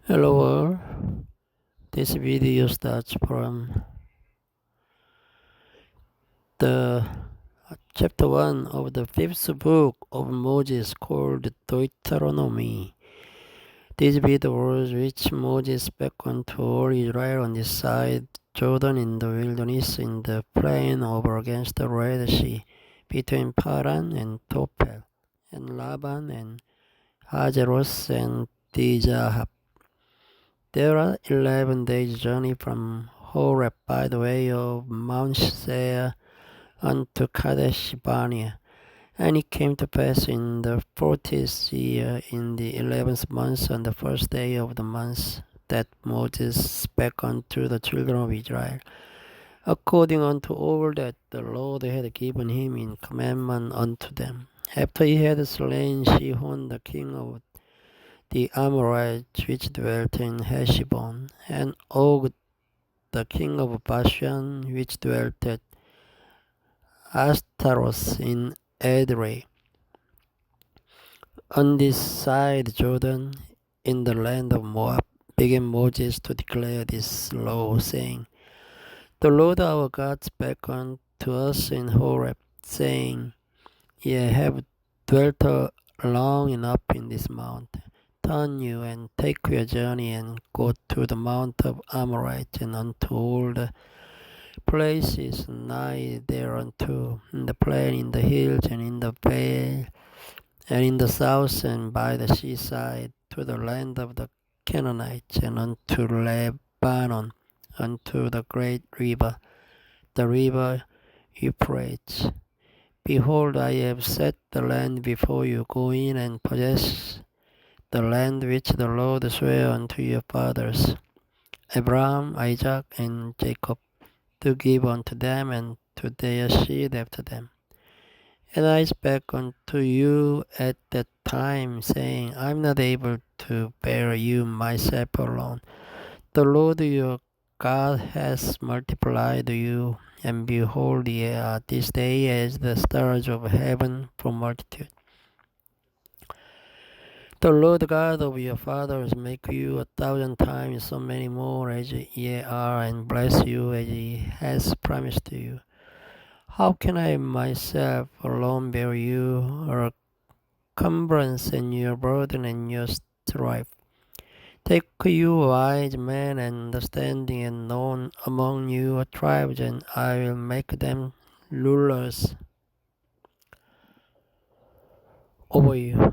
Hello all, this video starts from the chapter 1 of the 5th book of Moses called Deuteronomy. These be the words which Moses spake unto all Israel on this side Jordan in the wilderness in the plain over against the Red Sea, between Paran and Tophel, and Laban and Hazeros and Dizahab. There are 11 days' journey from Horeb by the way of Mount Seir unto Kadesh Barnea. And it came to pass in the 40th year, in the 11th month, on the first day of the month, that Moses spake unto the children of Israel, according unto all that the Lord had given him in commandment unto them. After he had slain Sihon the king of the Amorites which dwelt in Heshbon, and Og the king of Bashan which dwelt at Ashtaroth in Edrei, on this side Jordan, in the land of Moab, began Moses to declare this law, saying, The Lord our God spake unto us in Horeb, saying, Ye have dwelt long enough in this mount. Turn you and take your journey and go to the mount of Amorites and unto all the places nigh thereunto, in the plain, in the hills, and in the vale, and in the south, and by the seaside, to the land of the Canaanites, and unto Lebanon, unto the great river, the river Euphrates. Behold, I have set the land before you. Go in and possess the land which the Lord sware unto your fathers, Abraham, Isaac, and Jacob, to give unto them and to their seed after them. And I spake unto you at that time, saying, I am not able to bear you myself alone. The Lord your God has multiplied you, and behold, ye are this day as the stars of heaven for multitude. The Lord God of your fathers make you 1,000 times so many more as ye are, and bless you as he has promised to you. How can I myself alone bear you, or cumbrance and your burden and your strife? Take you wise men and understanding and known among you tribes, and I will make them rulers over you.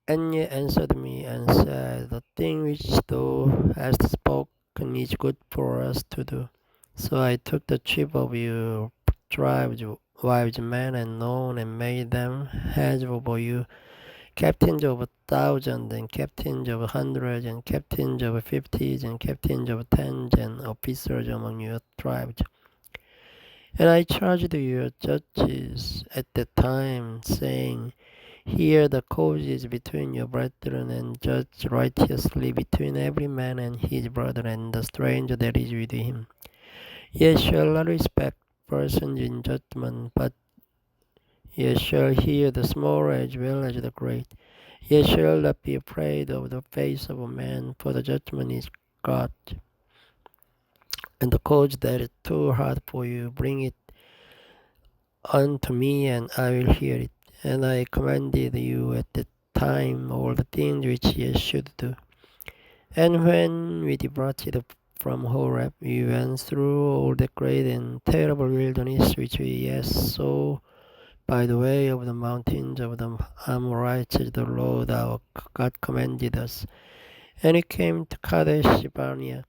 And ye answered me and said, The thing which thou hast spoken is good for us to do. So I took the chief of your tribes, wise men and known, and made them heads over you, captains of 1,000, and captains of 100, and captains of 50s, and captains of 10s, and officers among your tribes. And I charged your judges at that time, saying, Hear the causes between your brethren, and judge righteously between every man and his brother, and the stranger that is with him. Ye shall not respect persons in judgment, but ye shall hear the small as well as the great. Ye shall not be afraid of the face of a man, for the judgment is God. And the cause that is too hard for you, bring it unto me, and I will hear it. And I commanded you at the time all the things which ye should do. And when we departed from Horeb, we went through all the great and terrible wilderness which we saw by the way of the mountains of the Amorites, as the Lord our God commanded us. And we came to Kadesh Barnea.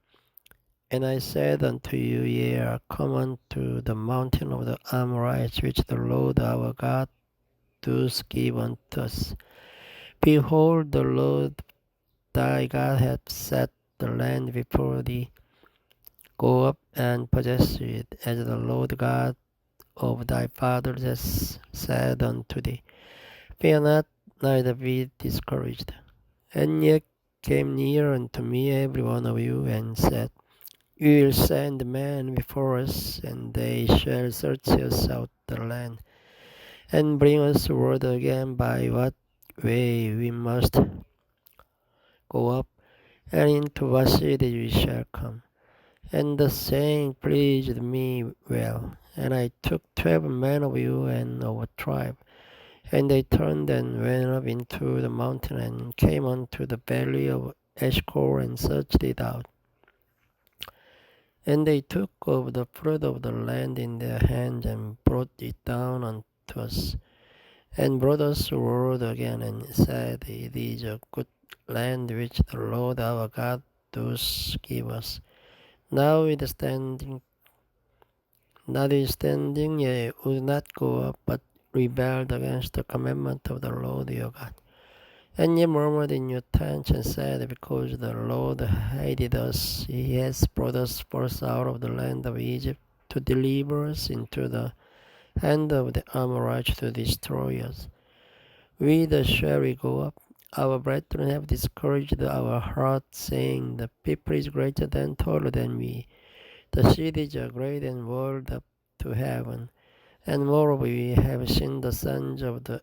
And I said unto you, Ye are come unto the mountain of the Amorites, which the Lord our God doth give unto us. Behold, the Lord thy God hath set the land before thee. Go up and possess it, as the Lord God of thy fathers has said unto thee. Fear not, neither be discouraged. And ye came near unto me, every one of you, and said, We will send men before us, and they shall search us out the land, and bring us word again by what way we must go up. and into what city we shall come. And the saying pleased me well. And I took 12 men of you and of a tribe. And they turned and went up into the mountain and came unto the valley of Eshcol and searched it out. And they took of the fruit of the land in their hands and brought it down unto us, and brought us word again, and said, It is a good land which the Lord our God does give us. Notwithstanding, ye would not go up, but rebelled against the commandment of the Lord your God. And ye murmured in your tents and said, Because the Lord hated us, he has brought us forth out of the land of Egypt to deliver us into the hand of the Amorites to destroy us. Whither shall we go up? Our brethren have discouraged our hearts, saying, The people is greater than, taller than we. The cities are great and walled up to heaven. And moreover, we have seen the sons of the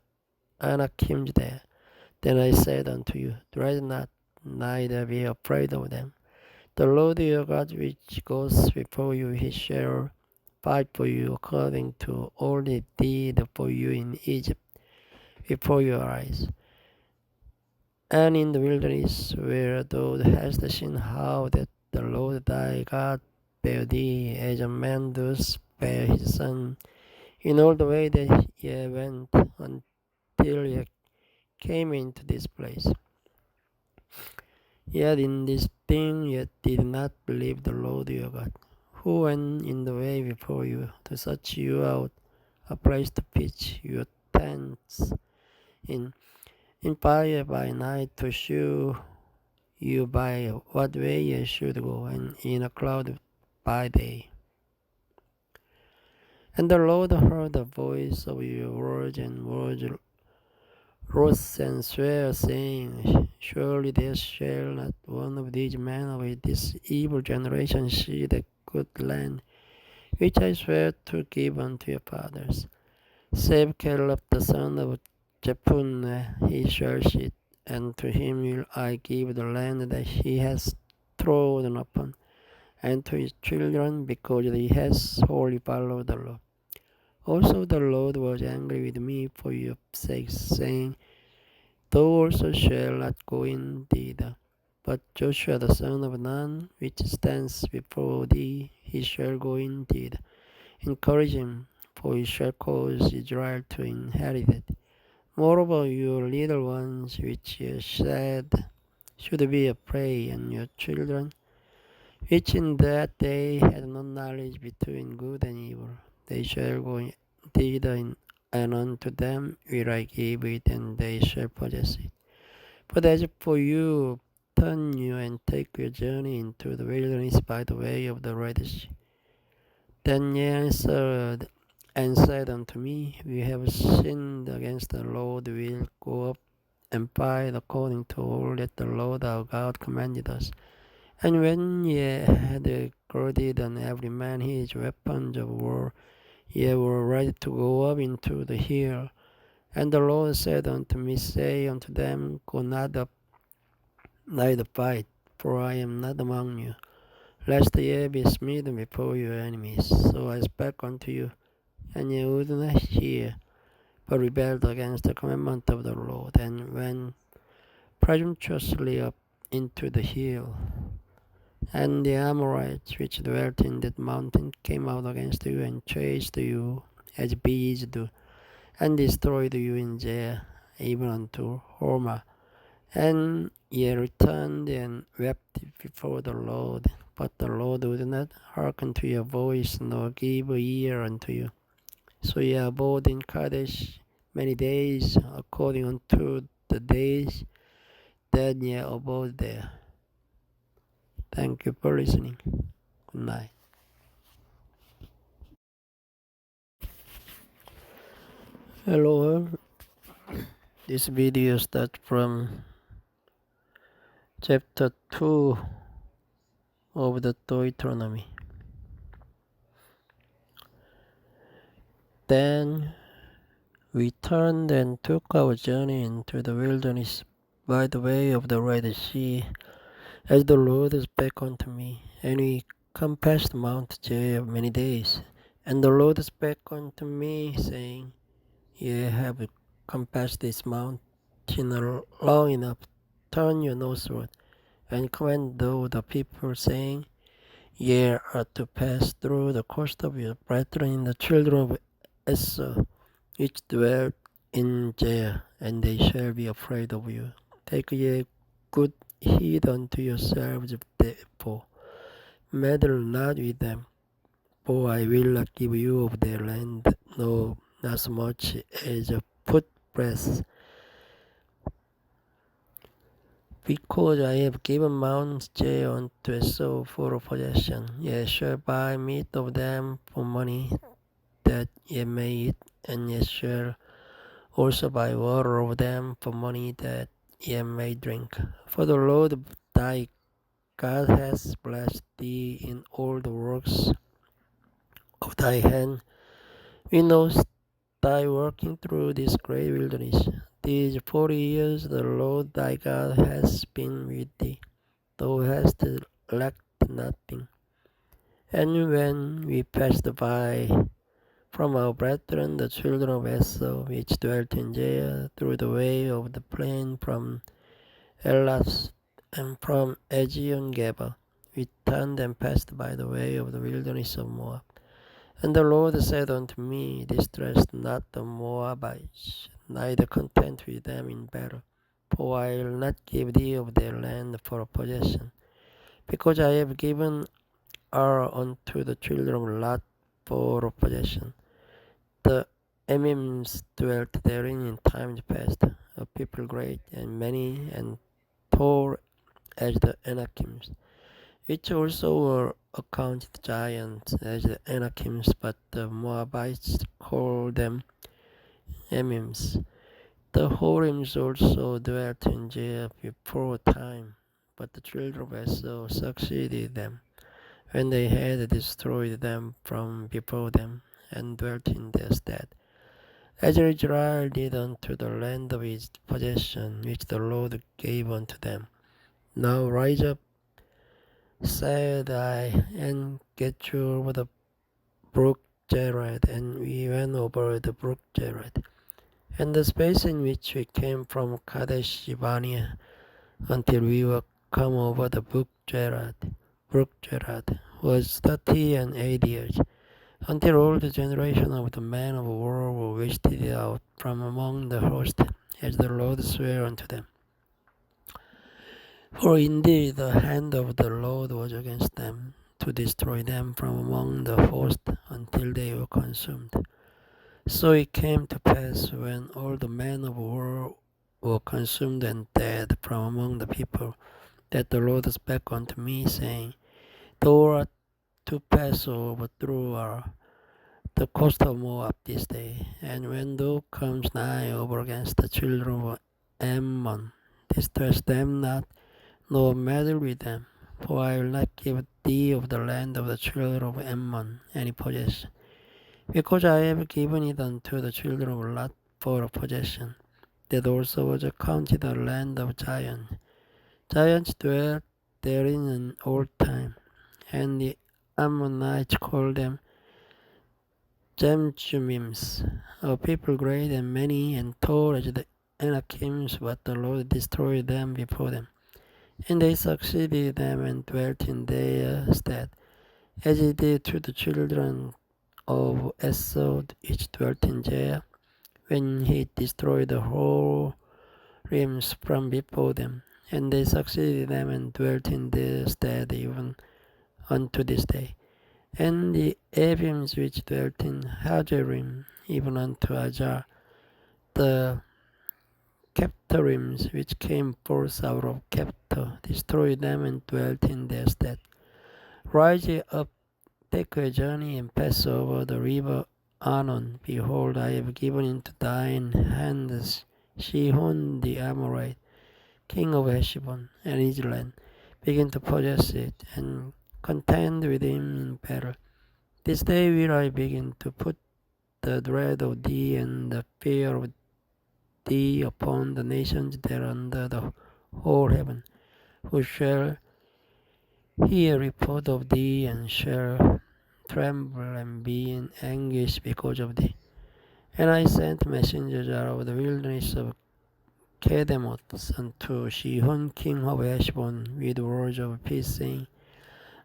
Anakim there. Then I said unto you, Dread not, neither be afraid of them. The Lord your God which goes before you, he shall fight for you according to all he did for you in Egypt before your eyes. And in the wilderness where thou hast seen how that the Lord thy God bare thee, as a man does bear his son, in all the way that ye went until ye came into this place. Yet in this thing ye did not believe the Lord your God, who went in the way before you to search you out a place to pitch your tents in fire by night to shew you by what way ye should go, and in a cloud by day. And the Lord heard the voice of your words and words rose and sware, saying, Surely there shall not one of these men of this evil generation see the good land, which I swear to give unto your fathers. Save Caleb the son of Jephunneh, he shall see it, and to him will I give the land that he has trodden upon, and to his children, because he has wholly followed the Lord. Also the Lord was angry with me for your sakes, saying, Thou also shalt not go in thither. But Joshua the son of Nun, which stands before thee, he shall go in thither. Encourage him, for he shall cause Israel to inherit it. Moreover, your little ones, which ye said should be a prey, and your children, which in that day had no knowledge between good and evil, they shall go thither, and unto them will I give it, and they shall possess it. But as for you, turn you and take your journey into the wilderness by the way of the Red Sea. Then ye answered and said unto me, We have sinned against the Lord, we will go up and fight according to all that the Lord our God commanded us. And when ye had girded on every man his weapons of war, ye were ready to go up into the hill. And the Lord said unto me, Say unto them, Go not up, neither fight, for I am not among you, lest ye be smitten before your enemies. So I spake unto you, and ye would not hear, but rebelled against the commandment of the Lord, and went presumptuously up into the hill. And the Amorites which dwelt in that mountain came out against you, and chased you as bees do, and destroyed you in Jair, even unto Hormah. And ye returned and wept before the Lord, but the Lord would not hearken to your voice, nor give ear unto you. So ye abode in Kadesh many days, according unto the days that ye abode there. Thank you for listening. Good night. Hello, this video starts from chapter 2 of the Deuteronomy. Then we turned and took our journey into the wilderness by the way of the Red Sea, As the Lord spake unto me, and we compassed Mount Jair many days. And the Lord spake unto me, saying, Ye have compassed this mountain long enough, turn your northward, and command thou the people, saying, Ye are to pass through the coast of your brethren, the children of Esau, which dwell in Jair, and they shall be afraid of you. Take ye good heed unto yourselves, therefore, meddle not with them, for I will not give you of their land, no, not so much as a footbreadth, because I have given Mount Jair unto Esau for a possession. Ye shall buy meat of them for money, that ye may eat, and ye shall also buy water of them for money, that ye may drink. For the Lord thy God has blessed thee in all the works of thy hand. We know thy working through this great wilderness. These 40 years the Lord thy God has been with thee. Thou hast lacked nothing. And when we passed by from our brethren, the children of Esau, which dwelt in Jair, through the way of the plain from Elas and from Ezion Geber, we turned and passed by the way of the wilderness of Moab. And the Lord said unto me, Distress not the Moabites, neither contend with them in battle, for I will not give thee of their land for a possession, because I have given her unto the children of Lot for a possession. The Emims dwelt therein in times past, a people great and many and tall as the Anakims, which also were accounted giants as the Anakims, but the Moabites called them Emims. The Horims also dwelt in Jair before time, but the children of Esau succeeded them, when they had destroyed them from before them, and dwelt in their stead. As Israel did unto the land of his possession, which the Lord gave unto them. Now rise up, said I, and get you over the brook Jared. And we went over the brook Jared, and the space in which we came from Kadesh Barnea until we were come over the brook Jared was 38 years, until all the generation of the men of war were wasted out from among the host, as the Lord sware unto them. For indeed the hand of the Lord was against them, to destroy them from among the host until they were consumed. So it came to pass, when all the men of war were consumed and dead from among the people, that the Lord spake unto me, saying, Thou art to pass over through the coast of Moab this day, and when thou comest nigh over against the children of Ammon, distress them not, nor meddle with them, for I will not give thee of the land of the children of Ammon any possession, because I have given it unto the children of Lot for a possession. That also was accounted a land of giants. Giants dwelt therein in old time, and the Ammonites called them Gemchumims, a people great and many and tall as the Anakims, but the Lord destroyed them before them. And they succeeded them and dwelt in their stead, as he did to the children of Esau, which dwelt in Jair, when he destroyed the whole realms from before them. And they succeeded them and dwelt in their stead even unto this day. And the Ebims which dwelt in Hajerim, even unto Ajar, the Kephtorims which came forth out of Kephtor, destroyed them and dwelt in their stead. Rise ye up, take a journey, and pass over the river Arnon. Behold, I have given into thine hands Sihon the Amorite, king of Heshbon, and his land. Begin to possess it, and contend with him in battle. This day will I begin to put the dread of thee and the fear of thee upon the nations that are under the whole heaven, who shall Hear report of thee, and shall tremble and be in anguish because of thee. And I sent messengers out of the wilderness of Kedemoth unto Sihon king of Heshbon with words of peace, saying,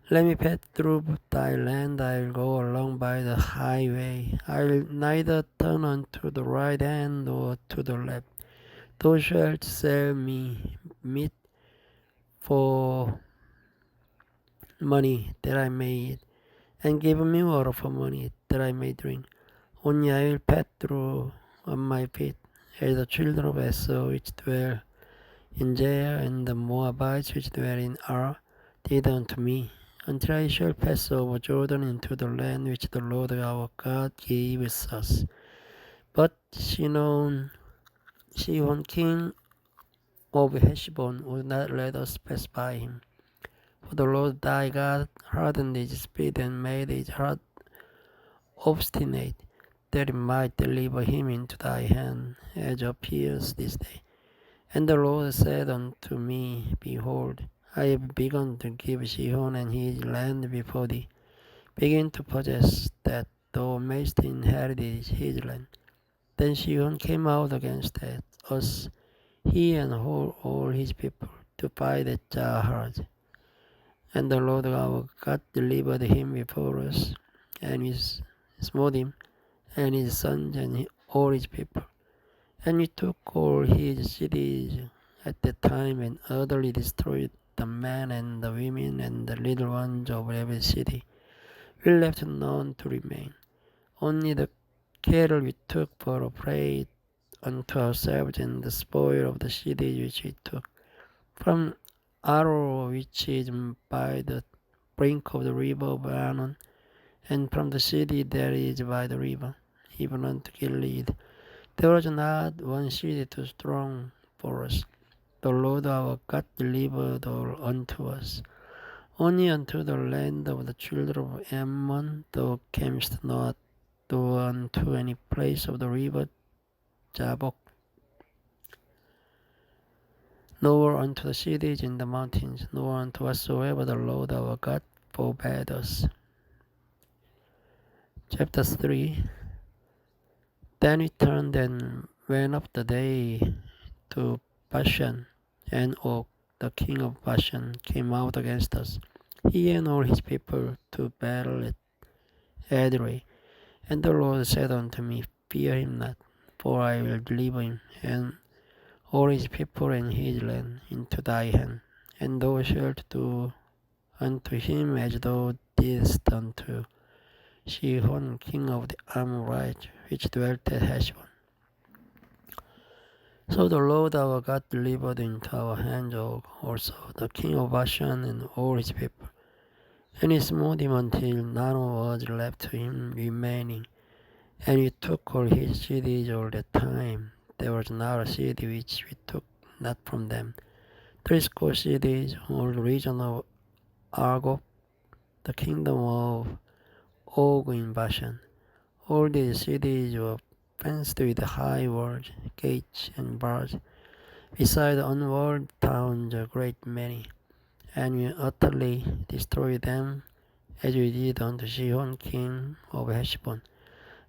Let me pass through thy land, I'll go along by the highway. I'll neither turn unto the right hand nor to the left. Thou shalt sell me meat for money that I may eat, and give me water for money that I may drink. Only I will pass through on my feet, as the children of Esau which dwell in Jair, and the Moabites which dwell in Ar did unto me, until I shall pass over Jordan into the land which the Lord our God gives us. But Sihon king of Heshbon would not let us pass by him. For the Lord thy God hardened his spirit and made his heart obstinate, that it might deliver him into thy hand, as appears this day. And the Lord said unto me, Behold, I have begun to give Sihon and his land before thee. Begin to possess, that thou mayst inherit his land. Then Sihon came out against us, he and all his people, to fight at Jahaz. And the Lord our God delivered him before us, and we smote him, and his sons, and all his people. And we took all his cities at the time, and utterly destroyed the men and the women and the little ones of every city. We left none to remain. Only the cattle we took for a prey unto ourselves, and the spoil of the cities which we took. From Aro, which is by the brink of the river of Arnon, and from the city that is by the river, even unto Gilead, there was not one city too strong for us. The Lord our God delivered all unto us. Only unto the land of the children of Ammon thou camest not, though unto any place of the river Jabbok, nor unto the cities in the mountains, nor unto whatsoever the Lord our God forbade us. Chapter 3. Then we turned and went up the day to Bashan, and Og, the king of Bashan, came out against us, he and all his people, to battle at Edrei. And the Lord said unto me, Fear him not, for I will deliver him, and all his people and his land into thy hand, and thou shalt do unto him as thou didst unto Sihon king of the Amorites, which dwelt at Heshbon. So the Lord our God delivered into our hands also the king of Bashan and all his people, and he smote him until none was left to him remaining. And we took all his cities all the time. There was not a city which we took not from them. 30 cities, all the region of Argob, the kingdom of Og in Bashan. All these cities were fenced with high walls, gates, and bars, beside unwalled towns a great many. And we utterly destroyed them, as we did unto Sihon king of Heshbon,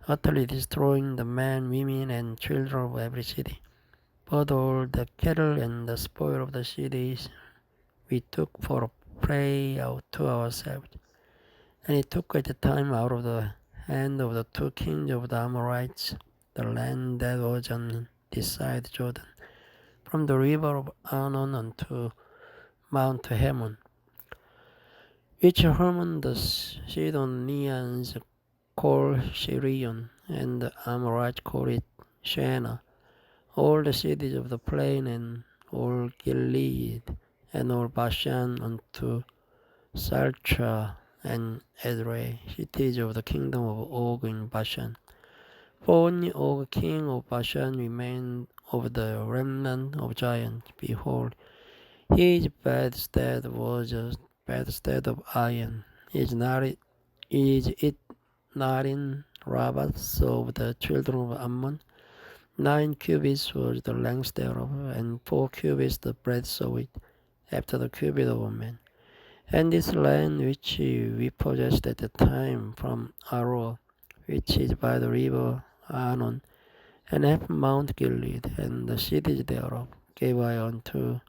utterly destroying the men, women, and children of every city. But all the cattle and the spoil of the cities we took for a prey out to ourselves. And he took at the time out of the hand of the 2 kings of the Amorites the land that was on this side Jordan, from the river of Arnon unto Mount Hermon, which Hermon the Sidonians call Sirion, and the Amorites call it Shana. All the cities of the plain, and all Gilead, and all Bashan unto Saltra and Edrei, cities of the kingdom of Og in Bashan. For only Og king of Bashan remained of the remnant of giants. Behold, his bedstead was a bedstead of iron. Is it not in Rabbah of the children of Ammon? 9 cubits was the length thereof, and 4 cubits the breadth of it, after the cubit of a man. And this land which we possessed at the time from Aro, which is by the river Arnon, and half Mount Gilead, and the cities thereof, gave I unto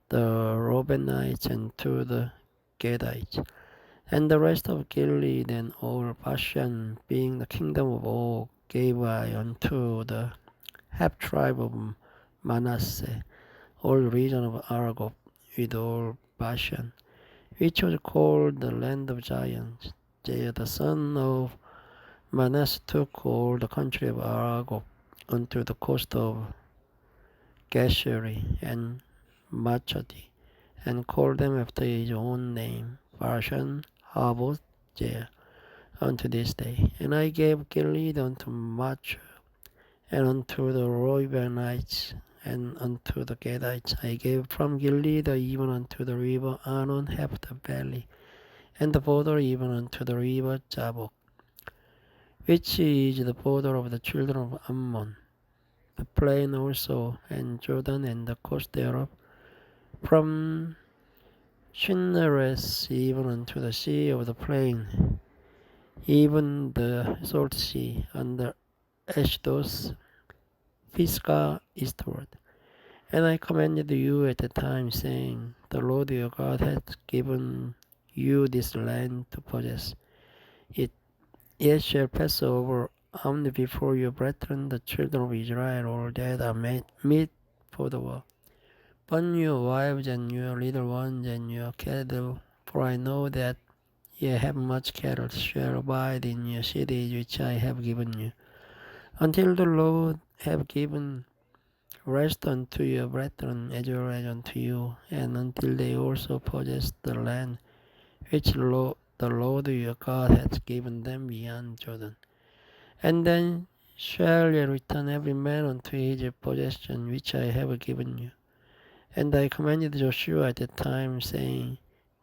the Reubenites and to the Gadites. And the rest of Gilead and all Bashan, being the kingdom of Og, gave I unto the half tribe of Manasseh, all region of Argob, with all Bashan, which was called the land of giants. Jair the son of Manasseh took all the country of Argob unto the coast of Geshuri and Machadi, and called them after his own name, Bashan, Havoth, Jair, unto this day. And I gave Gilead unto Mach, and unto the Reubenites, and unto the Gadites I gave from Gilead even unto the river Arnon half the valley, and the border even unto the river Jabbok, which is the border of the children of Ammon, the plain also, and Jordan and the coast thereof, from Chinnereth even unto the sea of the plain, even the salt sea, under Ashdod, Pisgah eastward. And I commanded you at the time, saying, The Lord your God hath given you this land to possess it. Yet shall pass over only before your brethren, the children of Israel, all that are meet for the war. But your wives and your little ones and your cattle, for I know that ye have much cattle, shall abide in your cities which I have given you, until the Lord have given rest unto your brethren as well as unto you, and until they also possess the land which the Lord your God hath given them beyond Jordan. And then shall ye return every man unto his possession which I have given you. And I commanded Joshua at the time, saying,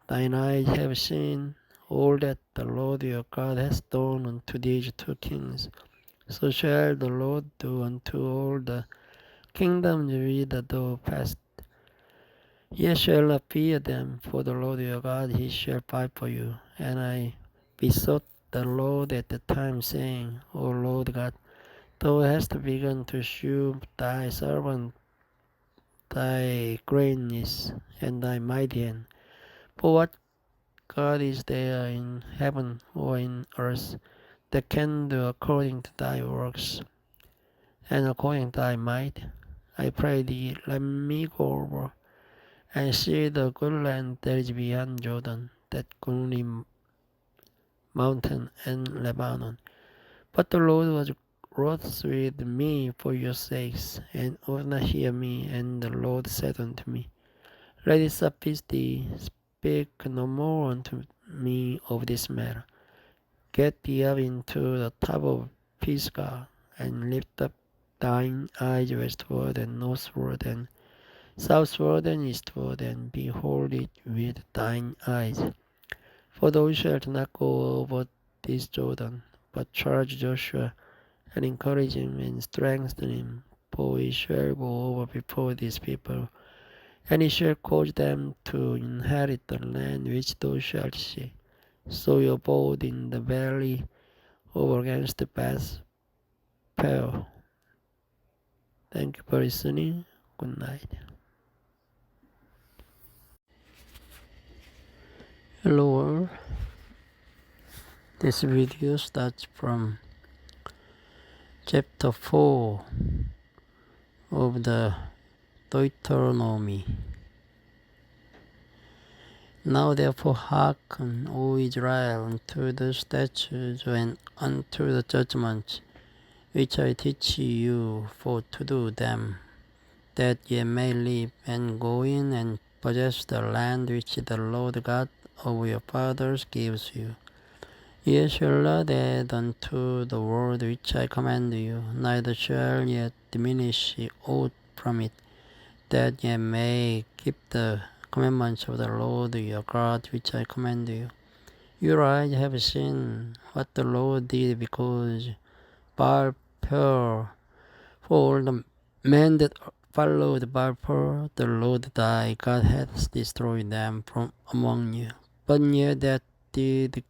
Thine eyes have seen all that the Lord your God hath done unto these two kings. So shall the Lord do unto all the kingdoms whither thou passest. Ye shall not fear them, for the Lord your God, he shall fight for you. And I besought the Lord at the time, saying, O Lord God, thou hast begun to shew thy servant thy greatness and thy mighty hand. For what God is there in heaven or in earth that can do according to thy works and according to thy might? I pray thee, let me go over and see the good land that is beyond Jordan, that goodly mountain and Lebanon. But the Lord was wroth with me for your sakes, and would not hear me. And the Lord said unto me, Let it suffice thee, speak no more unto me of this matter. Get thee up into the top of Pisgah, and lift up thine eyes westward and northward and southward and eastward, and behold it with thine eyes. For thou shalt not go over this Jordan, but charge Joshua, and encourage him, and strengthen him, for he shall go over before these people, and he shall cause them to inherit the land which thou shalt see. So you abode in the valley over against the Beth Peor. Thank you for listening. Good night. Hello world. This video starts from chapter 4 of the Deuteronomy. Now therefore hearken, O Israel, unto the statutes and unto the judgments which I teach you for to do them, that ye may live, and go in and possess the land which the Lord God of your fathers gives you. Ye shall not add unto the word which I command you, neither shall ye diminish aught from it, that ye may keep the commandments of the Lord your God which I command you. Your eyes have seen what the Lord did because Baal Peor, for all the men that followed Baal Peor, the Lord thy God hath destroyed them from among you. But ye that did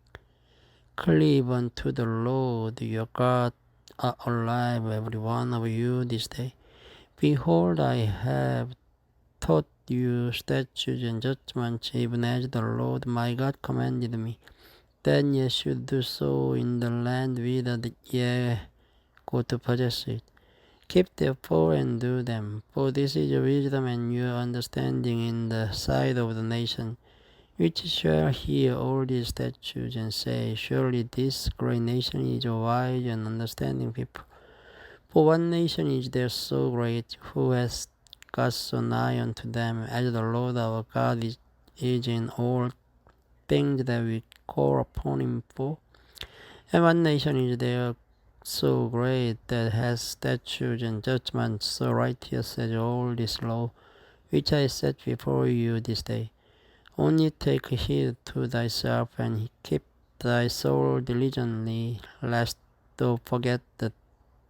cleave unto the Lord your God are alive, every one of you this day. Behold, I have taught you statutes and judgments, even as the Lord my God commanded me, that ye should do so in the land whither ye go to possess it. Keep therefore and do them, for this is your wisdom and your understanding in the sight of the nation, which shall hear all these statutes and say, surely this great nation is a wise and understanding people. For what nation is there so great, who has got so nigh unto them, as the Lord our God is in all things that we call upon him for? And what nation is there so great that has statutes and judgments so righteous as all this law, which I set before you this day? Only take heed to thyself and keep thy soul diligently, lest thou forget the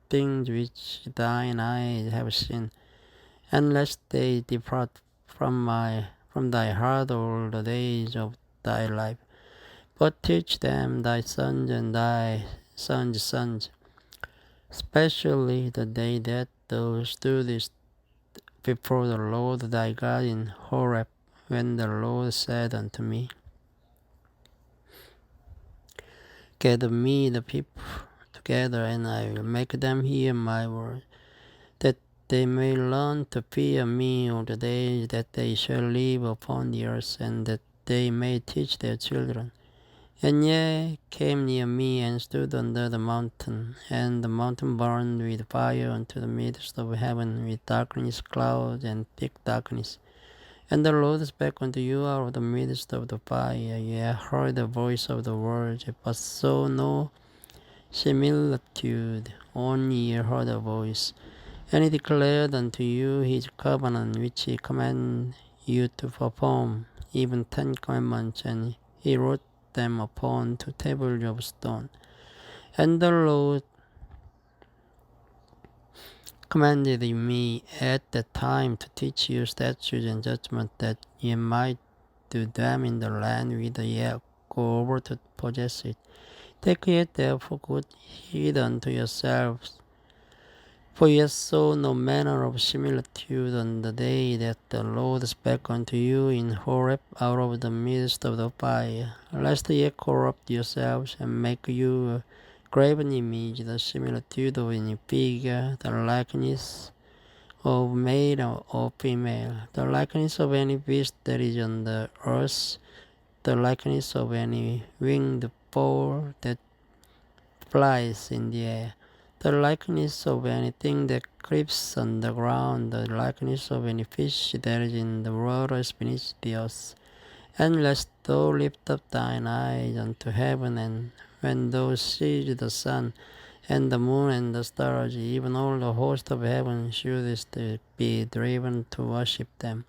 things which thine eyes have seen, and lest they depart from thy heart all the days of thy life. But teach them thy sons and thy sons' sons, especially the day that thou stoodest before the Lord thy God in Horeb, when the Lord said unto me, gather me the people together, and I will make them hear my word, that they may learn to fear me all the days that they shall live upon the earth, and that they may teach their children. And ye came near me and stood under the mountain, and the mountain burned with fire unto the midst of heaven, with darkness, clouds, and thick darkness. And the Lord spake unto you out of the midst of the fire. Ye heard the voice of the words, but saw no similitude, only ye heard a voice. And he declared unto you his covenant, which he commanded you to perform, even 10 commandments, and he wrote them upon 2 tables of stone. And the Lord commanded me at that time to teach you statutes and judgments, that ye might do them in the land whither ye go over to possess it. Take ye therefore good heed unto yourselves, for ye saw no manner of similitude on the day that the Lord spake unto you in Horeb out of the midst of the fire, lest ye corrupt yourselves and make you a graven image, the similitude of any figure, the likeness of male or female, the likeness of any beast that is on the earth, the likeness of any winged fowl that flies in the air, the likeness of anything that creeps on the ground, the likeness of any fish that is in the waters beneath the earth. And lest thou lift up thine eyes unto heaven, and when thou seest the sun, and the moon, and the stars, even all the host of heaven, shouldest be driven to worship them,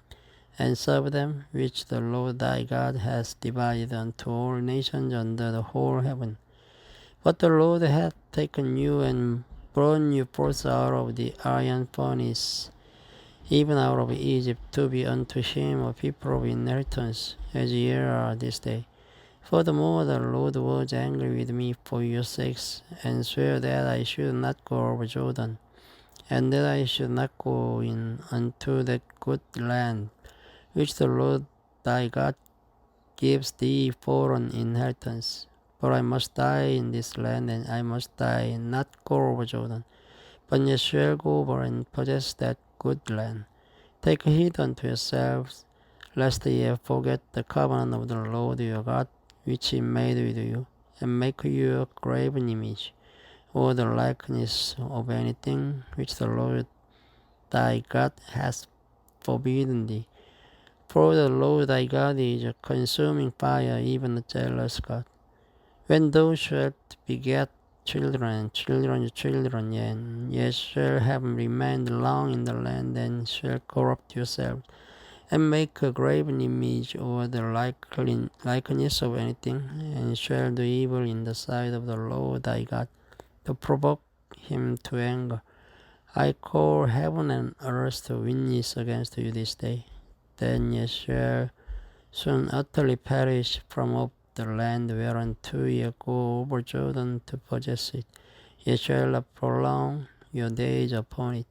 and serve them, which the Lord thy God hath divided unto all nations under the whole heaven. But the Lord hath taken you and brought you forth out of the iron furnace, even out of Egypt, to be unto him a people of inheritance, as ye are this day. Furthermore, the Lord was angry with me for your sakes, and sware that I should not go over Jordan, and that I should not go in unto that good land, which the Lord thy God gives thee for an inheritance. For I must die in this land, and I must die and not go over Jordan, but ye shall go over and possess that good land. Take heed unto yourselves, lest ye forget the covenant of the Lord your God, which he made with you, and make you a graven image, or the likeness of anything which the Lord thy God hath forbidden thee. For the Lord thy God is a consuming fire, even a jealous God. When thou shalt beget children, and children's children, and ye shall have remained long in the land, and shall corrupt yourselves, and make a graven image, or the likeness of anything, and shall do evil in the sight of the Lord thy God, to provoke him to anger, I call heaven and earth to witness against you this day. Then ye shall soon utterly perish from off the land whereunto ye go over Jordan to possess it. Ye shall not prolong your days upon it,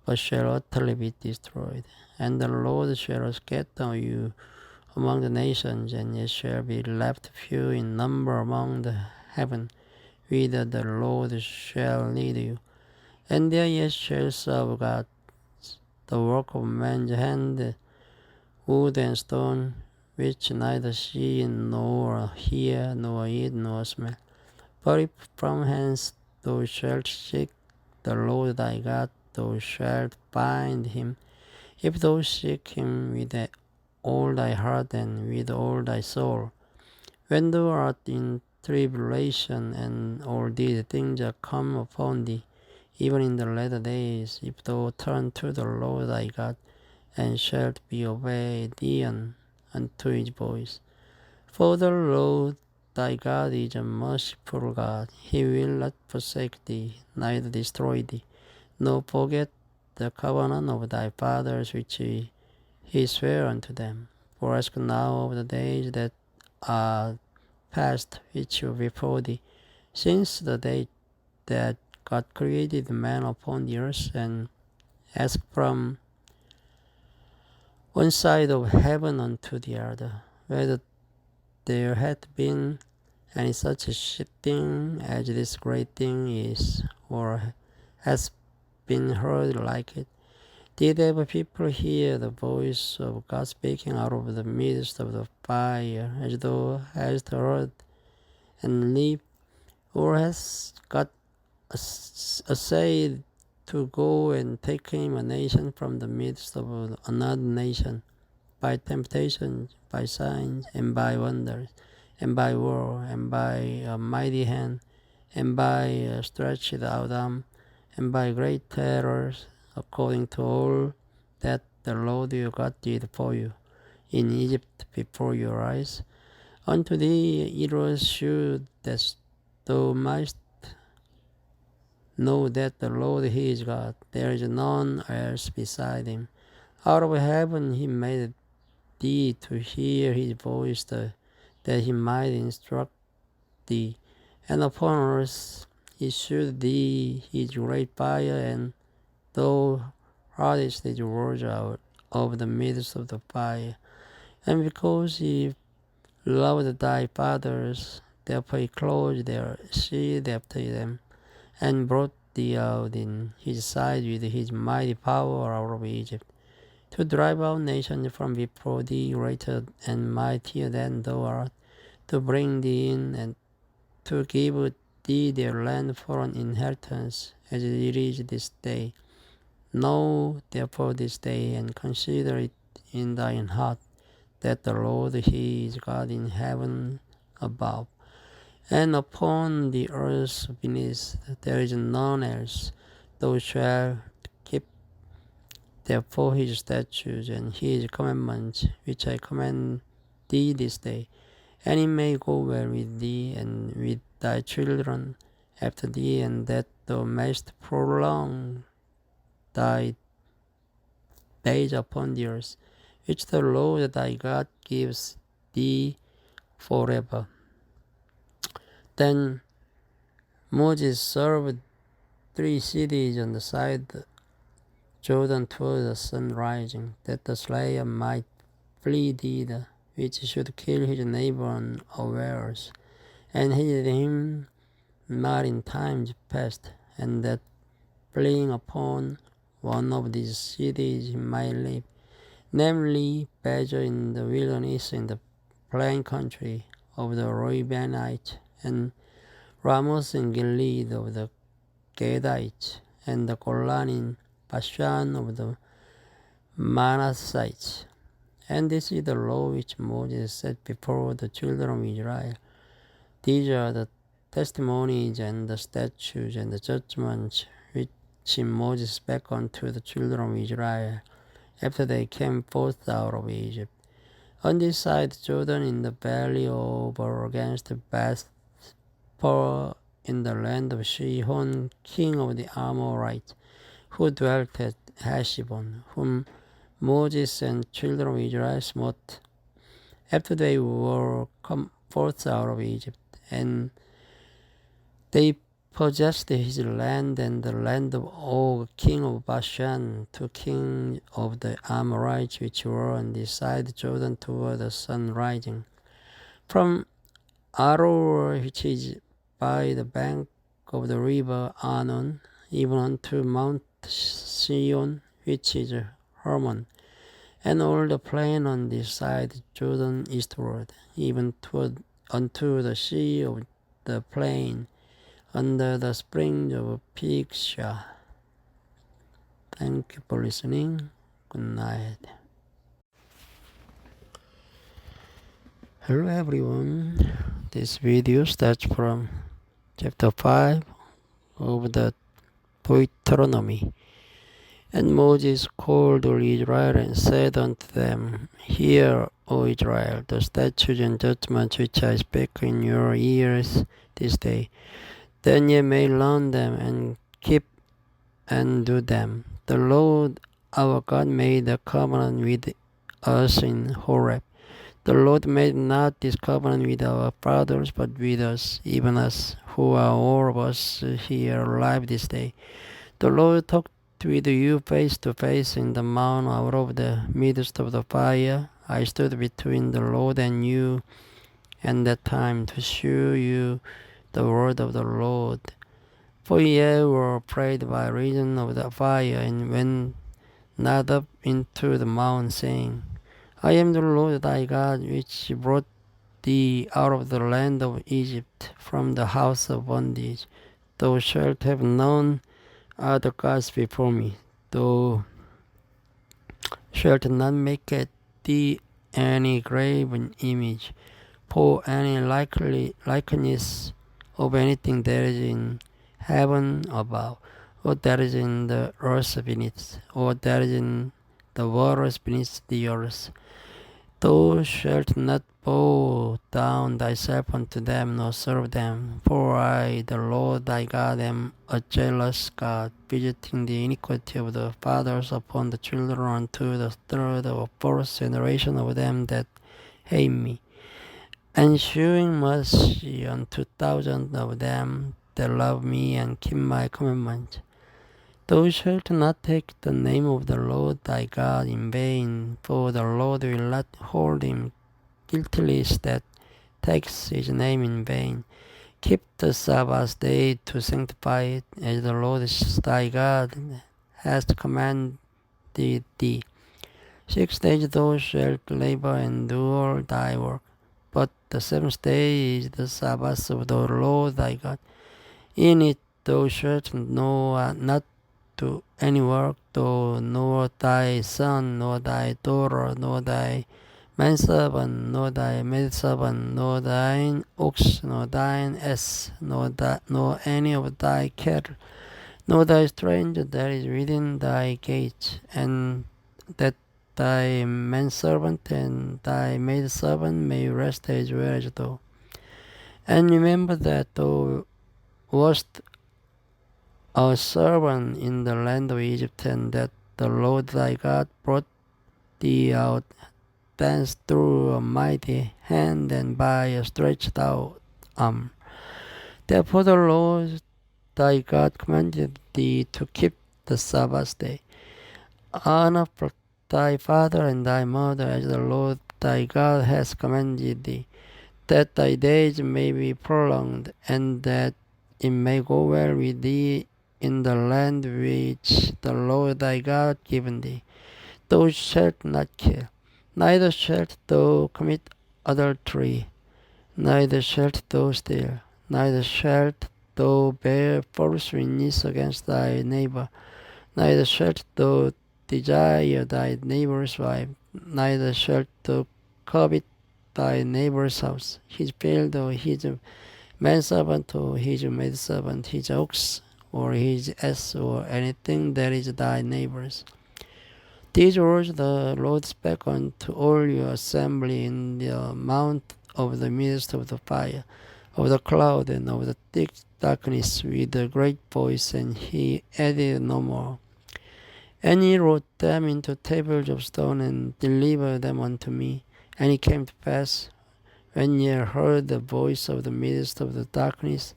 but shall utterly be destroyed. And the Lord shall scatter you among the nations, and ye shall be left few in number among the heaven, whither the Lord shall lead you. And there ye shall serve God, the work of man's hand, wood and stone, which neither see nor hear nor eat nor smell. But if from hence thou shalt seek the Lord thy God, thou shalt find him, if thou seek him with all thy heart and with all thy soul. When thou art in tribulation and all these things are come upon thee, even in the latter days, if thou turn to the Lord thy God, and shalt be obedient unto his voice. For the Lord thy God is a merciful God. He will not forsake thee, neither destroy thee, nor forget the covenant of thy fathers which he sware unto them. For ask now of the days that are past which were before thee, since the day that God created man upon the earth, and ask from one side of heaven unto the other, whether there hath been any such a thing as this great thing is, or has been heard like it. Did ever people hear the voice of God speaking out of the midst of the fire, as thou hast heard and lived? Or has God essayed to go and take him a nation from the midst of another nation, by temptation, by signs, and by wonders, and by war, and by a mighty hand, and by a stretched out arm, and by great terrors, according to all that the Lord your God did for you in Egypt before your eyes? Unto thee it was shewed that thou mightst know that the Lord he is God, there is none else beside him. Out of heaven he made thee to hear his voice, that he might instruct thee. And upon earth he shewed thee his great fire, and thou heardest his words out of the midst of the fire. And because he loved thy fathers, therefore he clothed their seed after them, and brought thee out in his sight with his mighty power out of Egypt, to drive out nations from before thee, greater and mightier than thou art, to bring thee in, and to give thee their land for an inheritance, as it is this day. Know therefore this day, and consider it in thine heart, that the Lord he is God in heaven above, and upon the earth beneath there is none else. Thou shalt keep therefore his statutes and his commandments, which I command thee this day, and it may go well with thee and with thy children after thee, and that thou mayst prolong thy days upon the earth, which the Lord thy God gives thee forever. Then Moses served 3 cities on the side Jordan toward the sun rising, that the slayer might flee thither, which should kill his neighbor unawares, and hid him not in times past, and that fleeing upon one of these cities he might live, namely Bezor in the wilderness in the plain country of the Reubenites, and Ramoth in Gilead of the Gadites, and the Golan in Bashan of the Manassites. And this is the law which Moses set before the children of Israel. These are the testimonies and the statutes and the judgments which Moses spake unto the children of Israel after they came forth out of Egypt. On this side Jordan, in the valley over against Beth Peor, in the land of Sihon, king of the Amorites, who dwelt at Heshbon, whom Moses and children of Israel smote. after they were come forth out of Egypt, and they possessed his land and the land of Og, king of Bashan, to king of the Amorites, which were on the side Jordan toward the sun rising. From Aroer, which is by the bank of the river Arnon, even unto Mount Sion, which is Hermon, and all the plain on this side Jordan eastward, even unto the sea of the plain, under the spring of Pigsha. Thank you for listening. Good night. Hello everyone. This video starts from chapter 5 of the Deuteronomy. And Moses called all Israel and said unto them, Hear, O Israel, the statutes and judgments which I speak in your ears this day. Then ye may learn them and keep and do them. The Lord our God made a covenant with us in Horeb. The Lord made not this covenant with our fathers, but with us, even us, who are all of us here alive this day. The Lord talked with you face to face in the mount out of the midst of the fire. I stood between the Lord and you at that time to shew you the word of the Lord. For ye were afraid by reason of the fire, and went not up into the mount, saying, I am the Lord thy God, which brought thee out of the land of Egypt, from the house of bondage. Thou shalt have none other gods before me. Thou shalt not make at thee any graven image, for any likeness of anything that is in heaven above, or that is in the earth beneath, or that is in the waters beneath the earth. Thou shalt not bow down thyself unto them, nor serve them. For I, the Lord thy God, am a jealous God, visiting the iniquity of the fathers upon the children unto the third or fourth generation of them that hate me, and shewing mercy unto thousands of them that love me and keep my commandments. Thou shalt not take the name of the Lord thy God in vain, for the Lord will not hold him guiltless that takes his name in vain. Keep the Sabbath day to sanctify it, as the Lord thy God hath commanded thee. 6 days thou shalt labor and do all thy work, but the seventh day is the Sabbath of the Lord thy God. In it thou shalt not do any work, thou, nor thy son, nor thy daughter, nor thy manservant, nor thy maidservant, nor thine ox, nor thine ass, nor any of thy cattle, nor thy stranger that is within thy gates, and that thy manservant and thy maidservant may rest as well as thou. And remember that thou wast a servant in the land of Egypt, and that the Lord thy God brought thee out thence through a mighty hand and by a stretched out arm. Therefore the Lord thy God commanded thee to keep the Sabbath day. Honor thy father and thy mother, as the Lord thy God has commanded thee, that thy days may be prolonged, and that it may go well with thee in the land which the Lord thy God given thee. Thou shalt not kill, neither shalt thou commit adultery, neither shalt thou steal, neither shalt thou bear false witness against thy neighbor, neither shalt thou desire thy neighbor's wife, neither shalt thou covet thy neighbor's house, his field, or his manservant, or his maidservant, his ox, or his ass, or anything that is thy neighbor's. These words the Lord spake unto all your assembly in the mount of the midst of the fire, of the cloud, and of the thick darkness, with a great voice, and he added no more. And he wrote them into tables of stone, and delivered them unto me. And it came to pass, when ye heard the voice of the midst of the darkness,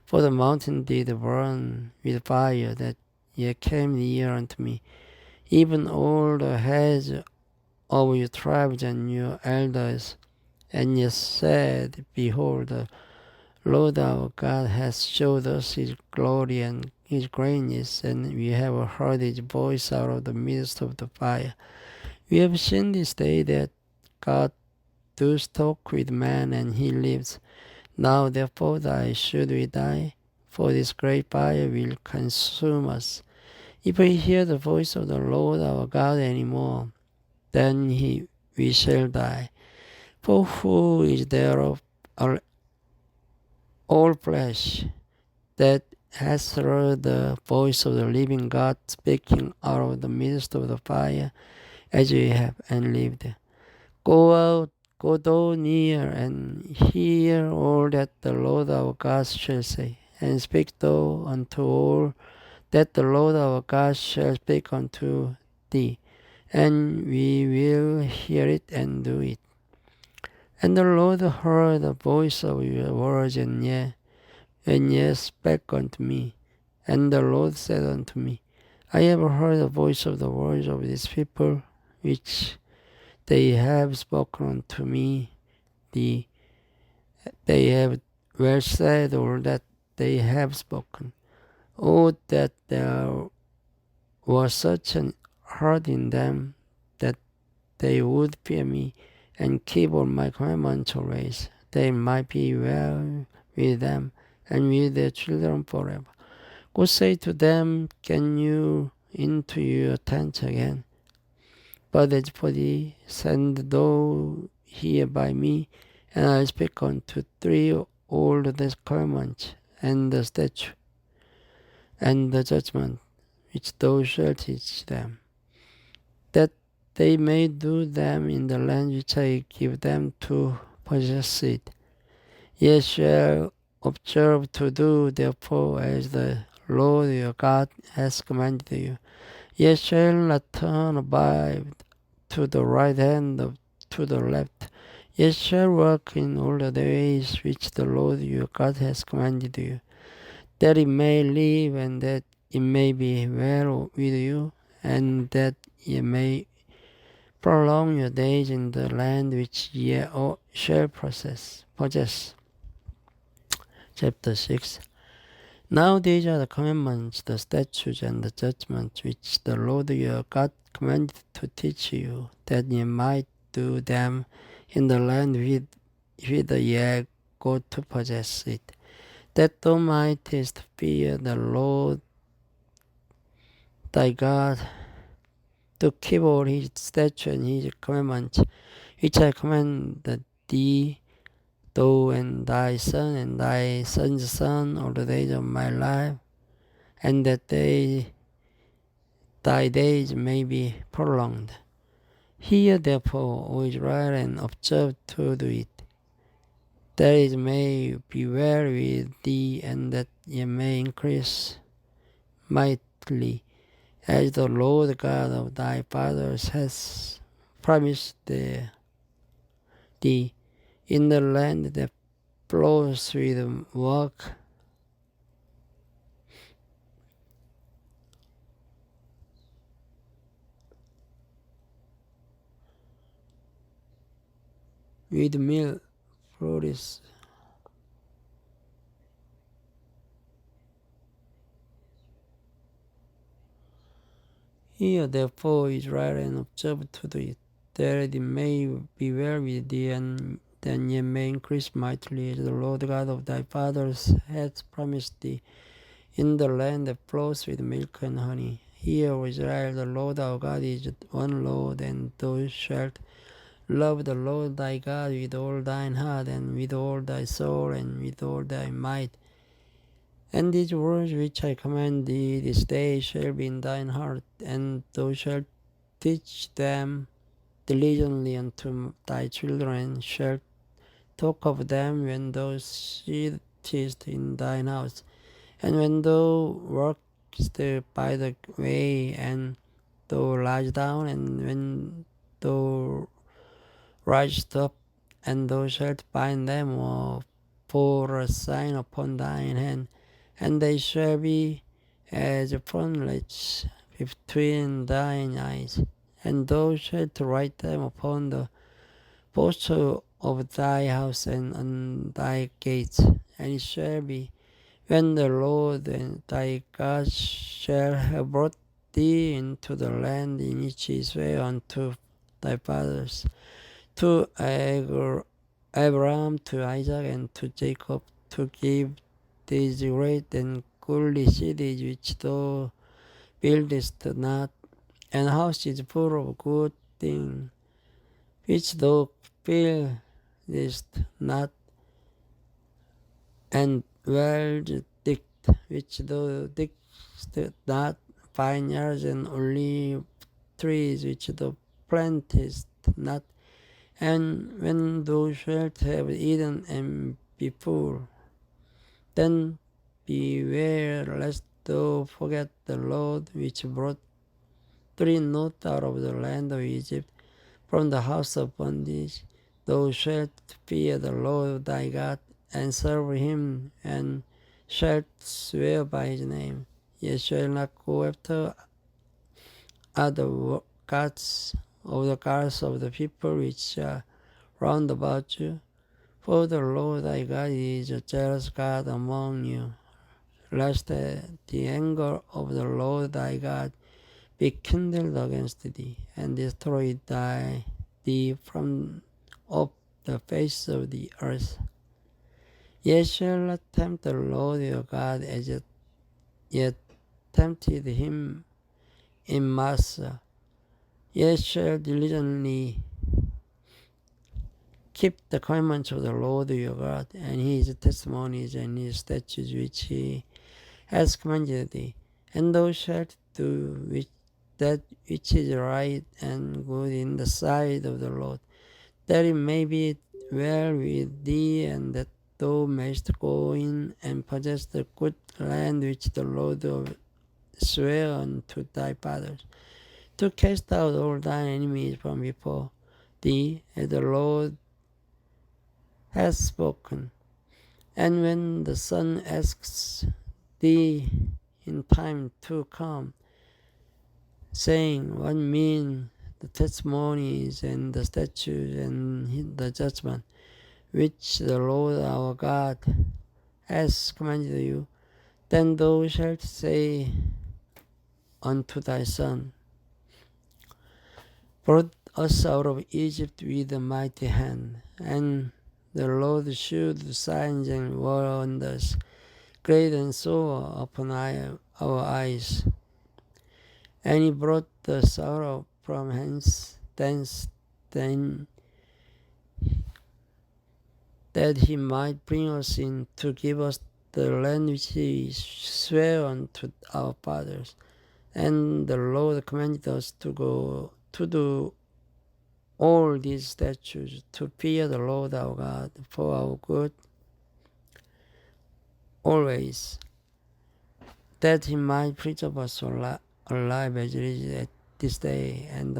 for the mountain did burn with fire, that ye came near unto me, even all the heads of your tribes and your elders, and ye said, Behold, the Lord our God hath showed us his glory and his greatness, and we have heard his voice out of the midst of the fire. We have seen this day that God does talk with man, and he lives. Now therefore should we die, for this great fire will consume us. If we hear the voice of the Lord our God any more, then we shall die. For who is there of all flesh that has heard the voice of the living God speaking out of the midst of the fire, as we have, and lived? Go out, go thou near, and hear all that the Lord our God shall say, and speak thou unto all that the Lord our God shall speak unto thee, and we will hear it and do it. And the Lord heard the voice of your words, and ye spake unto me. And the Lord said unto me, I have heard the voice of the words of this people, which they have spoken unto me. They have well said all that they have spoken. Oh, that there was such an heart in them, that they would fear me, and keep all my commandments always. They might be well with them, and with their children forever. Go say to them, Get you into your tent again. But as for thee, send thou here by me, and I'll speak unto thee all the commandments, and the statute, and the judgment, which thou shalt teach them, that they may do them in the land which I give them to possess it. Ye shall observe to do therefore as the Lord your God has commanded you. Ye shall not turn aside to the right hand or to the left. Ye shall walk in all the ways which the Lord your God has commanded you, that it may live, and that it may be well with you, and that ye may prolong your days in the land which ye shall possess. Chapter 6. Now these are the commandments, the statutes, and the judgments which the Lord your God commanded to teach you, that ye might do them in the land whither ye go to possess it, that thou mightest fear the Lord thy God, to keep all his statutes and his commandments, which I command thee, thou and thy son and thy son's son, all the days of my life, and that thy days may be prolonged. Hear therefore, O Israel, and observe to do it, that it may be well with thee, and that ye may increase mightily, as the Lord God of thy fathers has promised thee, in the land that flows with milk with milk flows. Hear therefore, Israel, and observe to do it, that it may be well with thee, and then ye may increase mightily, as the Lord God of thy fathers hath promised thee, in the land that flows with milk and honey. Hear, O Israel, the Lord our God is one Lord, and thou shalt love the Lord thy God with all thine heart, and with all thy soul, and with all thy might. And these words which I command thee this day shall be in thine heart, and thou shalt teach them diligently unto thy children, and shalt talk of them when thou sittest in thine house, and when thou walkest by the way, and thou liest down, and when thou Rise up, and thou shalt bind them for a sign upon thine hand, and they shall be as frontlets between thine eyes, and thou shalt write them upon the posts of thy house and on thy gates. And it shall be, when the Lord thy God shall have brought thee into the land in which he sware unto thy fathers, to Abraham, to Isaac, and to Jacob, to give these great and goodly cities which thou buildest not, and houses full of good things which thou buildest not, and wells digged which thou diggest not, vineyards and olive trees which thou plantest not. And when thou shalt have eaten and be full, then beware lest thou forget the Lord which brought thee not out of the land of Egypt, from the house of bondage. Thou shalt fear the Lord thy God, and serve him, and shalt swear by his name. Ye shall not go after other gods of the people which are round about you. For the Lord thy God is a jealous God among you, lest the anger of the Lord thy God be kindled against thee, and destroy thee from off the face of the earth. Ye shall not tempt the Lord your God as ye tempted him in Massa. Ye shall diligently keep the commandments of the Lord your God, and his testimonies and his statutes which he has commanded thee. And thou shalt do that which is right and good in the sight of the Lord, that it may be well with thee, and that thou mayst go in and possess the good land which the Lord sware unto thy fathers, to cast out all thine enemies from before thee, as the Lord has spoken. And when the son asks thee in time to come, saying, what mean the testimonies and the statutes and the judgment which the Lord our God has commanded you, then thou shalt say unto thy son, brought us out of Egypt with a mighty hand, and the Lord shewed signs and wonders, great and sore, upon our eyes. And he brought us out from thence, then that he might bring us in to give us the land which he sware unto our fathers. And the Lord commanded us to go to do all these statutes, to fear the Lord our God for our good always, that he might preserve us alive as it is at this day, and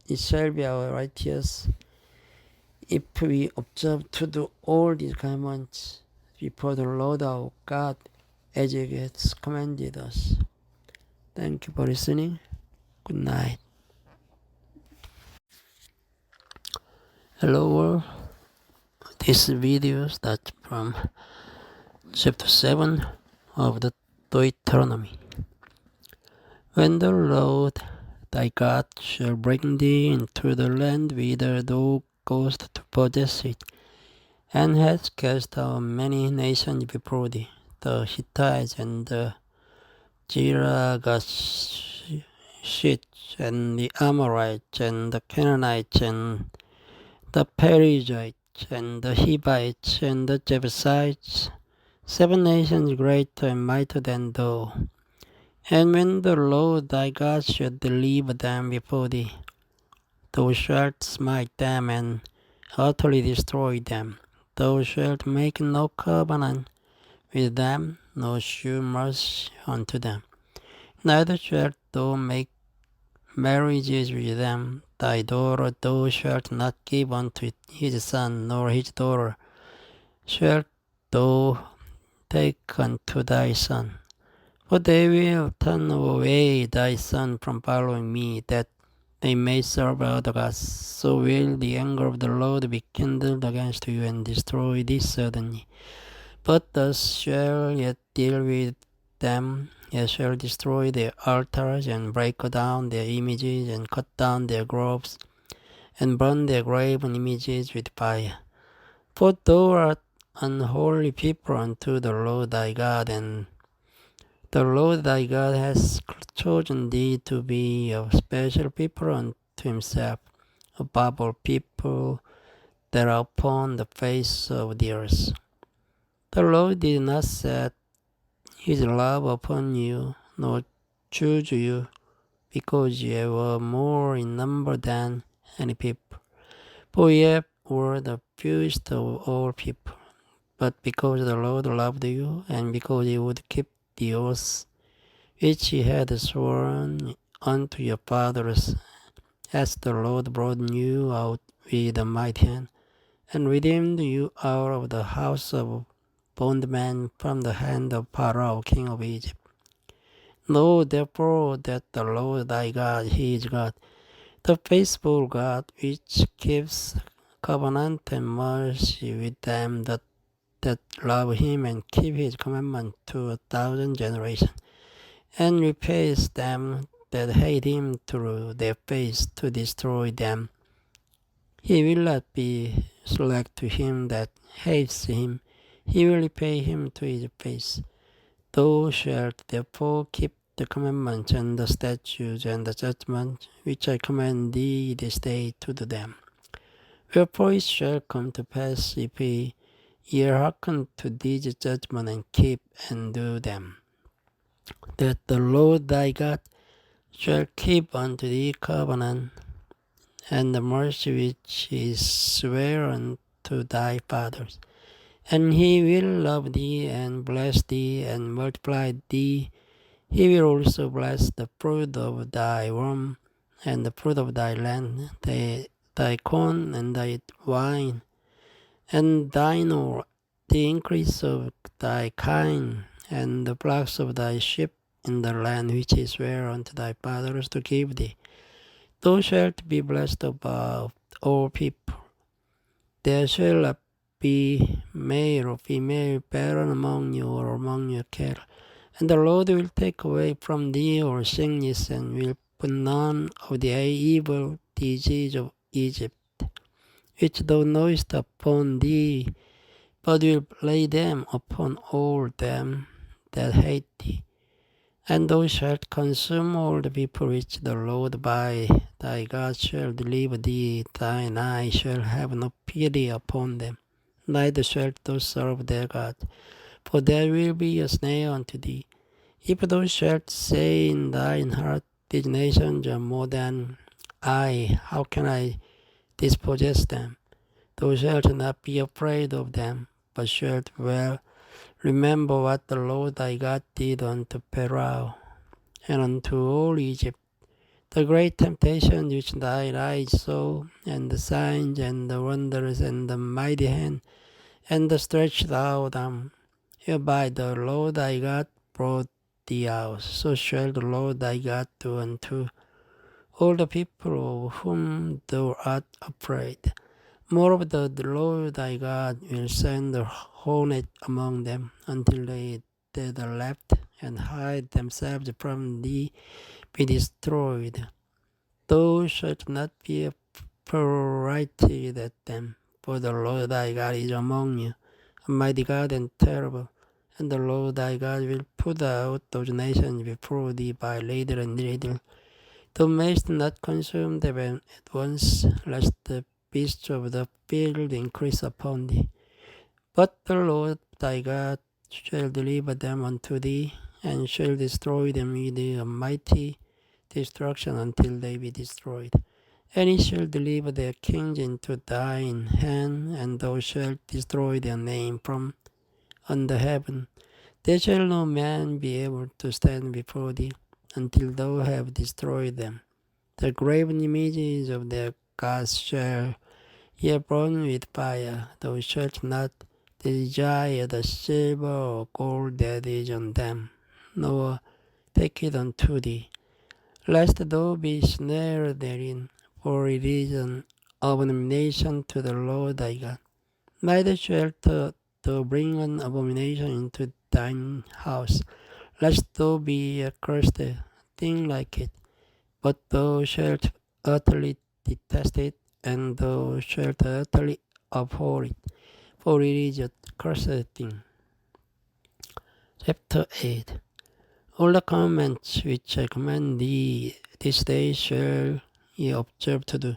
it shall be our righteous if we observe to do all these commandments before the Lord our God as he has commanded us. Thank you for listening. Good night. Hello world. This video starts from chapter 7 of the Deuteronomy. When the Lord thy God shall bring thee into the land whither thou goest to possess it, and hast cast out many nations before thee, the Hittites and the Girgashites, and the Amorites, and the Canaanites, and the Perizzites, and the Hivites, and the Jebusites, 7 nations greater and mightier than thou. And when the Lord thy God shall deliver them before thee, thou shalt smite them and utterly destroy them. Thou shalt make no covenant with them, nor shew mercy unto them. Neither shalt thou make marriages with them. Thy daughter thou shalt not give unto his son, nor his daughter shalt thou take unto thy son. For they will turn away thy son from following me, that they may serve other gods. So will the anger of the Lord be kindled against you, and destroy thee suddenly. But thus shall yet deal with them. Ye shall destroy their altars, and break down their images, and cut down their groves, and burn their graven images with fire. For thou art an holy people unto the Lord thy God, and the Lord thy God has chosen thee to be a special people unto himself, above all people that are upon the face of the earth. The Lord did not set his love upon you, nor choose you, because ye were more in number than any people, for ye were the fewest of all people. But because the Lord loved you, and because he would keep the oath which he had sworn unto your fathers, as the Lord brought you out with a mighty hand, and redeemed you out of the house of bondmen from the hand of Pharaoh, king of Egypt. Know therefore that the Lord thy God, he is God, the faithful God, which keeps covenant and mercy with them that love him and keep his commandment to 1,000 generations, and repays them that hate him through their face to destroy them. He will not be slack to him that hates him, he will repay him to his face. Thou shalt therefore keep the commandments and the statutes and the judgments which I command thee this day to do them. Wherefore it shall come to pass, if ye hearken to these judgments and keep and do them, that the Lord thy God shall keep unto thee covenant and the mercy which he sware unto thy fathers. And he will love thee and bless thee and multiply thee. He will also bless the fruit of thy womb and the fruit of thy land, thy corn and thy wine, and thine oil, the increase of thy kind, and the flocks of thy sheep in the land which he sware unto thy fathers to give thee. Thou shalt be blessed above all people. There shall not be male or female barren among you or among your cattle. And the Lord will take away from thee all sickness, and will put none of the evil disease of Egypt, which thou knowest upon thee, but will lay them upon all them that hate thee. And thou shalt consume all the people which the Lord by thy God shall deliver thee. Thine eye shall have no pity upon them, neither shalt thou serve their God, for there will be a snare unto thee. If thou shalt say in thine heart, these nations are more than I, how can I dispossess them? Thou shalt not be afraid of them, but shalt well remember what the Lord thy God did unto Pharaoh and unto all Egypt, the great temptation which thine eyes saw, and the signs and the wonders and the mighty hand and the stretched out arm, whereby the Lord thy God brought thee out. So shall the Lord thy God do unto all the people of whom thou art afraid. Moreover, the Lord thy God will send a hornet among them, until they that are left and hide themselves from thee be destroyed. Thou shalt not be affrighted at them, for the Lord thy God is among you, a mighty God and terrible. And the Lord thy God will put out those nations before thee by ladle and ladle. Thou mayest not consume them at once, lest the beasts of the field increase upon thee. But the Lord thy God shall deliver them unto thee, and shall destroy them with a mighty destruction until they be destroyed. And he shall deliver their kings into thine hand, and thou shalt destroy their name from under heaven. There shall no man be able to stand before thee, until thou have destroyed them. The graven images of their gods shall ye burn with fire. Thou shalt not desire the silver or gold that is on them, nor take it unto thee, lest thou be snared therein, for it is an abomination to the Lord thy God. Neither shalt thou bring an abomination into thine house, lest thou be a cursed thing like it, but thou shalt utterly detest it, and thou shalt utterly abhor it, for it is a cursed thing. Chapter 8. All the commandments which I command thee this day shall ye observe to do,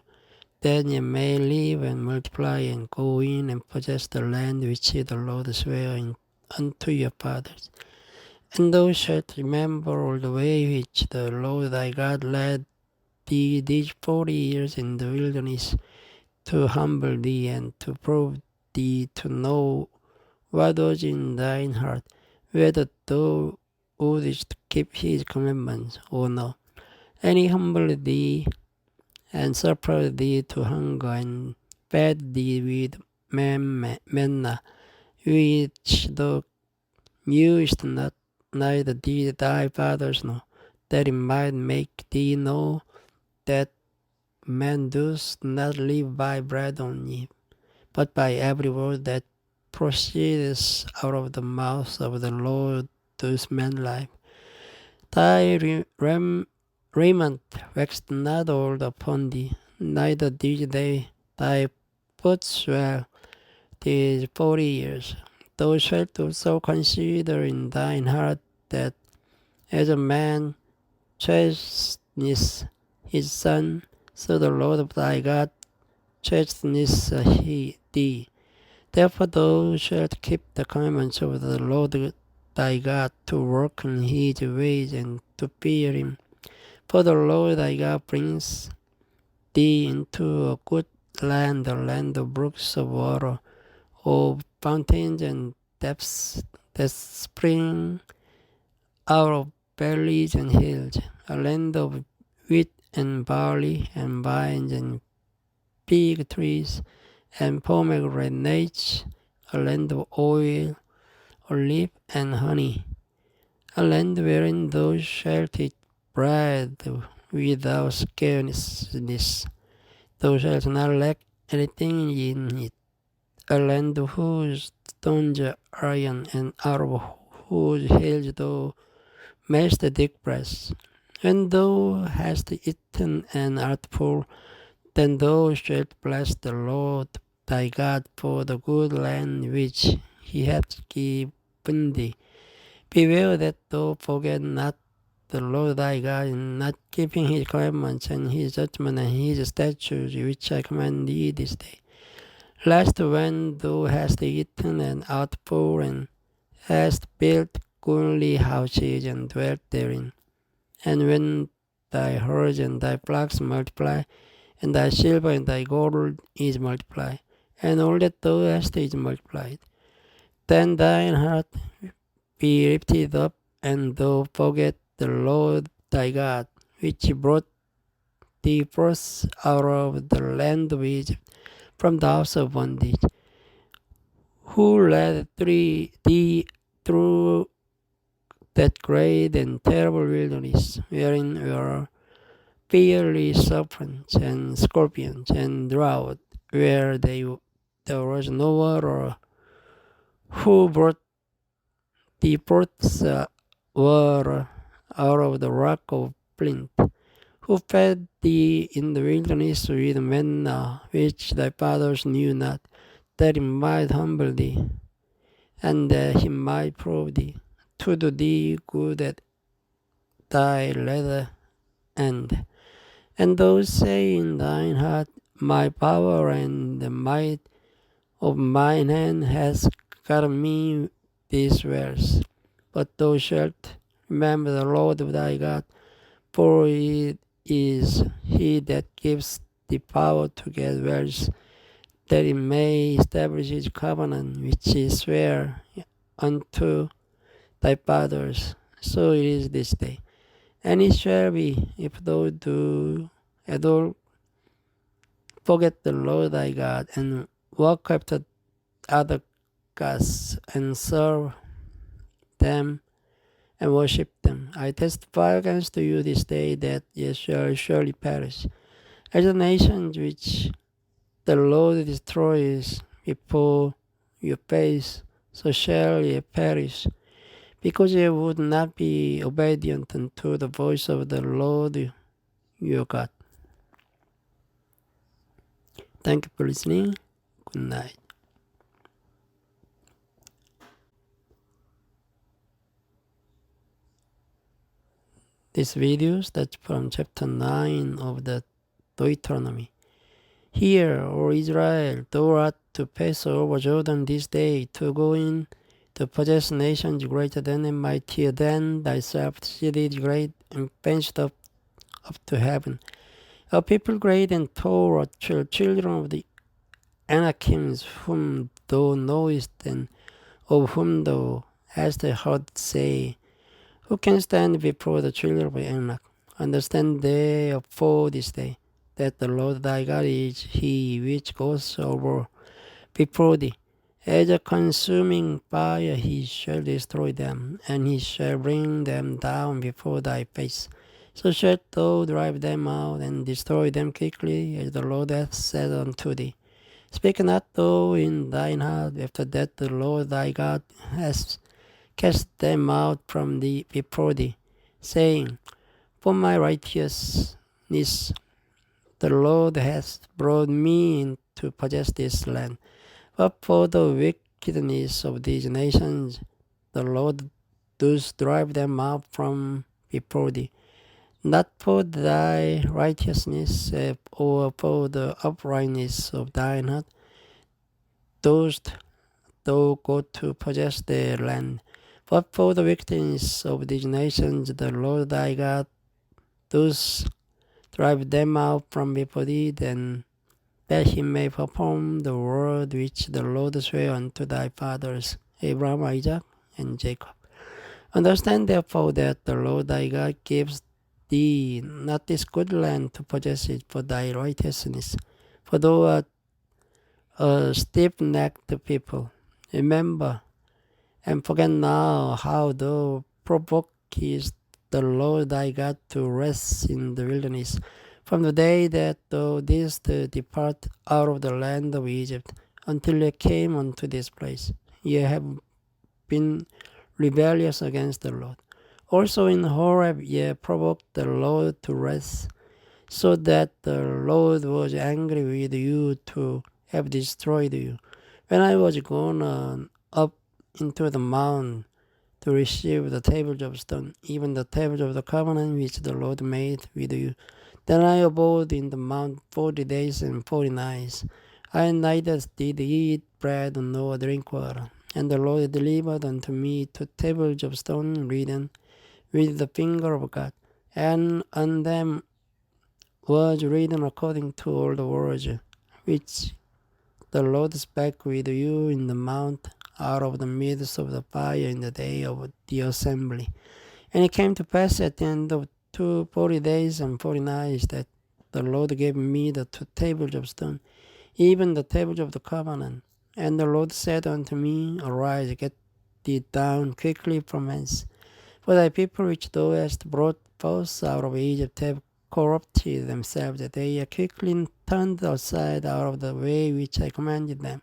that ye may live and multiply and go in and possess the land which the Lord sware unto your fathers. And thou shalt remember all the way which the Lord thy God led thee these 40 years in the wilderness, to humble thee and to prove thee to know what was in thine heart, whether thou wouldest keep his commandments or no. And he humbled thee and suffered thee to hunger, and fed thee with manna, which thou knewest not, neither did thy fathers know, that it might make thee know that man does not live by bread only, but by every word that proceeds out of the mouth of the Lord does man live. Thy raiment waxed not old upon thee, neither did thy foot swell these 40 years. Thou shalt also consider in thine heart that as a man chasteneth his son, so the Lord thy God chasteneth thee. Therefore thou shalt keep the commandments of the Lord thy God, to walk in his ways and to fear him. For the Lord thy God brings thee into a good land, a land of brooks of water, of fountains and depths that spring out of valleys and hills, a land of wheat and barley and vines and fig trees and pomegranates, a land of oil, olive and honey, a land wherein thou shalt eat bread without scarceness. Thou shalt not lack anything in it, a land whose stones are iron, and out of whose hills thou mayst dig brass. When thou hast eaten and art full, then thou shalt bless the Lord thy God for the good land which he hath given thee. Beware that thou forget not the Lord thy God in not keeping his commandments and his judgments and his statutes which I command thee this day. Lest when thou hast eaten and art full, and hast built goodly houses and dwelt therein, and when thy herds and thy flocks multiply, and thy silver and thy gold is multiplied, and all that thou hast is multiplied, then thine heart be lifted up, and thou forget the Lord thy God, which brought thee forth out of the land of Egypt, from the house of bondage, who led thee through that great and terrible wilderness, wherein were fiery serpents and scorpions and drought, where there was no water, who brought thee forth water out of the rock of flint, who fed thee in the wilderness with manna, which thy fathers knew not, that he might humble thee, and that he might prove thee, to do thee good at thy latter end. And thou say in thine heart, my power and the might of mine hand has gotten me these wealth. But thou shalt remember the Lord thy God, for it is he that gives the power to get wealth, that he may establish his covenant, which he sware unto thy fathers. So it is this day. And it shall be, if thou do at all. Forget the Lord thy God, and walk after other gods, and serve them, and worship them. I testify against you this day that ye shall surely perish. As the nations which the Lord destroys before your face, so shall ye perish, because ye would not be obedient unto the voice of the Lord your God. Thank you for listening. Good night. This video starts from chapter 9 of the Deuteronomy. Hear, O Israel, thou art to pass over Jordan this day, to go in to possess nations greater than and mightier than thyself, cities great and fenced up to heaven. A people great and tall, children of the Anakims, whom thou knowest, and of whom thou hast heard say, who can stand before the children of Anak? Understand therefore this day, that the Lord thy God is he which goes over before thee. As a consuming fire he shall destroy them, and he shall bring them down before thy face. So shalt thou drive them out, and destroy them quickly, as the Lord hath said unto thee. Speak not thou in thine heart, after that the Lord thy God has cast them out from thee before thee, saying, for my righteousness the Lord hath brought me in to possess this land. But for the wickedness of these nations, the Lord does drive them out from before thee. Not for thy righteousness, or for the uprightness of thine heart, dost thou go to possess their land. But for the wickedness of these nations, the Lord thy God does drive them out from before thee, then that he may perform the word which the Lord sware unto thy fathers, Abraham, Isaac, and Jacob. Understand therefore that the Lord thy God gives thee not this good land to possess it for thy righteousness, for thou art a stiff-necked people. Remember, and forget now how thou provokest the Lord thy God to rest in the wilderness, from the day that thou didst depart out of the land of Egypt, until ye came unto this place. Ye have been rebellious against the Lord. Also in Horeb ye provoked the Lord to rest, so that the Lord was angry with you to have destroyed you. When I was gone up into the mount to receive the tables of stone, even the tables of the covenant which the Lord made with you, then I abode in the mount 40 days and 40 nights. I neither did eat bread nor drink water. And the Lord delivered unto me 2 tables of stone written with the finger of God, and on them was written according to all the words which the Lord spake with you in the mount out of the midst of the fire in the day of the assembly. And it came to pass at the end of 40 days and 40 nights that the Lord gave me the 2 tables of stone, even the tables of the covenant. And the Lord said unto me, arise, get thee down quickly from hence. For thy people which thou hast brought forth out of Egypt have corrupted themselves, that they are quickly turned aside out of the way which I commanded them.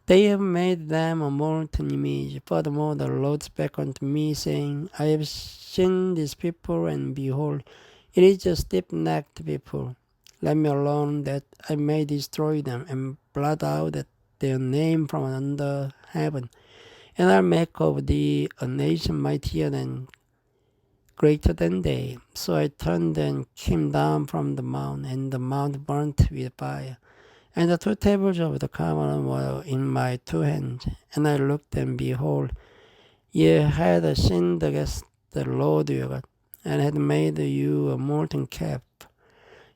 They have made them a molten image. Furthermore, the Lord spake unto me, saying, I have seen this people, and behold, it is a stiff-necked people. Let me alone, that I may destroy them, and blot out their name from under heaven. And I'll make of thee a nation mightier than, greater than they. So I turned and came down from the mount, and the mount burnt with fire. And the 2 tables of the covenant were in my 2 hands. And I looked, and behold, ye had sinned against the Lord your God, and had made you a molten calf.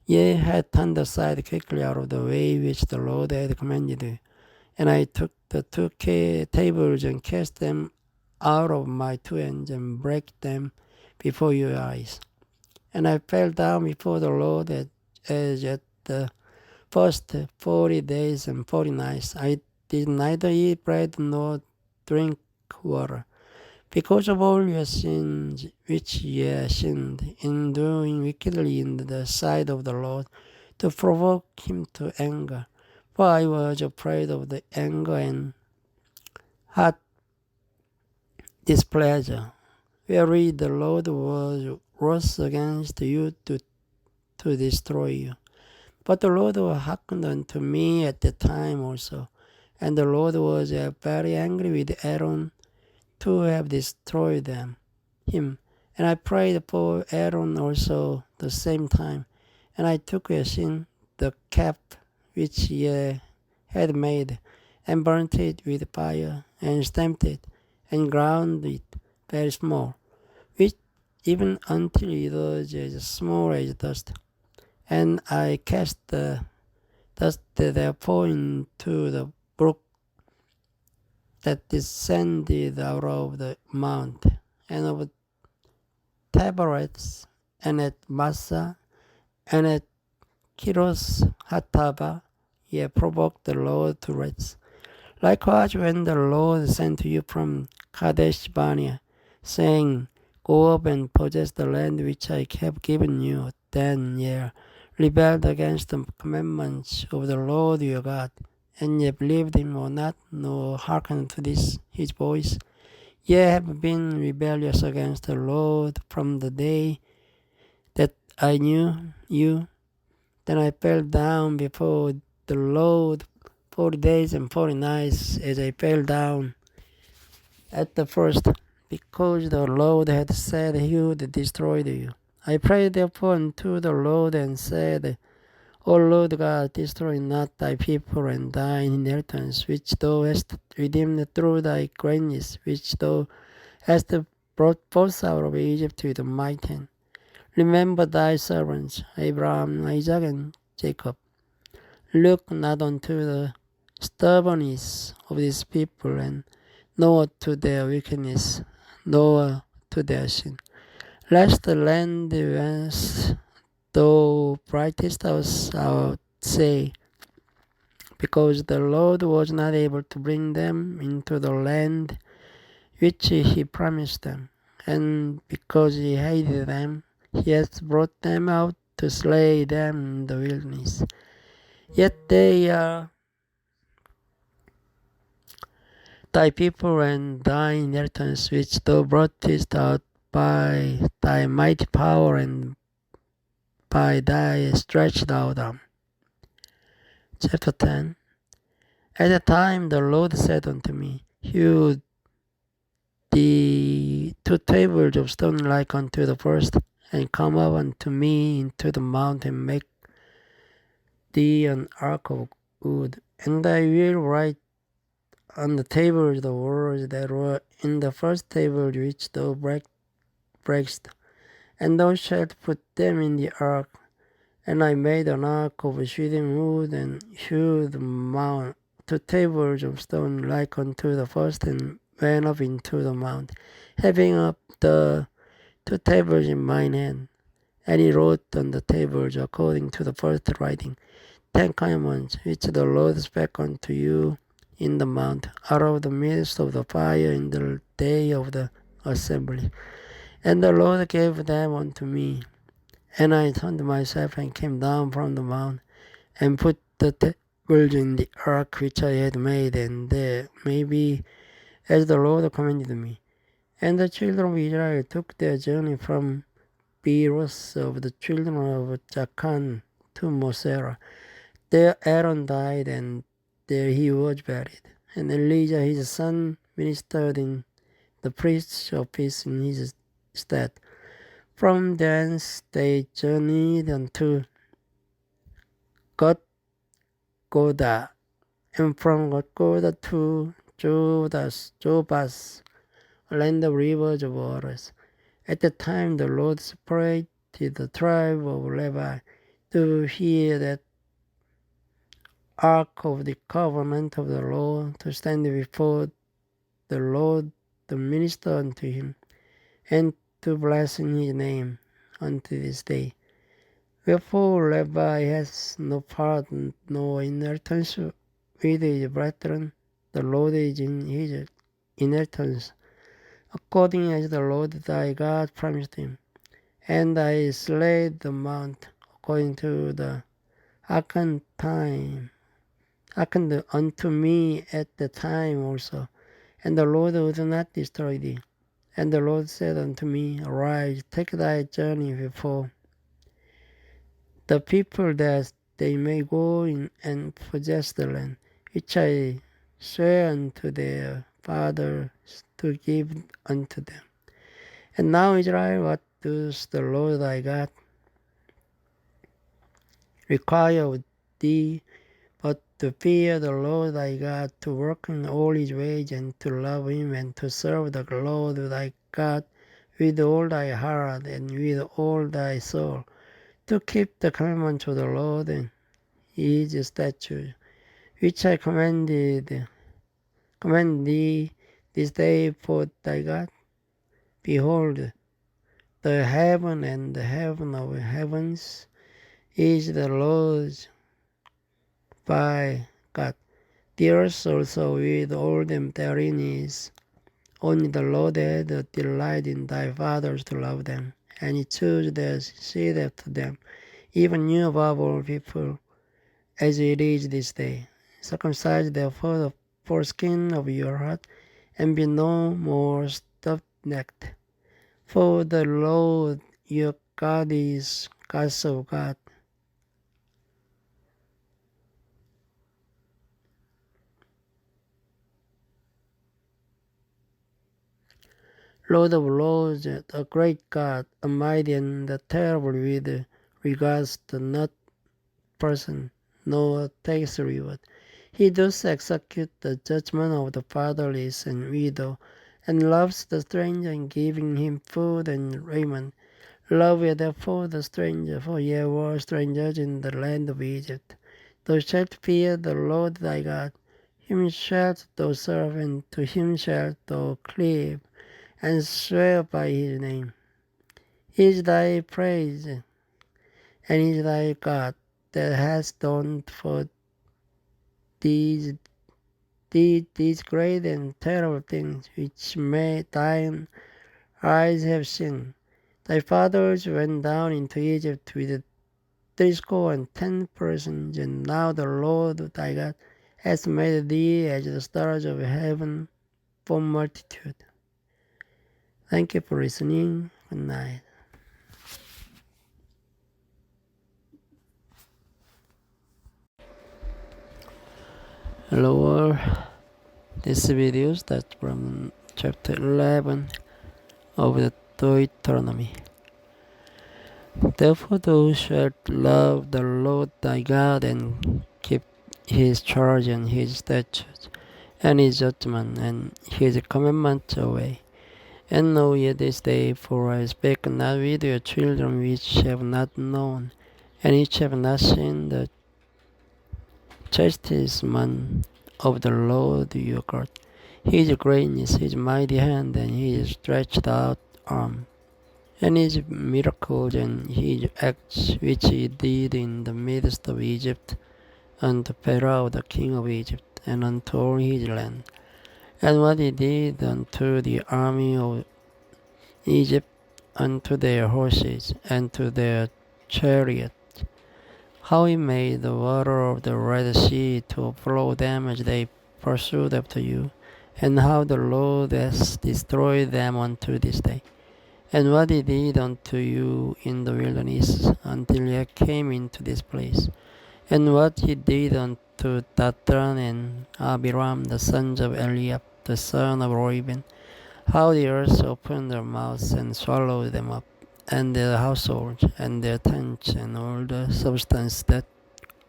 Ye had turned aside quickly out of the way which the Lord had commanded you. And I took the 2 tables and cast them out of my 2 hands, and brake them before your eyes. and I fell down before the Lord as at the first 40 days and 40 nights. I did neither eat bread nor drink water, because of all your sins which ye sinned in doing wickedly in the sight of the Lord, to provoke him to anger. For I was afraid of the anger and hot displeasure, wherewith the Lord was wroth against you to destroy you. But the Lord hearkened unto me at the time also, and the Lord was very angry with Aaron to have destroyed him. And I prayed for Aaron also the same time, and I took a sin, the calf which ye had made, and burnt it with fire, and stamped it, and ground it very small, which even until it was as small as dust. And I cast the dust therefore into the brook that descended out of the mount, and of Taberets, and at Massa, and at Kiros Hataba, ye provoked the Lord to wrath. Likewise, when the Lord sent you from Kadesh Barnea, saying, Go up and possess the land which I have given you, then ye rebelled against the commandments of the Lord your God, and ye believed him or not, nor hearkened to his voice. Ye have been rebellious against the Lord from the day that I knew you. Then I fell down before the Lord 40 days and 40 nights, as I fell down at the first, because the Lord had said he would destroy you. I prayed therefore unto the Lord and said, O Lord God, destroy not thy people and thine inheritance, which thou hast redeemed through thy greatness, which thou hast brought forth out of Egypt with a mighty hand. Remember thy servants, Abraham, Isaac, and Jacob. Look not unto the stubbornness of this people, and nor to their wickedness, nor to their sin. Lest the land whence thou brightest us out say, because the Lord was not able to bring them into the land which he promised them, and because he hated them, he hath brought them out to slay them in the wilderness. Yet they are thy people and thine inheritance, which thou broughtest out by thy mighty power and by thy stretched out arm. Chapter 10. At the time the Lord said unto me, Hew the 2 tables of stone like unto the first, and come up unto me into the mount, and make thee an ark of wood. And I will write on the tables the words that were in the first table which thou breakest, and thou shalt put them in the ark. And I made an ark of shittim wood, and hewed the mount 2 tables of stone like unto the first, and went up into the mount, having up the 2 tables in mine hand. And he wrote on the tables according to the first writing, 10 commandments, which the Lord spake unto you in the mount, out of the midst of the fire in the day of the assembly. And the Lord gave them unto me. And I turned myself and came down from the mount, and put the tables in the ark which I had made, and there may be as the Lord commanded me. And the children of Israel took their journey from Beeroth of the children of Jachan to Mosera. There Aaron died, and there he was buried. And Elijah his son ministered in the priest's office in his stead. From thence they journeyed unto Gotgoda, and from Gotgoda to Jobas, a land of rivers of waters. At the time the Lord separated the tribe of Levi to hear that ark of the covenant of the Lord, to stand before the Lord, to minister unto him, and to bless in his name. unto this day. Wherefore Levi has no part, no inheritance with his brethren. The Lord is in his inheritance, according as the Lord thy God promised him. And I slayed the mount according to the hearkened unto me at the time also. And the Lord would not destroy thee. And the Lord said unto me, Arise, take thy journey before the people, that they may go in and possess the land, which I swear unto their fathers to give unto them. And now, Israel, what does the Lord thy God require of thee, but to fear the Lord thy God, to work in all his ways, and to love him, and to serve the Lord thy God with all thy heart and with all thy soul, to keep the commandments of the Lord and his statutes, which I command thee this day for thy God. Behold, the heaven and the heaven of heavens is the Lord's by God. The earth also with all them therein is. Only the Lord had a delight in thy fathers to love them, and he chose their seed after them, even you above all people, as it is this day. Circumcise therefore the foreskin of your heart, and be no more stiff-necked. For the Lord your God is God of God, Lord of lords, a great God, a mighty and a terrible with regards to not person, nor takes reward. He does execute the judgment of the fatherless and widow, and loves the stranger in giving him food and raiment. Love ye therefore the stranger, for ye were strangers in the land of Egypt. Thou shalt fear the Lord thy God. Him shalt thou serve, and to him shalt thou cleave, and swear by his name. He is thy praise, and he is thy God, that has done for these great and terrible things, which thine eyes have seen. Thy fathers went down into Egypt with 310 persons, and now the Lord thy God has made thee as the stars of heaven for multitude. Thank you for listening. Good night. Hello all. This video starts from chapter 11 of the Deuteronomy. Therefore thou shalt love the Lord thy God, and keep his charge and his statutes, and his judgment, and his commandments away. And know ye this day, for I speak not with your children which have not known, and which have not seen the chastisement of the Lord your God, his greatness, his mighty hand, and his stretched out arm, and his miracles and his acts which he did in the midst of Egypt, unto Pharaoh the king of Egypt, and unto all his land, and what he did unto the army of Egypt, unto their horses, and to their chariots, how he made the water of the Red Sea to flow them as they pursued after you, and how the Lord has destroyed them unto this day, and what he did unto you in the wilderness until ye came into this place, and what he did unto Dathan and Abiram the sons of Eliab the son of Reuben, how the earth opened their mouths and swallowed them up, and their households, and their tents, and all the substance that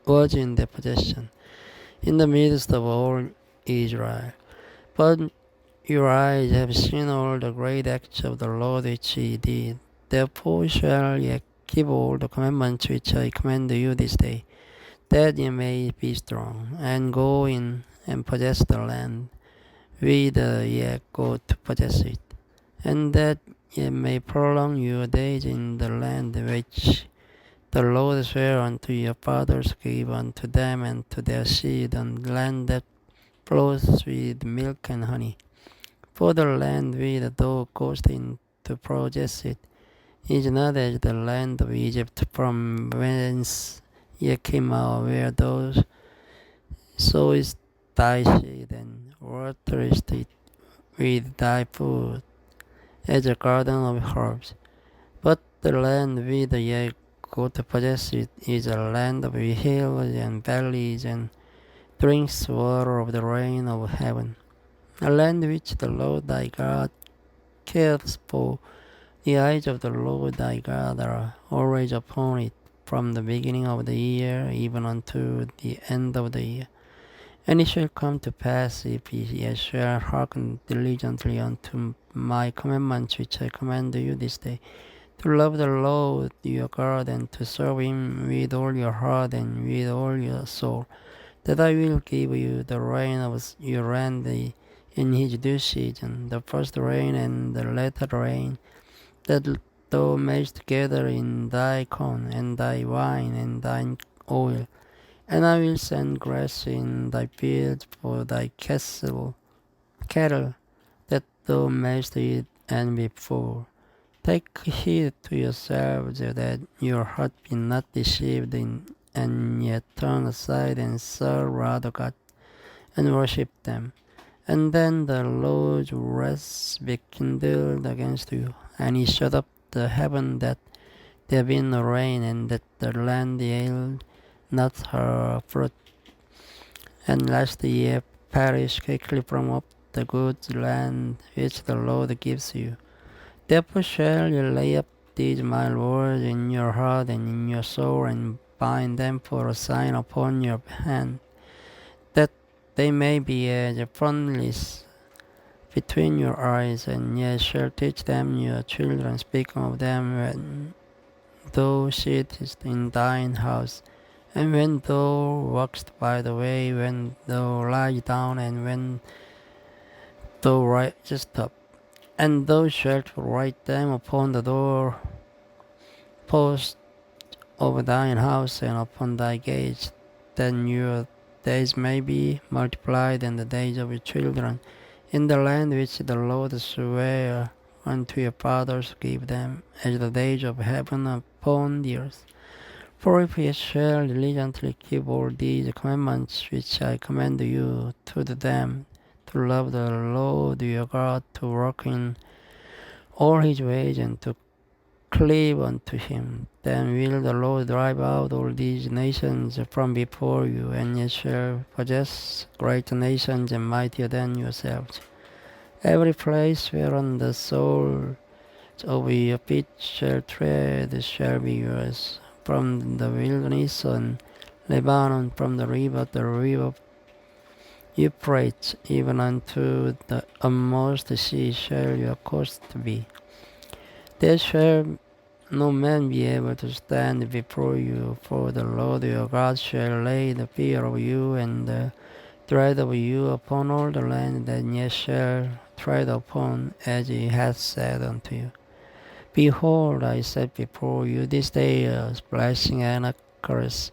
was in their possession, in the midst of all Israel. But your eyes have seen all the great acts of the Lord which he did. Therefore shall ye keep all the commandments which I command you this day, that ye may be strong, and go in and possess the land, whither ye go to possess it, and that ye may prolong your days in the land which the Lord sware unto your fathers, give unto them and to their seed, and land that flows with milk and honey. For the land whither thou goest in to possess it is not as the land of Egypt, from whence ye came out, where thou sowest thy seed and waterest it with thy food, as a garden of herbs. But the land whither ye go to possess it is a land of hills and valleys, and drinks water of the rain of heaven, a land which the Lord thy God cares for. The eyes of the Lord thy God are always upon it, from the beginning of the year even unto the end of the year. And it shall come to pass, if ye shall hearken diligently unto my commandments which I command you this day, to love the Lord your God, and to serve him with all your heart and with all your soul, that I will give you the rain of your land in his due season, the first rain and the latter rain, that thou mayest gather in thy corn, and thy wine, and thine oil. And I will send grass in thy fields for thy cattle, that thou mayest eat and be full. Take heed to yourselves, that your heart be not deceived, and yet turn aside and serve other gods, and worship them. And then the Lord's wrath be kindled against you, and he shut up the heaven, that there be no rain, and that the land yield not her fruit, and lest ye perish quickly from off the good land which the Lord gives you. Therefore shall you lay up these my words in your heart and in your soul, and bind them for a sign upon your hand, that they may be as a frontlets between your eyes, and ye shall teach them your children, speaking of them when thou sittest in thine house, and when thou walkest by the way, when thou liest down, and when thou risest up. And thou shalt write them upon the door post of thine house, and upon thy gates, that your days may be multiplied, and the days of your children, in the land which the Lord sware unto your fathers, give them, as the days of heaven upon the earth. For if ye shall diligently keep all these commandments which I command you to do them, to love the Lord your God, to walk in all his ways, and to cleave unto him, then will the Lord drive out all these nations from before you, and ye shall possess great nations and mightier than yourselves. Every place whereon the soles of your feet shall tread shall be yours, from the wilderness and Lebanon, from the river Euphrates, even unto the utmost sea shall your coast be. There shall no man be able to stand before you, for the Lord your God shall lay the fear of you and the dread of you upon all the land that ye shall tread upon, as he hath said unto you. Behold, I set before you this day a blessing and a curse.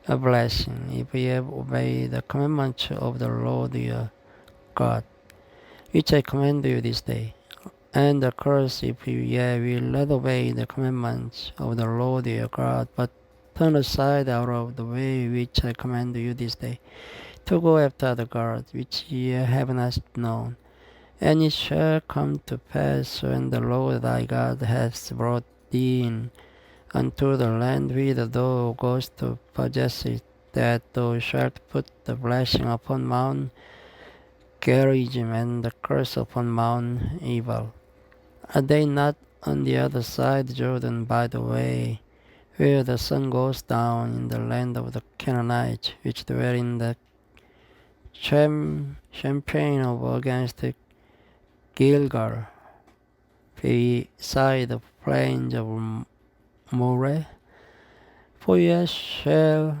A blessing, if ye obey the commandments of the Lord your God, which I command you this day. And a curse, if ye will not obey the commandments of the Lord your God, but turn aside out of the way which I command you this day, to go after the gods which ye have not known. And it shall come to pass, when the Lord thy God hath brought thee in unto the land whither thou goest to possess it, that thou shalt put the blessing upon Mount Gerizim, and the curse upon Mount Ebal. Are they not on the other side Jordan, by the way where the sun goes down, in the land of the Canaanites, which dwell in the champaign of against Gilgal, beside the plains of Moreh? For ye shall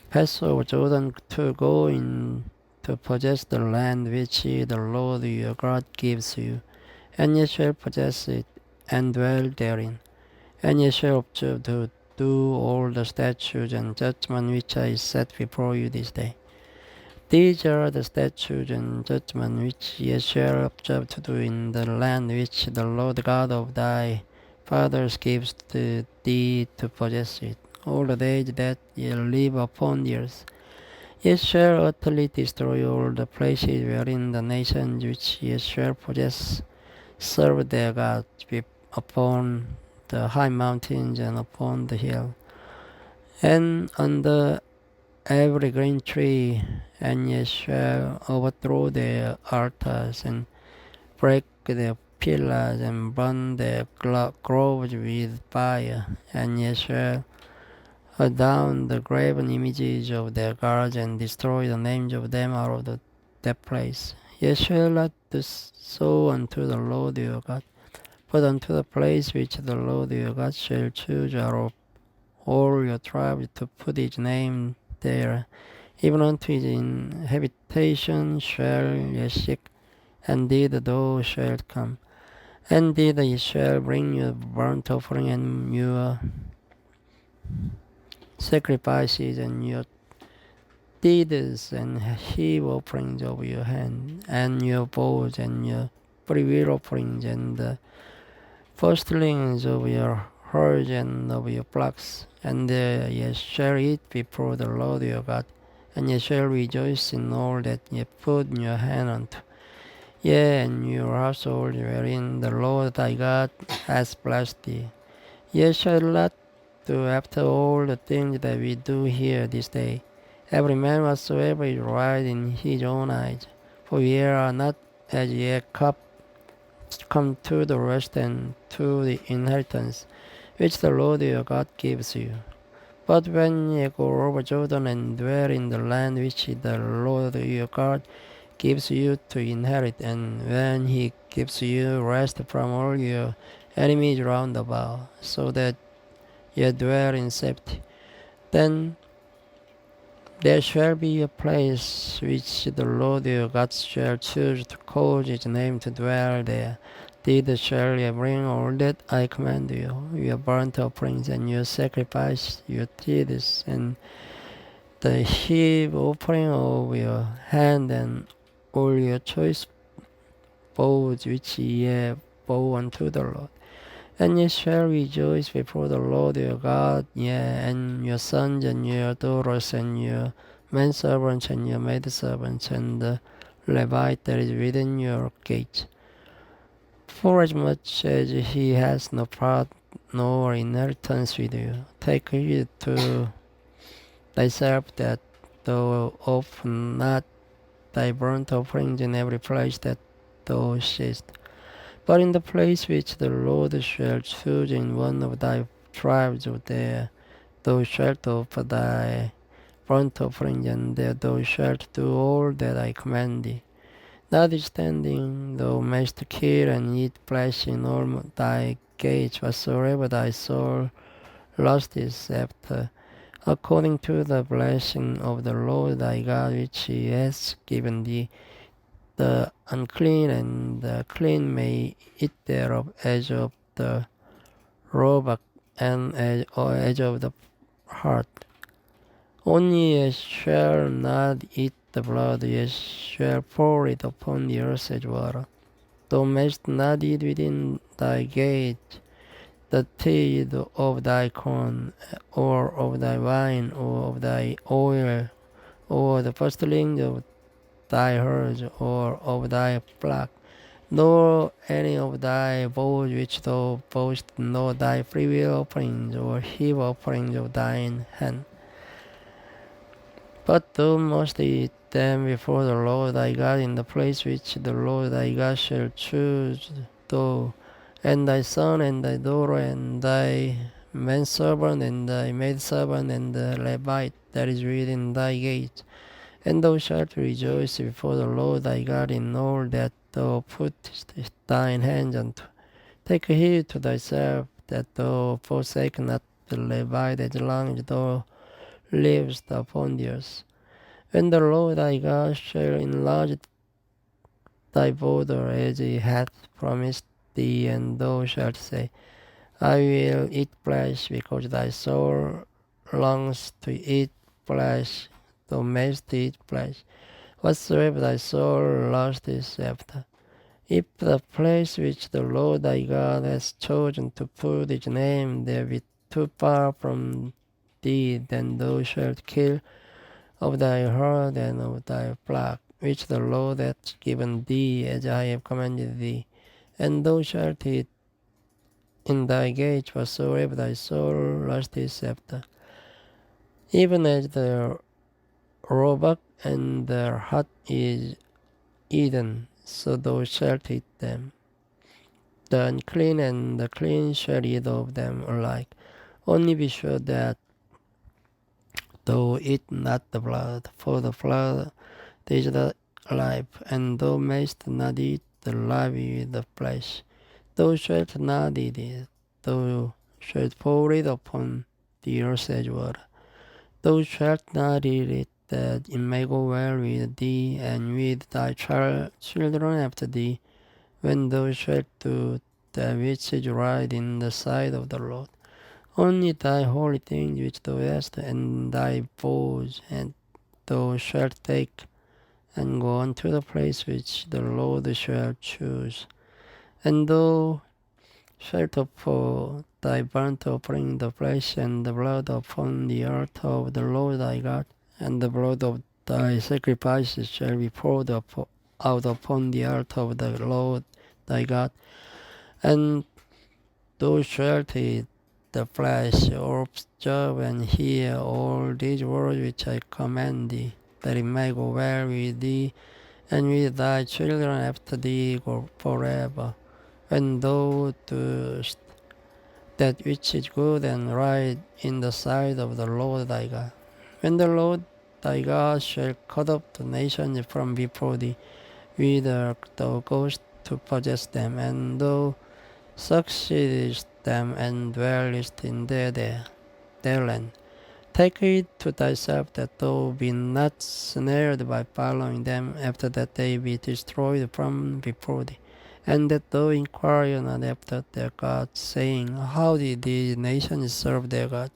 pass over Jordan to go in to possess the land which the Lord your God gives you, and ye shall possess it, and dwell therein. And ye shall observe to do all the statutes and judgments which I set before you this day. These are the statutes and judgments which ye shall observe to do in the land which the Lord God of thy fathers gives to thee to possess it, all the days that ye live upon the earth. Ye shall utterly destroy all the places wherein the nations which ye shall possess serve their gods upon the high mountains and upon the hill, and under every green tree, and ye shall overthrow their altars, and break their pillars, and burn their groves with fire, and ye shall down the graven images of their gods, and destroy the names of them out of that place. Ye shall not do so unto the Lord your God, but unto the place which the Lord your God shall choose out of all your tribes to put his name there, even unto his habitation shall ye seek, and thither thou shalt come, and thither ye shall bring your burnt offering and your sacrifices and your tithes and heave offerings of your hand, and your vows and your freewill offerings, and the firstlings of your herds and of your flocks, and there ye shall eat before the Lord your God, and ye shall rejoice in all that ye put your hand unto, yea, and your household wherein the Lord thy God has blessed thee. Ye shall not do after all the things that we do here this day, every man whatsoever is right in his own eyes, for ye are not as yet come to the rest and to the inheritance which the Lord your God gives you. But when ye go over Jordan and dwell in the land which the Lord your God gives you to inherit, and when he gives you rest from all your enemies round about, so that ye dwell in safety, then there shall be a place which the Lord your God shall choose to cause his name to dwell there. Thither shall ye bring all that I command you, your burnt offerings and your sacrifice, your tithes, and the heave offering of your hand, and all your choice vows which ye vow unto the Lord. And ye shall rejoice before the Lord your God, yea, and your sons and your daughters, and your manservants and your maidservants, and the Levite that is within your gates. Forasmuch as he has no part nor inheritance with you, take heed to thyself that thou offer not thy burnt offerings in every place that thou seest, but in the place which the Lord shall choose in one of thy tribes of there, thou shalt offer thy burnt offering, and there thou shalt do all that I command thee. Notwithstanding, thou mayst kill and eat flesh in all thy gates, whatsoever thy soul lusteth after, according to the blessing of the Lord thy God which he has given thee. The unclean and the clean may eat thereof, as of the roebuck and as of the hart. Only ye shall not eat the blood, ye shall pour it upon the earth as water. Thou mayst not eat within thy gate the tithe of thy corn, or of thy wine, or of thy oil, or the firstlings of thy herds, or of thy flock, nor any of thy vows which thou vowest, nor thy freewill offerings, or heave offerings of thine hand. But thou must eat them before the Lord thy God in the place which the Lord thy God shall choose, thou, and thy son, and thy daughter, and thy manservant, and thy maidservant, and the Levite that is within thy gate. And thou shalt rejoice before the Lord thy God in all that thou puttest thine hands unto. Take heed to thyself that thou forsake not the Levite as long as thou livest upon the earth. When the Lord thy God shall enlarge thy border as he hath promised thee, and thou shalt say, I will eat flesh, because thy soul longs to eat flesh, thou mayst eat flesh, whatsoever thy soul lusteth after. If the place which the Lord thy God has chosen to put his name there be too far from thee, then thou shalt kill of thy herd and of thy flock, which the Lord hath given thee, as I have commanded thee, and thou shalt eat in thy gates whatsoever thy soul lusteth after, even as the roebuck and the hart is eaten, so thou shalt eat them. The unclean and the clean shall eat of them alike. Only be sure that thou eat not the blood, for the blood is the life, and thou mayst not eat the life with the flesh. Thou shalt not eat it, thou shalt pour it upon the earth as water. Thou shalt not eat it, that it may go well with thee and with thy children after thee, when thou shalt do that which is right in the sight of the Lord. Only thy holy things which thou hast, and thy vows, and thou shalt take, and go unto the place which the Lord shall choose. And thou shalt offer thy burnt offering, the flesh and the blood, upon the altar of the Lord thy God, and the blood of thy sacrifices shall be poured out upon the altar of the Lord thy God. And thou shalt eat the flesh, observe and hear all these words which I command thee, that it may go well with thee, and with thy children after thee forever. When thou doest that which is good and right in the sight of the Lord thy God. When the Lord thy God shall cut off the nations from before thee, whither thou goest to possess them, and thou succeedest them and dwellest in their land. Take heed to thyself that thou be not snared by following them, after that they be destroyed from before thee, and that thou inquire not after their gods, saying, How did these nations serve their God?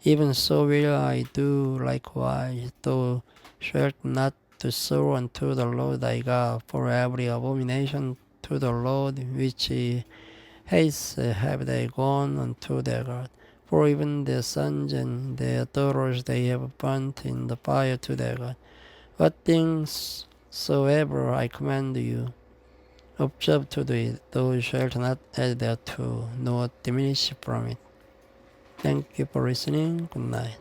Even so will I do likewise. Thou shalt not do so unto the Lord thy God, for every abomination to the Lord which he hates have they gone unto their God. For even their sons and their daughters they have burnt in the fire to their God. What things soever I command you, observe to do it, thou shalt not add thereto, nor diminish from it. Thank you for listening. Good night.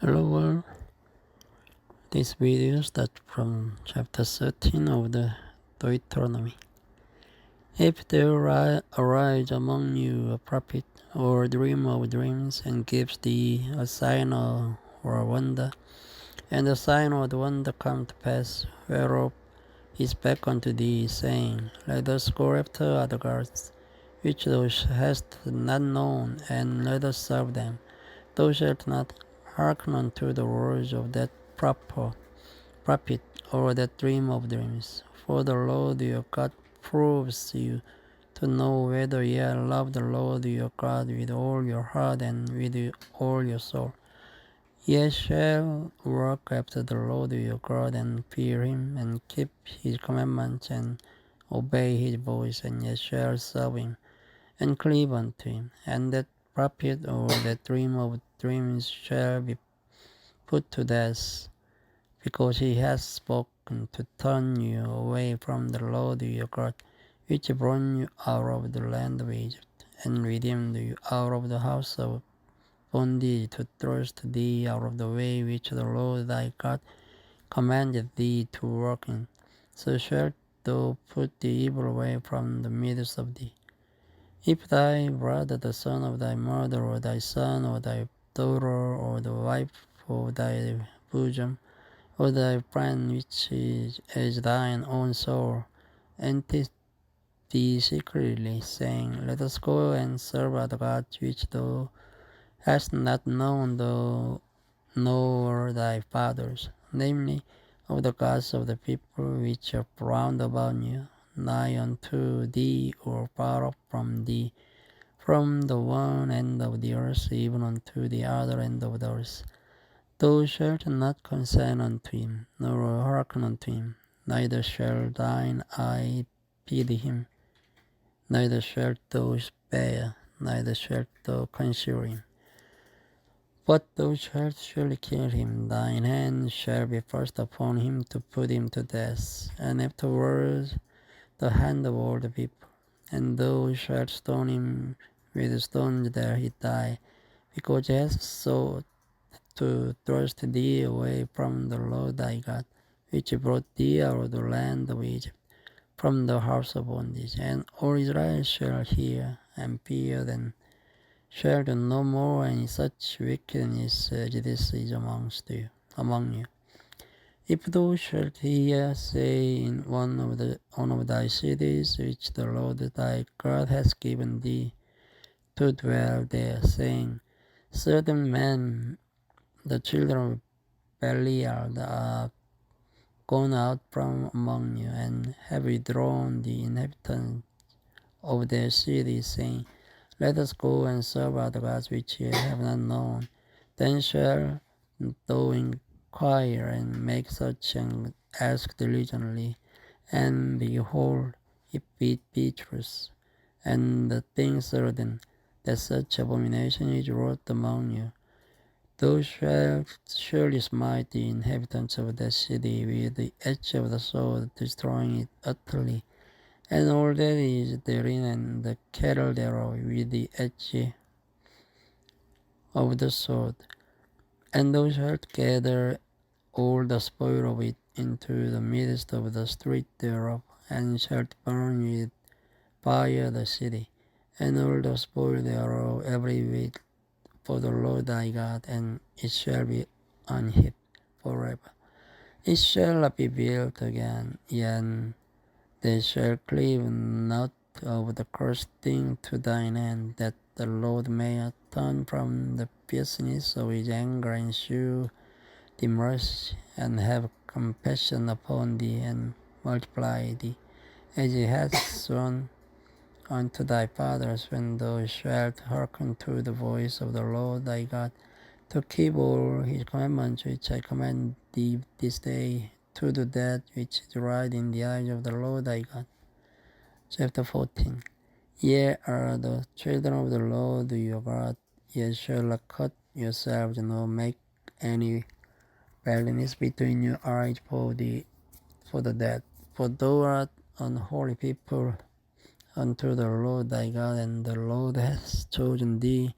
Hello world. This video starts from chapter 13 of the Deuteronomy. If there arise among you a prophet or dreamer of dreams, and gives thee a sign or a wonder, and the sign or the wonder come to pass, whereof he spake unto thee, saying, Let us go after other gods, which thou hast not known, and let us serve them. Thou shalt not hearken unto the words of that prophet or that dream of dreams, for the Lord your God proves you to know whether ye love the Lord your God with all your heart and with all your soul. Ye shall walk after the Lord your God, and fear him, and keep his commandments, and obey his voice, and ye shall serve him, and cleave unto him. And that prophet or that dream of dreams shall be put to death, because he has spoken to turn you away from the Lord your God, which brought you out of the land of Egypt, and redeemed you out of the house of bondage, to thrust thee out of the way which the Lord thy God commanded thee to walk in. So shalt thou put the evil away from the midst of thee. If thy brother, the son of thy mother, or thy son, or thy daughter, or the wife of thy bosom, or thy friend which is as thine own soul, entreat thee secretly, saying, Let us go and serve other gods which thou hast not known, thou nor thy fathers, namely of the gods of the people which are round about you, nigh unto thee, or far off from thee, from the one end of the earth even unto the other end of the earth. Thou shalt not consent unto him, nor hearken unto him, neither shall thine eye pity him, neither shalt thou spare, neither shalt thou conceal him. But thou shalt surely kill him, thine hand shall be first upon him to put him to death, and afterwards the hand of all the people. And thou shalt stone him with stones that he die, because he has sought to thrust thee away from the Lord thy God, which brought thee out of the land of Egypt, from the house of bondage. And all Israel shall hear and fear, and shall do no more any such wickedness as this is among you. If thou shalt hear say in one of thy cities which the Lord thy God has given thee to dwell there, saying, certain men, the children of Belial, are gone out from among you, and have withdrawn the inhabitants of their city, saying, let us go and serve other gods which ye have not known. Then shall thou inquire and make search and ask diligently, and behold, if it be truth, and the thing certain, that such abomination is wrought among you, thou shalt surely smite the inhabitants of that city with the edge of the sword, destroying it utterly, and all that is therein, and the cattle thereof, with the edge of the sword. And thou shalt gather all the spoil of it into the midst of the street thereof, and shalt burn with fire the city, and all the spoil thereof, every whit, for the Lord thy God, and it shall be unhid forever. It shall not be built again, yet they shall cleave not of the cursed thing to thine hand, that the Lord may turn from the fierceness of his anger, and shew thee mercy, and have compassion upon thee, and multiply thee, as he hath sworn unto thy fathers, when thou shalt hearken to the voice of the Lord thy God, to keep all his commandments which I command thee this day, to do that which is right in the eyes of the Lord thy God. Chapter 14. Ye are the children of the Lord your God. Ye shall not cut yourselves, nor make any barrenness between your eyes for the dead. For thou art an holy people unto the Lord thy God, and the Lord hath chosen thee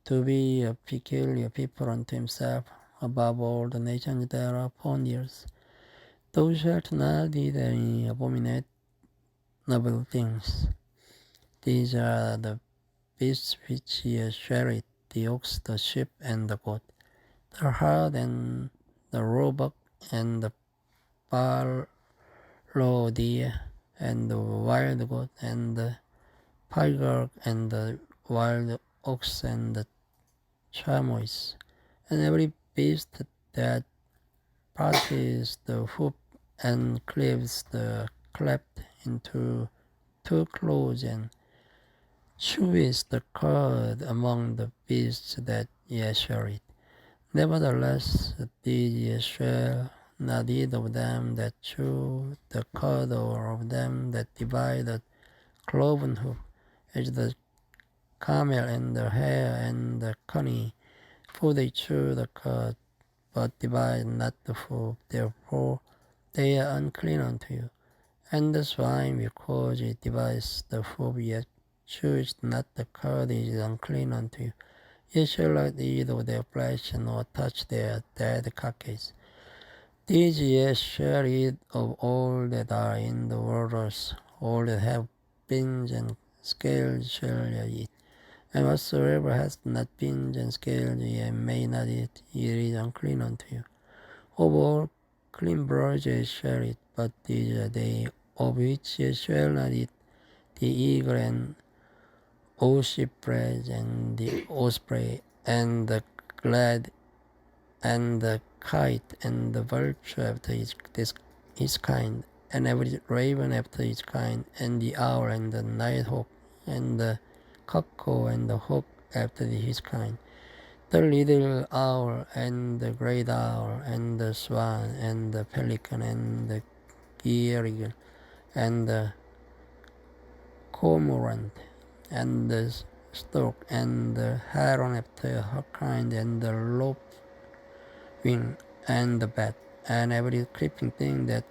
to be a peculiar people unto himself, above all the nations that are upon the earth. Thou shalt not eat any abominable things. These are the beasts which ye shall eat, the ox, the sheep, and the goat, the hart, and the roebuck, and the fallow deer, and the wild goat, and the pygarg, and the wild ox, and the chamois, and every beast that parties the hoof, and cleaves the cleft into two claws, and chews the cud among the beasts that ye shall eat. Nevertheless, these ye shall not eat of them that chew the cud, or of them that divide the cloven hoof, as the camel, and the hare, and the cunny, for they chew the cud, but divide not the hoof, therefore they are unclean unto you. And the swine, because it divides the hoof, yet chews not the cud, is unclean unto you. Ye shall not eat of their flesh, nor touch their dead carcass. These ye shall eat of all that are in the waters, all that have fins and scales shall ye eat. And whatsoever hath not fins and scales ye may not eat, it is unclean unto you. Of all clean birds ye shall eat, but these are they of which ye shall not eat: the eagle, and ossifrage, and the osprey, and the glad and the kite, and the vulture after his kind, and every raven after his kind, and the owl, and the nighthawk, and the cuckoo, and the hawk after his kind, the little owl, and the great owl, and the swan, and the pelican, and the hierdie, and the cormorant, and the stork, and the heron after her kind, and the lapwing, and the bat, and every creeping thing that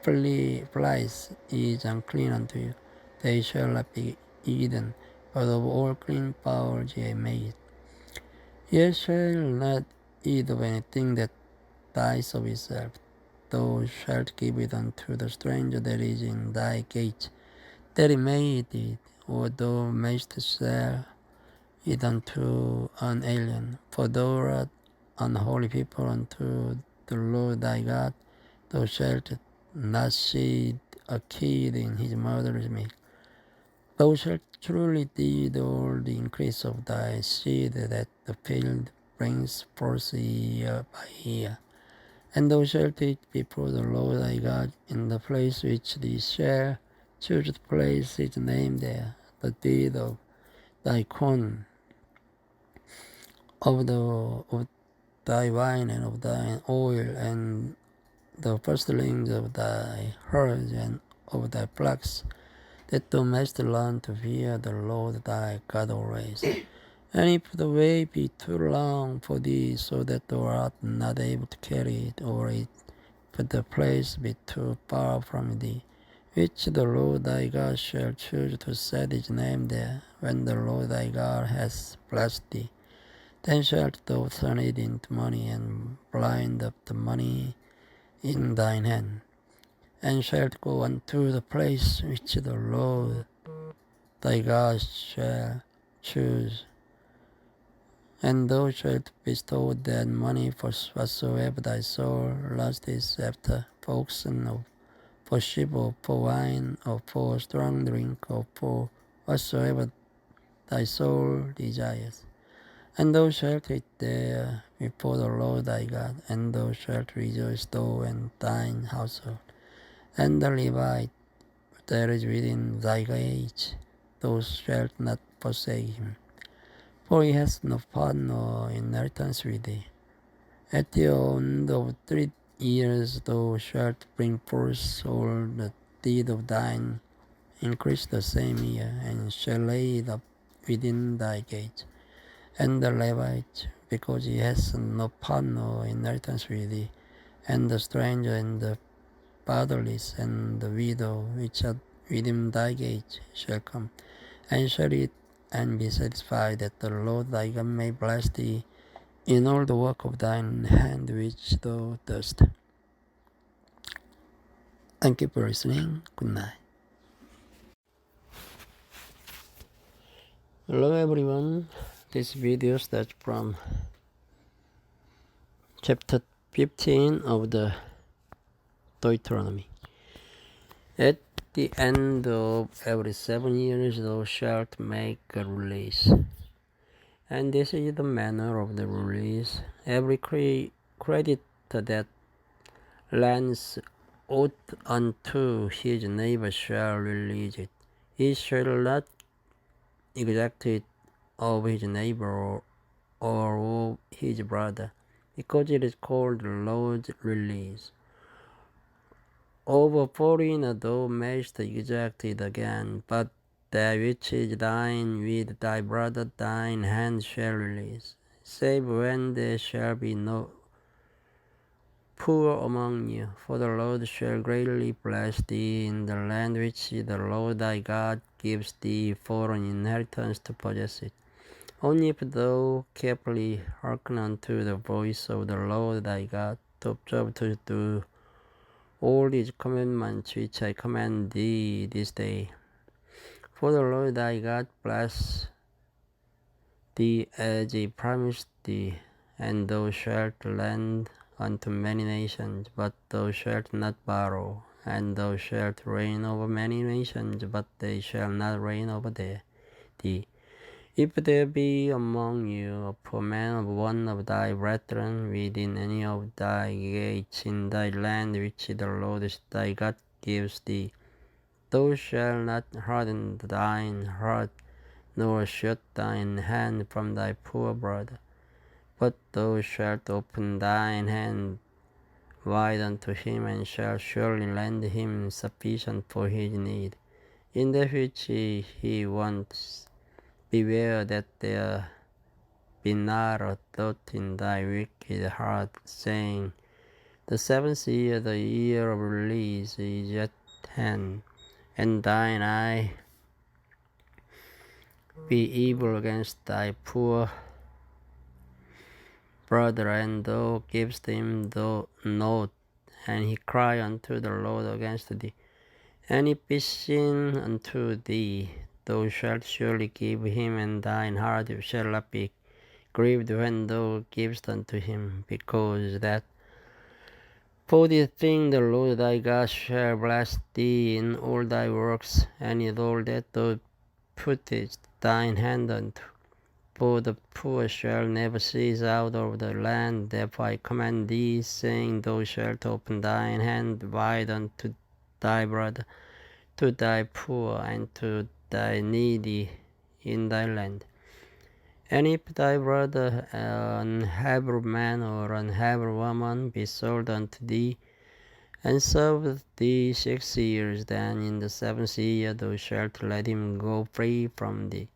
flies is unclean unto you. They shall not be eaten, but of all clean fowls ye may eat. Ye shall not eat of anything that dies of itself. Thou shalt give it unto the stranger that is in thy gate, that he may eat it, or thou mayst sell it unto an alien. For thou art unholy people unto the Lord thy God. Thou shalt not seed a kid in his mother's milk. Thou shalt truly eat all the increase of thy seed that the field brings forth year by year. And thou shalt eat before the Lord thy God in the place which thee shall choose to place his name there, the deed of thy corn, of thy wine, and of thine oil, and the firstlings of thy herds, and of thy flocks, that thou mayst learn to fear the Lord thy God always. And if the way be too long for thee, so that thou art not able to carry it, or if the place be too far from thee, which the Lord thy God shall choose to set his name there, when the Lord thy God has blessed thee, then shalt thou turn it into money, and bind up the money in thine hand, and shalt go unto the place which the Lord thy God shall choose. And thou shalt bestow that money for whatsoever thy soul lusteth after, for oxen, or for sheep, or for wine, or for strong drink, or for whatsoever thy soul desires. And thou shalt eat there before the Lord thy God, and thou shalt rejoice, thou and thine household. And the Levite that is within thy gates, thou shalt not forsake him, for he has no part nor inheritance with thee. At the end of 3 years thou shalt bring forth all the deed of thine increase the same year, and shall lay it up within thy gate. And the Levite, because he has no part nor inheritance with thee, and the stranger, and the fatherless, and the widow, which are within thy gate, shall come, and shall eat and be satisfied, that the Lord thy God may bless thee in all the work of thine hand which thou dost. Thank you for listening. Good night. Hello everyone. This video starts from chapter 15 of the Deuteronomy. At the end of every 7 years thou shalt make a release. And this is the manner of the release. Every creditor that lends oath unto his neighbor shall release it. He shall not exact it of his neighbor or of his brother, because it is called the Lord's release. Of a foreigner thou mayst exact it again, but that which is thine with thy brother thine hand shall release, save when there shall be no poor among you. For the Lord shall greatly bless thee in the land which the Lord thy God gives thee for an inheritance to possess it. Only if thou carefully hearken unto the voice of the Lord thy God, to observe to do all his commandments which I command thee this day. For the Lord thy God bless thee as he promised thee, and thou shalt lend unto many nations, but thou shalt not borrow, and thou shalt reign over many nations, but they shall not reign over thee. If there be among you a poor man of one of thy brethren within any of thy gates in thy land which the Lord thy God gives thee, thou shalt not harden thine heart, nor shut thine hand from thy poor brother, but thou shalt open thine hand wide unto him, and shalt surely lend him sufficient for his need. In that which he wants, beware that there be not a thought in thy wicked heart, saying, the seventh year, the year of release, is at hand, and thine eye be evil against thy poor brother, and thou givest him the note, and he cry unto the Lord against thee. And if he sin unto thee, thou shalt surely give him, and thine heart shall not be grieved when thou givest unto him, because that for this thing the Lord thy God shall bless thee in all thy works, and in all that thou puttest thine hand unto. For the poor shall never cease out of the land. Therefore I command thee, saying, thou shalt open thine hand wide unto thy brother, to thy poor, and to thy needy in thy land. And if thy brother, an Hebrew man or an Hebrew woman, be sold unto thee, and serve thee 6 years, then in the 7th year thou shalt let him go free from thee.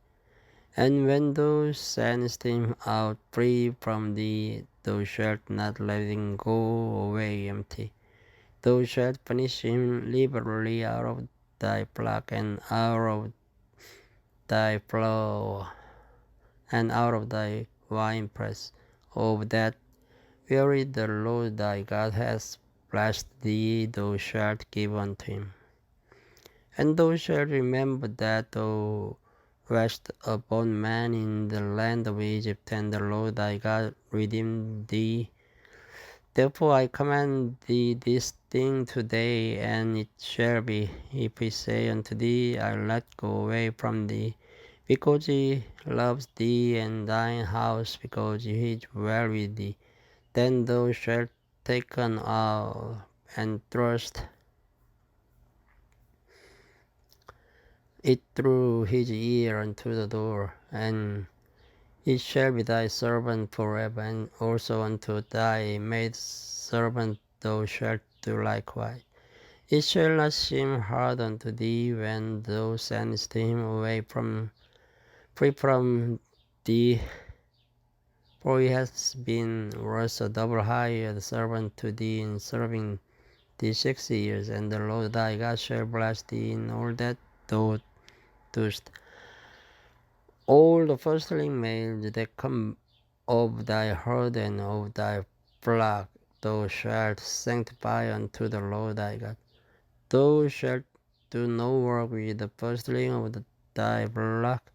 And when thou sendest him out free from thee, thou shalt not let him go away empty. Thou shalt furnish him liberally out of thy flock, and out of thy flour, and out of thy winepress, of that wherein the Lord thy God hath blessed thee, thou shalt give unto him. And thou shalt remember that thou wast a bondman in the land of Egypt, and the Lord thy God redeemed thee. Therefore I command thee this thing today, and it shall be, if he say unto thee, I'll not go away from thee, because he loves thee and thine house, because he is well with thee, then thou shalt take an awl and thrust it through his ear unto the door, and it shall be thy servant forever, and also unto thy maidservant thou shalt do likewise. It shall not seem hard unto thee when thou sendest him away free from thee, for he hath been worth a double hired servant to thee in serving thee 6 years, and the Lord thy God shall bless thee in all that thou doest. All the firstling males that come of thy herd and of thy flock thou shalt sanctify unto the Lord thy God. Thou shalt do no work with the firstling of thy flock,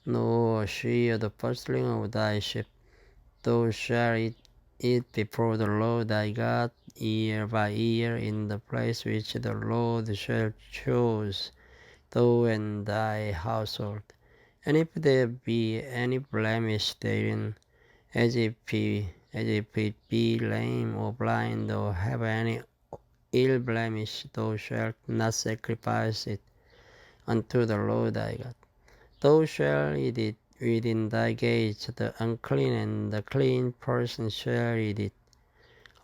nor shear the firstling of thy sheep. Thou shalt eat it before the Lord thy God year by year in the place which the Lord shall choose, thou and thy household. And if there be any blemish therein, as if it be lame or blind, or have any ill blemish, thou shalt not sacrifice it unto the Lord thy God. Thou shalt eat it within thy gates. The unclean and the clean person shall eat it,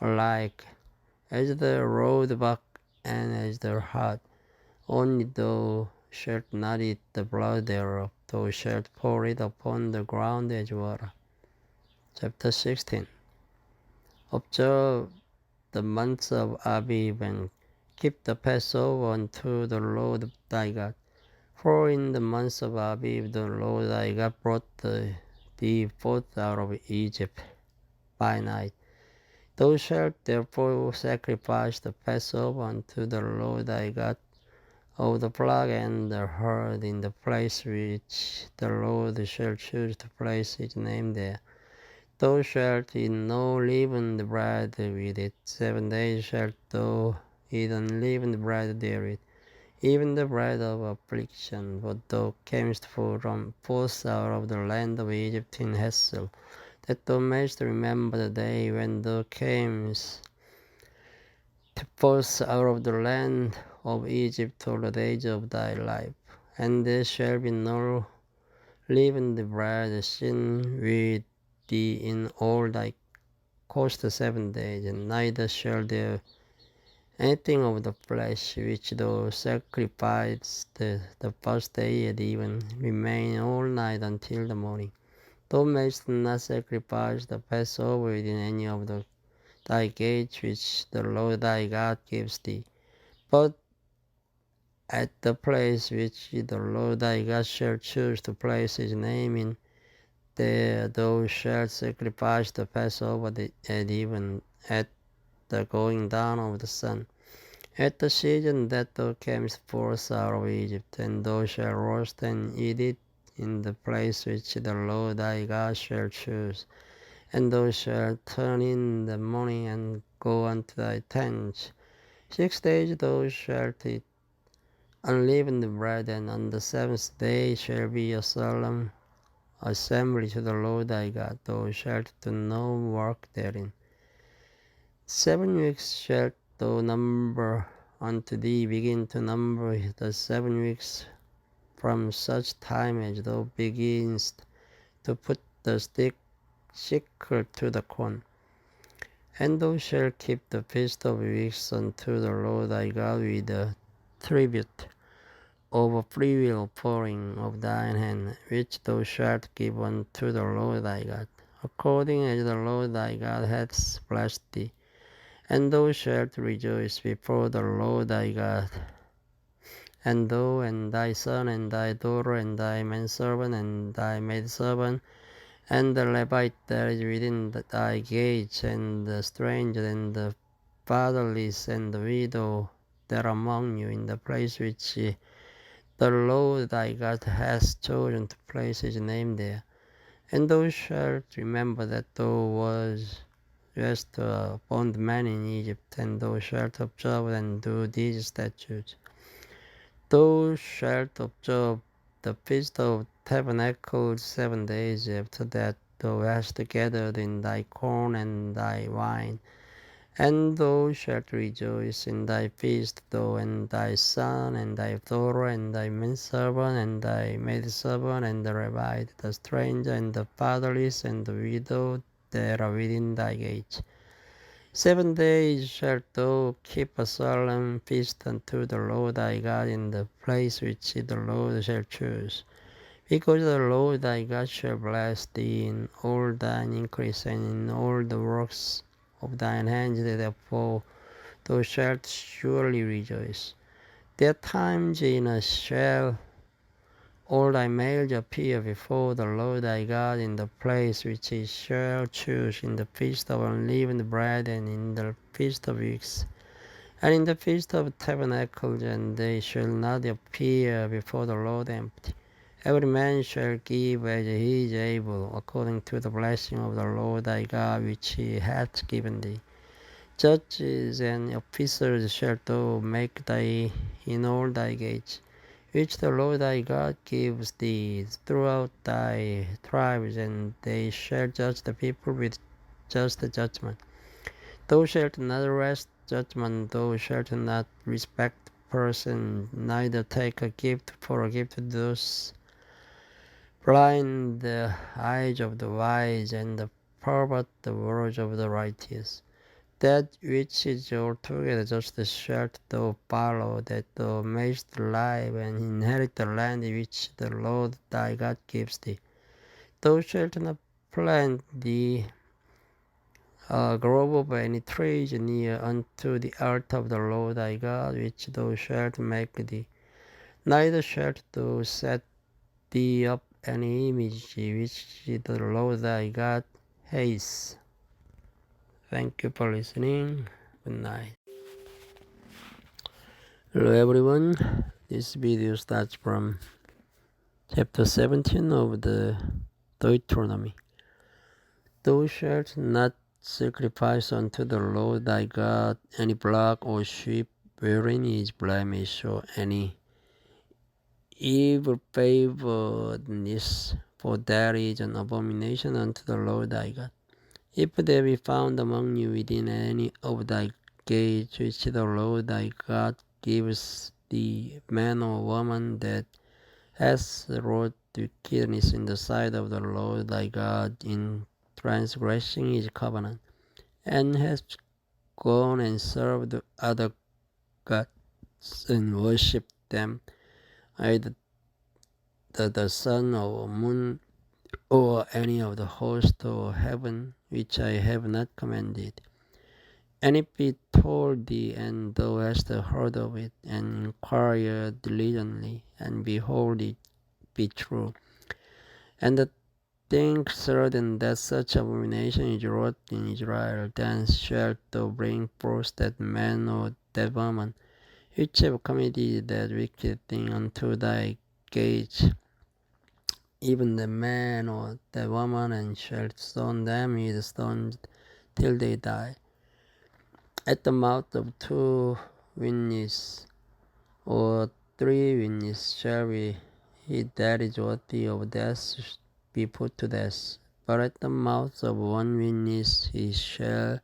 alike as the roebuck and as the hart. Only thou shalt not eat the blood thereof. Thou shalt pour it upon the ground as water. Chapter 16. Observe the months of Abib, and keep the Passover unto the Lord thy God. For in the months of Abib the Lord thy God brought thee forth out of Egypt by night. Thou shalt therefore sacrifice the Passover unto the Lord thy God of the flock and the herd in the place which the Lord shall choose to place his name there. Thou shalt eat no leavened bread with it. 7 days shalt thou eat unleavened bread therewith. even the bread of affliction, for thou camest forth out of the land of Egypt in haste, that thou mayest remember the day when thou camest forth out of the land of Egypt all the days of thy life. And there shall be no leavened bread seen with thee in all thy coast 7 days, and neither shall there anything of the flesh which thou sacrificest the first day at even remain all night until the morning. Thou mayest not sacrifice the Passover within any of thy gates which the Lord thy God gives thee, but at the place which the Lord thy God shall choose to place his name in, there thou shalt sacrifice the Passover at even, at the going down of the sun, at the season that thou camest forth out of Egypt, and thou shalt roast and eat it in the place which the Lord thy God shall choose. And thou shalt turn in the morning and go unto thy tents. 6 days thou shalt eat unleavened bread, and on the 7th day shall be a solemn assembly to the Lord thy God. Thou shalt do no work therein. 7 weeks shalt thou number unto thee, begin to number the 7 weeks from such time as thou beginnest to put the sickle to the corn. And thou shalt keep the feast of weeks unto the Lord thy God with a tribute of a freewill pouring of thine hand, which thou shalt give unto the Lord thy God, according as the Lord thy God hath blessed thee. And thou shalt rejoice before the Lord thy God, and thou and thy son and thy daughter and thy manservant and thy maidservant, and the Levite that is within thy gates, and the stranger, and the fatherless, and the widow that are among you, in the place which the Lord thy God hath chosen to place his name there. And thou shalt remember that thou wast a bondman in Egypt, and thou shalt observe and do these statutes. Thou shalt observe the feast of tabernacles 7 days. After that thou hast gathered in thy corn and thy wine, and thou shalt rejoice in thy feast, thou and thy son and thy daughter and thy manservant and thy maidservant and the Levite, the stranger and the fatherless and the widow that are within thy gates. 7 days shalt thou keep a solemn feast unto the Lord thy God in the place which the Lord shall choose. Because the Lord thy God shall bless thee in all thine increase and in all the works of thine hands, therefore thou shalt surely rejoice. There are times shall all thy males appear before the Lord thy God in the place which he shall choose, in the feast of unleavened bread, and in the feast of weeks, and in the feast of tabernacles, and they shall not appear before the Lord empty. Every man shall give as he is able, according to the blessing of the Lord thy God which he hath given thee. Judges and officers shalt thou make thy in all thy gates, which the Lord thy God gives thee throughout thy tribes, and they shall judge the people with just judgment. Thou shalt not wrest judgment, thou shalt not respect person, neither take a gift for a gift to those blind the eyes of the wise, and pervert the words of the righteous. That which is altogether just shalt thou follow, that thou mayest live and inherit the land which the Lord thy God gives thee. Thou shalt not plant thee a grove of any trees near unto the altar of the Lord thy God, which thou shalt make thee. Neither shalt thou set thee up any image which the Lord thy God hates. Thank you for listening. Good night. Hello everyone. This video starts from chapter 17 of the Deuteronomy. Thou shalt not sacrifice unto the Lord thy God any block or sheep wherein is blemish or any evil favoredness, for that is an abomination unto the Lord thy God. If there be found among you within any of thy gates which the Lord thy God gives thee, man or woman that has wrought wickedness in the sight of the Lord thy God in transgressing his covenant, and has gone and served other gods and worshipped them, either the sun or moon or any of the host of heaven, which I have not commanded. And if it told thee, and thou hast heard of it, and inquired diligently, and behold it be true, and the thing certain that such abomination is wrought in Israel, then shalt thou bring forth that man or that woman which have committed that wicked thing unto thy gates, even the man or the woman, and shalt stone them with stones till they die. At the mouth of 2 witnesses or 3 witnesses shall he that is worthy of death be put to death. But at the mouth of 1 witness he shall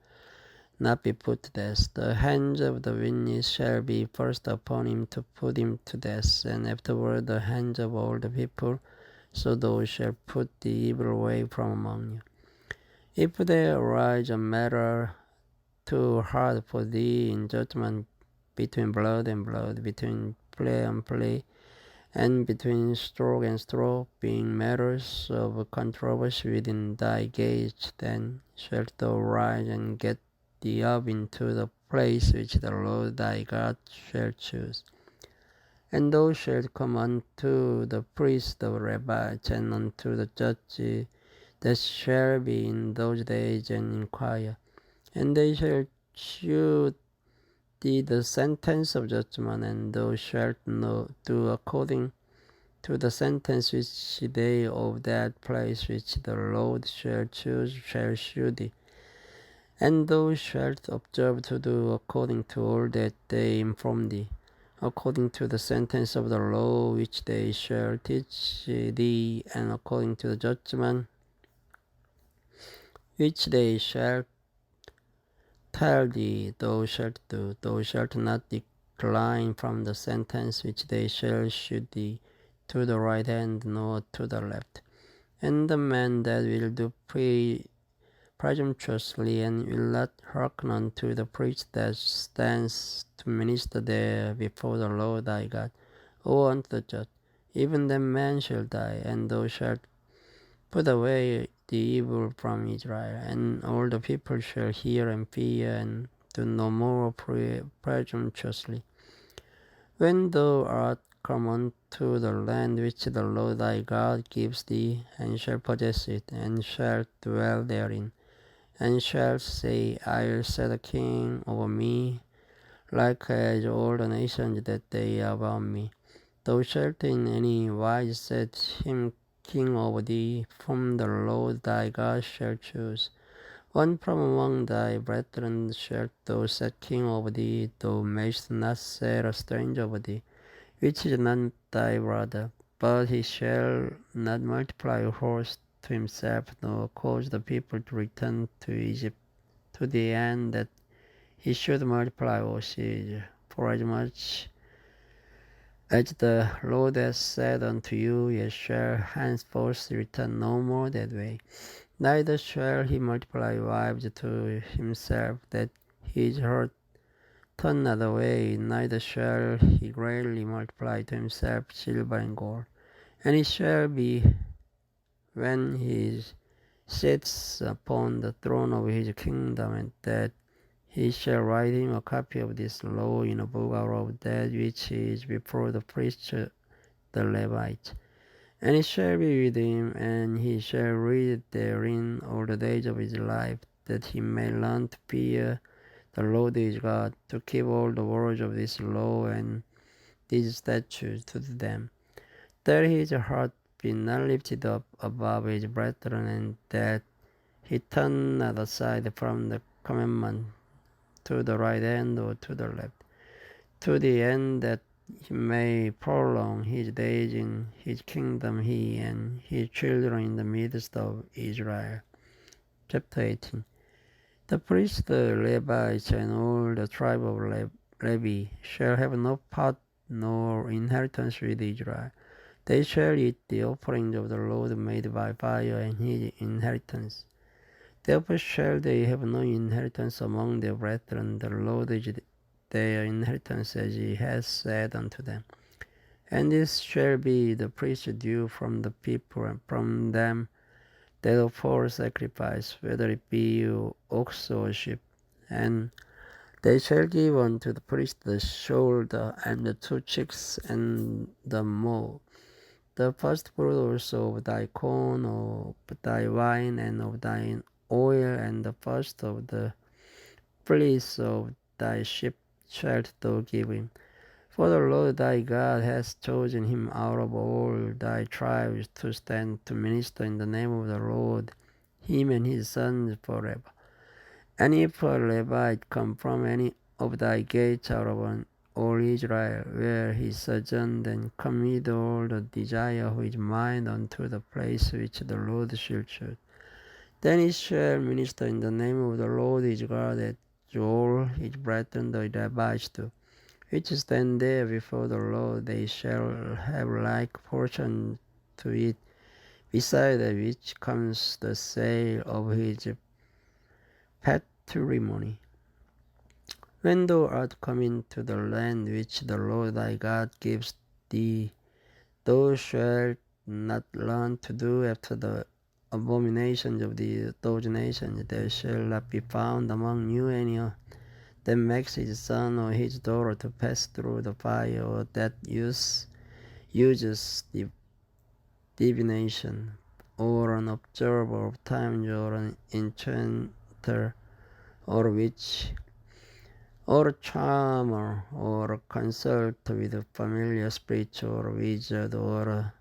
not be put to death. The hands of the witness shall be first upon him to put him to death, and afterward the hands of all the people. So thou shalt put the evil away from among you. If there arise a matter too hard for thee in judgment between blood and blood, between flea and flea, and between stroke and stroke, being matters of controversy within thy gates, then shalt thou rise and get thee up into the place which the Lord thy God shall choose. And thou shalt come unto the priest of rabbis and unto the judge that shall be in those days, and inquire, and they shall shew thee the sentence of judgment, and thou shalt do according to the sentence which they of that place which the Lord shall choose shall shew thee. And thou shalt observe to do according to all that they inform thee, according to the sentence of the law which they shall teach thee, and according to the judgment which they shall tell thee, thou shalt do. Thou shalt not decline from the sentence which they shall shew thee, to the right hand nor to the left. And the man that will do presumptuously, and will not hearken unto the priest that stands to minister there before the Lord thy God, or unto the judge, even that man shall die. And thou shalt put away the evil from Israel, and all the people shall hear and fear, and do no more presumptuously. When thou art come unto the land which the Lord thy God gives thee, and shall possess it, and shalt dwell therein, and shalt say, I'll set a king over me, like as all the nations that they are about me. Thou shalt in any wise set him king over thee, whom the Lord thy God shall choose. One from among thy brethren shalt thou set king over thee. Thou mayst not set a stranger over thee, which is not thy brother. But he shall not multiply a horse to himself, nor cause the people to return to Egypt, to the end that he should multiply horses. Forasmuch as the Lord has said unto you, ye shall henceforth return no more that way. Neither shall he multiply wives to himself, that his heart turn not away, neither shall he greatly multiply to himself silver and gold. And it shall be, when he sits upon the throne of his kingdom, and that he shall write him a copy of this law in a book out of that which is before the priest the Levite. And it shall be with him, and he shall read therein all the days of his life, that he may learn to fear the Lord his God, to keep all the words of this law and these statutes to do them, that his heart be not lifted up above his brethren, and that he turn not aside from the commandment to the right hand or to the left, to the end that he may prolong his days in his kingdom, he and his children in the midst of Israel. Chapter 18. The priests, the Levites, and all the tribe of Levi shall have no part nor inheritance with Israel. They shall eat the offerings of the Lord made by fire and his inheritance. Therefore shall they have no inheritance among their brethren. The Lord is their inheritance, as he has said unto them. And this shall be the priest's due from the people, and from them that offer sacrifice, whether it be ox or sheep. And they shall give unto the priest the shoulder, and the 2 cheeks, and the mole, the first fruit also of thy corn, of thy wine, and of thine oil, and the first of the fleece of thy sheep shalt thou give him. For the Lord thy God hath chosen him out of all thy tribes to stand to minister in the name of the Lord, him and his sons forever. And if a Levite come from any of thy gates out of all Israel, where he sojourned, and commit all the desire of his mind unto the place which the Lord shall choose, then he shall minister in the name of the Lord his God, as all his brethren the Levites do, which stand there before the Lord. They shall have like portion to it, beside which comes the sale of his patrimony. When thou art come into the land which the Lord thy God gives thee, thou shalt not learn to do after the abominations of those nations. There shall not be found among you any that makes his son or his daughter to pass through the fire, or that uses divination, or an observer of times, or an enchanter, or witch, or a charmer, or a consulter with a familiar spirit, or a wizard, or a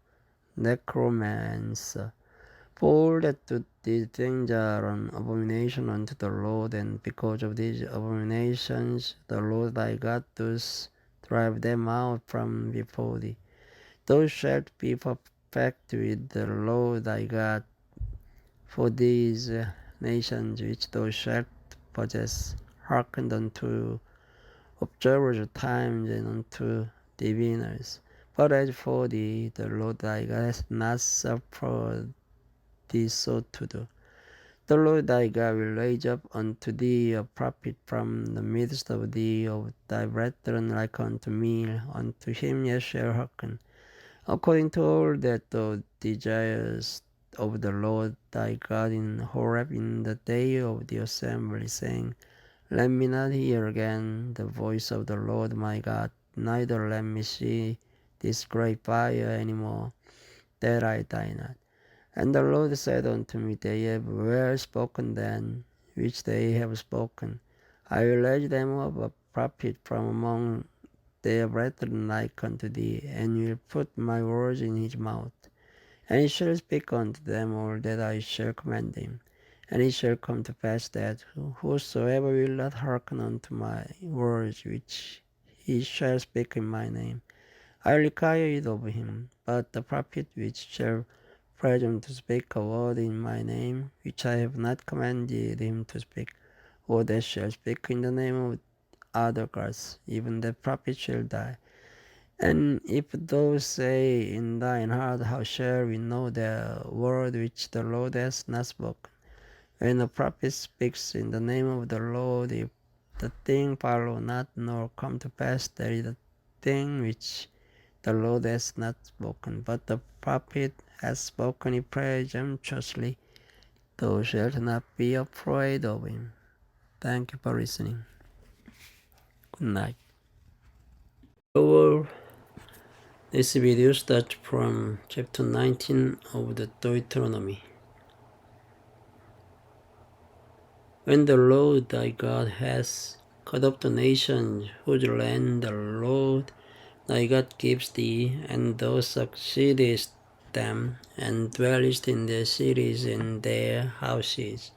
necromancer. For all that do these things are an abomination unto the Lord, and because of these abominations the Lord thy God does drive them out from before thee. Thou shalt be perfect with the Lord thy God, for these nations which thou shalt possess hearkened unto observers of times and unto diviners. But as for thee, the Lord thy God hath not suffered thee so to do. The Lord thy God will raise up unto thee a prophet from the midst of thee, of thy brethren, like unto me. Unto him ye shall hearken, according to all that thou desirest of the Lord thy God in Horeb in the day of the assembly, saying, Let me not hear again the voice of the Lord my God, neither let me see this great fire any more, that I die not. And the Lord said unto me, They have well spoken then, which they have spoken. I will raise them up a prophet from among their brethren like unto thee, and will put my words in his mouth. And he shall speak unto them all that I shall command him. And it shall come to pass that whosoever will not hearken unto my words which he shall speak in my name, I will require it of him. But the prophet which shall presume to speak a word in my name, which I have not commanded him to speak, or that shall speak in the name of other gods, even that prophet shall die. And if thou say in thine heart, How shall we know the word which the Lord has not spoken? When a prophet speaks in the name of the Lord, if the thing follow not, nor come to pass, that is the thing which the Lord has not spoken. But the prophet has spoken it presumptuously, thou shalt not be afraid of him. Thank you for listening. Good night. Overall, this video starts from chapter 19 of the Deuteronomy. When the Lord thy God has cut off the nations whose land the Lord thy God gives thee, and thou succeedest them, and dwellest in their cities and their houses,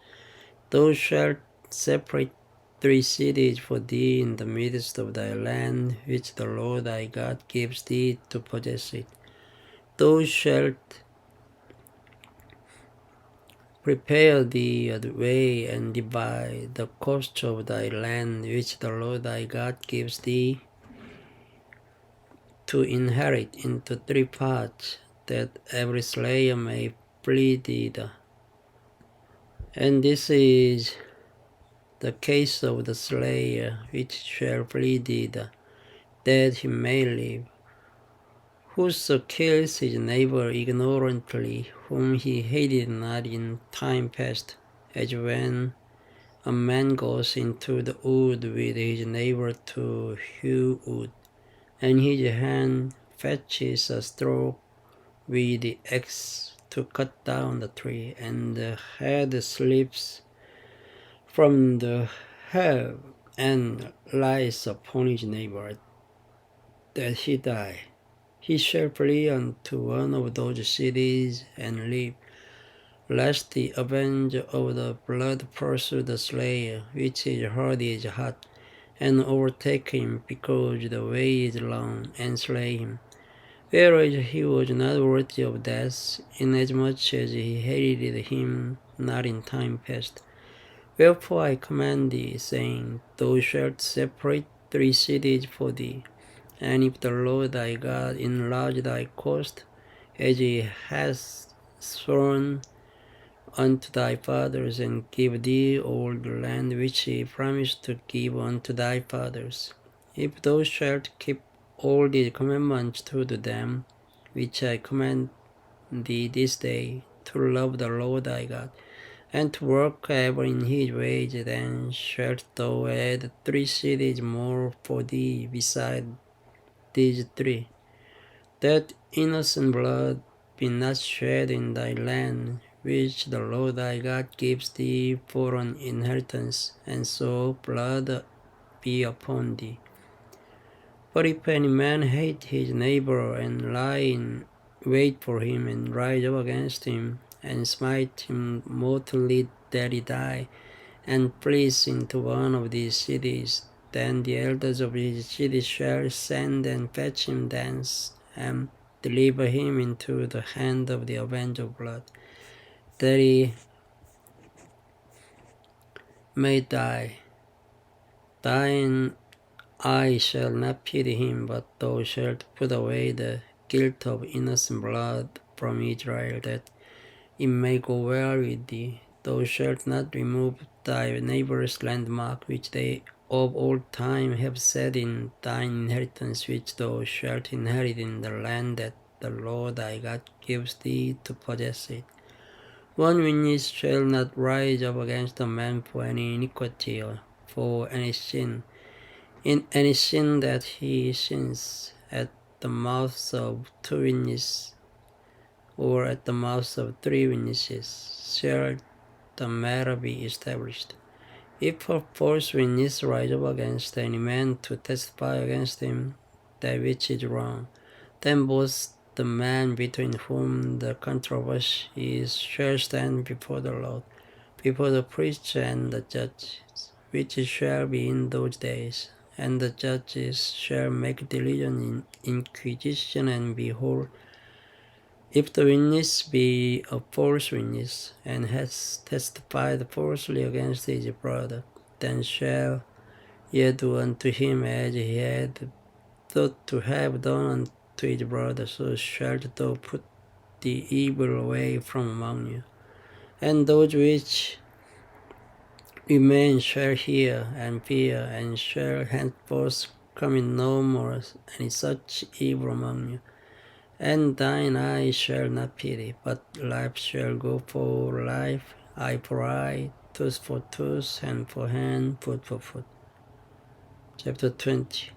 thou shalt separate 3 cities for thee in the midst of thy land, which the Lord thy God gives thee to possess it. Thou shalt prepare thee a way and divide the coast of thy land, which the Lord thy God gives thee to inherit, into 3 parts, that every slayer may flee thither. And this is the case of the slayer which shall flee thither, that he may live. Whoso kills his neighbor ignorantly, whom he hated not in time past, as when a man goes into the wood with his neighbor to hew wood, and his hand fetches a stroke with the axe to cut down the tree, and the head slips from the helve and lies upon his neighbor, that he die. He shall flee unto one of those cities and live, lest the avenger of the blood pursue the slayer, which is hurt his heart, and overtake him, because the way is long, and slay him. Whereas he was not worthy of death, inasmuch as he hated him not in time past. Wherefore I command thee, saying, Thou shalt separate 3 cities for thee. And if the Lord thy God enlarge thy coast, as he hath sworn unto thy fathers, and give thee all the land which he promised to give unto thy fathers, if thou shalt keep all these commandments to do them, which I command thee this day, to love the Lord thy God, and to walk ever in his ways, then shalt thou add 3 cities more for thee beside these 3, that innocent blood be not shed in thy land, which the Lord thy God gives thee for an inheritance, and so blood be upon thee. But if any man hate his neighbor, and lie in wait for him, and rise up against him, and smite him mortally that he die, and flees into one of these cities, then the elders of his city shall send and fetch him thence, and deliver him into the hand of the avenger of blood, that he may die. Thine eye shall not pity him, but thou shalt put away the guilt of innocent blood from Israel, that it may go well with thee. Thou shalt not remove thy neighbor's landmark, which they of old time have set in thine inheritance, which thou shalt inherit in the land that the Lord thy God gives thee to possess it. One witness shall not rise up against a man for any iniquity, or for any sin, in any sin that he sins. At the mouths of 2 witnesses, or at the mouths of 3 witnesses, shall the matter be established. If a false witness rise up against any man to testify against him that which is wrong, then both the man between whom the controversy is shall stand before the Lord, before the priest and the judges, which shall be in those days. And the judges shall make diligent inquisition, and behold, if the witness be a false witness, and has testified falsely against his brother, then shall ye do unto him as he had thought to have done unto his brother. So shalt thou put the evil away from among you. And those which remain shall hear and fear, and shall henceforth commit no more any such evil among you. And thine eye shall not pity, but life shall go for life, eye for eye, tooth for tooth, hand for hand, foot for foot. Chapter 20.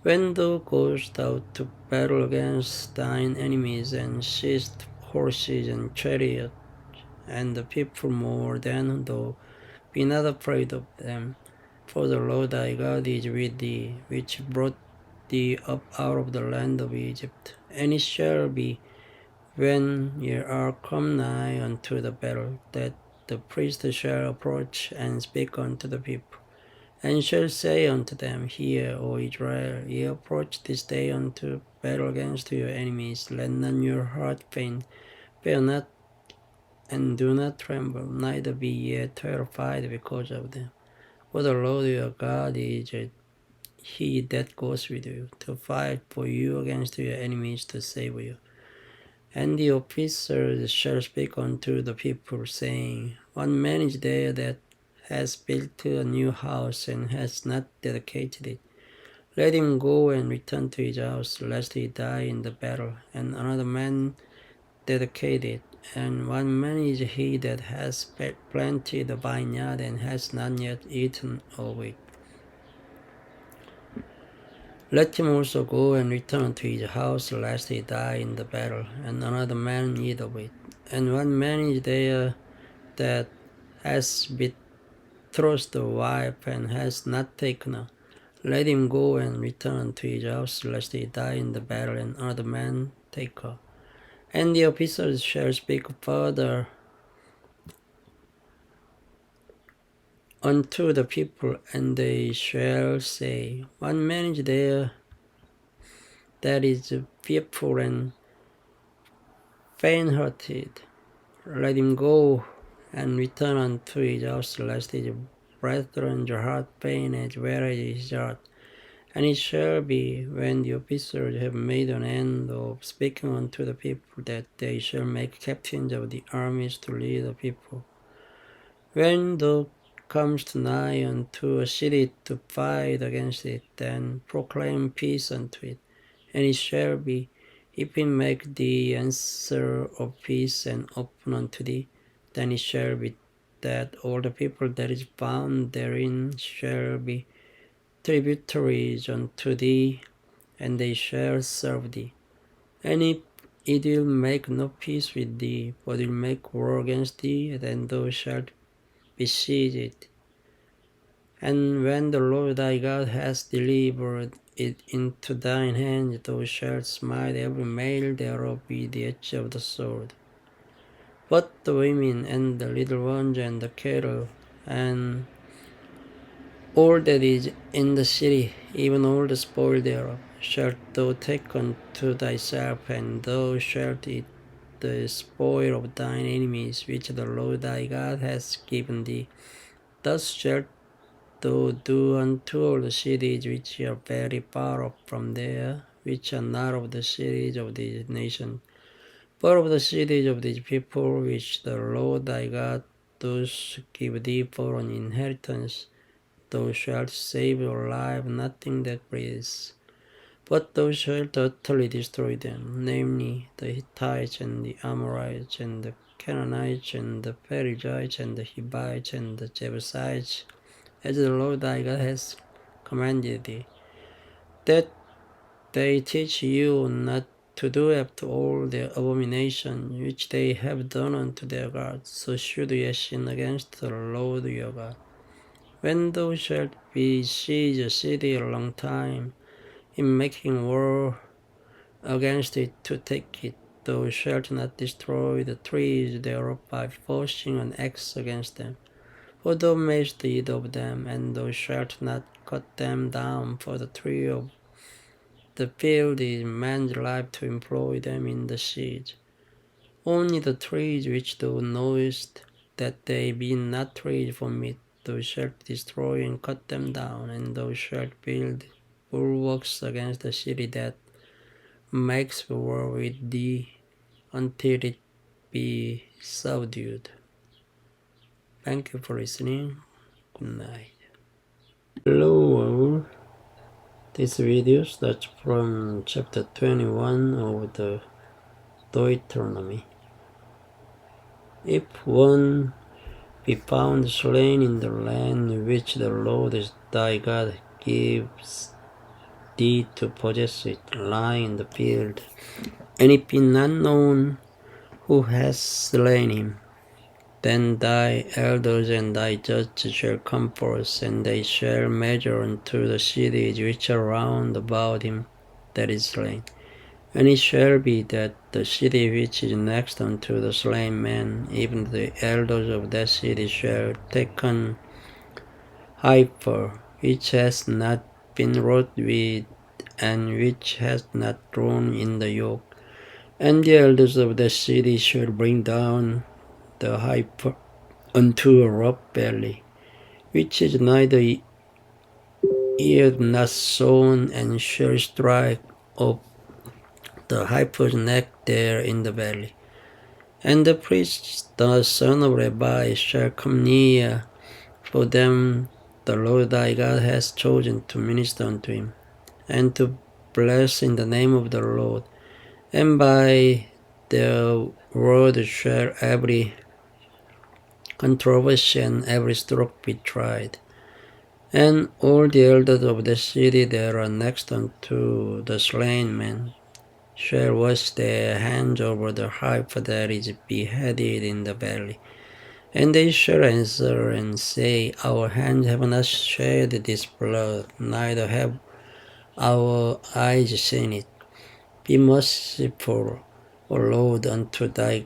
When thou goest out to battle against thine enemies, and seest horses and chariots, and the people more than thou, be not afraid of them, for the Lord thy God is with thee, which brought thee up out of the land of Egypt. And it shall be, when ye are come nigh unto the battle, that the priest shall approach and speak unto the people. and shall say unto them, Hear, O Israel, ye approach this day unto battle against your enemies. Let not your heart faint, fear not, and do not tremble, neither be ye terrified because of them. For the Lord your God is he that goes with you, to fight for you against your enemies, to save you. And the officers shall speak unto the people, saying, One man is there that has built a new house, and has not dedicated it. Let him go and return to his house, lest he die in the battle. And another man dedicate it. And one man is he that has planted a vineyard, and has not yet eaten of it. Let him also go and return to his house, lest he die in the battle, and another man eat of it. And one man is there that has betrothed a wife, and has not taken her. Let him go and return to his house, lest he die in the battle, and another man take her. And the officers shall speak further unto the people, and they shall say, One man is there that is fearful and faint-hearted. Let him go and return unto his house, lest his brethren's heart faint as well as his heart. And it shall be, when the officers have made an end of speaking unto the people, that they shall make captains of the armies to lead the people. When thou comest nigh unto a city to fight against it, then proclaim peace unto it. And it shall be, if it make thee answer of peace and open unto thee, then it shall be that all the people that is found therein shall be tributaries unto thee, and they shall serve thee. And if it will make no peace with thee, but will make war against thee, then thou shalt besiege it. And when the Lord thy God has delivered it into thine hand, thou shalt smite every male thereof with the edge of the sword. But the women and the little ones and the cattle and all that is in the city, even all the spoil thereof, shalt thou take unto thyself, and thou shalt eat the spoil of thine enemies, which the Lord thy God has given thee. Thus shalt thou do unto all the cities which are very far off from there, which are not of the cities of this nation, but of the cities of these people, which the Lord thy God does give thee for an inheritance. Thou shalt save your life, nothing that breathes. But thou shalt utterly destroy them, namely the Hittites and the Amorites and the Canaanites and the Perizzites and the Hivites and the Jebusites, as the Lord thy God has commanded thee, that they teach you not to do after all their abominations which they have done unto their gods, so should ye sin against the Lord your God. When thou shalt besiege a city a long time, in making war against it to take it, thou shalt not destroy the trees thereof by forcing an axe against them. For thou mayst eat of them, and thou shalt not cut them down, for the tree of the field is man's life to employ them in the siege. Only the trees which thou knowest that they be not trees for meat, thou shalt destroy and cut them down, and thou shalt build bulwarks against the city that makes war with thee until it be subdued. Thank you for listening. Good night. Hello all. This video starts from chapter 21 of the Deuteronomy. If one be found slain in the land which the Lord thy God gives thee to possess it, lying in the field, and it be not known who has slain him, then thy elders and thy judges shall come forth, and they shall measure unto the cities which are round about him that is slain. And it shall be that the city which is next unto the slain man, even the elders of that city shall take an heifer which has not been wrought with, and which has not drawn in the yoke. And the elders of the city shall bring down the heifer unto a rough valley, which is neither yet not sown, and shall strike off the heifer's neck there in the valley. And the priest, the son of Rabbi, shall come near, for them the Lord thy God has chosen to minister unto him, and to bless in the name of the Lord. And by their word shall every controversy and every stroke be tried. And all the elders of the city that are next unto the slain man shall wash their hands over the heifer that is beheaded in the valley. And they shall answer and say, Our hands have not shed this blood, neither have our eyes seen it. Be merciful, O Lord, unto thy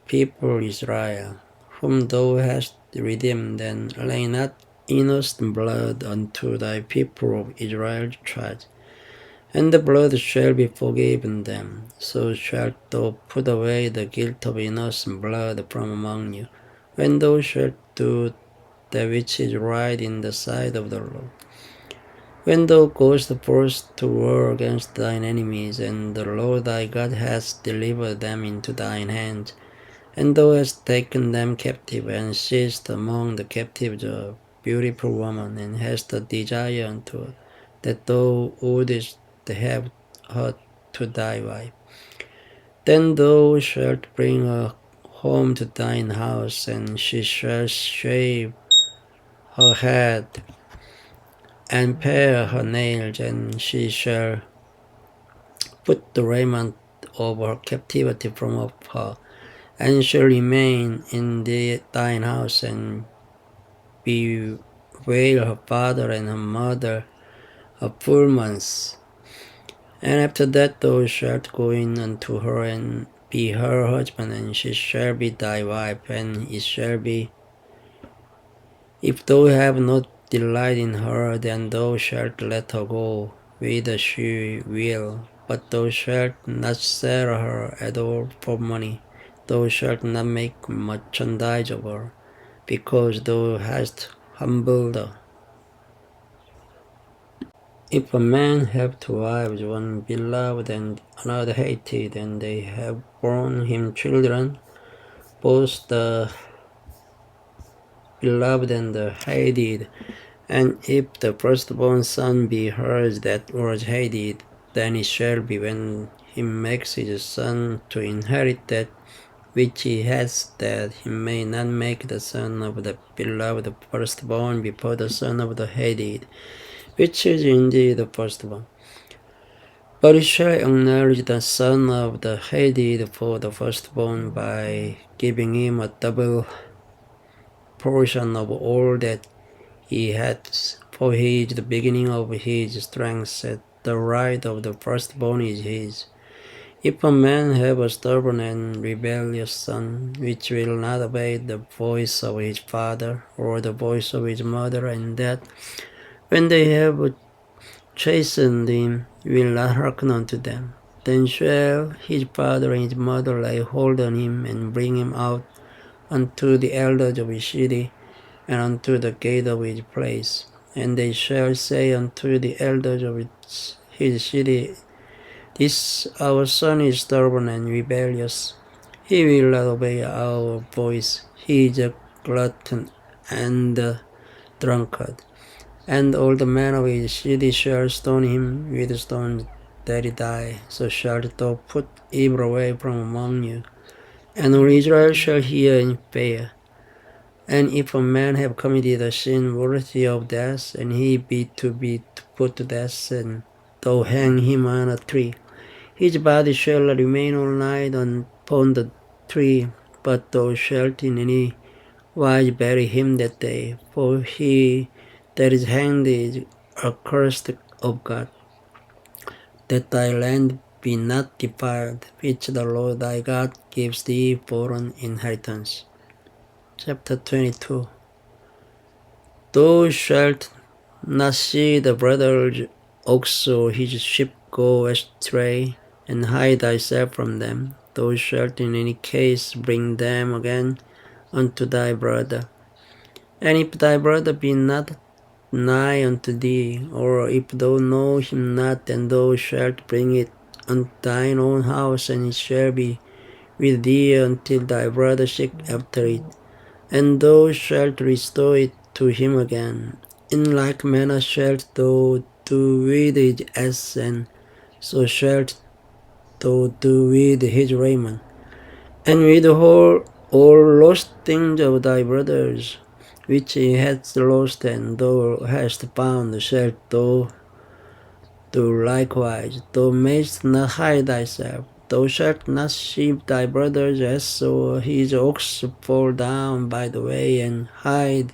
people Israel, whom thou hast redeemed, and lay not innocent blood unto thy people of Israel's charge. And the blood shall be forgiven them. So shalt thou put away the guilt of innocent blood from among you, when thou shalt do that which is right in the sight of the Lord. When thou goest forth to war against thine enemies, and the Lord thy God has delivered them into thine hand, and thou hast taken them captive, and seized among the captives a beautiful woman, and hast a desire unto her, that thou wouldest have her to thy wife. Then thou shalt bring her home to thine house, and she shall shave her head, and pare her nails, and she shall put the raiment of her captivity from off her, and shall remain in thine house, and bewail her father and her mother a full month. And after that thou shalt go in unto her, and be her husband, and she shall be thy wife. And it shall be, if thou have not delight in her, then thou shalt let her go whither she will, but thou shalt not sell her at all for money. Thou shalt not make merchandise of her, because thou hast humbled her. If a man have two wives, one beloved and another hated, and they have borne him children, both the beloved and the hated, and if the firstborn son be hers that was hated, then it shall be, when he makes his son to inherit that which he has, that he may not make the son of the beloved firstborn before the son of the hated, which is indeed the firstborn. But he shall acknowledge the son of the hated for the firstborn by giving him a double portion of all that he had, for he is the beginning of his strength, at the right of the firstborn is his. If a man have a stubborn and rebellious son, which will not obey the voice of his father or the voice of his mother, and that, when they have chastened him, will not hearken unto them, then shall his father and his mother lay hold on him, and bring him out unto the elders of his city, and unto the gate of his place. And they shall say unto the elders of his city, This our son is stubborn and rebellious. He will not obey our voice. He is a glutton and a drunkard. And all the men of his city shall stone him with stones that he die. So shalt thou put evil away from among you. And all Israel shall hear and fear. And if a man have committed a sin worthy of death, and he be put to death, and thou hang him on a tree, his body shall remain all night upon the tree, but thou shalt in any wise bury him that day, for he that is hanged is accursed of God, that thy land be not defiled, which the Lord thy God gives thee for an inheritance. Chapter 22. Thou shalt not see the brother's ox or his sheep go astray, and hide thyself from them. Thou shalt in any case bring them again unto thy brother. And if thy brother be not nigh unto thee, or if thou know him not, then thou shalt bring it unto thine own house, and it shall be with thee until thy brother seek after it, and thou shalt restore it to him again. In like manner shalt thou do with his ass, and so shalt thou do with his raiment, and with all lost things of thy brothers, which he hath lost, and thou hast found, shalt thou do likewise. Thou mayst not hide thyself. Thou shalt not see thy brother's ass or his ox fall down by the way, and hide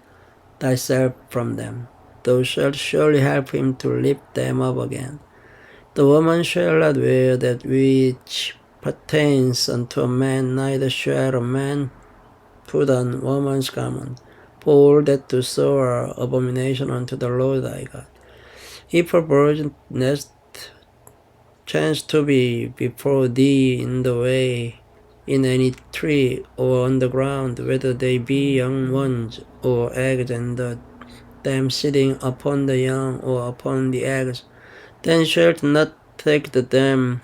thyself from them. Thou shalt surely help him to lift them up again. The woman shall not wear that which pertains unto a man, neither shall a man put on woman's garment, for all that do so are abomination unto the Lord thy God. If a bird's nest chance to be before thee in the way, in any tree or on the ground, whether they be young ones or eggs, and them sitting upon the young or upon the eggs, then shalt not take them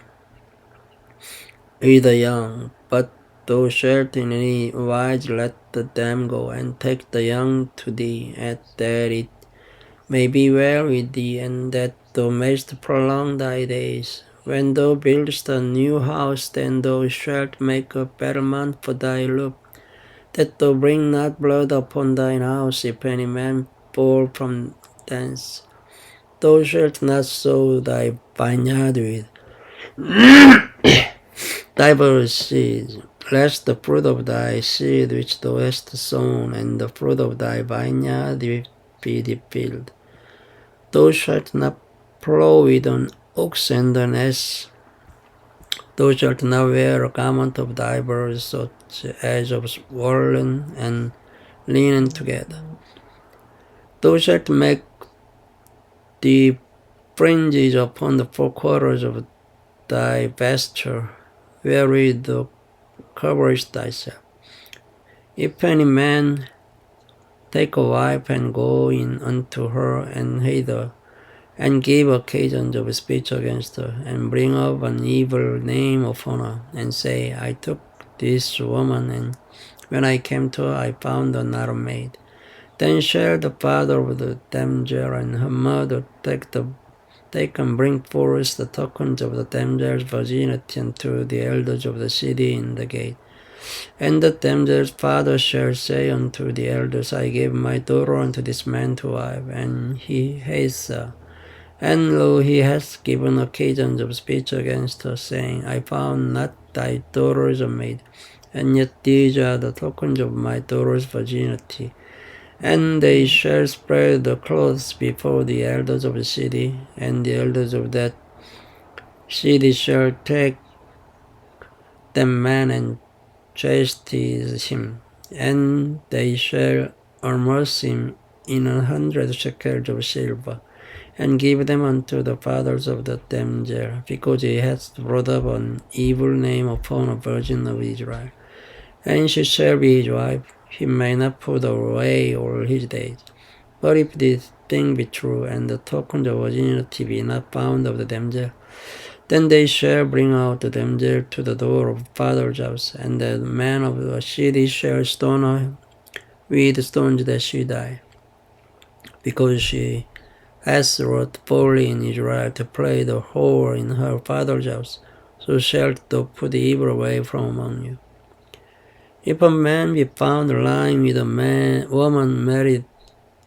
with the young, but thou shalt in any wise let them go, and take the young to thee, that it may be well with thee, and that thou mayst prolong thy days. When thou buildest a new house, then thou shalt make a battlement for thy roof, that thou bring not blood upon thine house, if any man fall from thence. Thou shalt not sow thy vineyard with diverse seeds, lest the fruit of thy seed which thou hast sown, and the fruit of thy vineyard be defiled. Thou shalt not plow with an ox and an ass. Thou shalt not wear a garment of divers, such as of woolen and linen together. Thou shalt make the fringes upon the four quarters of thy vesture, wherewith thou coverest thyself. If any man take a wife and go in unto her, and hate her, and give occasions of speech against her, and bring up an evil name upon her, and say, I took this woman, and when I came to her, I found her not a maid. Then shall the father of the damsel and her mother take and bring forth the tokens of the damsel's virginity unto the elders of the city in the gate. And the damsel's father shall say unto the elders, I gave my daughter unto this man to wife, and he hates her. And lo, he hath given occasions of speech against her, saying, I found not thy daughter a maid, and yet these are the tokens of my daughter's virginity. And they shall spread the clothes before the elders of the city, and the elders of that city shall take the man and chastise him, and they shall amerce him in 100 shekels of silver, and give them unto the fathers of the damsel, because he hath brought up an evil name upon a virgin of Israel. And she shall be his wife, he may not put away all his days. But if this thing be true, and the token of virginity be not found of the damsel, then they shall bring out the damsel to the door of the father's house, and the man of the city shall stone her with stones that she die, because she has wrought folly in Israel to play the whore in her father's house. So shalt thou put evil away from among you. If a man be found lying with a woman married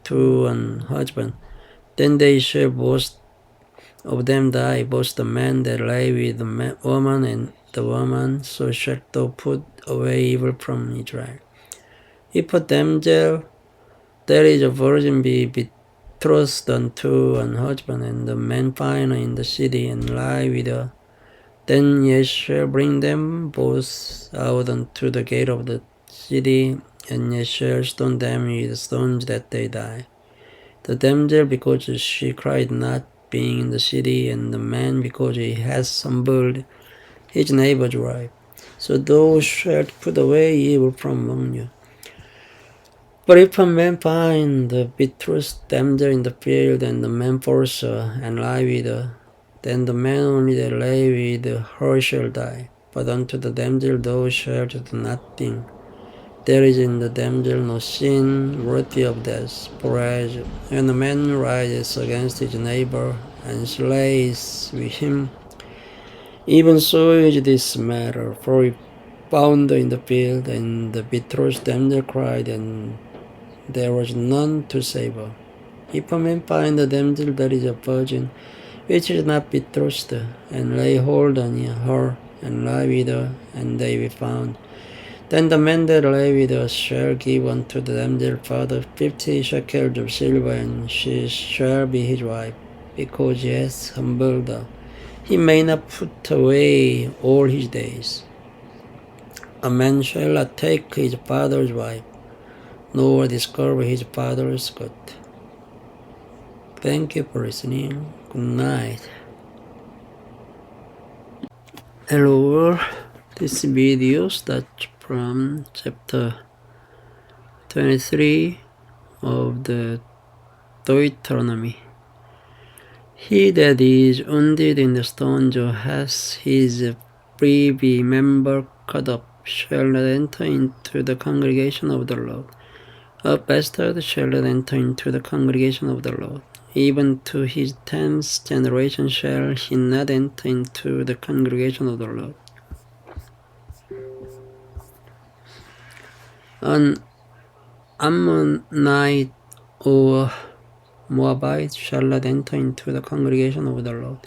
to an husband, then they shall both of them die, both the man that lay with the woman and the woman. So shalt thou put away evil from Israel. If a damsel that is a virgin be betrothed unto an husband, and the man find her in the city, and lie with her, then ye shall bring them both out unto the gate of the city, and ye shall stone them with stones that they die. the damsel because she cried not being in the city, and the man because he has stumbled his neighbor's wife. So thou shalt put away evil from among you. But if a man find the betrothed damsel in the field, and the man force her, and lie with her, then the man only that lay with her shall die. But unto the damsel thou shalt do nothing. There is in the damsel no sin worthy of death. Whereas when a man rises against his neighbor, and slays with him, even so is this matter. For if found in the field, and the betrothed damsel cried, and there was none to save her. If a man find a damsel that is a virgin, which is not betrothed, and lay hold on her, and lie with her, and they be found, then the man that lay with her shall give unto the damsel father 50 shekels of silver, and she shall be his wife, because he has humbled her. He may not put away all his days. A man shall not take his father's wife, nor discover his father's good. Thank you for listening. Good night. Hello, this video starts from chapter 23 of the Deuteronomy. He that is wounded in the stones or has his privy member cut off shall not enter into the congregation of the Lord. A bastard shall not enter into the congregation of the Lord. Even to his 10th generation shall he not enter into the congregation of the Lord. An Ammonite or Moabite shall not enter into the congregation of the Lord.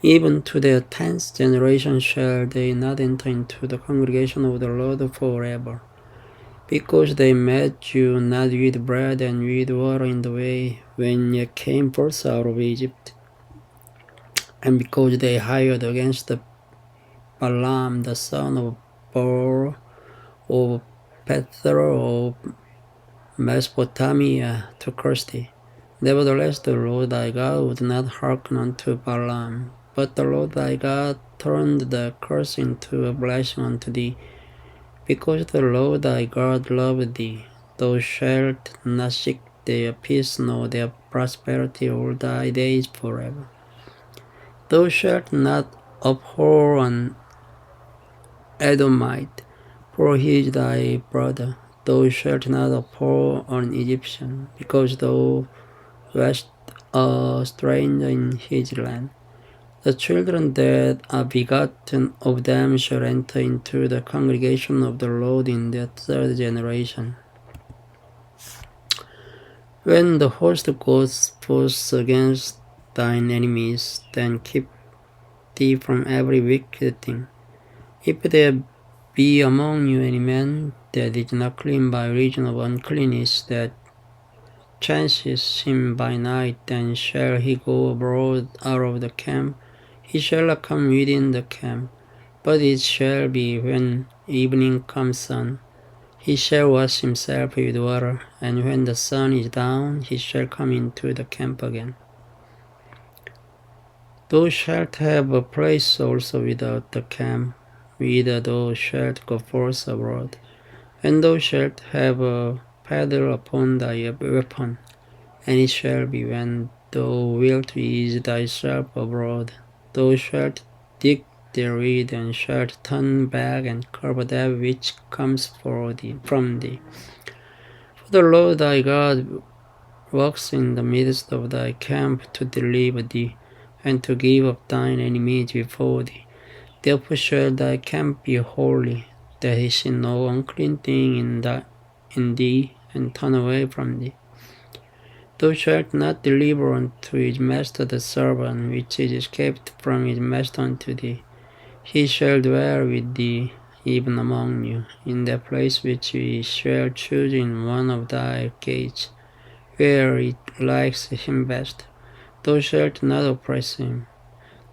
Even to their 10th generation shall they not enter into the congregation of the Lord forever. Because they met you not with bread and with water in the way when ye came forth out of Egypt, and because they hired against the Balaam the son of Beor of Pethro of Mesopotamia to curse thee. Nevertheless the Lord thy God would not hearken unto Balaam, but the Lord thy God turned the curse into a blessing unto thee, because the Lord thy God loved thee. Thou shalt not seek their peace nor their prosperity all thy days forever. Thou shalt not abhor an Edomite, for he is thy brother. Thou shalt not abhor an Egyptian, because thou wast a stranger in his land. The children that are begotten of them shall enter into the congregation of the Lord in their 3rd generation. When the host goes forth against thine enemies, then keep thee from every wicked thing. If there be among you any man that is not clean by reason of uncleanness, that chances him by night, then shall he go abroad out of the camp. He shall not come within the camp, but it shall be when evening comes on, he shall wash himself with water, and when the sun is down, he shall come into the camp again. Thou shalt have a place also without the camp, whither thou shalt go forth abroad, and thou shalt have a paddle upon thy weapon, and it shall be when thou wilt ease thyself abroad, thou shalt dig therewith, and shalt turn back and cover that which comes from thee. For the Lord thy God walks in the midst of thy camp to deliver thee, and to give up thine enemies before thee. Therefore shall thy camp be holy, that he see no unclean thing in thee, and turn away from thee. Thou shalt not deliver unto his master the servant which is escaped from his master unto thee. He shall dwell with thee, even among you, in that place which he shall choose in one of thy gates, where it likes him best. Thou shalt not oppress him.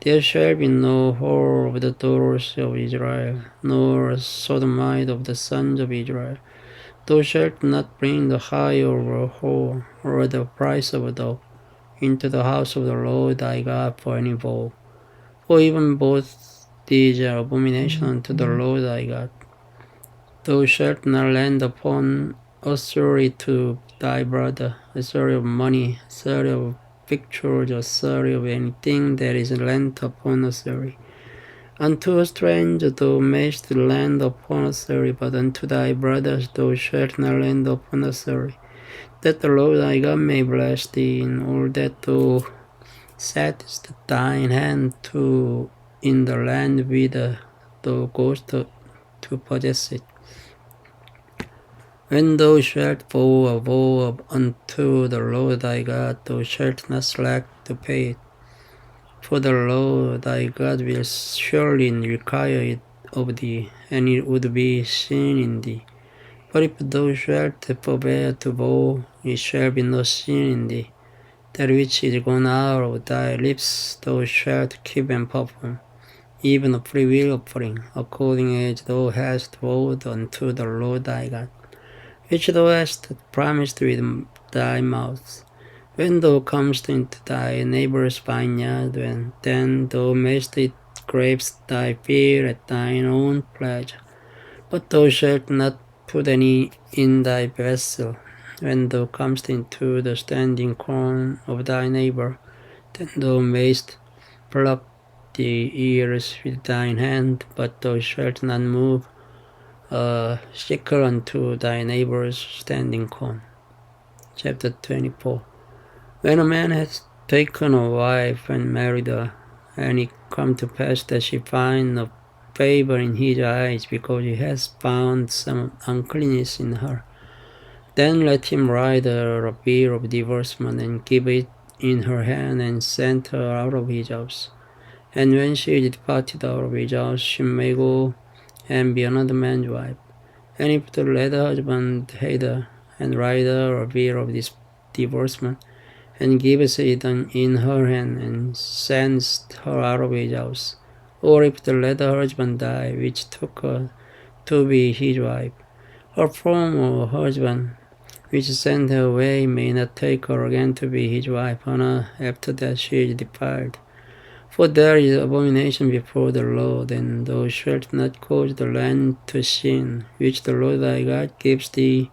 There shall be no whore of the daughters of Israel, nor a sodomite of the sons of Israel. Thou shalt not bring the hire of a whore, or the price of a dog, into the house of the Lord thy God for any vow. For even both these are abomination unto the Lord thy God. Thou shalt not lend upon usury to thy brother, usury of money, usury of victuals, usury of anything that is lent upon usury. Unto a stranger thou mayst lend upon usury, but unto thy brothers thou shalt not lend upon usury, that the Lord thy God may bless thee in all that thou settest thine hand to in the land whither thou goest to possess it. When thou shalt vow a vow unto the Lord thy God, thou shalt not slack to pay it. For the Lord thy God will surely require it of thee, and it would be sin in thee. But if thou shalt forbear to vow, it shall be no sin in thee. That which is gone out of thy lips thou shalt keep and perform, even a freewill offering, according as thou hast vowed unto the Lord thy God, which thou hast promised with thy mouth. When thou comest into thy neighbour's vineyard, then thou mayst eat grapes thy field at thine own pleasure, but thou shalt not put any in thy vessel. When thou comest into the standing corn of thy neighbour, then thou mayst pluck the ears with thine hand, but thou shalt not move a sickle unto thy neighbour's standing corn. Chapter 24. When a man has taken a wife and married her, and it come to pass that she find no favor in his eyes, because he has found some uncleanness in her, then let him write her a bill of divorcement, and give it in her hand, and send her out of his house. And when she is departed out of his house, she may go and be another man's wife. And if the latter husband hate her, and write her a bill of this divorcement, and gives it in her hand, and sends her out of his house, or if the latter husband die, which took her to be his wife, her former husband, which sent her away, may not take her again to be his wife, after that she is defiled. For there is abomination before the Lord, and thou shalt not cause the land to sin, which the Lord thy God gives thee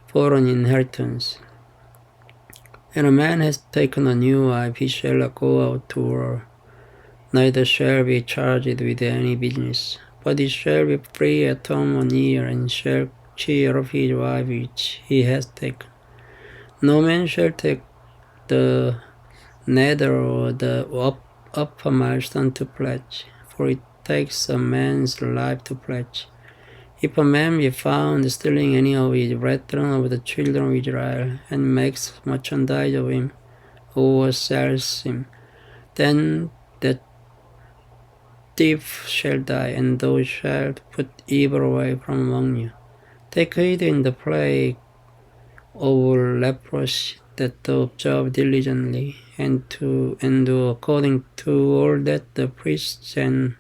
for an inheritance. When a man has taken a new wife, he shall not go out to her, neither shall be charged with any business, but he shall be free at home 1 year, and shall cheer of his wife which he has taken. No man shall take the nether or the upper milestone to pledge, for it takes a man's life to pledge. If a man be found stealing any of his brethren of the children of Israel, and makes merchandise of him, or sells him, then that thief shall die, and thou shalt put evil away from among you. Take heed in the plague of leprosy, that thou observe diligently, and do according to all that the priests and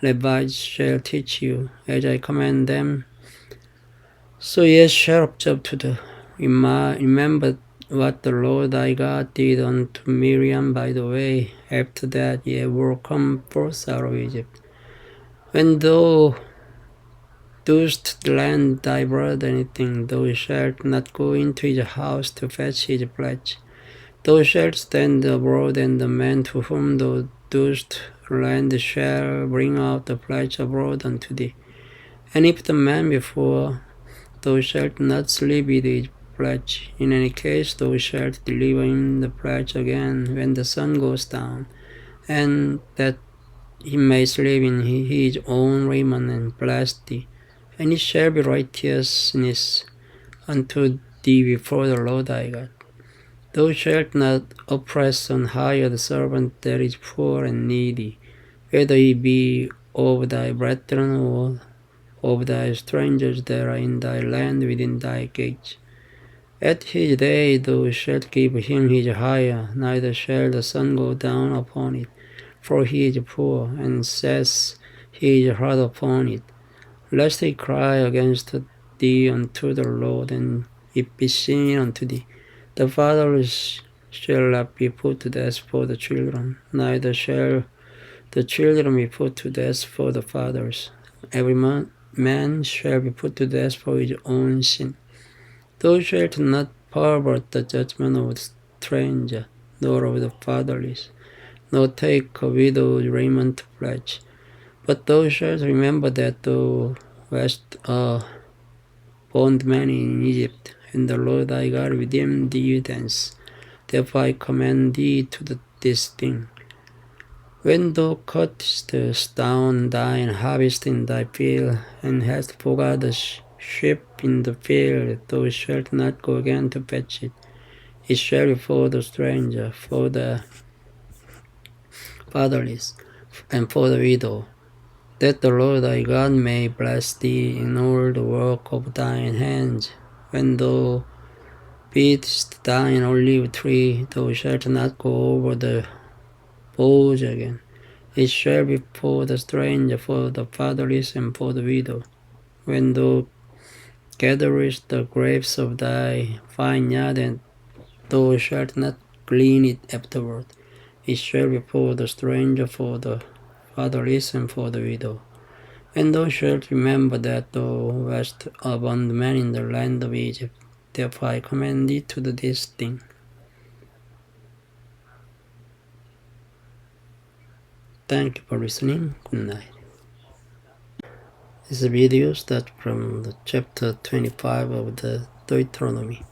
Levites shall teach you, as I command them. So ye shall observe to do. Remember what the Lord thy God did unto Miriam by the way, after that ye were come forth out of Egypt. When thou dost lend thy brother anything, thou shalt not go into his house to fetch his pledge. Thou shalt stand abroad, and the man to whom thou dost lend shall bring out the pledge abroad unto thee. And if the man be poor, thou shalt not sleep with his pledge. In any case, thou shalt deliver him the pledge again when the sun goes down, and that he may sleep in his own raiment, and bless thee. And it shall be righteousness unto thee before the Lord thy God. Thou shalt not oppress an hired servant that is poor and needy, whether he be of thy brethren or of thy strangers that are in thy land within thy gates. At his day thou shalt give him his hire, neither shall the sun go down upon it, for he is poor, and sets his heart upon it, lest he cry against thee unto the Lord, and it be seen unto thee. The fatherless shall not be put to death for the children, neither shall the children be put to death for the fathers. Every man shall be put to death for his own sin. Thou shalt not pervert the judgment of the stranger, nor of the fatherless, nor take a widow's raiment to pledge. But thou shalt remember that thou wast a bondman in Egypt, and the Lord thy God redeemed thee thence. Therefore I command thee to this thing. When thou cuttest down thine harvest in thy field, and hast forgot the sheep in the field, thou shalt not go again to fetch it. It shall be for the stranger, for the fatherless, and for the widow, that the Lord thy God may bless thee in all the work of thine hands. When thou beatest thine olive tree, thou shalt not go over the boughs again. It shall be for the stranger, for the fatherless, and for the widow. When thou gatherest the grapes of thy vineyard, and thou shalt not glean it afterward. It shall be for the stranger, for the fatherless, and for the widow. And thou shalt remember that thou wast a bondman in the land of Egypt. Therefore I command thee to do this thing. Thank you for listening. Good night. This video starts from the chapter 25 of the Deuteronomy.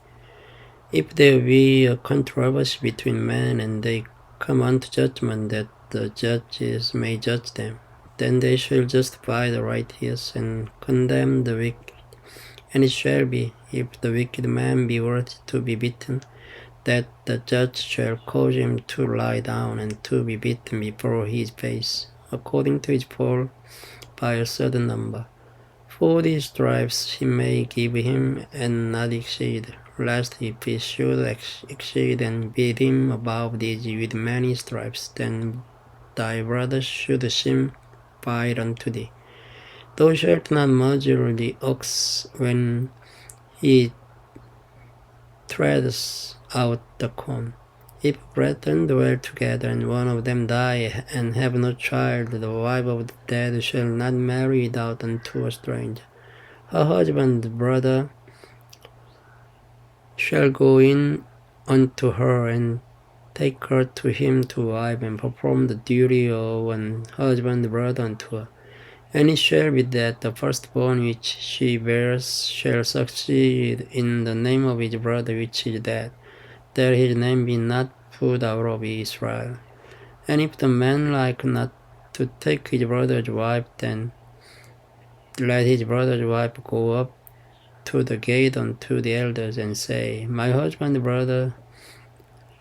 If there be a controversy between men, and they come unto judgment, that the judges may judge them, then they shall justify the righteous and condemn the wicked. And it shall be, if the wicked man be worthy to be beaten, that the judge shall cause him to lie down and to be beaten before his face, according to his fault, by a certain number. 40 stripes he may give him, and not exceed, lest if he should exceed and beat him above these with many stripes, then thy brother should seem fight unto thee. Thou shalt not muzzle the ox when he treads out the corn. If brethren dwell together, and one of them die, and have no child, the wife of the dead shall not marry without unto a stranger. Her husband's brother shall go in unto her, and take her to him to wife, and perform the duty of an husband's brother unto her. And it shall be that the firstborn which she bears shall succeed in the name of his brother which is dead, that his name be not put out of Israel. And if the man like not to take his brother's wife, then let his brother's wife go up to the gate unto the elders, and say, My husband's brother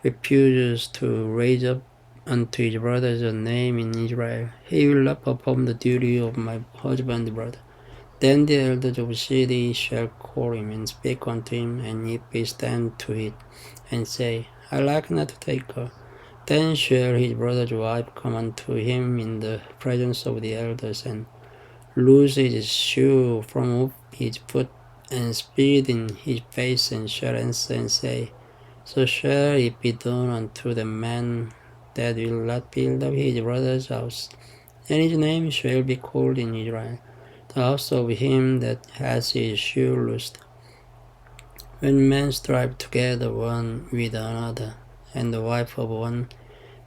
refuses to raise up unto his brother's name in Israel. He will not perform the duty of my husband's brother. Then the elders of the city shall call him, and speak unto him, and if he stand to it, and say, I like not to take her, then shall his brother's wife come unto him in the presence of the elders, and loose his shoe from off his foot, and spit in his face, and shall answer and say, So shall it be done unto the man that will not build up his brother's house, and his name shall be called in Israel, the house of him that has his shoe loosed. When men strive together one with another, and the wife of one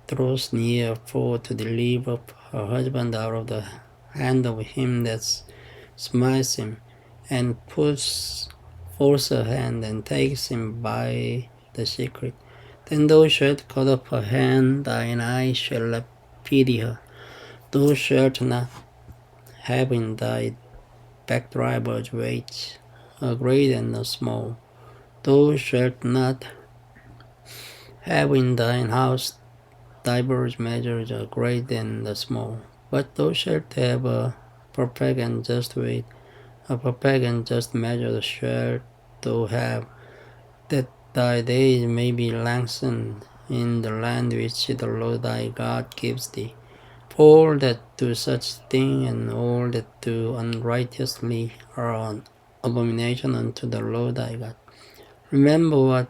draws near for to deliver up her husband out of the hand of him that smites him, and puts forth her hand, and takes him by the secret, then thou shalt cut off her hand, thine eye shall not pity her. Thou shalt not have in thy backdriver's weight, a great and a small. Thou shalt not have in thine house divers measures, a great and a small. But thou shalt have a perfect and just weight, a perfect and just measure shalt thou have, that thy days may be lengthened in the land which the Lord thy God gives thee. For all that do such thing, and all that do unrighteously, are abomination unto the Lord thy God. Remember what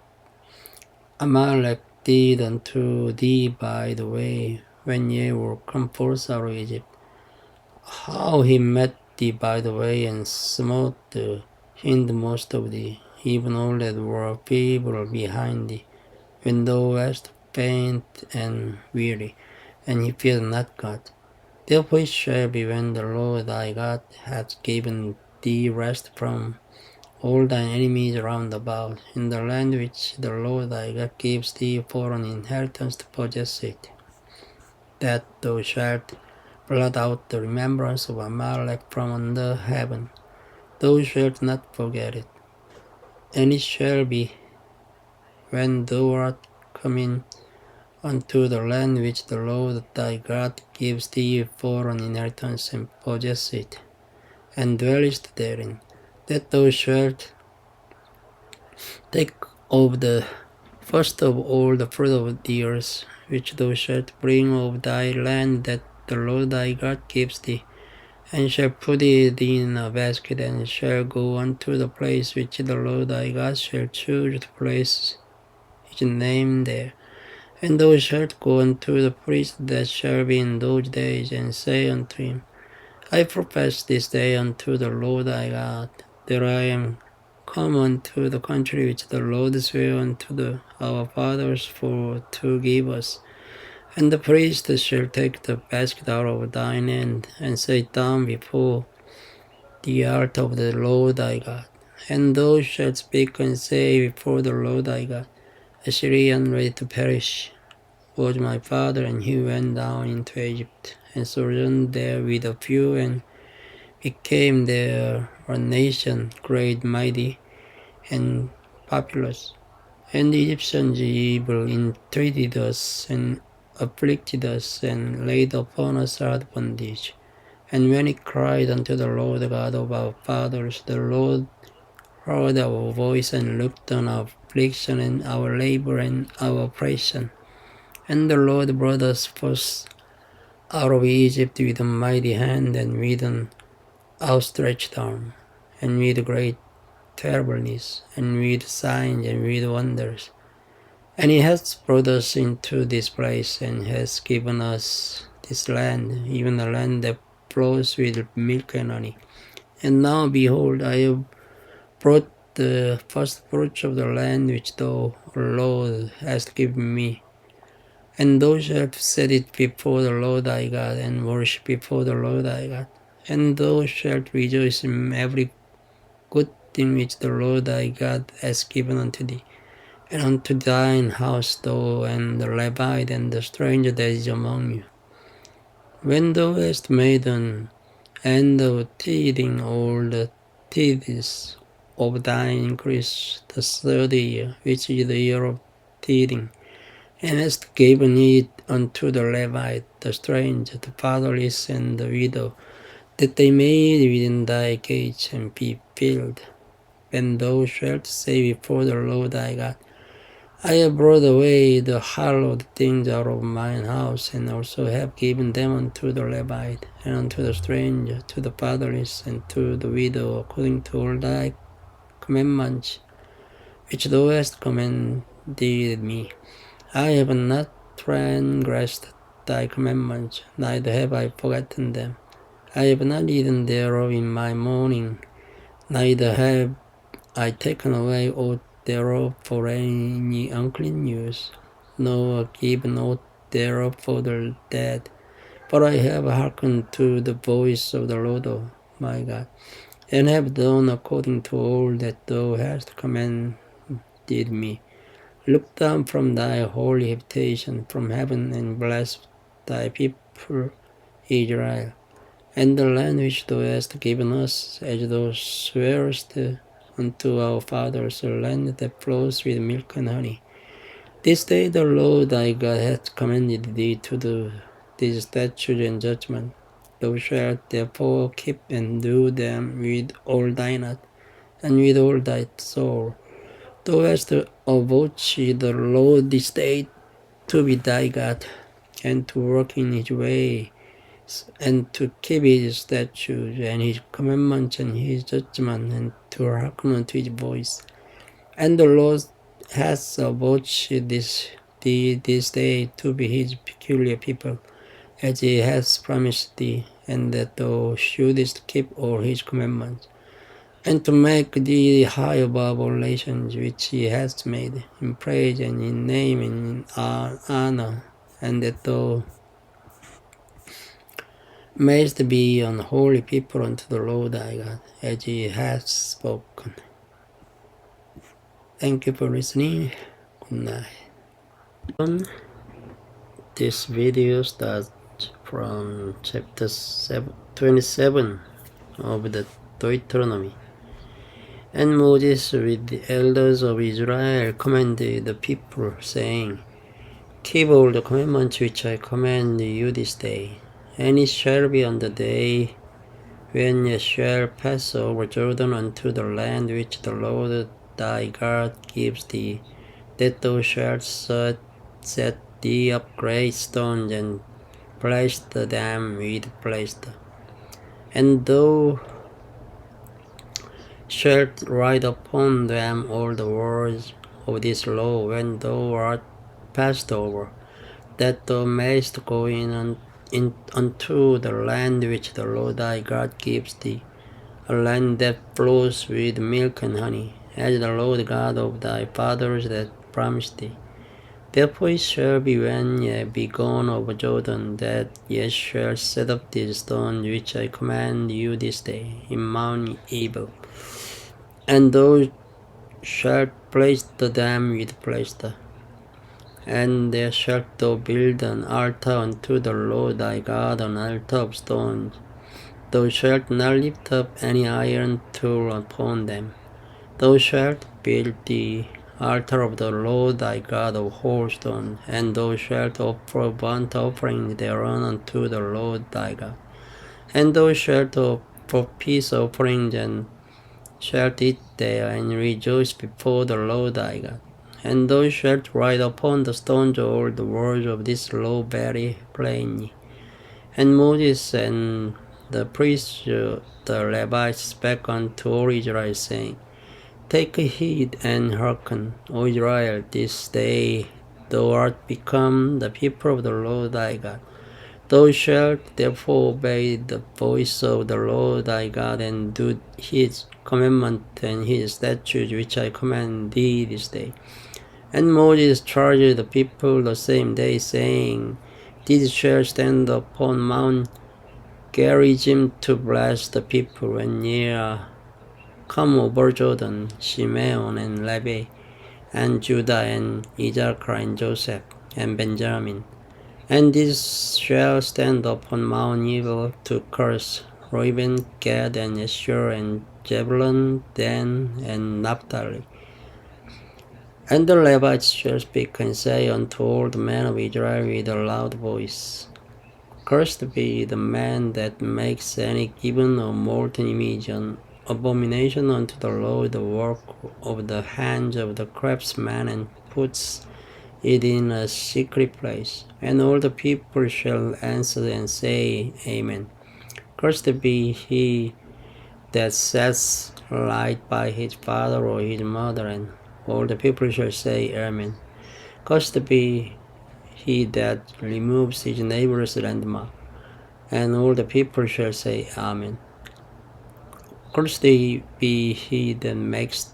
Amalek did unto thee by the way, when ye were come forth out of Egypt, how he met thee by the way, and smote the hindmost of thee, even all that were feeble behind thee, when thou wast faint and weary, and he feared not God. Therefore it shall be, when the Lord thy God hath given thee rest from all thine enemies round about, in the land which the Lord thy God gives thee for an inheritance to possess it, that thou shalt blot out the remembrance of Amalek from under heaven. Thou shalt not forget it. And it shall be, when thou art come in unto the land which the Lord thy God gives thee for an inheritance, and possess it, and dwellest therein, that thou shalt take of the first of all the fruit of the earth, which thou shalt bring of thy land that the Lord thy God gives thee, and shall put it in a basket, and shall go unto the place which the Lord thy God shall choose to place his name there. And thou shalt go unto the priest that shall be in those days, and say unto him, I profess this day unto the Lord thy God, that I am come unto the country which the Lord sware unto our fathers for to give us. And the priest shall take the basket out of thine hand, and set it down before the altar of the Lord thy God. And thou shalt speak and say before the Lord thy God, a Syrian ready to perish was my father, and he went down into Egypt, and sojourned there with a few, and became there a nation great, mighty, and populous. And the Egyptians evil entreated us, and afflicted us, and laid upon us hard bondage. And when we cried unto the Lord God of our fathers, the Lord heard our voice, and looked on our affliction, and our labor, and our oppression. And the Lord brought us forth out of Egypt with a mighty hand, and with an outstretched arm, and with great terribleness, and with signs, and with wonders. And he has brought us into this place, and has given us this land, even a land that flows with milk and honey. And now, behold, I have brought the first fruits of the land which thou, Lord, hast given me. And thou shalt set it before the Lord thy God, and worship before the Lord thy God. And thou shalt rejoice in every good thing which the Lord thy God has given unto thee. And unto thine house, thou and the Levite and the stranger that is among you. When thou hast made an end of tithing all the tithes of thine increase, the third year, which is the year of tithing, and hast given it unto the Levite, the stranger, the fatherless, and the widow, that they may live within thy gates and be filled. Then thou shalt say before the Lord thy God, I have brought away the hallowed things out of mine house, and also have given them unto the Levite, and unto the stranger, to the fatherless, and to the widow, according to all thy commandments, which thou hast commanded me. I have not transgressed thy commandments, neither have I forgotten them. I have not eaten thereof in my mourning, neither have I taken away aught thereof for any unclean use, nor given aught thereof for the dead. But I have hearkened to the voice of the Lord my God, and have done according to all that thou hast commanded me. Look down from thy holy habitation from heaven, and bless thy people Israel, and the land which thou hast given us, as thou swearest unto our fathers, a land that flows with milk and honey. This day the Lord thy God hath commanded thee to do these statutes and judgments. Thou shalt therefore keep and do them with all thine heart, and with all thy soul. Thou hast avouched the Lord this day to be thy God, and to walk in his way, and to keep his statutes and his commandments and his judgments, and to hearken unto his voice. And the Lord has avouched this day to be his peculiar people, as he has promised thee, and that thou shouldest keep all his commandments, and to make thee high above all nations which he has made, in praise and in name and in honor, and that thou mayest be an holy people unto the Lord thy God, as he has spoken. Thank you for listening. Good night. This video starts from chapter 27 of the Deuteronomy. And Moses with the elders of Israel commanded the people, saying, Keep all the commandments which I command you this day, and it shall be on the day when ye shall pass over Jordan unto the land which the Lord thy God gives thee, that thou shalt set thee up great stones, and place them with plaster. And thou shalt write upon them all the words of this law when thou art passed over, that thou mayest go in unto the land which the Lord thy God gives thee, a land that flows with milk and honey, as the Lord God of thy fathers that promised thee. Therefore it shall be when ye be gone over Jordan, that ye shall set up these stones which I command you this day in Mount Ebal, and thou shalt place them with plaster. And there shalt thou build an altar unto the Lord thy God, an altar of stones. Thou shalt not lift up any iron tool upon them. Thou shalt build the altar of the Lord thy God of whole stone, and thou shalt offer burnt offerings thereon unto the Lord thy God. And thou shalt offer peace offerings, and shalt eat there, and rejoice before the Lord thy God. And thou shalt write upon the stones all the words of this law very plainly. And Moses and the priests, the Levites, spake unto all Israel, saying, Take heed and hearken, O Israel, this day thou art become the people of the Lord thy God. Thou shalt therefore obey the voice of the Lord thy God, and do his commandment and his statutes which I command thee this day. And Moses charged the people the same day, saying, These shall stand upon Mount Gerizim to bless the people when ye are come over Jordan, Simeon and Levi, and Judah and Issachar and Joseph and Benjamin. And these shall stand upon Mount Ebal to curse Reuben, Gad, and Asher, and Zebulun, Dan, and Naphtali. And the Levites shall speak and say unto all the men of Israel with a loud voice, Cursed be the man that makes any given or molten image, an abomination unto the Lord, the work of the hands of the craftsman, and puts it in a secret place. And all the people shall answer and say, Amen. Cursed be he that sets light by his father or his mother, and all the people shall say, Amen. Cursed be he that removes his neighbor's landmark, and all the people shall say, Amen. Cursed be he that makes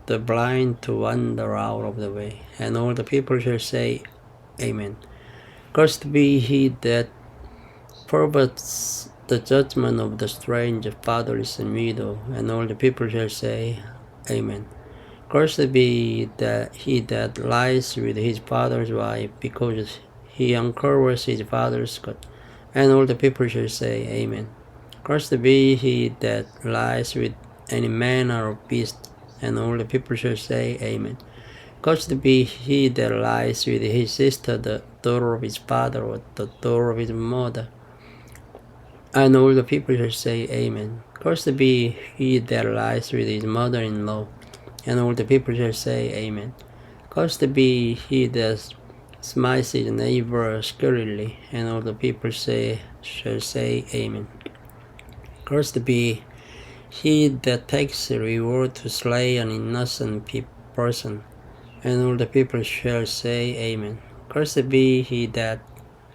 the blind to wander out of the way, and all the people shall say, Amen. Cursed be he that perverts the judgment of the stranger, fatherless, and widow, and all the people shall say, Amen. Cursed be he that lies with his father's wife, because he uncovers his father's coat, and all the people shall say, Amen. Cursed be he that lies with any manner of beast, and all the people shall say, Amen. Cursed be he that lies with his sister, the daughter of his father, or the daughter of his mother, and all the people shall say, Amen. Cursed be he that lies with his mother-in-law, and all the people shall say, Amen. Cursed be he that smites his neighbor scarily, and all the people shall say, Amen. Cursed be he that takes reward to slay an innocent person, and all the people shall say, Amen. Cursed be he that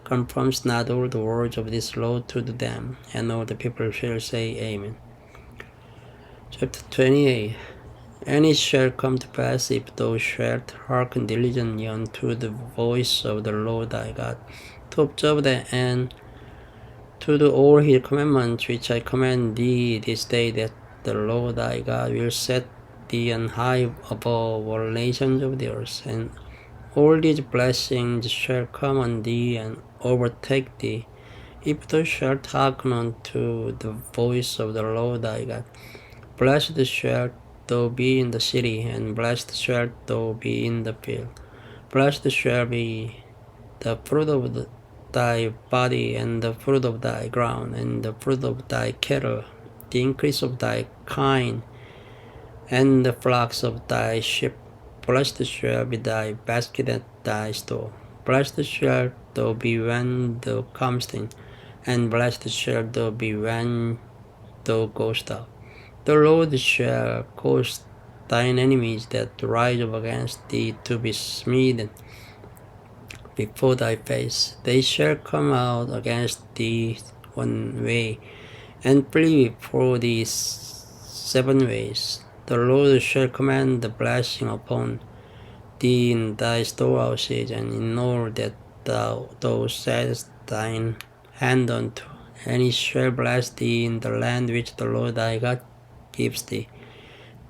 confirms not all the words of this law to them, and all the people shall say, Amen. Chapter 28. And it shall come to pass, if thou shalt hearken diligently unto the voice of the Lord thy God, to observe them and to do all his commandments which I command thee this day, that the Lord thy God will set thee on high above all nations of the earth, and all these blessings shall come on thee and overtake thee, if thou shalt hearken unto the voice of the Lord thy God. Blessed shalt thou be in the city, and blessed shalt thou be in the field. Blessed shall be the fruit of thy body, and the fruit of thy ground, and the fruit of thy cattle, the increase of thy kine, and the flocks of thy sheep. Blessed shall be thy basket and thy store. Blessed shalt thou be when thou comest in, and blessed shalt thou be when thou goest out. The Lord shall cause thine enemies that rise up against thee to be smitten before thy face. They shall come out against thee one way, and flee before thee 7 ways. The Lord shall command the blessing upon thee in thy storehouses, and in all that thou settest thine hand unto, and he shall bless thee in the land which the Lord thy God gives thee.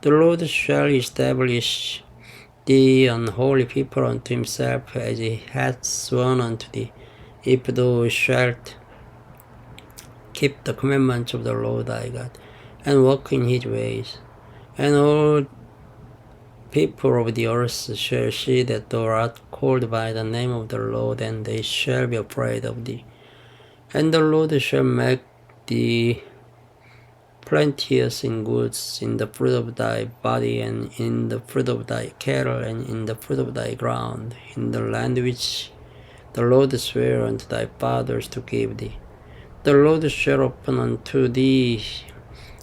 The Lord shall establish thee an holy people unto himself, as he hath sworn unto thee, if thou shalt keep the commandments of the Lord thy God, and walk in his ways. And all people of the earth shall see that thou art called by the name of the Lord, and they shall be afraid of thee. And the Lord shall make thee plenteous in goods, in the fruit of thy body, and in the fruit of thy cattle, and in the fruit of thy ground, in the land which the Lord sware unto thy fathers to give thee. The Lord shall open unto thee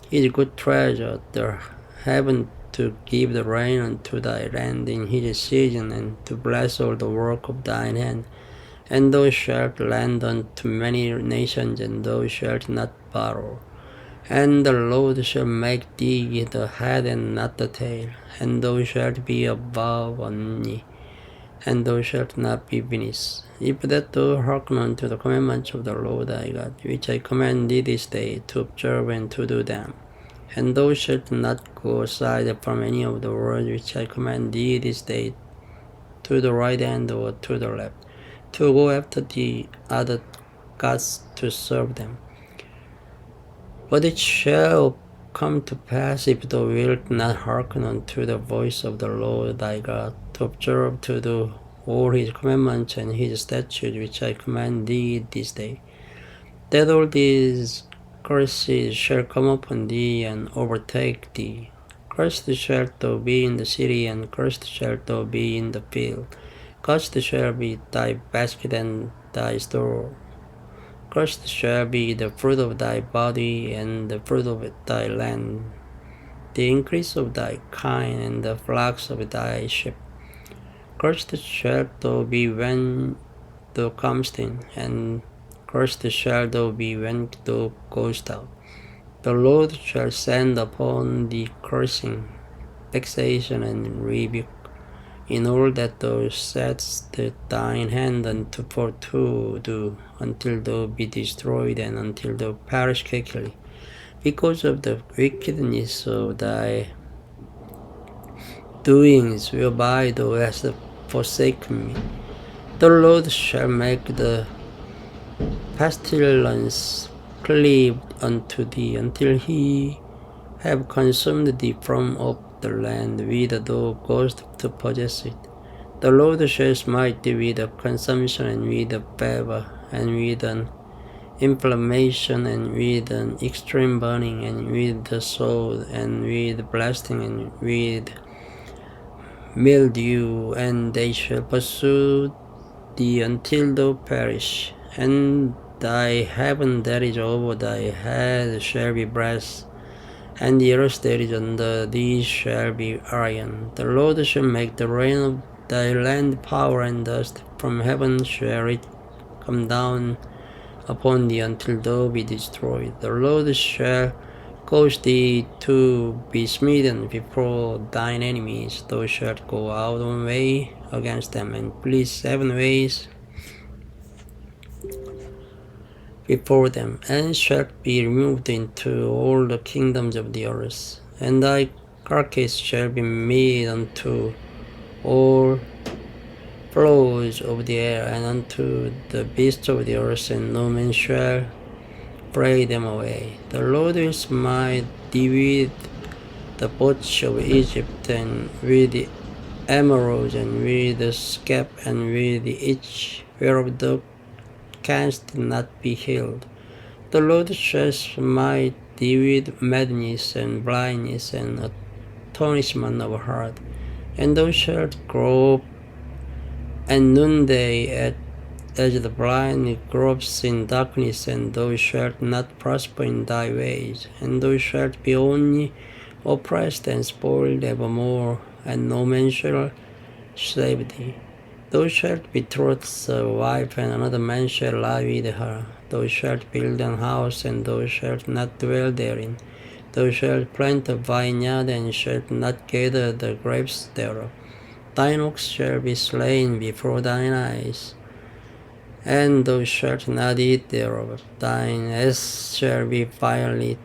his good treasure, the heaven, to give the rain unto thy land in his season, and to bless all the work of thine hand. And thou shalt lend unto many nations, and thou shalt not borrow. And the Lord shall make thee the head and not the tail, and thou shalt be above only, and thou shalt not be beneath. If that thou hearken unto the commandments of the Lord thy God, which I command thee this day, to observe and to do them, and thou shalt not go aside from any of the words which I command thee this day, to the right hand or to the left, to go after the other gods to serve them. But it shall come to pass, if thou wilt not hearken unto the voice of the Lord thy God, to observe to do all his commandments and his statutes which I command thee this day, that all these curses shall come upon thee and overtake thee. Cursed shalt thou be in the city, and cursed shalt thou be in the field. Cursed shall be thy basket and thy store. Cursed shall be the fruit of thy body, and the fruit of thy land, the increase of thy kine, and the flocks of thy sheep. Cursed shalt thou be when thou comest in, and cursed shalt thou be when thou goest out. The Lord shall send upon thee cursing, vexation, and rebuke, in all that thou settest thine hand unto for to do, until thou be destroyed, and until thou perish quickly, because of the wickedness of thy doings, whereby thou hast forsaken me. The Lord shall make the pestilence cleave unto thee, until he have consumed thee from off the land whither thou goest to possess it. The Lord shall smite thee with a consumption, and with a fever, and with an inflammation, and with an extreme burning, and with the sword, and with blasting, and with mildew, and they shall pursue thee until thou perish, and thy heaven that is over thy head shall be brass, and the earth that is under thee shall be iron. The Lord shall make the rain of thy land power and dust. From heaven shall it come down upon thee until thou be destroyed. The Lord shall cause thee to be smitten before thine enemies. Thou shalt go out one way against them, and flee 7 ways before them, and shalt be removed into all the kingdoms of the earth. And thy carcass shall be made unto all fowls of the air, and unto the beasts of the earth, and no man shall fray them away. The Lord will smite thee with the boats of Egypt, and with the emeralds, and with the scab, and with the itch, whereof thou canst not be healed. The Lord shall smite thee with madness, and blindness, and astonishment of heart, and thou shalt grope at noonday as the blind gropes in darkness, and thou shalt not prosper in thy ways, and thou shalt be only oppressed and spoiled evermore, and no man shall save thee. Thou shalt betroth a wife, and another man shall lie with her. Thou shalt build an house, and thou shalt not dwell therein. Thou shalt plant a vineyard, and shalt not gather the grapes thereof. Thine ox shall be slain before thine eyes, and thou shalt not eat thereof. Thine ass shall be violently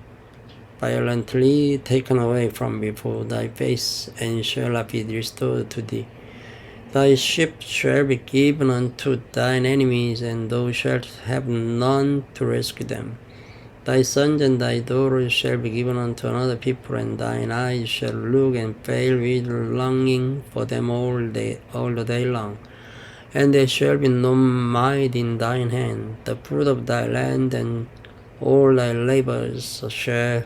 taken away from before thy face, and shall not be restored to thee. Thy sheep shall be given unto thine enemies, and thou shalt have none to rescue them. Thy sons and thy daughters shall be given unto another people, and thine eyes shall look and fail with longing for them all the day long. And there shall be no might in thine hand. The fruit of thy land and all thy labors shall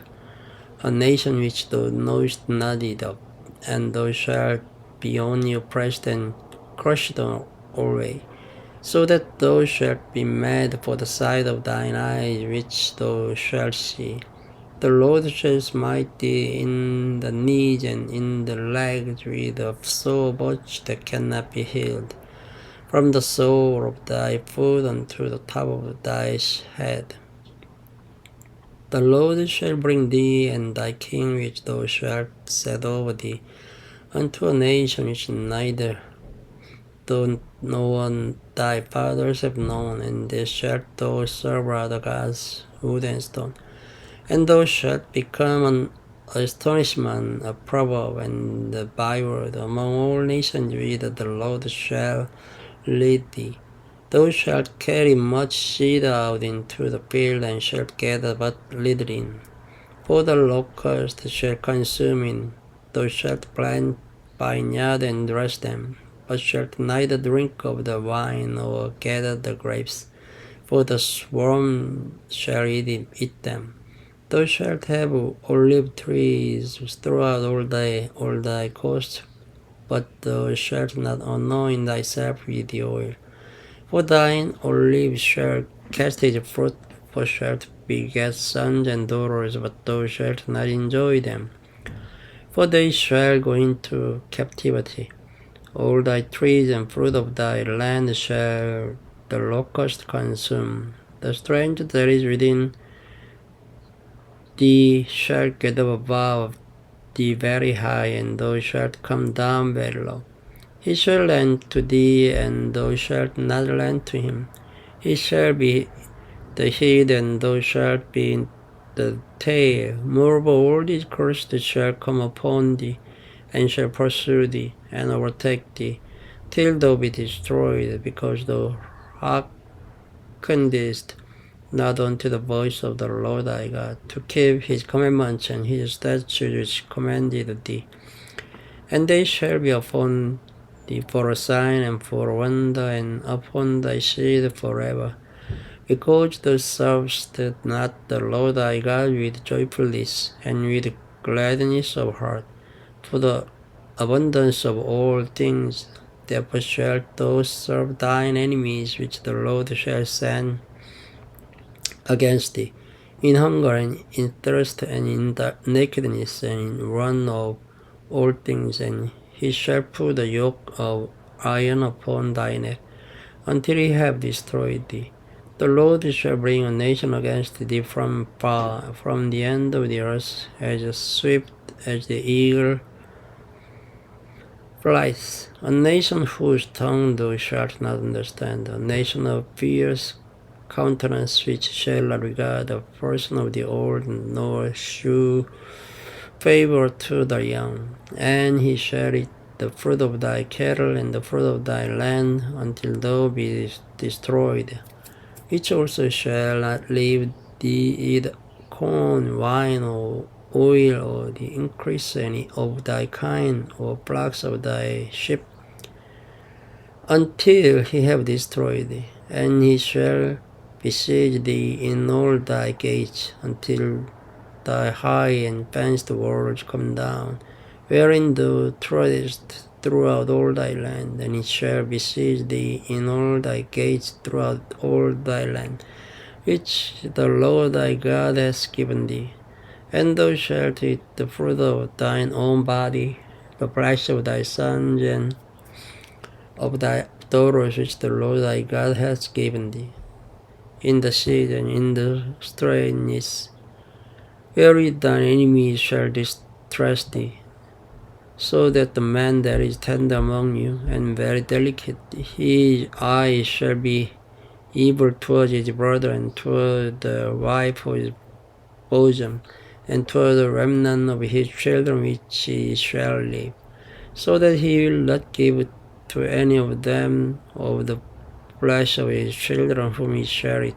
a nation which thou knowest not eat up, and thou shalt be only oppressed and crushed always, so that thou shalt be mad for the sight of thine eyes which thou shalt see. The Lord shall smite thee in the knees and in the legs with a sore botch that cannot be healed, from the sole of thy foot unto the top of thy head. The Lord shall bring thee and thy king which thou shalt set over thee unto a nation which neither thou nor thy fathers have known, and there shalt thou serve other gods, wood and stone. And thou shalt become an astonishment, a proverb, and a byword among all nations, whither the Lord shall lead thee. Thou shalt carry much seed out into the field, and shalt gather but little in. For the locust shall consume it. Thou shalt plant vineyard and dress them, but shalt neither drink of the wine nor gather the grapes, for the swarm shall eat them. Thou shalt have olive trees throughout all thy coast, but thou shalt not anoint thyself with the oil. For thine olive shall cast its fruit, for shalt beget sons and daughters, but thou shalt not enjoy them, for they shall go into captivity. All thy trees and fruit of thy land shall the locust consume. The strength that is within thee shall get up above thee very high, and thou shalt come down very low. He shall lend to thee, and thou shalt not lend to him. He shall be the head, and thou shalt be the tail. Moreover, all these curses shall come upon thee, and shall pursue thee, and overtake thee, till thou be destroyed, because thou hearkenedst not unto the voice of the Lord thy God, to keep his commandments and his statutes which commanded thee. And they shall be upon thee for a sign and for a wonder, and upon thy seed forever, because thou servest not the Lord thy God with joyfulness and with gladness of heart, for the abundance of all things, Therefore shalt thou serve thine enemies, which the Lord shall send against thee, in hunger and in thirst and in nakedness and in want of all things, and he shall put a yoke of iron upon thy neck, until he have destroyed thee. The Lord shall bring a nation against thee from far, from the end of the earth, as swift as the eagle flies. A nation whose tongue thou shalt not understand, a nation of fierce countenance, which shall not regard the person of the old, nor shew favor to the young. And he shall eat the fruit of thy cattle and the fruit of thy land, until thou be destroyed. Which also shall not leave thee eat corn, wine, or oil, or the increase any of thy kind, or flocks of thy sheep, until he have destroyed thee. And he shall besiege thee in all thy gates, until thy high and fenced walls come down, wherein thou treadest throughout all thy land. And it shall besiege thee in all thy gates throughout all thy land, which the Lord thy God has given thee. And thou shalt eat the fruit of thine own body, the flesh of thy sons and of thy daughters, which the Lord thy God has given thee, in the season, in the straitness, wherein thine enemies shall distress thee, so that the man that is tender among you, and very delicate, his eye shall be evil towards his brother, and toward the wife of his bosom, and toward the remnant of his children which he shall leave, so that he will not give to any of them of the flesh of his children whom he shall eat,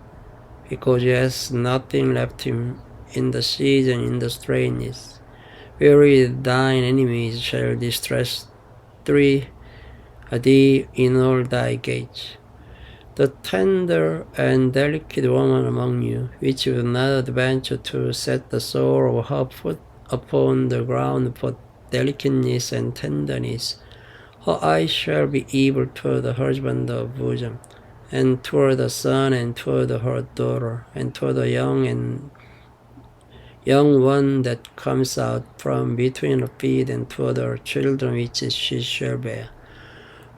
because he has nothing left him in the season, in the straitness, wherein thine enemies shall distress thee in all thy gates. The tender and delicate woman among you, which will not venture to set the sole of her foot upon the ground for delicateness and tenderness, her eyes shall be evil toward the husband of bosom, and toward the son, and toward her daughter, and toward the young one that comes out from between her feet, and toward her children which she shall bear.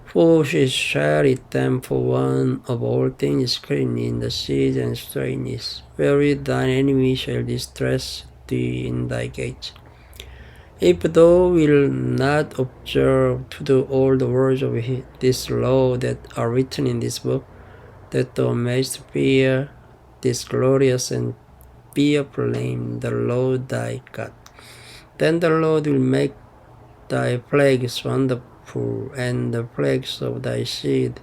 For she shall eat them for one of all things clean in the seed and straitness, wherein thine enemy shall distress thee in thy gates. If thou wilt not observe to do all the words of this law that are written in this book, that thou mayst fear this glorious and fearful name, the Lord thy God, then the Lord will make thy plagues wonderful, and the plagues of thy seed,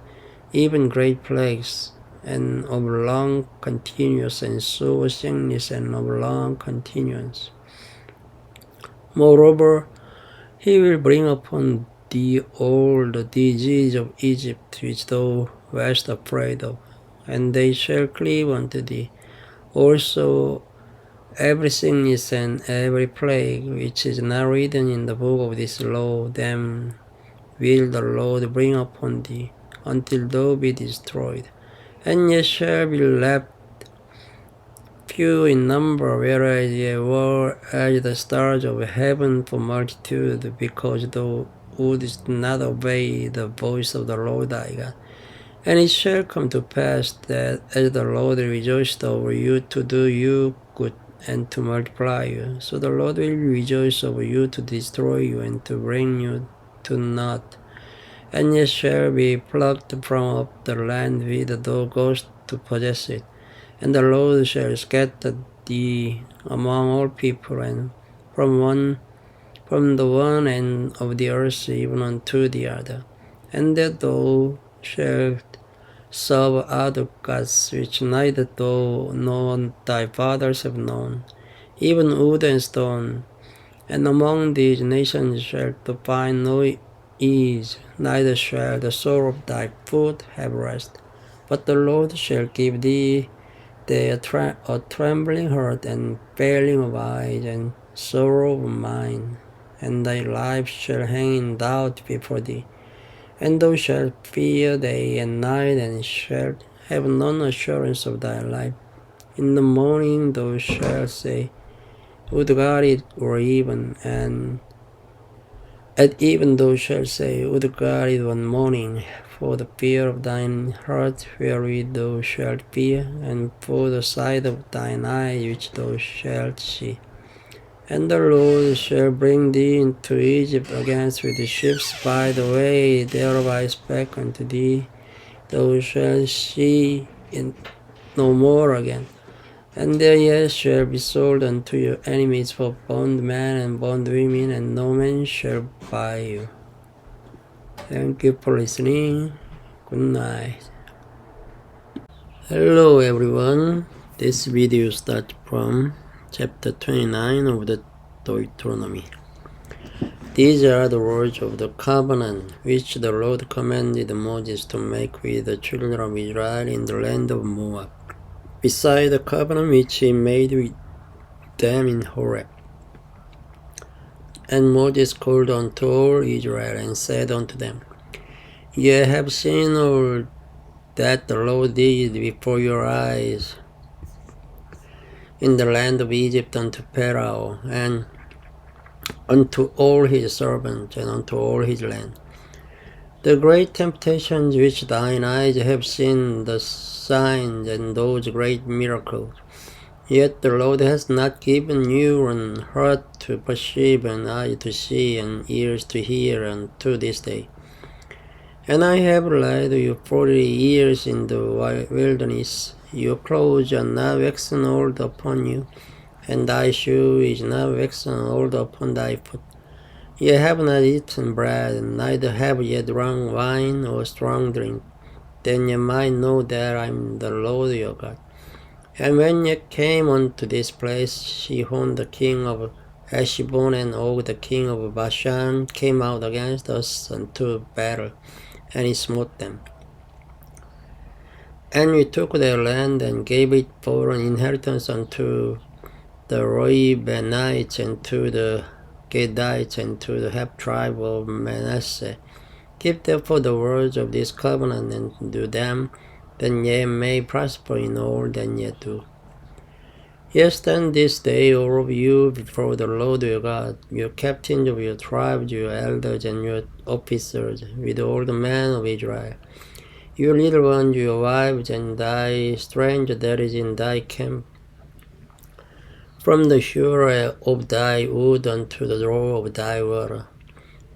even great plagues, and of long continuance, and sore sickness, and of long continuance. Moreover, he will bring upon thee all the disease of Egypt, which thou wast afraid of, and they shall cleave unto thee. Also every sickness and every plague which is not written in the book of this law, them will the Lord bring upon thee, until thou be destroyed. And ye shall be left few in number, whereas ye were as the stars of heaven for multitude, because thou wouldst not obey the voice of the Lord thy God. And it shall come to pass that as the Lord rejoiced over you to do you good and to multiply you, so the Lord will rejoice over you to destroy you and to bring you to naught. And ye shall be plucked from off the land whither thou goest to possess it. And the Lord shall scatter thee among all people, and from the one end of the earth even unto the other. And that thou shalt serve other gods, which neither thou nor thy fathers have known, even wood and stone. And among these nations shalt thou find no ease, neither shall the sole of thy foot have rest. But the Lord shall give thee a trembling heart, and failing of eyes, and sorrow of mind, and thy life shall hang in doubt before thee. And thou shalt fear day and night, and shalt have none assurance of thy life. In the morning thou shalt say, Would God it were even, and at even thou shalt say, Would God it were morning, for the fear of thine heart wherewith thou shalt fear, and for the sight of thine eye which thou shalt see. And the Lord shall bring thee into Egypt against with the ships by the way, thereof I spake unto thee. Thou shalt see it no more again. And there ye shall be sold unto your enemies for bondmen and bondwomen, and no man shall buy you. Thank you for listening. Good night. Hello everyone. This video starts from chapter 29 of the Deuteronomy. These are the words of the covenant which the Lord commanded Moses to make with the children of Israel in the land of Moab, beside the covenant which he made with them in Horeb. And Moses called unto all Israel and said unto them, Ye have seen all that the Lord did before your eyes in the land of Egypt unto Pharaoh, and unto all his servants, and unto all his land. The great temptations which thine eyes have seen, the signs and those great miracles. Yet the Lord has not given you an heart to perceive, an eye to see, and ears to hear unto this day. And I have led you 40 years in the wilderness. Your clothes are not waxen old upon you, and thy shoe is not waxen old upon thy foot. Ye have not eaten bread, neither have ye drunk wine or strong drink. Then ye might know that I am the Lord your God. And when ye came unto this place, Sihon the king of Heshbon and Og the king of Bashan came out against us unto battle, and he smote them. And we took their land and gave it for an inheritance unto the Reubenites, and to the Gadites, and to the half tribe of Manasseh. Keep therefore the words of this covenant, and do them, then ye may prosper in all that ye do. Ye stand this day, all of you, before the Lord your God, your captains of your tribes, your elders, and your officers, with all the men of Israel. Your little ones, your wives, and thy stranger that is in thy camp, from the shore of thy wood unto the draw of thy water,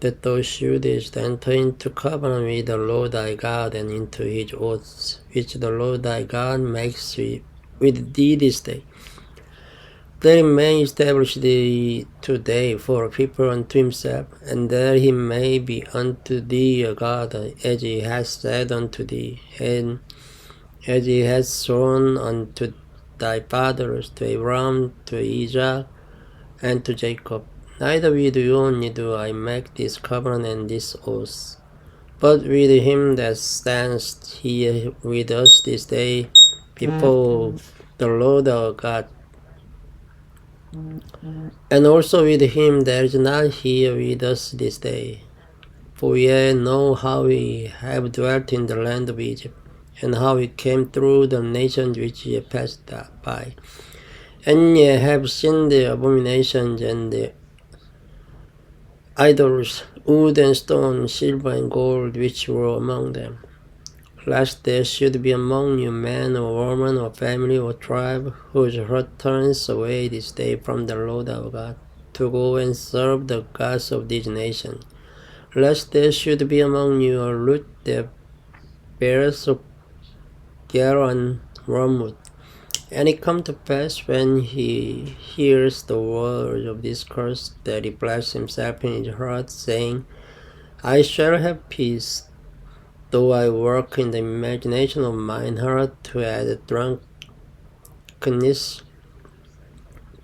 that thou shouldest enter into covenant with the Lord thy God, and into his oaths, which the Lord thy God makes with thee this day, that he may establish thee today for a people unto himself, and that he may be unto thee a God, as he has said unto thee, and as he has sworn unto thy fathers, to Abraham, to Isaac, and to Jacob. Neither with you only do I make this covenant and this oath, but with him that stands here with us this day before the Lord our God, and also with him that is not here with us this day. For ye know how we have dwelt in the land of Egypt, and how we came through the nations which ye passed by. And ye have seen the abominations and the idols, wood and stone, silver and gold, which were among them. Lest there should be among you man or woman or family or tribe, whose heart turns away this day from the Lord our God, to go and serve the gods of these nations. Lest there should be among you a root that bears of gall and wormwood. And it come to pass, when he hears the words of this curse, that he blesses himself in his heart, saying, I shall have peace, though I work in the imagination of mine heart to add drunkenness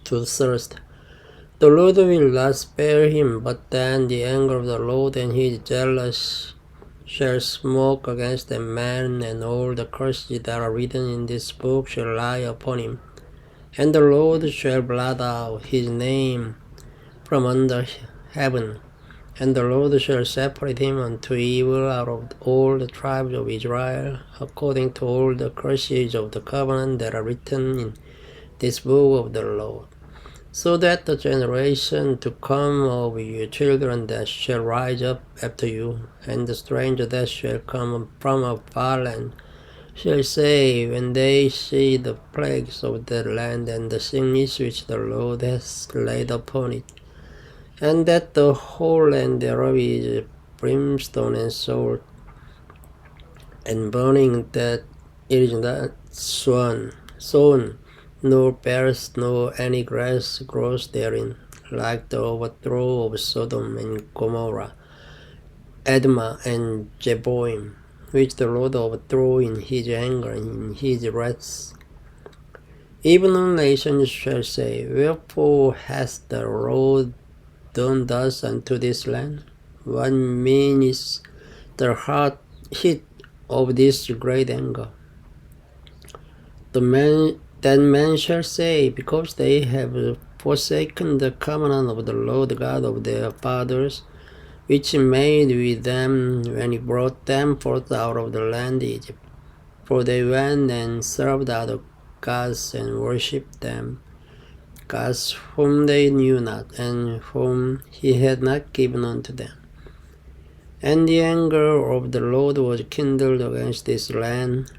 to thirst. The Lord will not spare him, but then the anger of the Lord and his jealous shall smoke against that man, and all the curses that are written in this book shall lie upon him. And the Lord shall blot out his name from under heaven, And the Lord shall separate him unto evil out of all the tribes of Israel, according to all the curses of the covenant that are written in this book of the Lord. So that the generation to come of your children that shall rise up after you, and the stranger that shall come from a far land, shall say, when they see the plagues of the land and the sickness which the Lord has laid upon it, and that the whole land thereof is brimstone and salt and burning, that it is not sown, nor bears nor any grass grows therein, like the overthrow of Sodom and Gomorrah, Admah and Jeboim, which the Lord overthrew in his anger and in his wrath. Even all nations shall say, wherefore has the Lord done thus unto this land? What means the heat of this great anger? Then men shall say, because they have forsaken the covenant of the Lord God of their fathers, which he made with them when he brought them forth out of the land Egypt. For they went and served other gods and worshipped them, gods whom they knew not, and whom he had not given unto them. And the anger of the Lord was kindled against this land,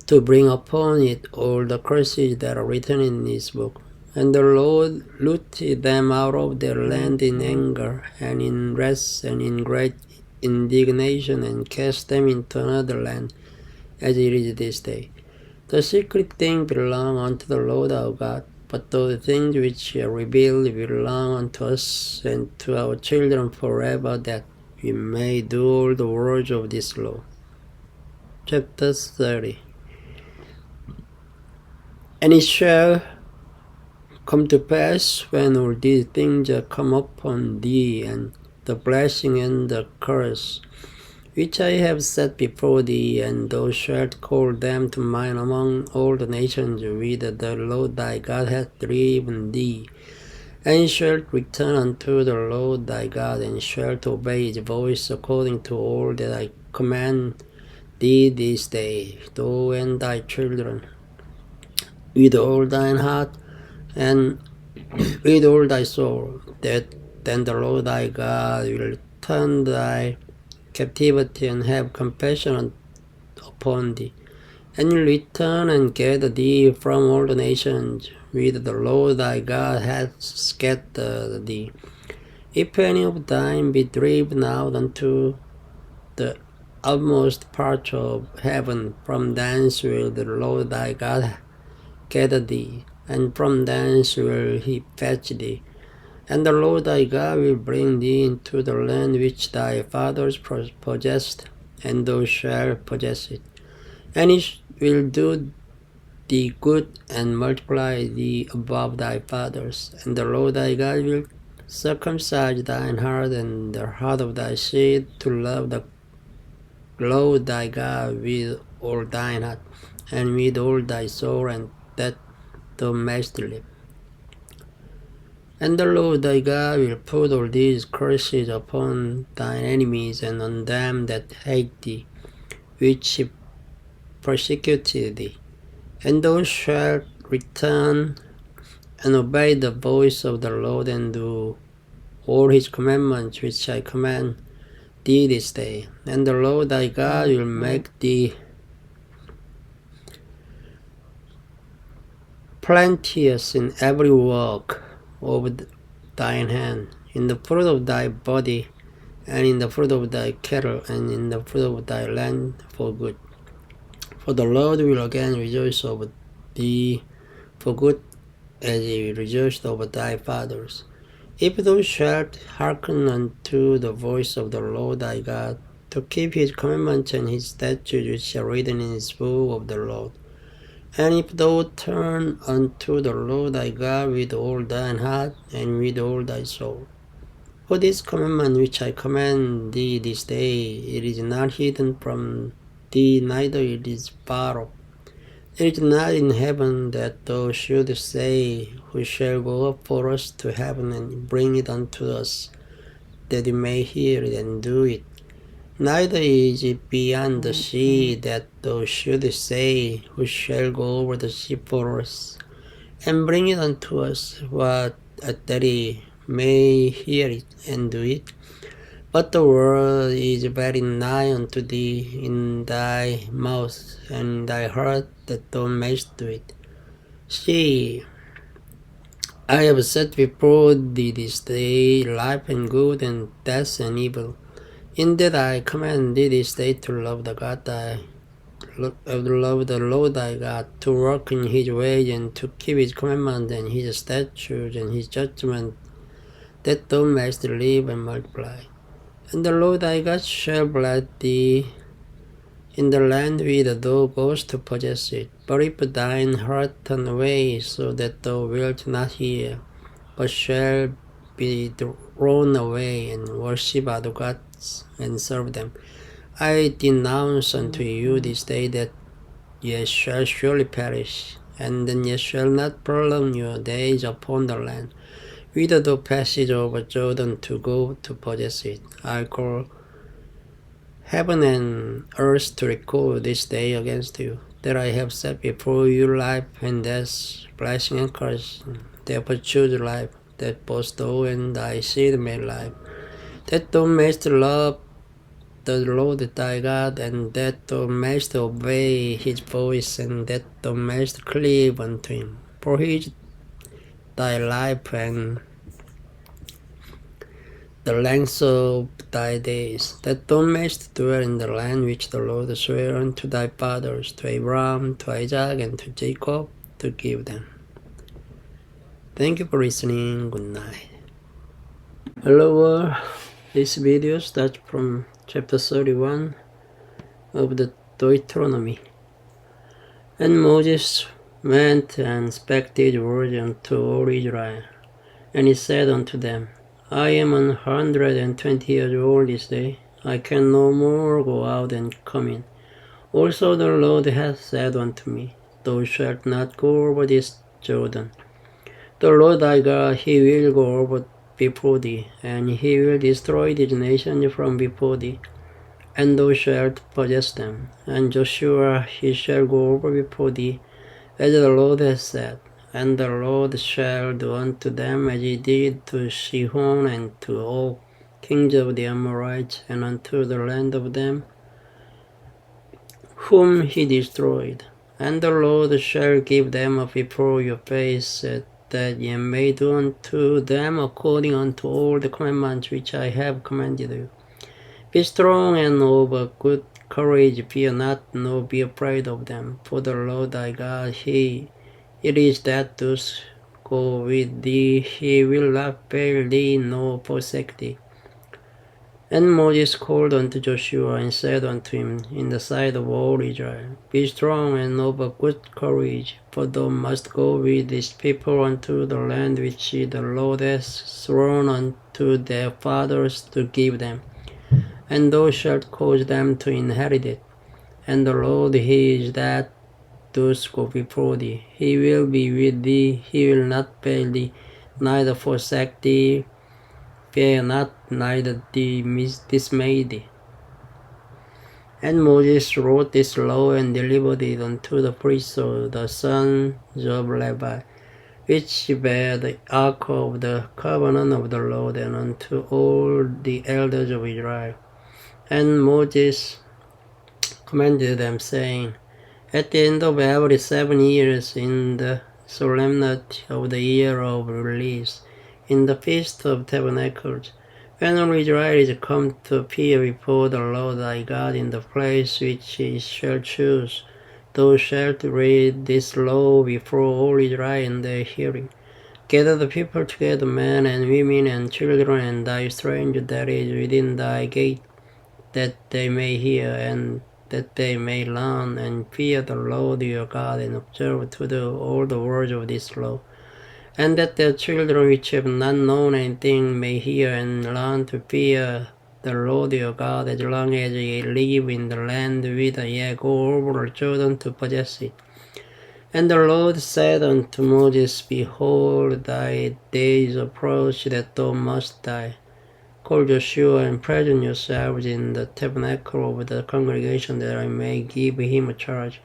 to bring upon it all the curses that are written in this book. And the Lord rooted them out of their land in anger, and in wrath, and in great indignation, and cast them into another land, as it is this day. The secret things belong unto the Lord our God, but the things which are revealed belong unto us and to our children forever, that we may do all the words of this law. Chapter 30. And it shall come to pass, when all these things are come upon thee, and the blessing and the curse, which I have set before thee, and thou shalt call them to mind among all the nations whither the Lord thy God hath driven thee, and shalt return unto the Lord thy God, and shalt obey his voice according to all that I command thee this day, thou and thy children, with all thine heart and with all thy soul, that then the Lord thy God will turn thy captivity and have compassion upon thee, and will return and gather thee from all the nations whither the Lord thy God hath scattered thee. If any of thine be driven out unto the utmost part of heaven, from thence will the Lord thy God gather thee, and from thence will he fetch thee. And the Lord thy God will bring thee into the land which thy fathers possessed, and thou shalt possess it. And he will do thee good, and multiply thee above thy fathers. And the Lord thy God will circumcise thine heart and the heart of thy seed, to love the Lord thy God with all thine heart, and with all thy soul, and that thou mayst live. And the Lord thy God will put all these curses upon thine enemies, and on them that hate thee, which persecuted thee. And thou shalt return and obey the voice of the Lord, and do all his commandments which I command thee this day. And the Lord thy God will make thee plenteous in every work of thine hand, in the fruit of thy body, and in the fruit of thy cattle, and in the fruit of thy land for good. For the Lord will again rejoice over thee for good, as he rejoiced over thy fathers, if thou shalt hearken unto the voice of the Lord thy God, to keep his commandments and his statutes which are written in his book of the Lord. And if thou turn unto the Lord thy God with all thine heart and with all thy soul. For this commandment which I command thee this day, it is not hidden from thee, neither it is far off. It is not in heaven that thou should say, who shall go up for us to heaven and bring it unto us, that we may hear it and do it. Neither is it beyond the sea that thou shouldest say, who shall go over the sea for us, and bring it unto us, that we may hear it and do it. But the word is very nigh unto thee, in thy mouth and in thy heart, that thou mayst do it. See, I have set before thee this day life and good, and death and evil. In that I command thee this day to love the Lord thy God, to walk in his ways, and to keep his commandments and his statutes and his judgments, that thou mayst live and multiply. And the Lord thy God shall bless thee in the land whither thou goest to possess it. But if thine heart turn away, so that thou wilt not hear, but shall be thrown away, and worship other gods, and serve them, I denounce unto you this day that ye shall surely perish, and then ye shall not prolong your days upon the land, whither thou passage over Jordan to go to possess it. I call heaven and earth to record this day against you, that I have set before you life and death, blessing and curse. Therefore choose life, that both thou and thy seed may live, that thou mayst love the Lord thy God, and that thou mayst obey his voice, and that thou mayst cleave unto him. For he is thy life and the length of thy days, that thou mayst dwell in the land which the Lord sware unto thy fathers, to Abraham, to Isaac, and to Jacob, to give them. Thank you for listening. Good night. Hello, this video starts from chapter 31 of the Deuteronomy. And Moses went and spake these words unto all Israel, and he said unto them, I am 120 years old this day. I can no more go out and come in. Also the Lord hath said unto me, Thou shalt not go over this Jordan. The Lord thy God, he will go over before thee, and he will destroy these nations from before thee, and thou shalt possess them. And Joshua he shall go over before thee, as the Lord hath said. And the Lord shall do unto them as he did to Sihon and to Og, kings of the Amorites, and unto the land of them whom he destroyed. And the Lord shall give them up before your face, that ye may do unto them according unto all the commandments which I have commanded you. Be strong and of good courage, fear not, nor be afraid of them. For the Lord thy God, it is that doth go with thee, he will not fail thee, nor forsake thee. And Moses called unto Joshua, and said unto him in the sight of all Israel, Be strong and of good courage, for thou must go with this people unto the land which the Lord hath sworn unto their fathers to give them, and thou shalt cause them to inherit it. And the Lord he is that doth go before thee. He will be with thee, he will not fail thee, neither forsake thee. Fear not, neither be dismayed. And Moses wrote this law and delivered it unto the priests of the sons of Levi, which bear the ark of the covenant of the Lord, and unto all the elders of Israel. And Moses commanded them, saying, At the end of every 7 years, in the solemnity of the year of release, in the feast of tabernacles, when all Israel is come to appear before the Lord thy God in the place which he shall choose, thou shalt read this law before all Israel in their hearing. Gather the people together, men and women and children, and thy stranger that is within thy gate, that they may hear, and that they may learn, and fear the Lord your God, and observe to do all the words of this law. And that their children which have not known anything may hear and learn to fear the Lord your God, as long as ye live in the land whither ye go over Jordan to possess it. And the Lord said unto Moses, Behold, thy days approach that thou must die. Call Joshua and present yourselves in the tabernacle of the congregation, that I may give him a charge.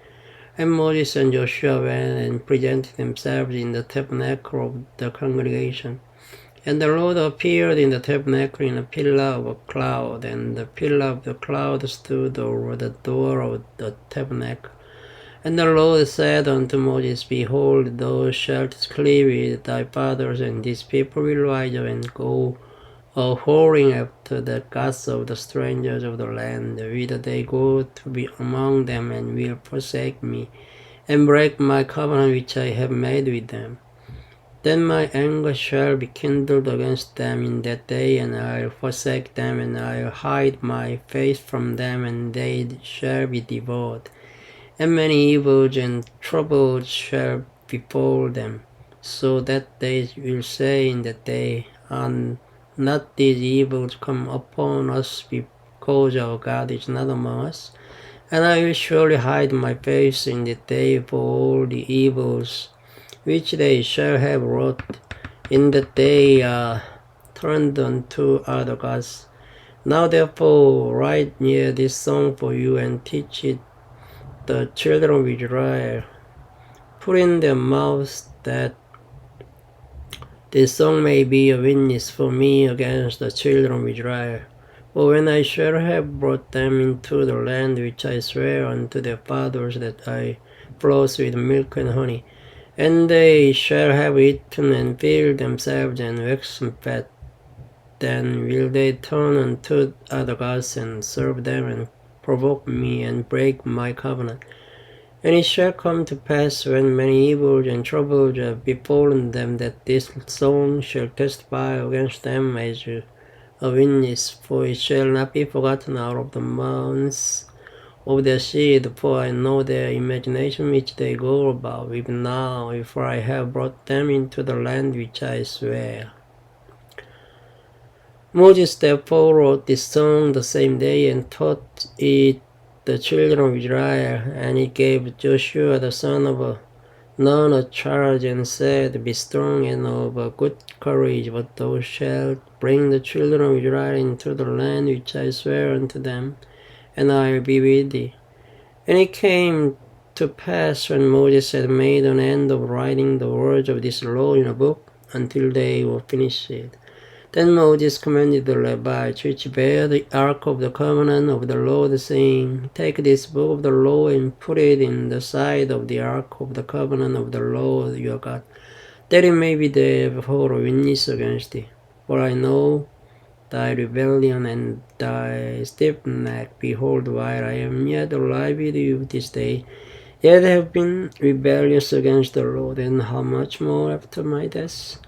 And Moses and Joshua went and presented themselves in the tabernacle of the congregation. And the Lord appeared in the tabernacle in a pillar of a cloud, and the pillar of the cloud stood over the door of the tabernacle. And the Lord said unto Moses, Behold, thou shalt cleave with thy fathers, and this people will rise up and go a-whoring after the gods of the strangers of the land, whither they go to be among them, and will forsake me, and break my covenant which I have made with them. Then my anger shall be kindled against them in that day, and I'll forsake them, and I'll hide my face from them, and they shall be devoured. And many evils and troubles shall befall them, so that they will say in that day, Are not these evils come upon us because our God is not among us? And I will surely hide my face in the day for all the evils which they shall have wrought, in that they are turned unto other gods. Now therefore write near this song for you, and teach it the children of Israel. Put in their mouths that this song may be a witness for me against the children of Israel. For when I shall have brought them into the land which I swear unto their fathers, that I flows with milk and honey, and they shall have eaten and filled themselves and waxen fat, then will they turn unto other gods and serve them, and provoke me and break my covenant. And it shall come to pass, when many evils and troubles have befallen them, that this song shall testify against them as a witness, for it shall not be forgotten out of the mouths of their seed, for I know their imagination which they go about, even now, if I have brought them into the land which I swear. Moses therefore wrote this song the same day, and taught it the children of Israel, and he gave Joshua the son of Nun a charge, and said, Be strong and of a good courage, but thou shalt bring the children of Israel into the land which I swear unto them, and I will be with thee. And it came to pass, when Moses had made an end of writing the words of this law in a book, until they were finished, then Moses commanded the Levites, which bear the ark of the covenant of the Lord, saying, Take this book of the law, and put it in the side of the ark of the covenant of the Lord your God, that it may be there for a witness against thee. For I know thy rebellion and thy stiff neck. Behold, while I am yet alive with you this day, yet have been rebellious against the Lord, and how much more after my death?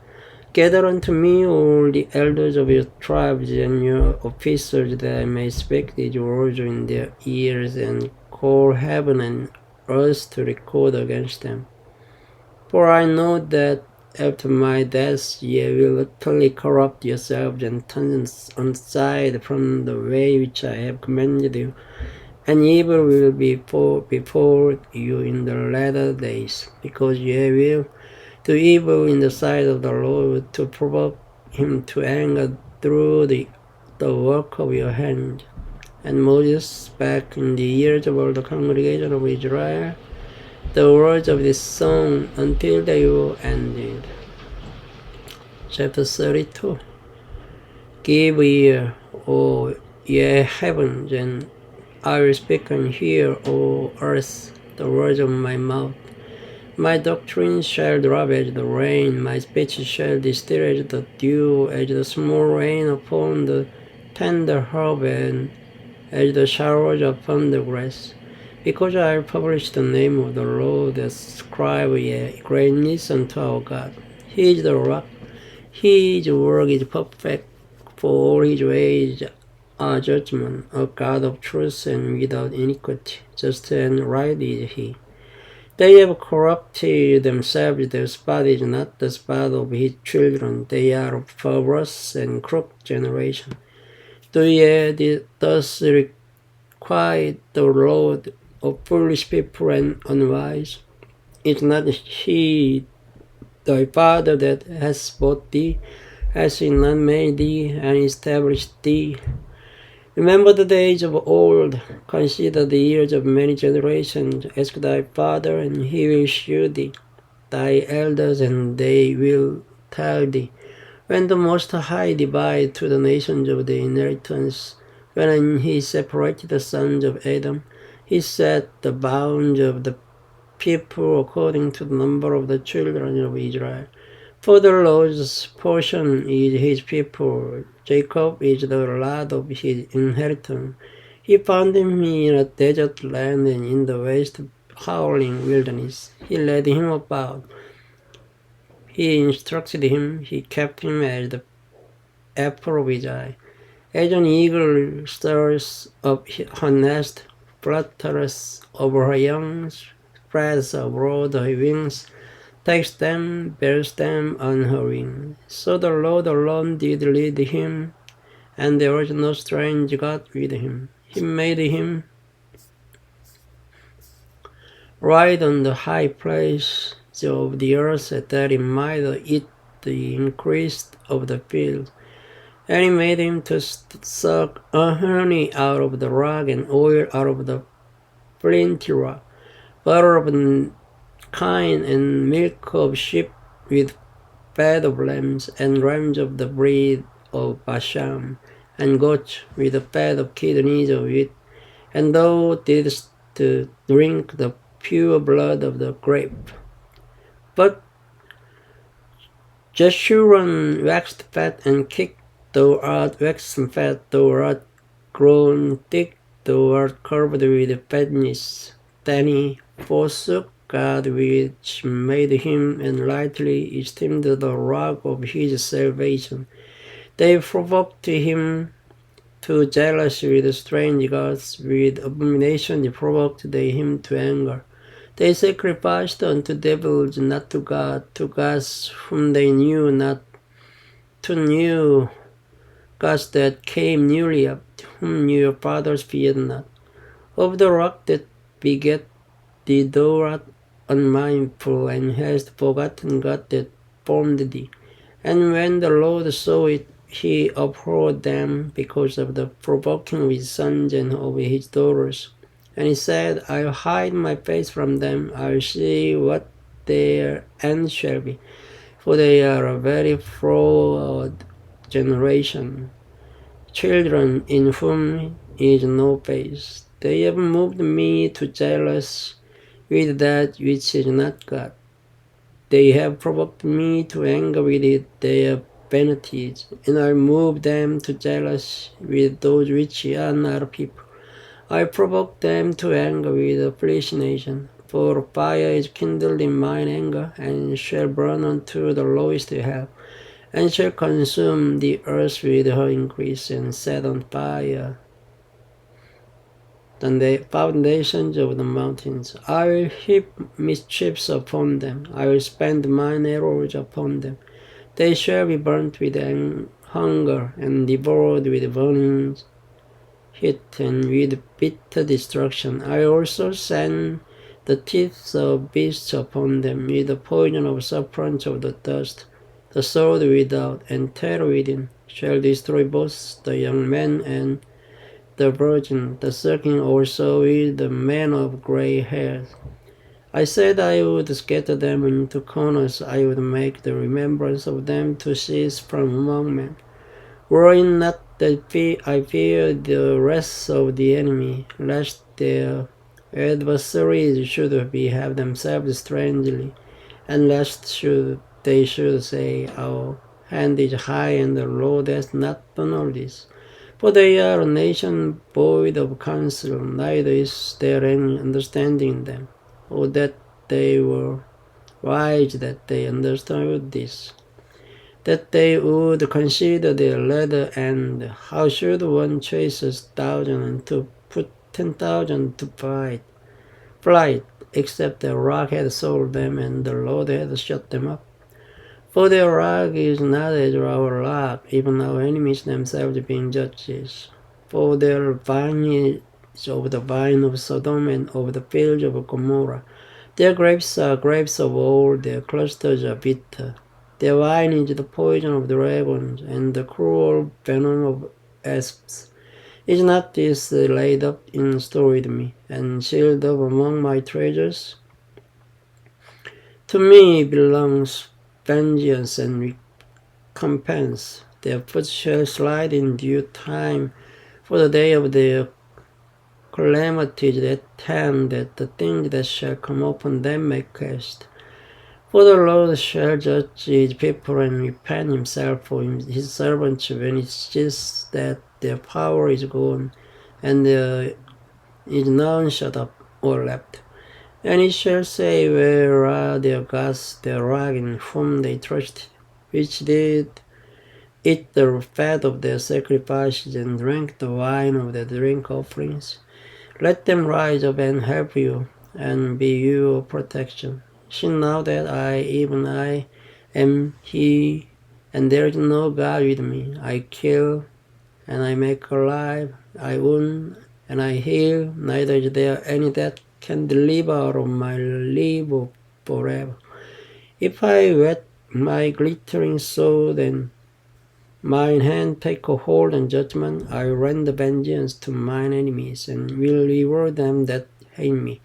Gather unto me all the elders of your tribes and your officers, that I may speak these words in their ears, and call heaven and earth to record against them. For I know that after my death ye will utterly corrupt yourselves, and turn aside from the way which I have commanded you, and evil will be before you in the latter days, because ye will do evil in the sight of the Lord, to provoke him to anger through the work of your hand. And Moses spake in the ears of all the congregation of Israel the words of this song, until they were ended. Chapter 32. Give ear, O ye heavens, and I will speak, and hear, O earth, the words of my mouth. My doctrine shall drop as the rain, my speech shall distill as the dew, as the small rain upon the tender herb, and as the showers upon the grass. Because I have published the name of the Lord, ascribe ye greatness unto our God. He is the rock, his work is perfect, for all his ways are judgment, a God of truth and without iniquity. Just and right is he. They have corrupted themselves, their spot is not the spot of his children. They are a perverse and crooked generation. Do ye thus requite the Lord of foolish people and unwise? Is not he thy father that has bought thee? Has he not made thee and established thee? Remember the days of old, consider the years of many generations. Ask thy father, and he will shew thee, thy elders, and they will tell thee. When the Most High divided to the nations of the inheritance, when he separated the sons of Adam, he set the bounds of the people according to the number of the children of Israel. For the Lord's portion is his people, Jacob is the lot of his inheritance. He found him in a desert land and in the waste howling wilderness. He led him about. He instructed him, he kept him as the apple of his eye. As an eagle stirs up her nest, flutters over her young, spreads abroad her wings, takes them, bears them on her wings. So the Lord alone did lead him, and there was no strange God with him. He made him ride on the high place of the earth, that he might eat the increase of the field. And he made him to suck honey out of the rock, and oil out of the flinty rock, butter of kine, and milk of sheep, with fat of lambs, and rams of the breed of Bashan, and goats with the fat of kidneys of wheat. And thou didst drink the pure blood of the grape. But Jeshurun waxed fat and kicked. Thou art waxen fat, thou art grown thick, thou art covered with fatness. Then he forsook God which made him, and lightly esteemed the rock of his salvation. They provoked him to jealousy with strange gods, with abomination provoked they him to anger. They sacrificed unto devils, not to God, to gods whom they knew not, to new gods that came newly up, whom your fathers feared not. Of the rock that begat thee thou art unmindful, and hast forgotten God that formed thee. And when the Lord saw it, he abhorred them because of the provoking of his sons and of his daughters. And he said, I'll hide my face from them, I'll see what their end shall be, for they are a very fraud generation, children in whom is no faith. They have moved me to jealous with that which is not God. They have provoked me to anger with their vanities, and I move them to jealous with those which are not people. I provoke them to anger with a foolish nation, for fire is kindled in mine anger, and shall burn unto the lowest hell, and shall consume the earth with her increase, and set on fire the foundations of the mountains. I will heap mischiefs upon them, I will spend mine arrows upon them. They shall be burnt with hunger, and devoured with burning heat, and with bitter destruction. I also send the teeth of beasts upon them, with the poison of serpents of the dust. The sword without and terror within shall destroy both the young man and the virgin, the sucking also with the man of grey hairs. I said I would scatter them into corners, I would make the remembrance of them to cease from among men. Were it not that I fear the wrath of the enemy, lest their adversaries should behave themselves strangely, and lest they should say, Our hand is high, and the Lord has not done all this. For they are a nation void of counsel, neither is there any understanding in them. Oh, that they were wise, that they understood this, that they would consider their latter end. How should one chase 1,000 and to put 10,000 to flight, except the rock had sold them and the Lord had shut them up? For their rock is not as our rock, even our enemies themselves being judges. For their vine is of the vine of Sodom, and of the fields of Gomorrah. Their grapes are grapes of old, their clusters are bitter. Their wine is the poison of the ravens, and the cruel venom of asps. Is not this laid up in store with me, and sealed up among my treasures? To me belongs vengeance and recompense. Their foot shall slide in due time, for the day of their calamity is at hand, that the things that shall come upon them may cast. For the Lord shall judge his people and repent himself for his servants when it sees that their power is gone, and there is none shut up or left. And he shall say, where are their gods, their rock in whom they trusted, which did eat the fat of their sacrifices and drank the wine of their drink offerings? Let them rise up and help you, and be your protection. See now that I, even I, am He, and there is no God with me. I kill, and I make alive. I wound, and I heal. Neither is there any that can deliver out of my labor forever. If I whet my glittering sword, and mine hand take a hold on judgment, I render vengeance to mine enemies, and will reward them that hate me.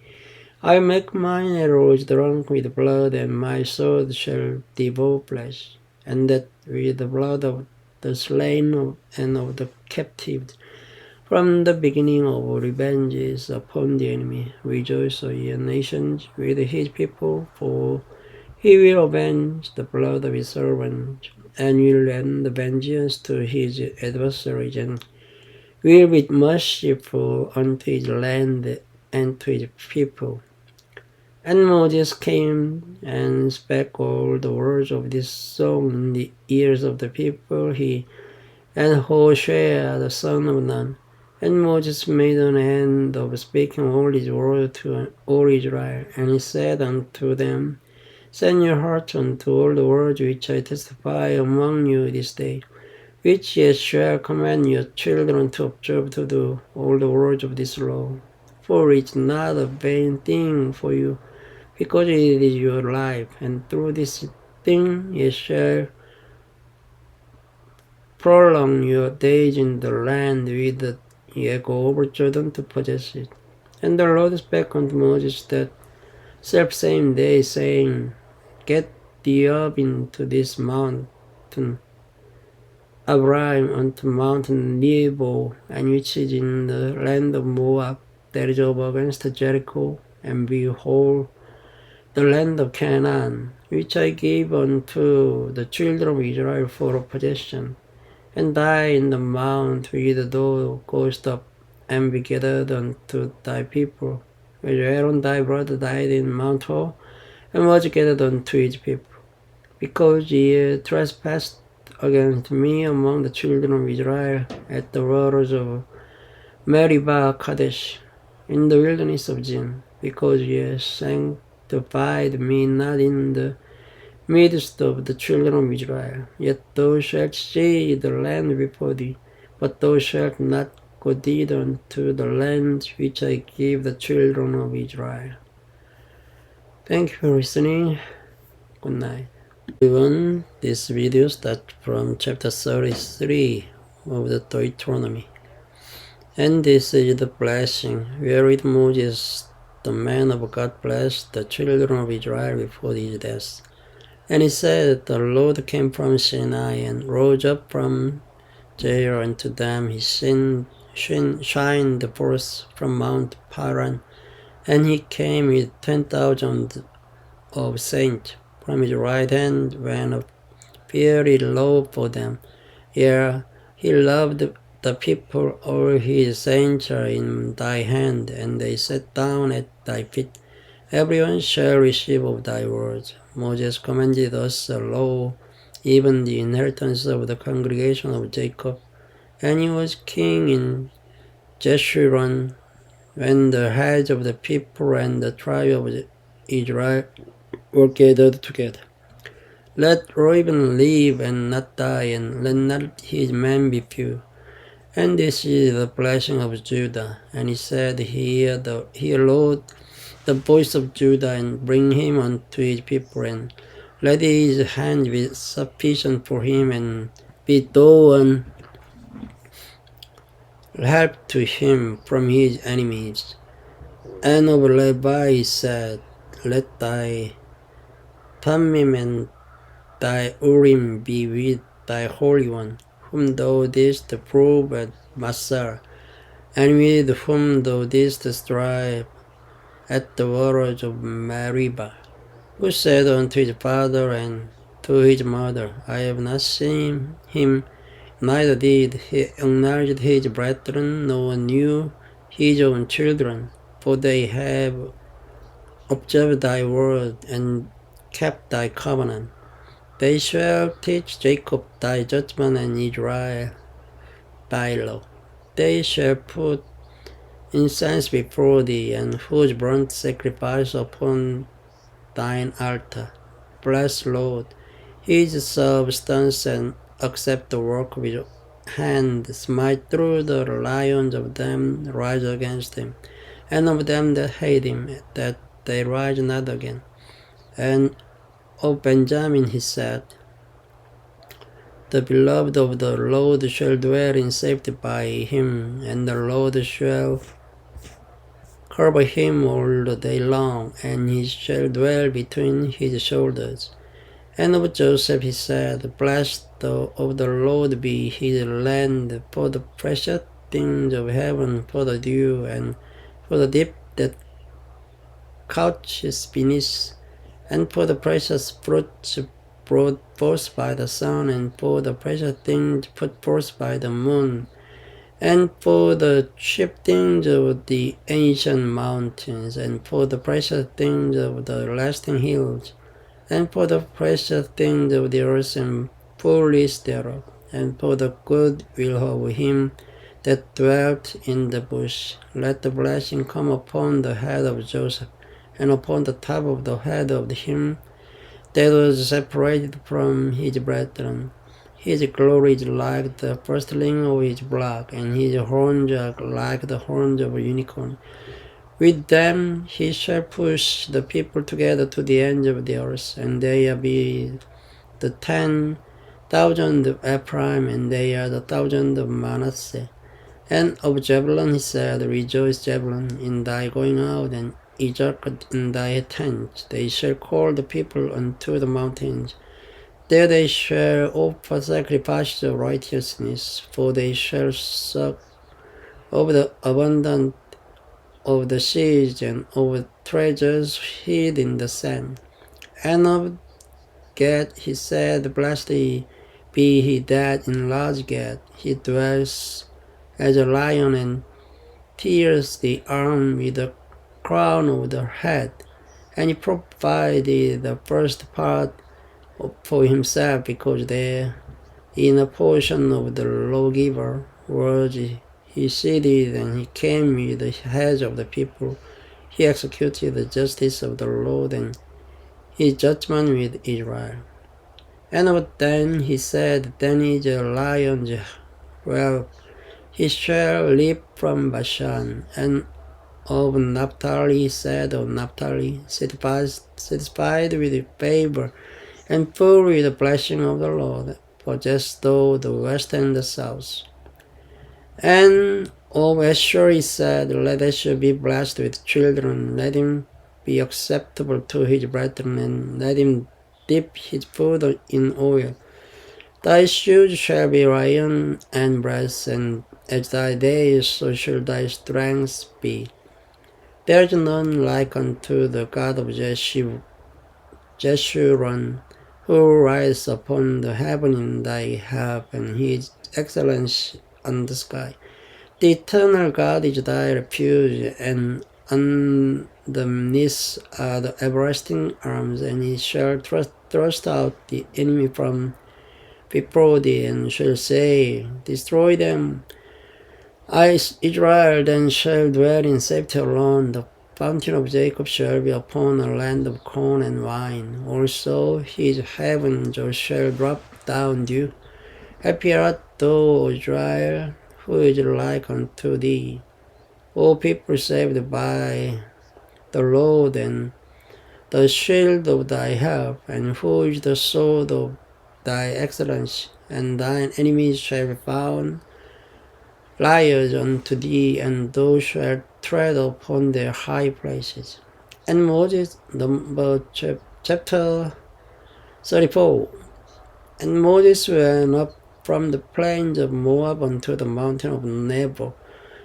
I make mine arrows drunk with blood, and my sword shall devour flesh, and that with the blood of the slain and of the captives. From the beginning of revenge is upon the enemy. Rejoice, O ye nations, with his people, for he will avenge the blood of his servants, and will lend the vengeance to his adversaries, and will be merciful unto his land and to his people. And Moses came and spake all the words of this song in the ears of the people, he and Hoshea the son of Nun. And Moses made an end of speaking all his words to all Israel, and he said unto them, Send your hearts unto all the words which I testify among you this day, which ye shall command your children to observe to do all the words of this law. For it is not a vain thing for you, because it is your life, and through this thing ye shall prolong your days in the land whither ye go over Jordan to possess it. And the Lord spake unto Moses that selfsame day, saying, Get thee up into this mountain Abraham unto mountain Nebo, and which is in the land of Moab, that is over against Jericho, and behold, the land of Canaan, which I gave unto the children of Israel for a possession, and die in the mount whither thou goest up, and be gathered unto thy people, where Aaron thy brother died in Mount Hor, and was gathered unto his people, because ye trespassed against me among the children of Israel at the waters of Meribah Kadesh, in the wilderness of Zin, because ye sanctified me not in the midst of the children of Israel. Yet thou shalt see the land before thee, but thou shalt not go thither unto the land which I give the children of Israel. Thank you for listening. Good night. Everyone, this video starts from chapter 33 of the Deuteronomy. And this is the blessing wherewith Moses, the man of God, blessed the children of Israel before his death. And he said, The Lord came from Sinai and rose up from there unto them. He shined forth from Mount Paran, and he came with 10,000 of saints from his right hand when a fiery law for them. Ere he loved the people, all his saints are in thy hand, and they sat down at thy feet. Everyone shall receive of thy words. Moses commanded us a law, even the inheritance of the congregation of Jacob. And he was king in Jeshurun, when the heads of the people and the tribe of Israel were gathered together. Let Reuben live and not die, and let not his men be few. And this is the blessing of Judah. And he said, Hear, Lord, the voice of Judah, and bring him unto his people, and let his hand be sufficient for him, and bestow on help to him from his enemies. And of Levi he said, let thy Thummim and thy Urim be with thy Holy One, whom thou didst prove at Massah, and with whom thou didst strive at the waters of Meribah, who said unto his father and to his mother, I have not seen him, neither did he acknowledge his brethren, nor knew his own children, for they have observed thy word and kept thy covenant. They shall teach Jacob thy judgment, and Israel thy law. They shall put incense before thee, and whose burnt sacrifice upon thine altar. Bless Lord his substance, and accept the work of his hand. Smite through the lions of them rise against him, and of them that hate him, that they rise not again. And of Benjamin he said, the beloved of the Lord shall dwell in safety by him, and the Lord shall cover him all the day long, and he shall dwell between his shoulders. And of Joseph he said, blessed of the Lord be his land, for the precious things of heaven, for the dew, and for the deep that couches beneath, and for the precious fruits brought forth by the sun, and for the precious things put forth by the moon, and for the chief things of the ancient mountains, and for the precious things of the lasting hills, and for the precious things of the earth and fullness thereof, and for the good will of him that dwelt in the bush. Let the blessing come upon the head of Joseph, and upon the top of the head of him that was separated from his brethren. His glory is like the firstling of his flock, and his horns are like the horns of a unicorn. With them he shall push the people together to the ends of the earth, and they are be the 10,000 of Ephraim, and they are the 1,000 of Manasseh. And of Zebulun he said, rejoice, Zebulun, in thy going out, and Issachar in thy tent. They shall call the people unto the mountains. There they shall offer sacrifices of righteousness, for they shall suck of the abundance of the seas, and of treasures hid in the sand. And of Gad he said, blessed be he that enlarged Gad. He dwells as a lion, and tears the arm with the crown of the head. And he provided the first part for himself, because there in a portion of the lawgiver was he seated, and he came with the heads of the people. He executed the justice of the Lord, and his judgment with Israel. And of Dan he said, Dan is a lion's whelp, he shall leap from Bashan. And of Naphtali he said, of Naphtali, satisfied with favor, and full with the blessing of the Lord, for just though the west and the south. And of Asher he said, let Asher be blessed with children, let him be acceptable to his brethren, and let him dip his food in oil. Thy shoes shall be iron and brass, and as thy days, so shall thy strength be. There is none like unto the God of Jeshurun, who rides upon the heaven in thy help, and his excellence on the sky. The eternal God is thy refuge, and underneath are the everlasting arms, and he shall thrust out the enemy from before thee, and shall say, destroy them. Israel then shall dwell in safety alone. The fountain of Jacob shall be upon a land of corn and wine. Also his heavens shall drop down dew. Happy art thou, O Israel, who is like unto thee, O people saved by the Lord, and the shield of thy help, and who is the sword of thy excellency, and thine enemies shall be found liars unto thee, and thou shalt tread upon their high places. And Moses, chapter 34. And Moses went up from the plains of Moab unto the mountain of Nebo,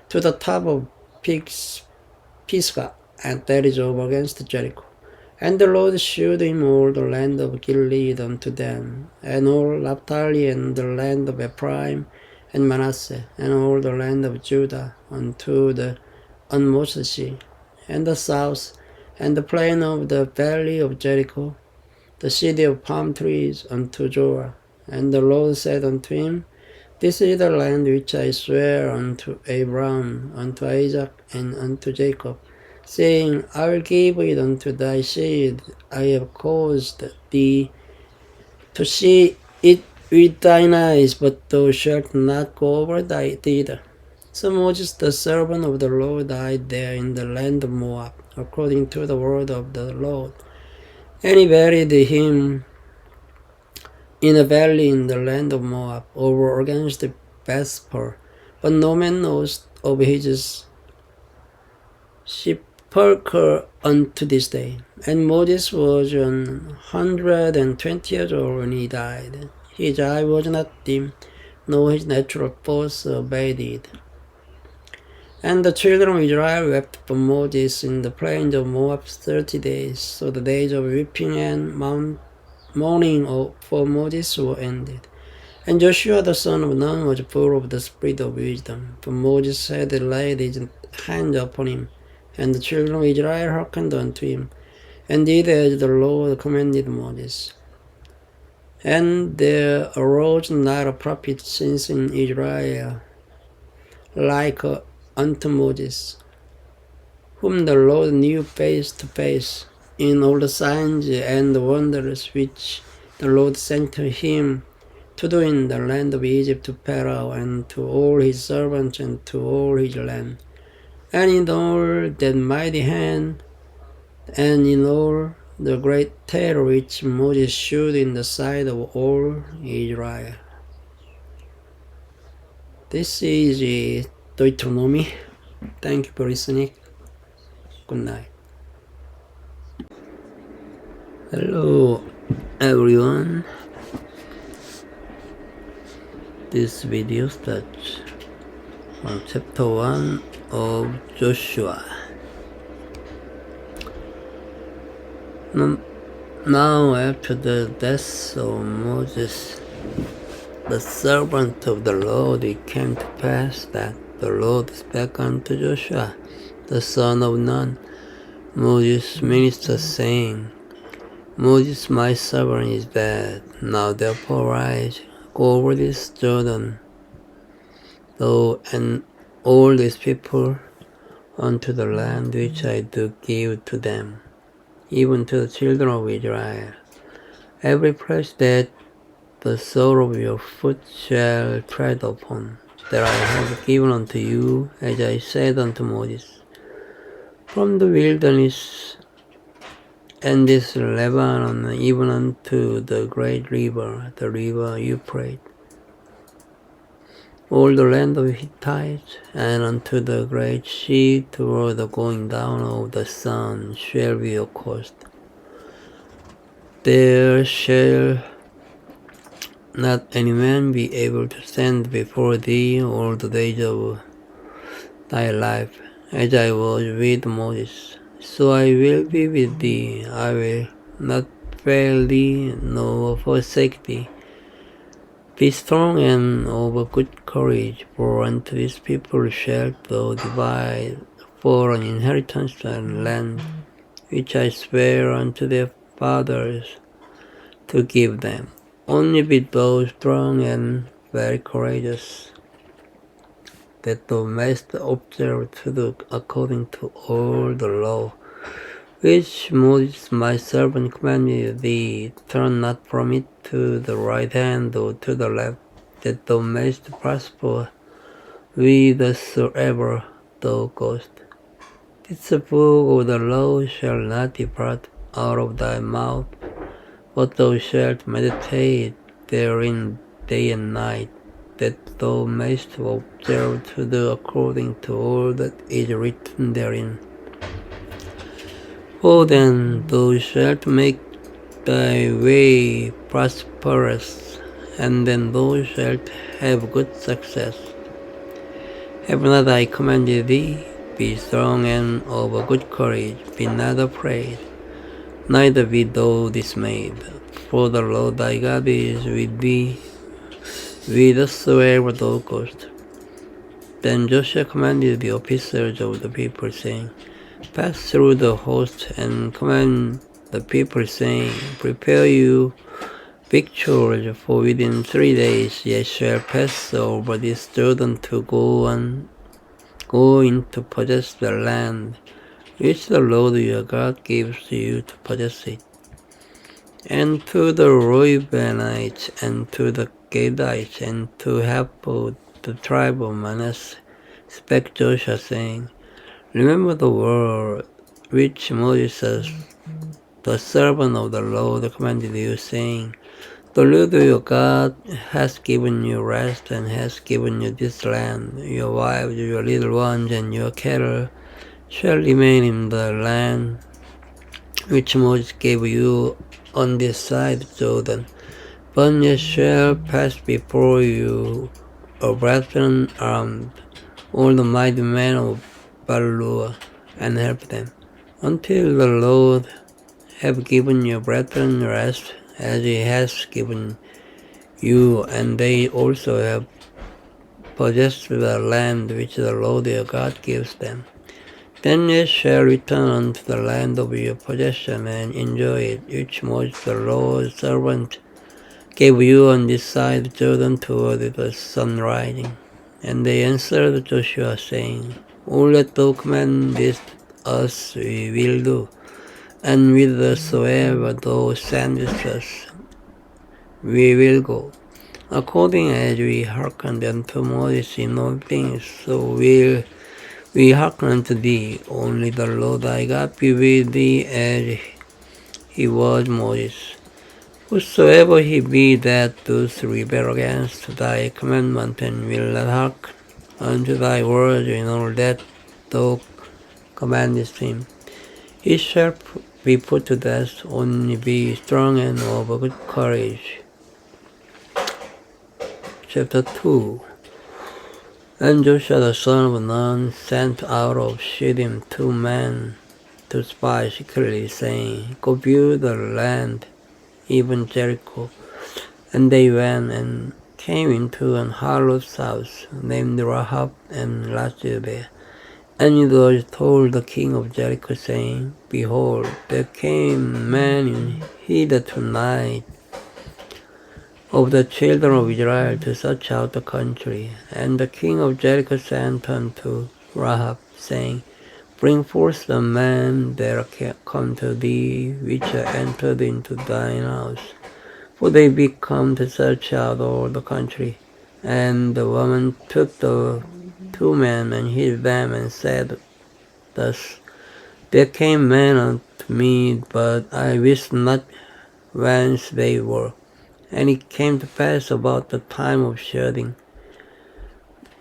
to the top of Pisgah, and that is over against Jericho. And the Lord shewed him all the land of Gilead unto them, and all Naphtali, and the land of Ephraim, and Manasseh, and all the land of Judah, unto the utmost sea, and the south, and the plain of the valley of Jericho, the city of palm trees, unto Jorah. And the Lord said unto him, This is the land which I swear unto Abraham, unto Isaac, and unto Jacob, saying, I will give it unto thy seed. I have caused thee to see it with thine eyes, but thou shalt not go over thither. So Moses, the servant of the Lord, died there in the land of Moab, according to the word of the Lord. And he buried him in a valley in the land of Moab, over against Bethpeor. But no man knows of his sepulchre unto this day. And Moses was 120 years old when he died. His eye was not dim, nor his natural force abated. And the children of Israel wept for Moses in the plains of Moab 30 days. So the days of weeping and mourning for Moses were ended. And Joshua the son of Nun was full of the spirit of wisdom, for Moses had laid his hand upon him. And the children of Israel hearkened unto him, and did as the Lord commanded Moses. And there arose not a prophet since in Israel like unto Moses, whom the Lord knew face to face, in all the signs and the wonders which the Lord sent to him to do in the land of Egypt to Pharaoh, and to all his servants, and to all his land, and in all that mighty hand, and in all the great terror which Moses shewed in the sight of all Israel. This is Deuteronomy. Thank you for listening. Good night. Hello everyone. This video starts from chapter 1 of Joshua. Now after the death of Moses, the servant of the Lord, it came to pass that the Lord spake unto Joshua, the son of Nun, Moses' minister, saying, Moses my servant is dead. Now therefore rise, go over this Jordan, thou and all these people, unto the land which I do give to them, even to the children of Israel. Every place that the sole of your foot shall tread upon, that I have given unto you, as I said unto Moses, from the wilderness and this Lebanon, even unto the great river, the river Euphrates, all the land of Hittites, and unto the great sea, toward the going down of the sun, shall be your coast. There shall not any man be able to stand before thee all the days of thy life, as I was with Moses. So I will be with thee. I will not fail thee, nor forsake thee. Be strong and of good courage, for unto this people shalt thou divide for an inheritance the land which I swear unto their fathers to give them. Only be thou strong and very courageous, that thou mayst observe to do according to all the law which Moses my servant commanded thee. Turn not from it to the right hand or to the left, that thou mayst prosper whithersoever thou goest. This book of the law shall not depart out of thy mouth, but thou shalt meditate therein day and night, that thou mayst observe to do according to all that is written therein. For then thou shalt make thy way prosperous, and then thou shalt have good success. Have not I commanded thee? Be strong and of a good courage, be not afraid, neither be thou dismayed. For the Lord thy God is with thee, whithersoever thou goest. Then Joshua commanded the officers of the people, saying, Pass through the host and command the people, saying, Prepare you victuals, for within 3 days ye shall pass over this Jordan to go in to possess the land, which the Lord your God gives you to possess it. And to the Reubenites, and to the Gadites, and to half of the tribe of Manasseh, spake Joshua, saying, Remember the word which Moses, the servant of the Lord, commanded you, saying, The Lord your God has given you rest, and has given you this land. Your wives, your little ones, and your cattle shall remain in the land which Moses gave you on this side Jordan. But ye shall pass before you a brethren armed, all the mighty men of Balua, and help them, until the Lord have given your brethren rest, as he has given you, and they also have possessed the land which the Lord your God gives them. Then ye shall return unto the land of your possession, and enjoy it, which Moses the Lord's servant gave you on this side Jordan toward the sun rising. And they answered Joshua, saying, All that thou commandest us we will do, and whithersoever thou sendest us we will go, according as we hearkened unto Moses in all things, so will we hearken unto thee. Only the Lord thy God be with thee, as he was Moses. Whosoever he be that doth rebel against thy commandment, and will not hearken unto thy words in all that thou commandest him, he shall be put to death. Only be strong and of a good courage. Chapter 2. And Joshua the son of Nun sent out of Shittim 2 men to spy secretly, saying, Go view the land, even Jericho. And they went and came into an harlot's house, named Rahab, and lodged there. And it was told the king of Jericho, saying, Behold, there came men in hither tonight of the children of Israel to search out the country. And the king of Jericho sent unto Rahab, saying, Bring forth the men that are come to thee, which are entered into thine house. For they be come to search out all the country. And the woman took the 2 men and hid them, and said thus, There came men unto me, but I wist not whence they were. And it came to pass about the time of shutting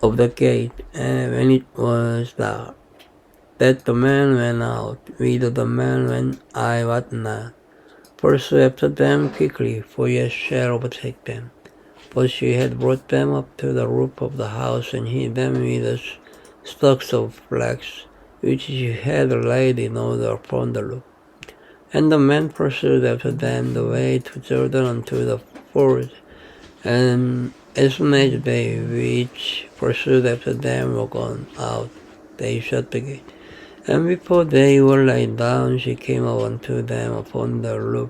of the gate, and when it was dark, that the men went out. Whither the men went, I wot not. Pursue after them quickly, for ye shall overtake them. But she had brought them up to the roof of the house, and hid them with the stalks of flax, which she had laid in order upon the roof. And the men pursued after them the way to Jordan unto the ford. And as soon as they which pursued after them were gone out, they shut the gate. And before they were laid down, she came up unto them upon the roof.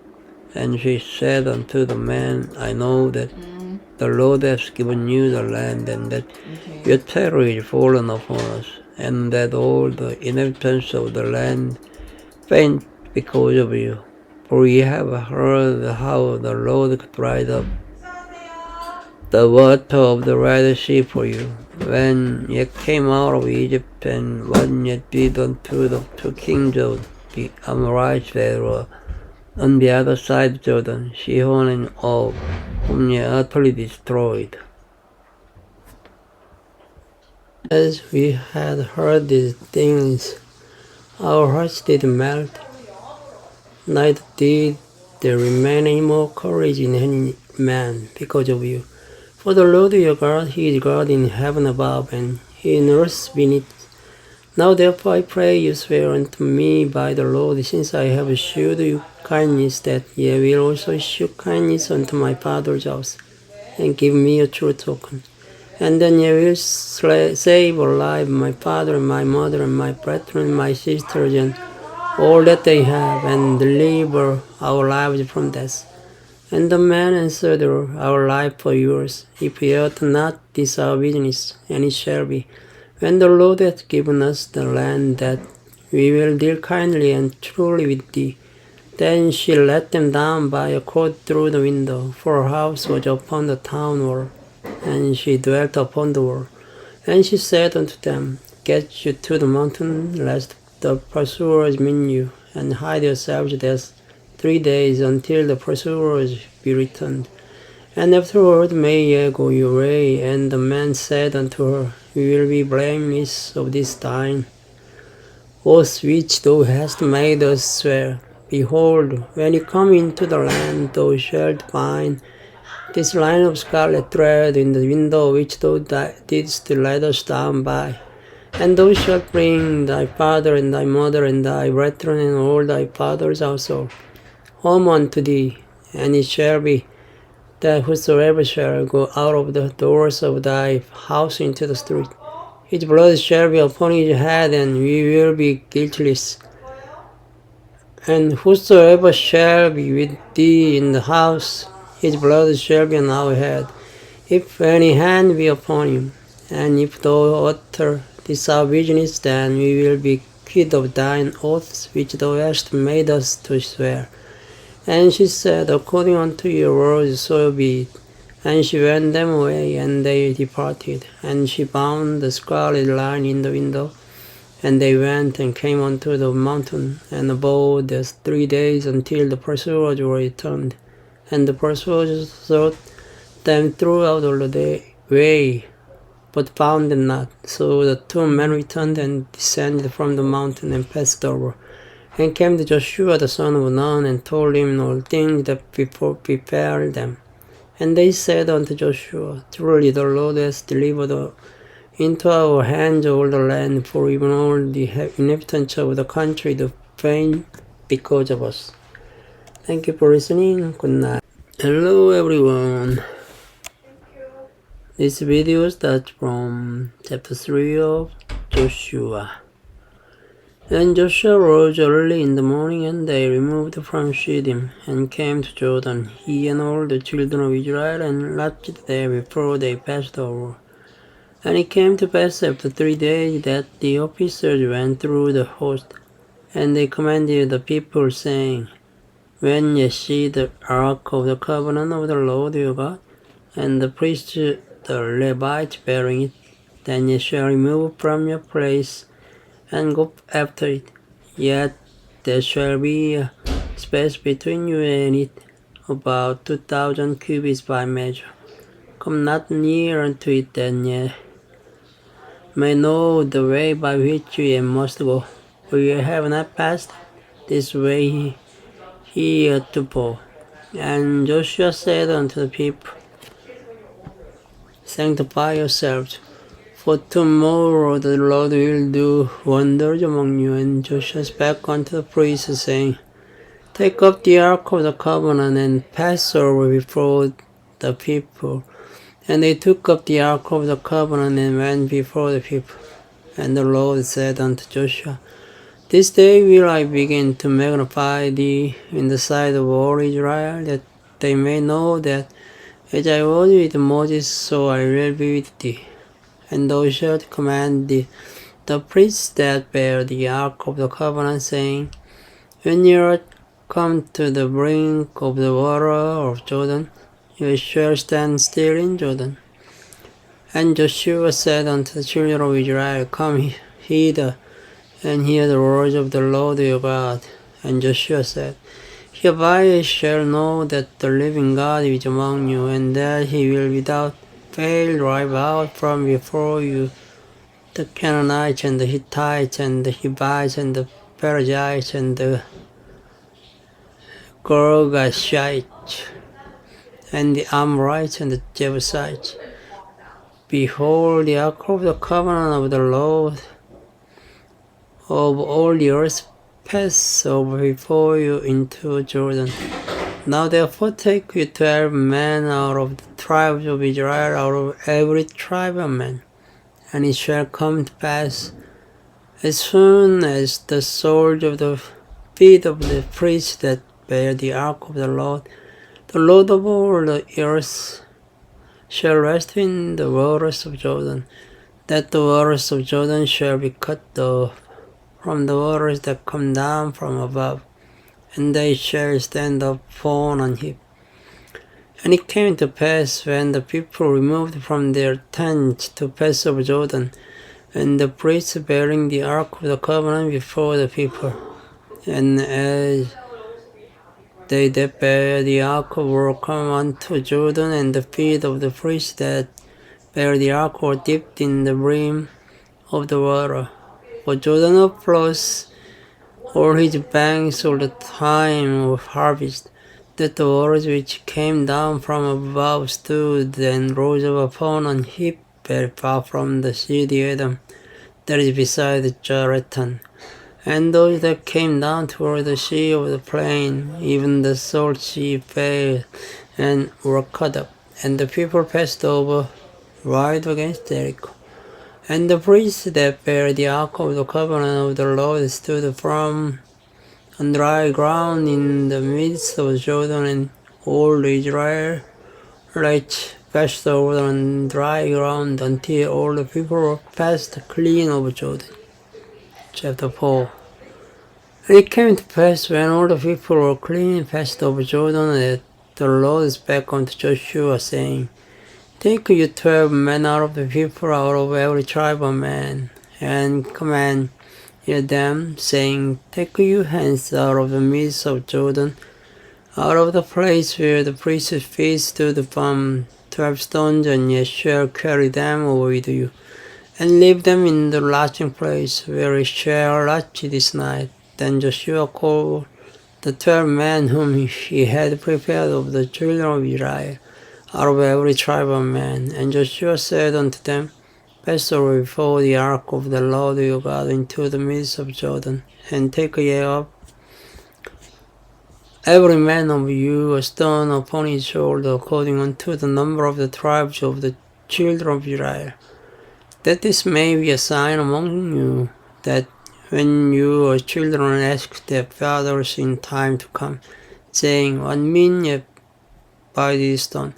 And she said unto the men, I know that the Lord has given you the land, and that your terror is fallen upon us, and that all the inhabitants of the land faint because of you. For ye have heard how the Lord cried up the water of the Red Sea for you. When ye came out of Egypt, and when ye did unto the two kings of the Amorites that were on the other side of Jordan, Sihon and Og, whom ye utterly destroyed. As we had heard these things, our hearts did melt, neither did there remain any more courage in any man because of you. For the Lord your God, He is God in heaven above, and He in earth beneath. Now therefore I pray you swear unto me by the Lord, since I have shewed you kindness, that ye will also shew kindness unto my father's house, and give me a true token. And then ye will save alive my father and my mother and my brethren and my sisters and all that they have, and deliver our lives from death. And the man answered, Our life for yours, if ye ought not, this our business, and it shall be, when the Lord hath given us the land, that we will deal kindly and truly with thee. Then she let them down by a cord through the window, for her house was upon the town wall, and she dwelt upon the wall. And she said unto them, Get you to the mountain, lest the pursuers meet you, and hide yourselves there 3 days until the pursuers be returned. And afterward may ye go your way. And the man said unto her, We will be blameless of this thine oath which thou hast made us swear. Behold, when you come into the land, thou shalt find this line of scarlet thread in the window which thou didst let us down by. And thou shalt bring thy father and thy mother and thy brethren and all thy father's household home unto thee. And it shall be that whosoever shall go out of the doors of thy house into the street, his blood shall be upon his head, and we will be guiltless. And whosoever shall be with thee in the house, his blood shall be on our head, if any hand be upon him. And if thou utter this our business, then we will be quit of thine oaths which thou hast made us to swear. And she said, According unto your words, so be it. And she went them away, and they departed. And she bound the scarlet line in the window. And they went and came unto the mountain, and abode there 3 days until the pursuers were returned. And the pursuers sought them throughout the way, but found them not. So the two men returned and descended from the mountain and passed over, and came to Joshua the son of Nun, and told him all things that befell them. And they said unto Joshua, Truly the Lord has delivered into our hands all the land, for even all the inhabitants of the country do faint because of us. Thank you for listening. Good night. Hello everyone. This video starts from chapter 3 of Joshua. And Joshua rose early in the morning, and they removed from Shittim, and came to Jordan, he and all the children of Israel, and lodged there before they passed over. And it came to pass after 3 days that the officers went through the host, and they commanded the people, saying, When ye see the ark of the covenant of the Lord your God, and the priests the Levites bearing it, then ye shall remove from your place, and go after it. Yet there shall be a space between you and it, about 2,000 cubits by measure. Come not near unto it, that ye may know the way by which ye must go, for ye have not passed this way heretofore. And Joshua said unto the people, Sanctify yourselves, for tomorrow the Lord will do wonders among you. And Joshua spake unto the priests, saying, Take up the ark of the covenant, and pass over before the people. And they took up the ark of the covenant, and went before the people. And the Lord said unto Joshua, This day will I begin to magnify thee in the sight of all Israel, that they may know that as I was with Moses, so I will be with thee. And thou shalt command the priests that bear the ark of the covenant, saying, When ye are come to the brink of the water of Jordan, you shall stand still in Jordan. And Joshua said unto the children of Israel, Come hither, and hear the words of the Lord your God. And Joshua said, Hereby ye shall know that the living God is among you, and that he will without fail drive out from before you the Canaanites, and the Hittites, and the Hivites, and the Perizzites, and the Girgashites, and the Amorites, and the Jebusites. Behold, the ark of the covenant of the Lord of all the earth pass over before you into Jordan. Now therefore take you 12 men out of the tribes of Israel, out of every tribe of men. And it shall come to pass, as soon as the soles of the feet of the priests that bear the ark of the Lord of all the earth, shall rest in the waters of Jordan, that the waters of Jordan shall be cut off from the waters that come down from above, and they shall stand up upon an heap. And it came to pass, when the people removed from their tents to pass over Jordan, and the priests bearing the ark of the covenant before the people, and as they that bear the ark were come unto Jordan, and the feet of the priests that bear the ark were dipped in the brim of the water. For Jordan overflows all his banks all the time of harvest, that the waters which came down from above stood and rose up upon an heap very far from the city Edom, that is beside the Jordan. And those that came down toward the sea of the plain, even the salt sea, fell and were cut up, and the people passed over right against Jericho. And the priests that bear the ark of the covenant of the Lord stood firm on dry ground in the midst of Jordan, and all Israel passed over on dry ground until all the people were passed clean over Jordan. Chapter 4. And it came to pass, when all the people were clean passed over Jordan, that the Lord spake unto Joshua, saying, Take you 12 men out of the people, out of every tribe of man, and command them, saying, Take you hence out of the midst of Jordan, out of the place where the priest's feet stood upon 12 stones, and ye shall carry them over with you, and leave them in the lodging place, where ye shall lodge this night. Then Joshua called the 12 men whom he had prepared of the children of Israel, out of every tribe of man. And Joshua said unto them, Pass over before the ark of the Lord your God into the midst of Jordan, and take ye up every man of you a stone upon his shoulder, according unto the number of the tribes of the children of Israel, that this may be a sign among you, that when your children ask their fathers in time to come, saying, What mean ye by this stone?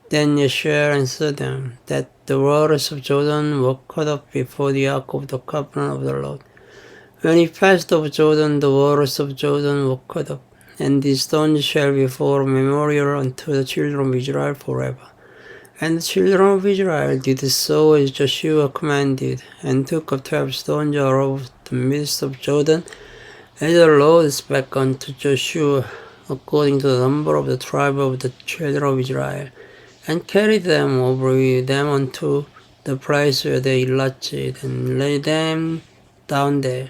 Then ye shall answer them, that the waters of Jordan were cut off before the ark of the covenant of the Lord. When he passed over Jordan, the waters of Jordan were cut off, and these stones shall be for a memorial unto the children of Israel forever. And the children of Israel did so as Joshua commanded, and took up 12 stones out of the midst of Jordan, as the Lord spake unto Joshua, according to the number of the tribe of the children of Israel, and carried them over with them unto the place where they lodged, and laid them down there.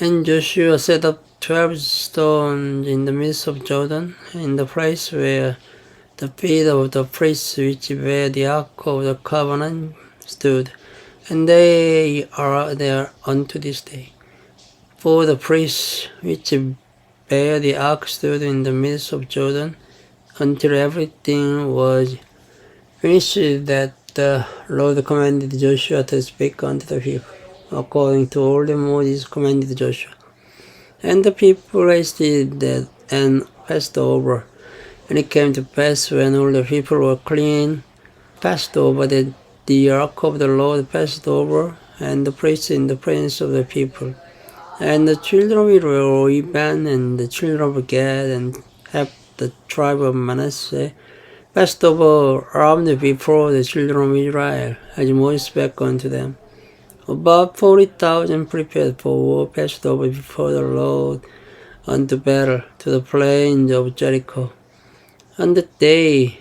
And Joshua set up 12 stones in the midst of Jordan, in the place where the feet of the priests which bear the ark of the covenant stood, and they are there unto this day. For the priests which bear the ark stood in the midst of Jordan, until everything was finished that the Lord commanded Joshua to speak unto the people, according to all that Moses commanded Joshua. And the people rested and passed over. And it came to pass, when all the people were clean, passed over, that the ark of the Lord passed over, and the priests in the presence of the people. And the children of Israel, Reuben, and the children of Gad, and half the tribe of Manasseh, Passover arrived before the children of Israel, as Moses spake unto them. About 40,000 prepared for war passed over before the Lord unto battle to the plains of Jericho. On that day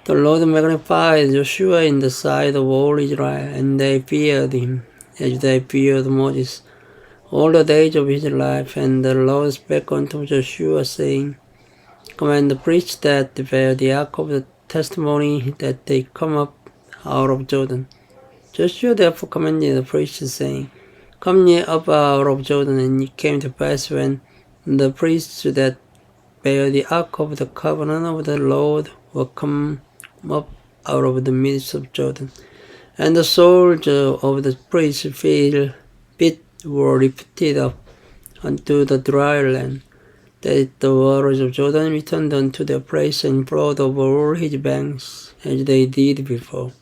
the Lord magnified Joshua in the sight of all Israel, and they feared him, as they feared Moses, all the days of his life. And the Lord spake unto Joshua, saying, Command the priests that bear the ark of the testimony, that they come up out of Jordan. Joshua therefore commanded the priests, saying, Come ye up out of Jordan. And it came to pass, when the priests that bear the ark of the covenant of the Lord were come up out of the midst of Jordan, and the soles of the priests' feet were lifted up unto the dry land, that the waters of Jordan returned unto their place, and flowed over all his banks, as they did before.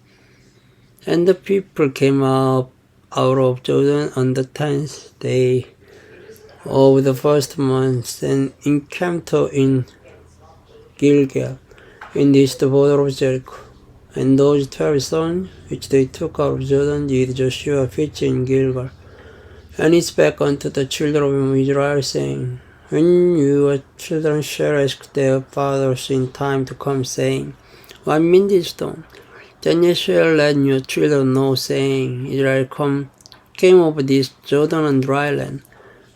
And the people came up out of Jordan on the 10th day of the first month, and encamped in Gilgal, in the east border of Jericho. And those 12 stones which they took out of Jordan did Joshua fetch in Gilgal. And he spake unto the children of Israel, saying, When your children shall ask their fathers in time to come, saying, What mean this stone? Then ye shall let your children know, saying, Israel came over this Jordan on dry land.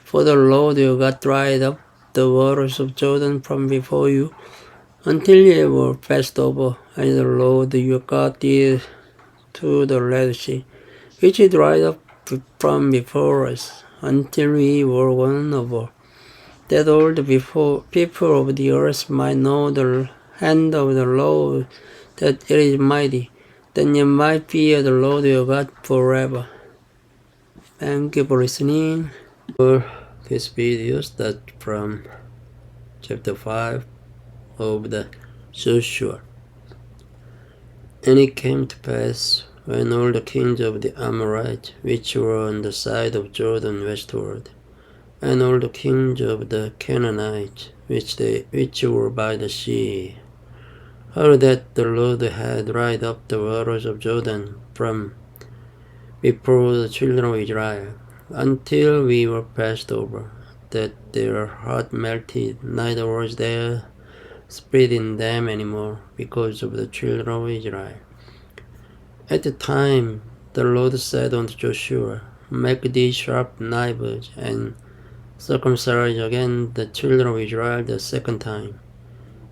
For the Lord your God dried up the waters of Jordan from before you, until ye were passed over, as the Lord your God did to the Red Sea, which he dried up from before us, until we were gone over, that all the people of the earth might know the hand of the Lord, that it is mighty, that ye might fear the Lord your God forever. Thank you for listening. For this video start from chapter 5 of the Joshua. And it came to pass, when all the kings of the Amorites, which were on the side of Jordan westward, and all the kings of the Canaanites, which were by the sea, heard that the Lord had dried up the waters of Jordan from before the children of Israel, until we were passed over, that their heart melted, neither was there spirit in them any more, because of the children of Israel. At the time the Lord said unto Joshua, Make thee sharp knives, and circumcise again the children of Israel the second time.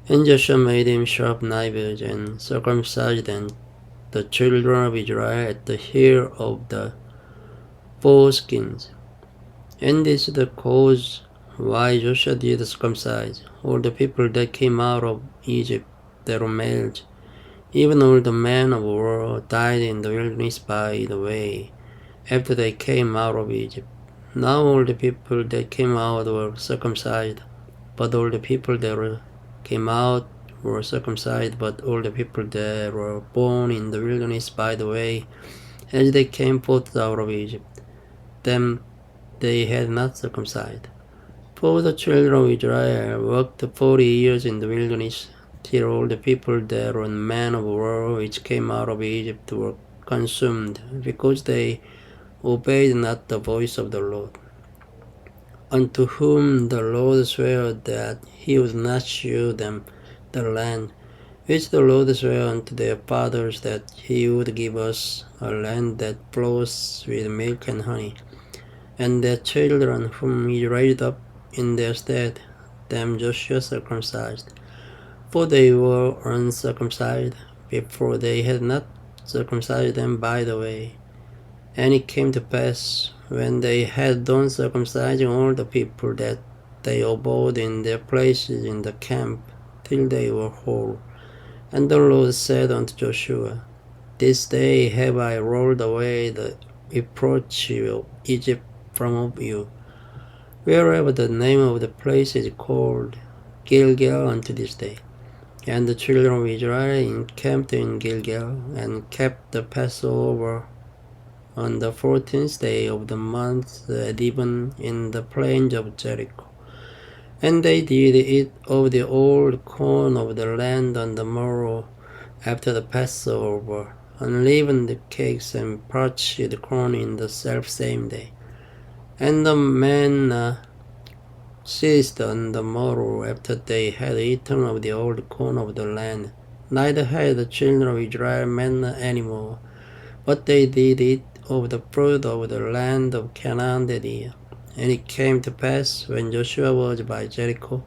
And Joshua made him sharp knives, and circumcised them the children of Israel at the heel of the foreskins. And this is the cause why Joshua did circumcise all the people that came out of Egypt that were males. Even all the men of war died in the wilderness by the way, after they came out of Egypt. Now all the people that came out were circumcised, but all the people that came out were circumcised, but all the people that were born in the wilderness by the way, as they came forth out of Egypt, them they had not circumcised. For the children of Israel worked 40 years in the wilderness, till all the people that were men of war which came out of Egypt were consumed, because they obeyed not the voice of the Lord, unto whom the Lord sware that he would not shew them the land, which the Lord sware unto their fathers, that he would give us a land that flows with milk and honey. And their children whom he raised up in their stead, them Joshua circumcised, for they were uncircumcised, before they had not circumcised them by the way. And it came to pass, when they had done circumcising all the people, that they abode in their places in the camp, till they were whole. And the Lord said unto Joshua, This day have I rolled away the reproach of Egypt from of you. Wherever the name of the place is called Gilgal unto this day. And the children of Israel encamped in Gilgal, and kept the Passover on the 14th day of the month at even in the plains of Jericho. And they did eat of the old corn of the land on the morrow after the Passover, unleavened cakes and parched corn in the selfsame day. And the manna ceased on the morrow after they had eaten of the old corn of the land. Neither had the children of Israel manna any more, but they did eat of the fruit of the land of Canaan that year. And it came to pass, when Joshua was by Jericho,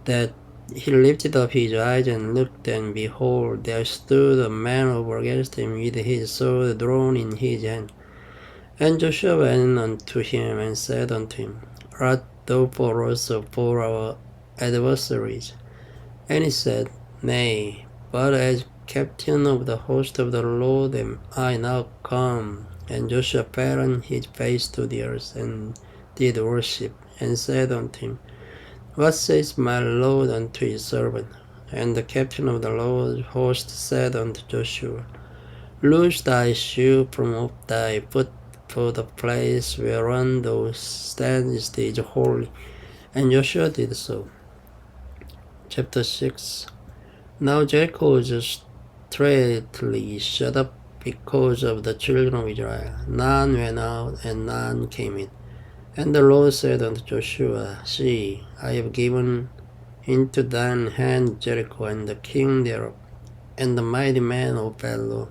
that he lifted up his eyes and looked, and behold, there stood a man over against him with his sword drawn in his hand. And Joshua went unto him and said unto him, Art thou for us or for our adversaries? And he said, Nay, but as captain of the host of the Lord am I now come. And Joshua fell on his face to the earth, and did worship, and said unto him, What says my Lord unto his servant? And the captain of the Lord's host said unto Joshua, Loose thy shoe from off thy foot, for the place whereon thou standest is holy. And Joshua did so. Chapter 6. Now Jericho was straitly shut up because of the children of Israel. None went out, and none came in. And the Lord said unto Joshua, See, I have given into thine hand Jericho, and the king thereof, and the mighty men of valor.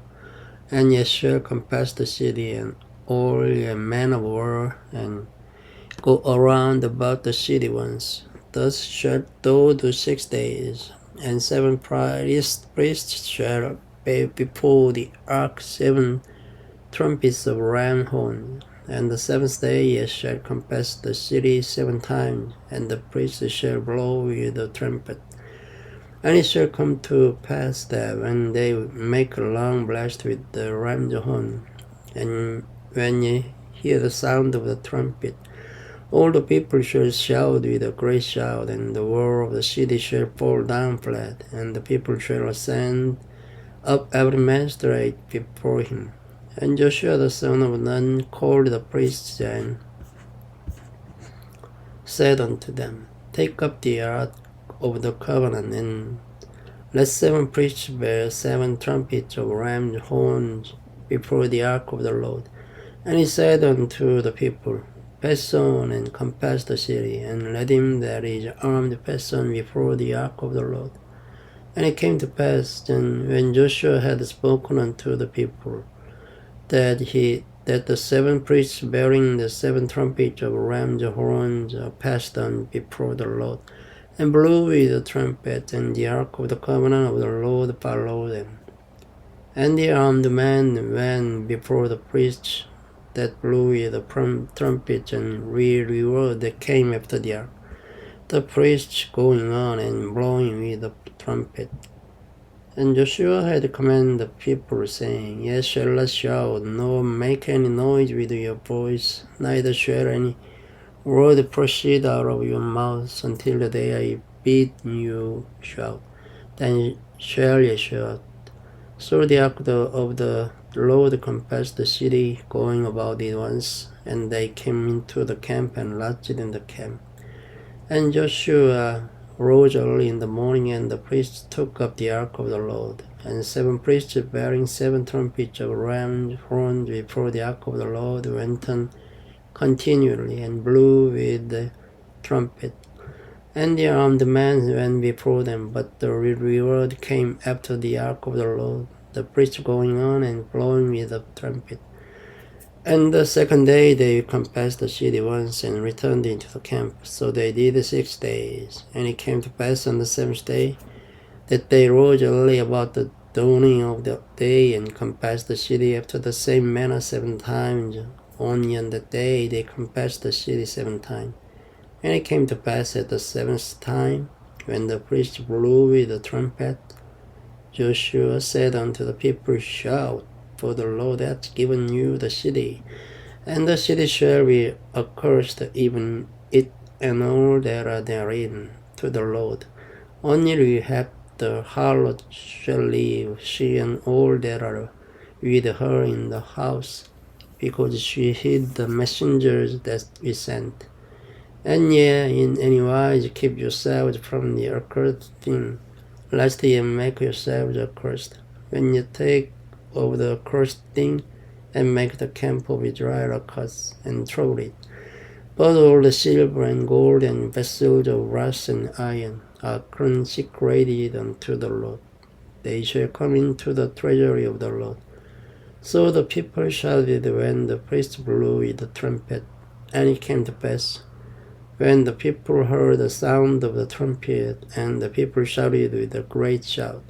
And ye shall compass the city, and all ye men of war, and go around about the city once. Thus shalt thou do 6 days. And 7 priests shall bear before the ark 7 trumpets of ram horn. And the 7th day ye shall compass the city 7 times, and the priests shall blow with the trumpet. And it shall come to pass that when they make a long blast with the ram's horn, and when ye hear the sound of the trumpet, all the people shall shout with a great shout, and the wall of the city shall fall down flat, and the people shall ascend up every man straight before him. And Joshua the son of Nun called the priests and said unto them, Take up the ark of the covenant, and let 7 priests bear 7 trumpets of ram's horns before the ark of the Lord. And he said unto the people, Pass on and compass the city, and let him that is armed pass on before the ark of the Lord. And it came to pass, then, when Joshua had spoken unto the people, that the 7 priests bearing the 7 trumpets of ram's horns passed on before the Lord, and blew with the trumpet, and the ark of the covenant of the Lord followed them. And the armed men went before the priests that blew with the trumpets, and reward that came after the ark, the priests going on and blowing with the trumpet. And Joshua had commanded the people, saying, Ye shall not shout, nor make any noise with your voice, neither shall any word proceed out of your mouths until the day I bid you shout. Then shall ye shout. So the ark of the Lord compassed the city, going about it once, and they came into the camp and lodged in the camp. And Joshua rose early in the morning, and the priests took up the ark of the Lord, and 7 priests bearing 7 trumpets of ram's horns before the ark of the Lord went on continually, and blew with the trumpet. And the armed men went before them, but the reward came after the ark of the Lord, the priests going on and blowing with the trumpet. And the 2nd day they compassed the city once, and returned into the camp. So they did 6 days. And it came to pass on the 7th day, that they rose early about the dawning of the day, and compassed the city after the same manner 7 times. Only on that day they compassed the city 7 times. And it came to pass at the 7th time, when the priests blew with the trumpet, Joshua said unto the people, Shout, for the Lord hath given you the city, and the city shall be accursed, even it and all that are therein, to the Lord. Only Rahab the harlot shall live, she and all that are with her in the house, because she hid the messengers that we sent. And ye in any wise keep yourselves from the accursed thing, lest ye make yourselves accursed. When ye take of the accursed thing, and make the camp of Israel accursed, and trouble it. But all the silver and gold and vessels of brass and iron are consecrated unto the Lord. They shall come into the treasury of the Lord. So the people shouted when the priest blew with the trumpet, and it came to pass, when the people heard the sound of the trumpet, and the people shouted with a great shout,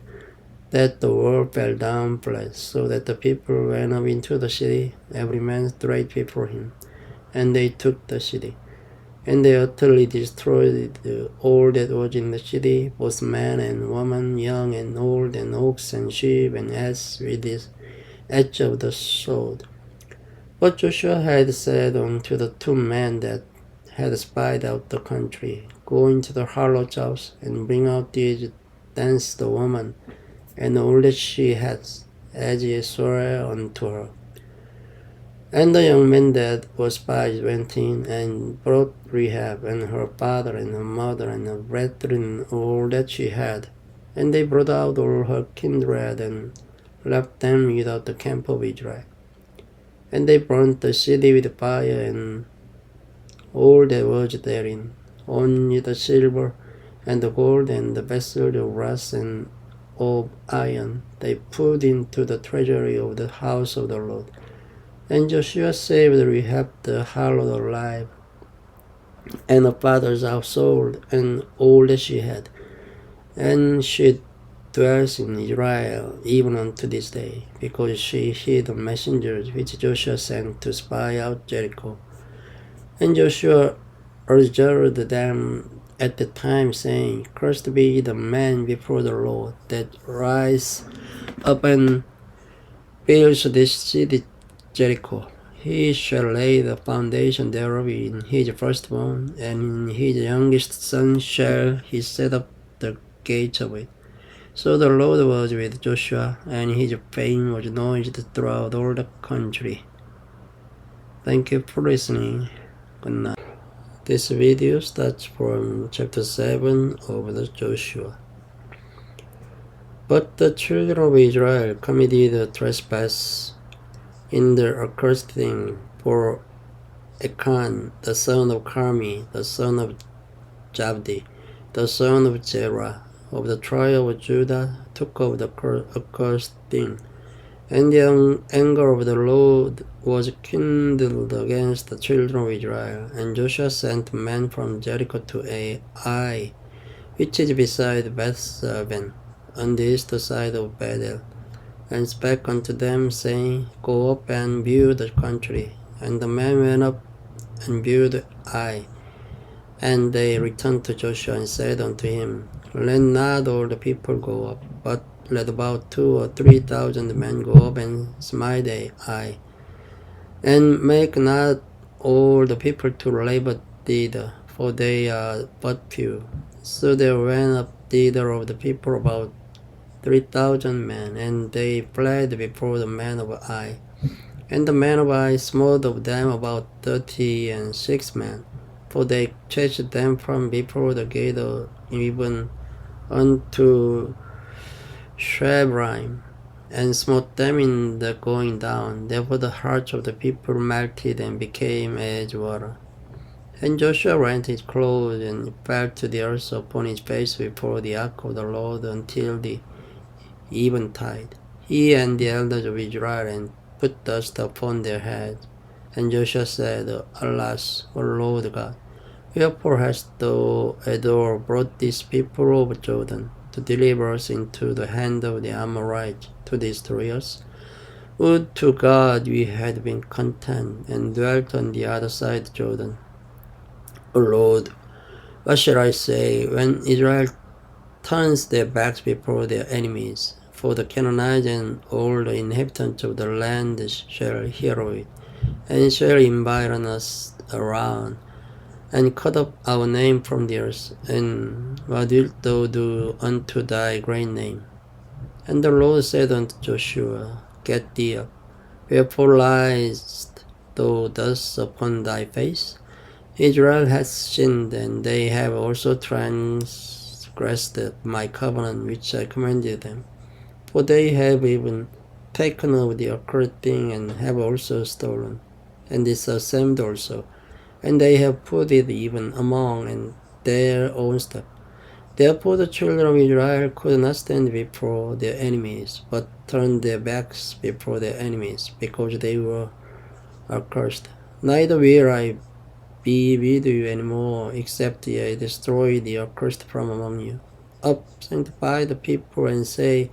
that the wall fell down flat, so that the people went up into the city, every man straight before him. And they took the city. And they utterly destroyed all that was in the city, both man and woman, young and old, and ox and sheep and ass, with the edge of the sword. But Joshua had said unto the two men that had spied out the country, Go into the harlot's house, and bring out these thence the woman, and all that she has, as ye swore unto her. And the young men that were spies went in, and brought Rahab, and her father, and her mother, and her brethren, all that she had. And they brought out all her kindred, and left them without the camp of Israel. And they burnt the city with fire, and all that was therein, only the silver, and the gold, and the vessels of brass and of iron, they put into the treasury of the house of the Lord. And Joshua saved Rahab the harlot alive, and her father's household, and all that she had. And she dwells in Israel even unto this day, because she hid the messengers which Joshua sent to spy out Jericho. And Joshua adjured them at the time, saying, Cursed be the man before the Lord that rise up and builds this city Jericho. He shall lay the foundation thereof in his firstborn, and in his youngest son shall he set up the gates of it. So the Lord was with Joshua, and his fame was noised throughout all the country. Thank you for listening. Good night. This video starts from chapter 7 of the Joshua. But the children of Israel committed a trespass in the accursed thing, for Achan, the son of Carmi, the son of Jabdi, the son of Zerah, of the tribe of Judah, took up the accursed thing. And the anger of the Lord was kindled against the children of Israel. And Joshua sent men from Jericho to Ai, which is beside Beth-aven, on the east side of Bethel, and spake unto them, saying, Go up and view the country. And the men went up and viewed Ai. And they returned to Joshua and said unto him, Let not all the people go up, but let about 2,000 or 3,000 men go up and smite Ai. And make not all the people to labor thither, for they are but few. So there went up thither of the people about 3,000 men, and they fled before the men of Ai. And the men of Ai smote of them about 36 men, for they chased them from before the gate even unto Shebraim, and smote them in the going down. Therefore the hearts of the people melted and became as water. And Joshua rent his clothes and fell to the earth upon his face before the ark of the Lord until the eventide, he and the elders of Israel, and put dust upon their heads. And Joshua said, Alas, O Lord God, wherefore hast thou brought these people over Jordan, to deliver us into the hand of the Amorites, to destroy us? Would to God we had been content, and dwelt on the other side of Jordan. O Lord, what shall I say when Israel turns their backs before their enemies? For the Canaanites and all the inhabitants of the land shall hear of it, and shall environ us around, and cut up our name from the earth. And what wilt thou do unto thy great name? And the Lord said unto Joshua, Get thee up, wherefore liest thou thus upon thy face? Israel has sinned, and they have also transgressed my covenant which I commanded them. For they have even taken of the accursed thing, and have also stolen, and disassembled also, and they have put it even among and their own stuff. Therefore the children of Israel could not stand before their enemies, but turned their backs before their enemies, because they were accursed. Neither will I be with you anymore, except I destroy the accursed from among you. Up, sanctify the people, and say,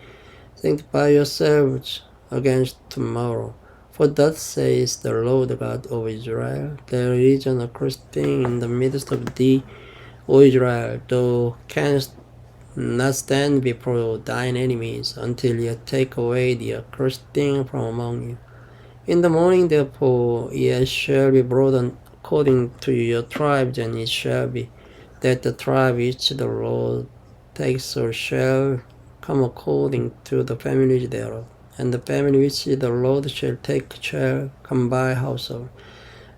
sanctify yourselves against tomorrow. For thus says the Lord God of Israel, there is an accursed thing in the midst of thee, O Israel, thou canst not stand before thine enemies until ye take away the accursed thing from among you. In the morning, therefore, ye shall be brought according to your tribes, and it shall be that the tribe which the Lord takes shall come according to the families thereof, and the family which the Lord shall take shall come by household,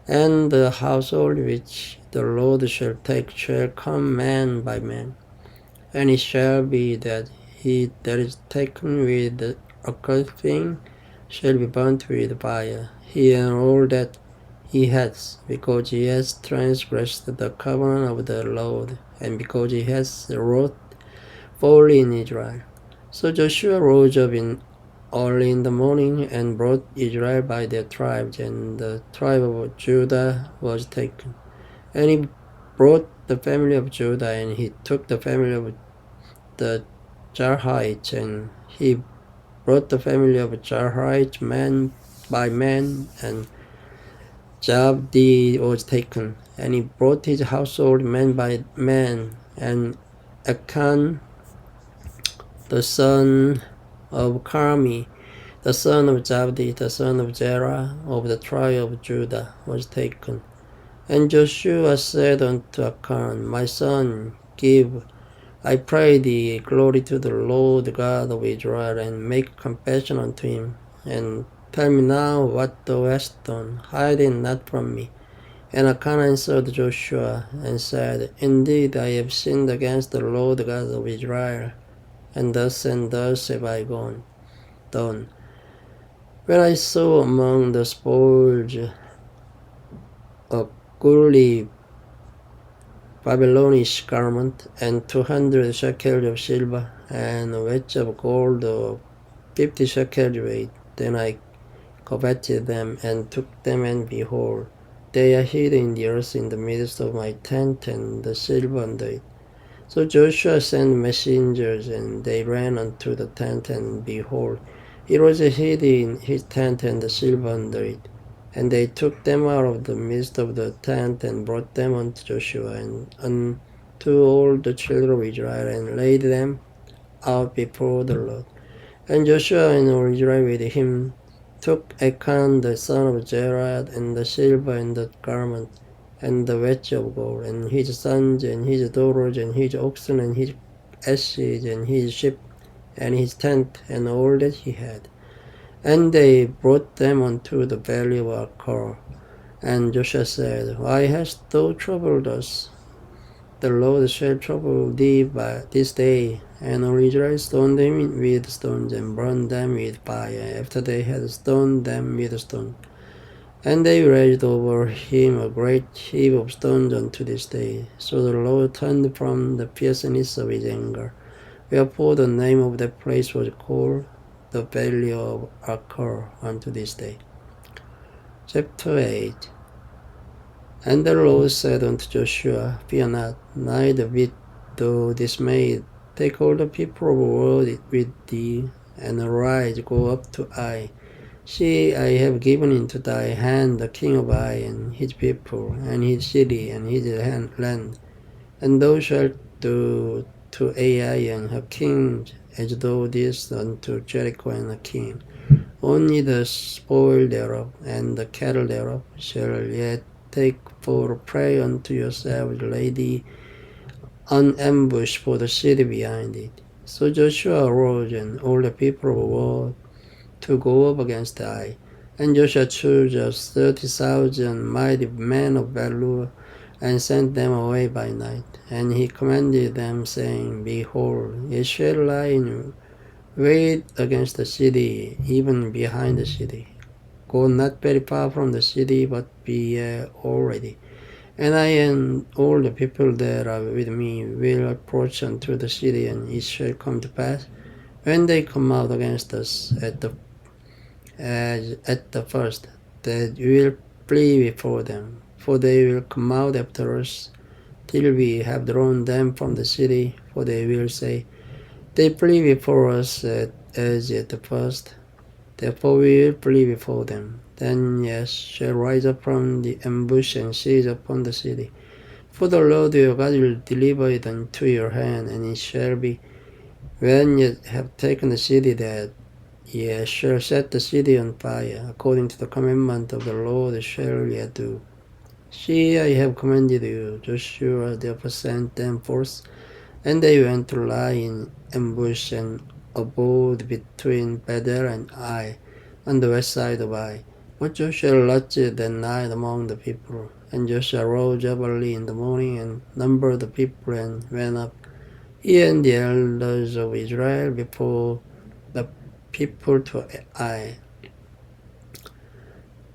and the household which the Lord shall take shall come man by man. And it shall be that he that is taken with the accursed thing shall be burnt with fire, he and all that he has, because he has transgressed the covenant of the Lord, and because he has wrought folly in Israel. So Joshua rose up early in the morning, and brought Israel by their tribes, and the tribe of Judah was taken. And he brought the family of Judah, and he took the family of the Jarhites, and he brought the family of Jarhites man by man, and Jabdi was taken, and he brought his household man by man, and Achan, the son of Carmi, the son of Jabdi, the son of Zerah, of the tribe of Judah, was taken. And Joshua said unto Achan, my son, give, I pray thee, glory to the Lord God of Israel, and make compassion unto him, and tell me now what thou hast done, hide it not from me. And Achan answered Joshua, and said, indeed I have sinned against the Lord God of Israel, and thus have I done. When I saw among the spoils a goodly Babylonish garment, and 200 shekels of silver, and a wedge of gold of 50 shekels weight, then I coveted them, and took them, and behold, they are hid in the earth in the midst of my tent, and the silver under it. So Joshua sent messengers, and they ran unto the tent, and behold, it was hid in his tent, and the silver under it. And they took them out of the midst of the tent, and brought them unto Joshua, and unto all the children of Israel, and laid them out before the Lord. And Joshua and all Israel with him took Achan the son of Zerah, and the silver, and the garment, and the wedge of gold, and his sons, and his daughters, and his oxen, and his asses, and his sheep, and his tent, and all that he had. And they brought them unto the valley of Achor. And Joshua said, why hast thou troubled us? The Lord shall trouble thee by this day. And all Israel stoned them with stones, and burned them with fire, after they had stoned them with stones. And they raised over him a great heap of stones unto this day. So the Lord turned from the fierceness of his anger. Wherefore the name of that place was called the valley of Achor unto this day. Chapter 8. And the Lord said unto Joshua, fear not, neither be thou dismayed. Take all the people of the world with thee, and arise, go up to Ai. See, I have given into thy hand the king of Ai, and his people, and his city, and his land. And thou shalt do to Ai and her king as thou didst unto Jericho and her king. Only the spoil thereof, and the cattle thereof, shall yet take for a prey unto yourselves, lay thee an ambush for the city behind it. So Joshua arose, and all the people of the world, to go up against Ai. And Joshua chose 30,000 mighty men of valor, and sent them away by night. And he commanded them, saying, Behold, ye shall lie in wait against the city, even behind the city. Go not very far from the city, but be all ready. And I and all the people that are with me will approach unto the city, and it shall come to pass, when they come out against us at the first, that we will flee before them, for they will come out after us, till we have drawn them from the city. For they will say, They flee before us as at the first, therefore we will flee before them. Then yes shall rise up from the ambush and seize upon the city. For the Lord your God will deliver it into your hand, and it shall be, when ye have taken the city, that ye shall set the city on fire, according to the commandment of the Lord shall ye do. See, I have commanded you. Joshua therefore sent them forth, and they went to lie in ambush and abode between Bethel and Ai, on the west side of Ai. But Joshua lodged that night among the people. And Joshua rose up early in the morning and numbered the people and went up, he and the elders of Israel, before the people to Ai.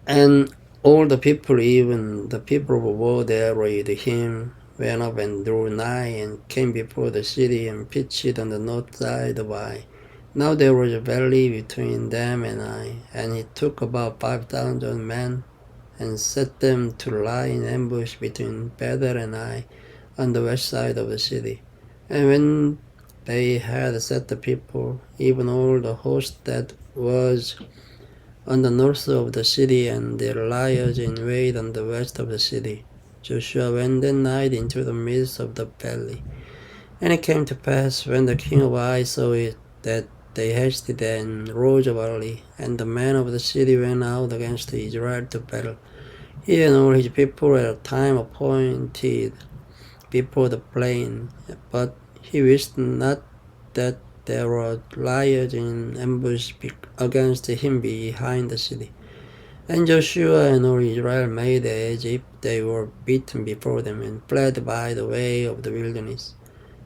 And all the people, even the people who were there with him, went up and drew nigh, and came before the city, and pitched on the north side of Ai. Now there was a valley between them and Ai, and he took about 5,000 men, and set them to lie in ambush between Bethel and Ai, on the west side of the city. And when they had set the people, even all the host that was on the north of the city, and their liers in wait on the west of the city, Joshua went that night into the midst of the valley. And it came to pass, when the king of Ai saw it, that they hasted and rose up early, and the men of the city went out against Israel to battle, he and all his people, at a time appointed before the plain. But he wished not that there were liers in ambush against him behind the city. And Joshua and all Israel made as if they were beaten before them, and fled by the way of the wilderness.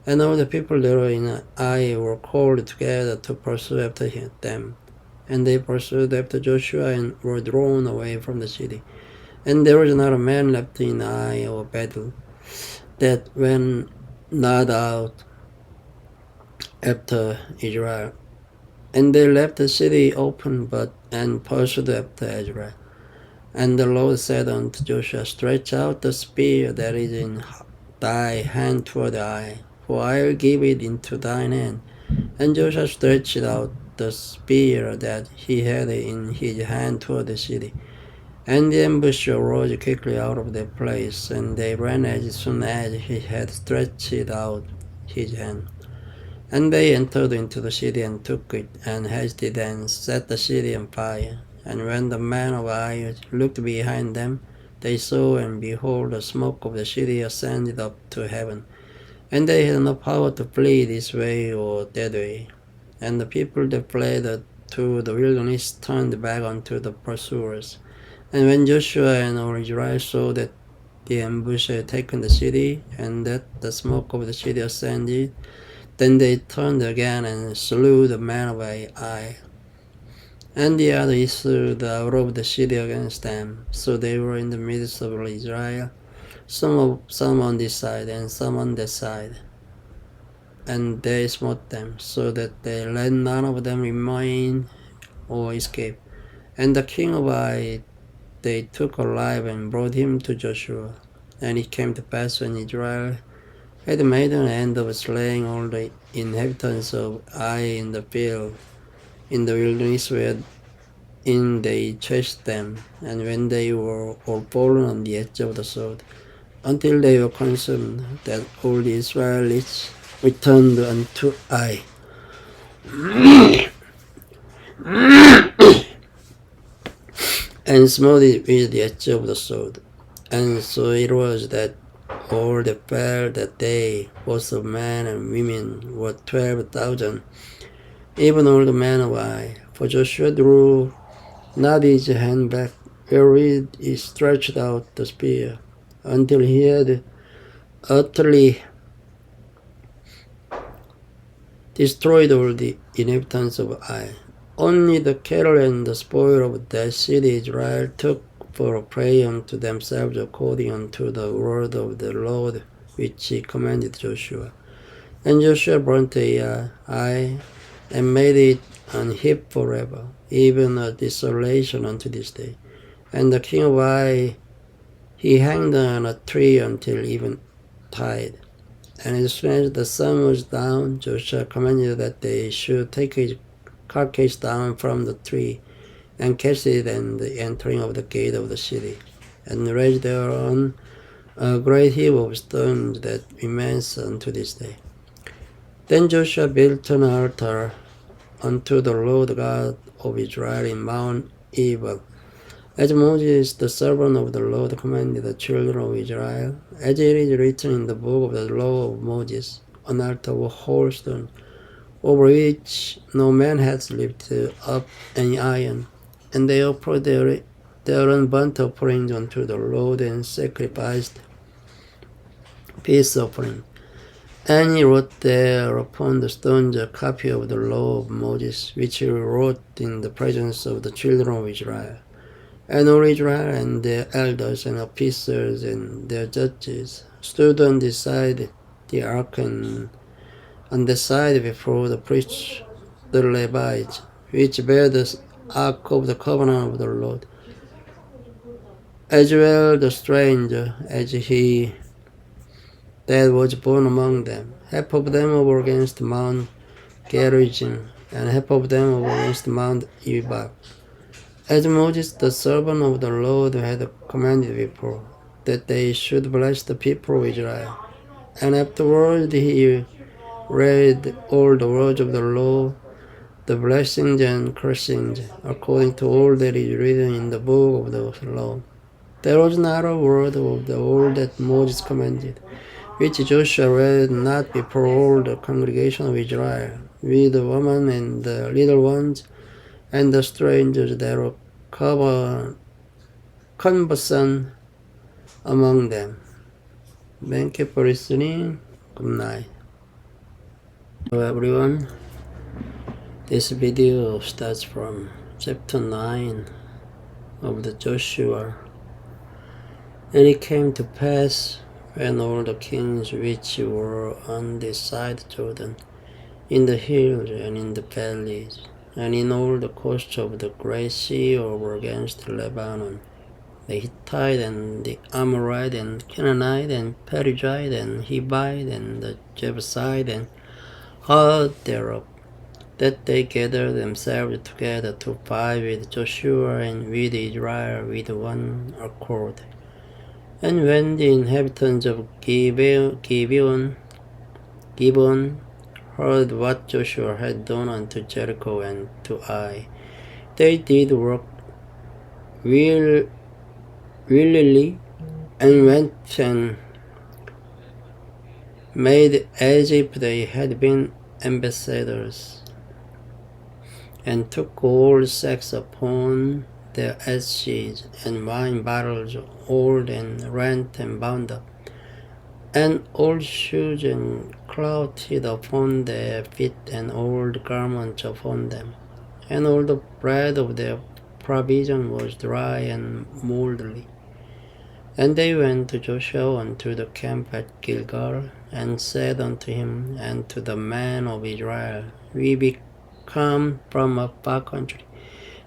And all the people that were in Ai were called together to pursue after them. And they pursued after Joshua, and were drawn away from the city. And there was not a man left in Ai or Bethel that went not out after Israel. And they left the city open, and pursued after Israel. And the Lord said unto Joshua, Stretch out the spear that is in thy hand toward Ai, for I will give it into thine hand. And Joshua stretched out the spear that he had in his hand toward the city. And the ambush arose quickly out of their place, and they ran as soon as he had stretched out his hand. And they entered into the city, and took it, and hasted and set the city on fire. And when the men of Ai looked behind them, they saw, and behold, the smoke of the city ascended up to heaven. And they had no power to flee this way or that way. And the people that fled to the wilderness turned back unto the pursuers. And when Joshua and all Israel saw that the ambush had taken the city, and that the smoke of the city ascended, then they turned again and slew the men of Ai. And the others issued out of the city against them. So they were in the midst of Israel, some on this side and some on that side. And they smote them, so that they let none of them remain or escape. And the king of Ai they took alive, and brought him to Joshua. And it came to pass, when Israel had made an end of slaying all the inhabitants of Ai in the field, in the wilderness wherein they chased them, and when they were all fallen on the edge of the sword, until they were consumed, that all the Israelites returned unto Ai. And smote it with the edge of the sword. And so it was that all that fell that day, both of men and women, were 12,000, even all the men of Ai. For Joshua drew not his hand back, wherewith he stretched out the spear, until he had utterly destroyed all the inhabitants of Ai. Only the cattle and the spoil of that city Israel took for a prey unto themselves according unto the word of the Lord which he commanded Joshua. And Joshua burnt Ai and made it an heap forever, even a desolation unto this day. And the king of Ai he hanged on a tree until eventide. And as soon as the sun was down, Joshua commanded that they should take his carcass down from the tree and cast it in the entering of the gate of the city, and raise thereon a great heap of stones that remains unto this day. Then Joshua built an altar unto the Lord God of Israel in Mount Ebal, as Moses the servant of the Lord commanded the children of Israel, as it is written in the book of the law of Moses, an altar of whole stone, over which no man has lifted up any iron. And they offered their own burnt offerings unto the Lord and sacrificed peace offering. And he wrote there upon the stones a copy of the law of Moses, which he wrote in the presence of the children of Israel. And all Israel and their elders and officers and their judges stood on this side the ark and on the side before the priests, the Levites, which bear the ark of the covenant of the Lord, as well the stranger as he that was born among them, half of them over against Mount Gerizim, and half of them over against Mount Ebal, as Moses the servant of the Lord had commanded before, that they should bless the people of Israel. And afterward he read all the words of the law, the blessings and cursings, according to all that is written in the book of the law. There was not a word of the all that Moses commanded, which Joshua read not before all the congregation of Israel, with the women and the little ones, and the strangers that were conversant among them. Thank you for listening. Good night. Hello everyone. This video starts from chapter 9 of the Joshua. And it came to pass, when all the kings which were on this side Jordan, in the hills and in the valleys, and in all the coasts of the great sea over against Lebanon, the Hittite and the Amorite and Canaanite and Perizzite and Hivite and the Jebusite and heard thereof, that they gathered themselves together to fight with Joshua and with Israel with one accord. And when the inhabitants of Gibeon heard what Joshua had done unto Jericho and to Ai, they did work willingly, and went and made as if they had been ambassadors, and took all sacks upon their asses, and wine bottles old and rent and bound up, and old shoes and clouted upon their feet, and old garments upon them, and all the bread of their provision was dry and mouldy. And they went to Joshua unto the camp at Gilgal, and said unto him and to the men of Israel, We be come from a far country.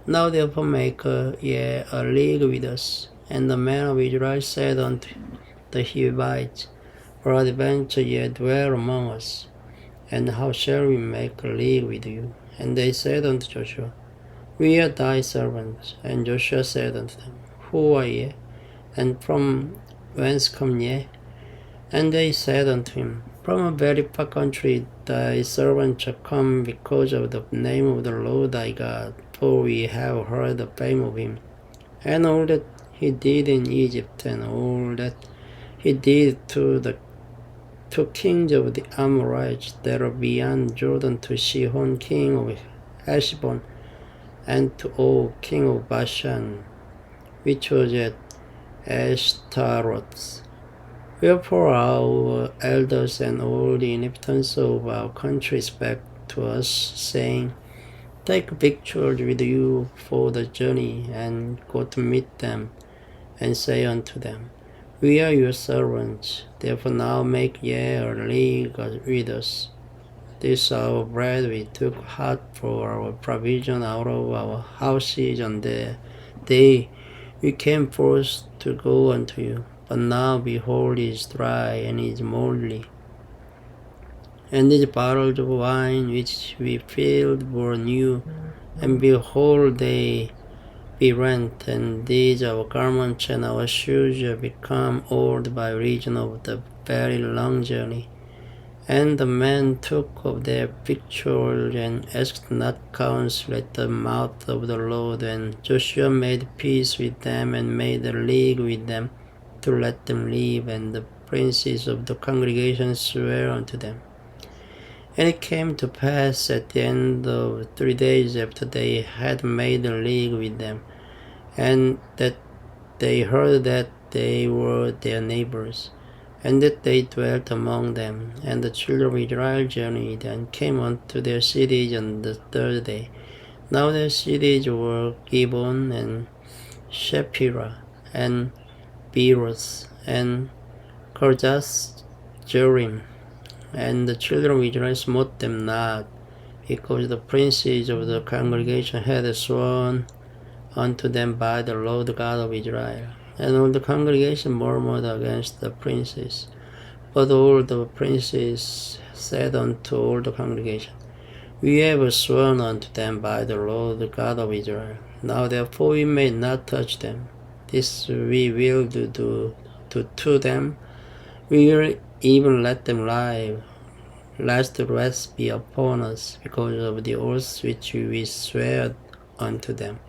Now therefore make ye a league with us. And the men of Israel said unto the Hivites, Peradventure ye dwell among us, and how shall we make a league with you? And they said unto Joshua, We are thy servants. And Joshua said unto them, Who are ye? And from whence come ye? And they said unto him, From a very far country thy servants shall come, because of the name of the Lord thy God, for we have heard the fame of him, and all that he did in Egypt, and all that he did to the two kings of the Amorites that are beyond Jordan, to Sihon king of Heshbon, and to Og king of Bashan, which was at Ashtaroth. Wherefore our elders and all the inhabitants of our country spake to us, saying, Take victuals with you for the journey, and go to meet them, and say unto them, We are your servants, therefore now make ye a league with us. This our bread we took hot for our provision out of our houses on the day we came forth to go unto you. But now behold, it is dry and is mouldy. And these bottles of wine which we filled were new, and behold, they be rent, and these our garments and our shoes are become old by reason of the very long journey. And the men took of their victuals and asked not counsel at the mouth of the Lord. And Joshua made peace with them and made a league with them to let them live. And the princes of the congregation sware unto them. And it came to pass at the end of 3 days after they had made a league with them, and that they heard that they were their neighbors, and that they dwelt among them. And the children of Israel journeyed and came unto their cities on the 3rd day. Now their cities were Gibeon and Shepherah and Beeroth and Kirjath Jearim. And the children of Israel smote them not, because the princes of the congregation had sworn unto them by the Lord God of Israel. And all the congregation murmured against the princes. But all the princes said unto all the congregation, We have sworn unto them by the Lord God of Israel. Now therefore we may not touch them. This we will do to them. We will even let them lie, lest the wrath be upon us, because of the oaths which we swear unto them.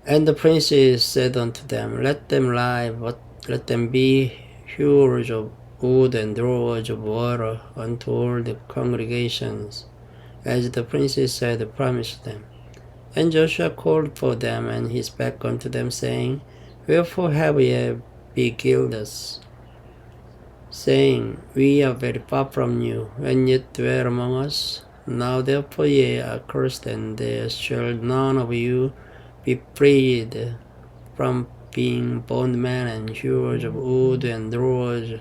And the princes said unto them, Let them lie, but let them be hewers of wood and drawers of water unto all the congregations, as the princes had promised them. And Joshua called for them, and he spake unto them, saying, Wherefore have ye beguiled us, saying, We are very far from you, and yet dwell among us? Now therefore ye are cursed, and there shall none of you be freed from being bondmen and hewers of wood and drawers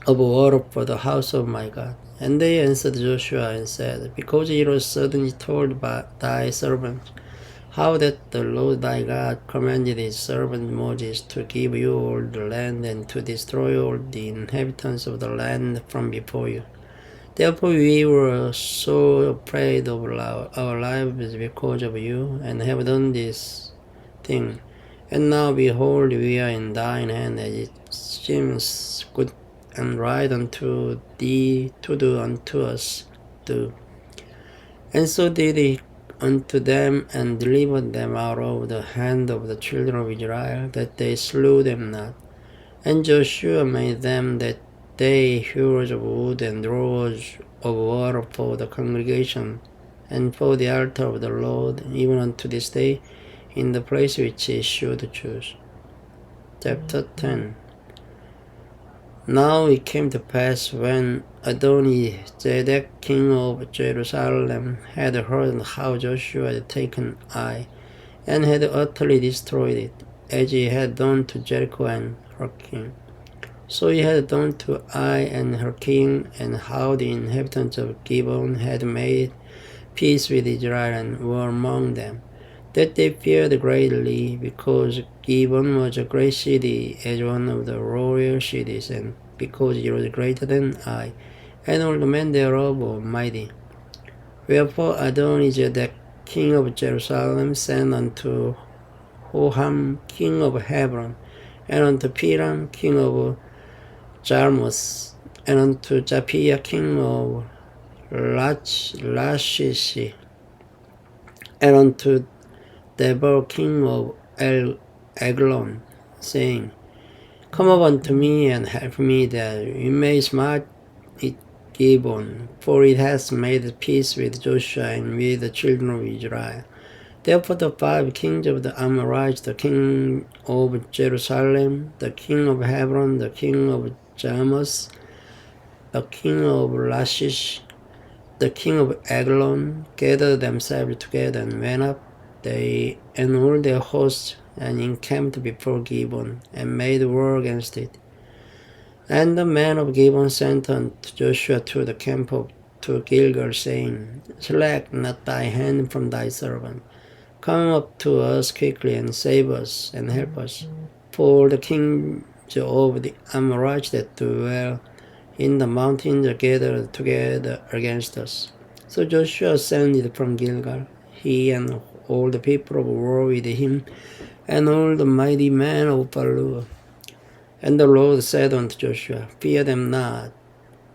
of water for the house of my God. And they answered Joshua and said, Because it was suddenly told by thy servant, how that the Lord thy God commanded his servant Moses to give you all the land, and to destroy all the inhabitants of the land from before you. Therefore we were so afraid of our lives because of you, and have done this thing. And now behold, we are in thine hand, as it seems good and right unto thee to do unto us. Do. And so did he unto them, and delivered them out of the hand of the children of Israel, that they slew them not. And Joshua made them that day hewers of wood and drawers of water for the congregation, and for the altar of the Lord, even unto this day, in the place which he should choose. Chapter 10. Now it came to pass, when Adoni-Zedek, king of Jerusalem, had heard how Joshua had taken Ai, and had utterly destroyed it, as he had done to Jericho and her king. So he had done to Ai and her king, and how the inhabitants of Gibeon had made peace with Israel and were among them, that they feared greatly, because Gibeon was a great city, as one of the royal cities, and because it was greater than Ai, and all the men thereof were mighty. Wherefore Adoni-Zedek, king of Jerusalem, sent unto Hoham, king of Hebron, and unto Piram, king of Jarmuth, and unto Japhia, king of Lachish, and unto Deborah, king of Eglon, saying, Come up unto me, and help me, that we may smite it Gibeon, for it hath made peace with Joshua and with the children of Israel. Therefore the 5 kings of the Amorites, the king of Jerusalem, the king of Hebron, the king of Jarmuth, the king of Lachish, the king of Eglon, gathered themselves together and went up, they and all their hosts, and encamped before Gibeon, and made war against it. And the men of Gibeon sent unto Joshua to the camp to Gilgal, saying, Slack not thy hand from thy servant. Come up to us quickly, and save us, and help us. For the kings of the Amorites that dwell in the mountains are gathered together against us. So Joshua ascended from Gilgal, he and all the people of war with him, and all the mighty men of Valor. And the Lord said unto Joshua, Fear them not,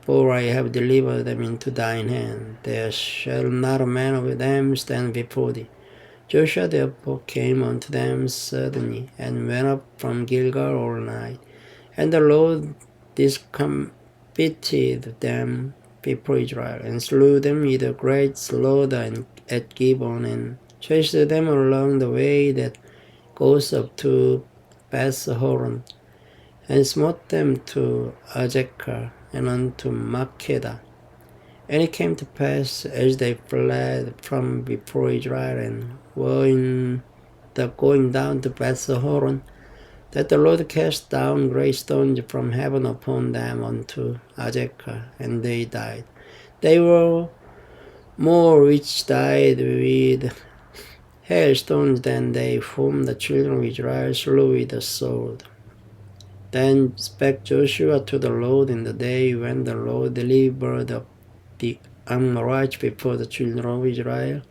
for I have delivered them into thine hand. There shall not a man of them stand before thee. Joshua therefore came unto them suddenly, and went up from Gilgal all night. And the Lord discomfited them before Israel, and slew them with a great slaughter at Gibeon, and chased them along the way that goes up to Beth-horon, and smote them to Azekah, and unto Makkedah. And it came to pass, as they fled from before Israel, and were in the going down to Beth-horon, that the Lord cast down great stones from heaven upon them unto Azekah, and they died. They were more which died with hailstones than they whom the children of Israel slew with the sword. Then spake Joshua to the Lord in the day when the Lord delivered up the Amorites before the children of Israel.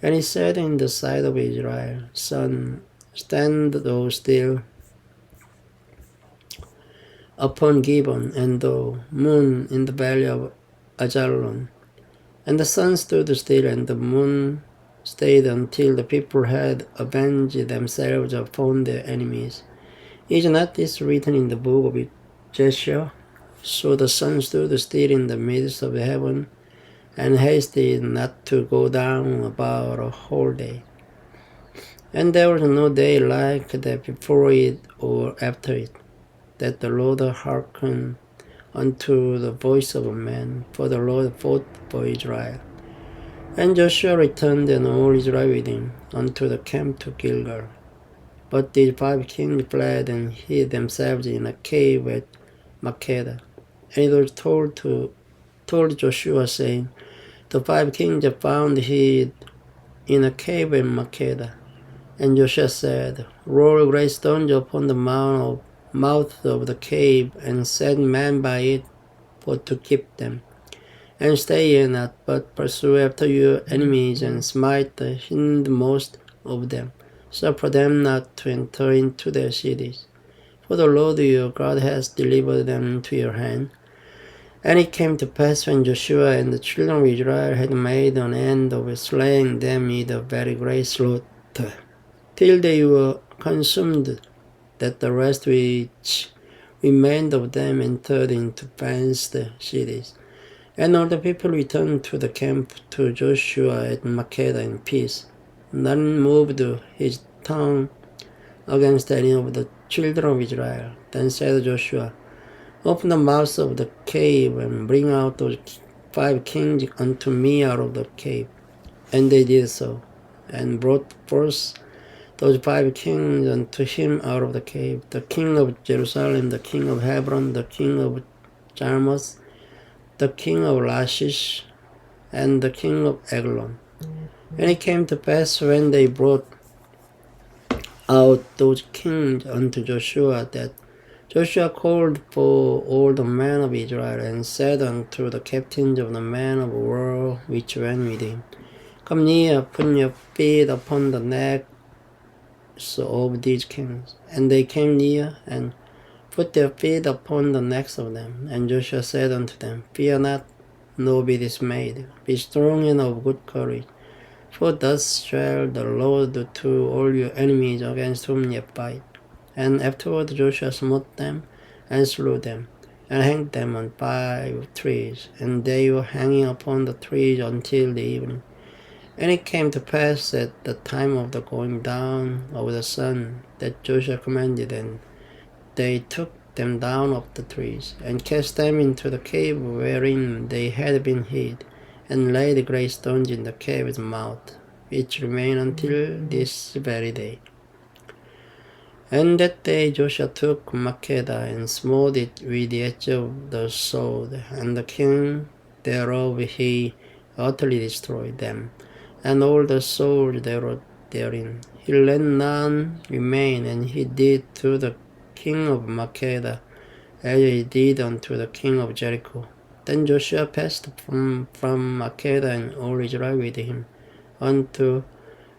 And he said in the sight of Israel, Sun, stand thou still upon Gibeon, and thou, moon, in the valley of Ajalon. And the sun stood still, and the moon stayed until the people had avenged themselves upon their enemies. Is not this written in the book of Joshua? So the sun stood still in the midst of heaven, and hasted not to go down about a whole day. And there was no day like that before it or after it, that the Lord hearkened unto the voice of a man, for the Lord fought for Israel. And Joshua returned, and all Israel with him, unto the camp to Gilgal. But the 5 kings fled and hid themselves in a cave at Makkedah. And it was told Joshua, saying, The 5 kings are found hid in a cave at Makkedah. And Joshua said, Roll great stones upon the mouth of the cave, and set men by it for to keep them. And stay ye not, but pursue after your enemies, and smite the hindmost of them. Suffer them not to enter into their cities. For the Lord your God has delivered them into your hand. And it came to pass, when Joshua and the children of Israel had made an end of slaying them with a very great slaughter, till they were consumed, that the rest which remained of them entered into fenced cities. And all the people returned to the camp to Joshua at Makkedah in peace. None moved his tongue against any of the children of Israel. Then said Joshua, Open the mouths of the cave, and bring out those 5 kings unto me out of the cave. And they did so, and brought forth those 5 kings unto him out of the cave, the king of Jerusalem, the king of Hebron, the king of Jarmuth, the king of Lachish, and the king of Eglon. And it came to pass, when they brought out those kings unto Joshua, that Joshua called for all the men of Israel, and said unto the captains of the men of war which went with him, Come near, put your feet upon the necks of these kings. And they came near, and put their feet upon the necks of them. And Joshua said unto them, Fear not, nor be dismayed. Be strong and of good courage. For thus shall the Lord do to all your enemies against whom ye fight. And afterward Joshua smote them, and slew them, and hanged them on 5 trees. And they were hanging upon the trees until the evening. And it came to pass at the time of the going down of the sun that Joshua commanded, and they took them down off the trees, and cast them into the cave wherein they had been hid, and laid great stones in the cave's mouth, which remain until this very day. And that day Joshua took Makeda, and smote it with the edge of the sword, and the king thereof he utterly destroyed them, and all the souls that were therein. He let none remain, and he did to the king of Makeda as he did unto the king of Jericho. Then Joshua passed from Makeda and all Israel with him unto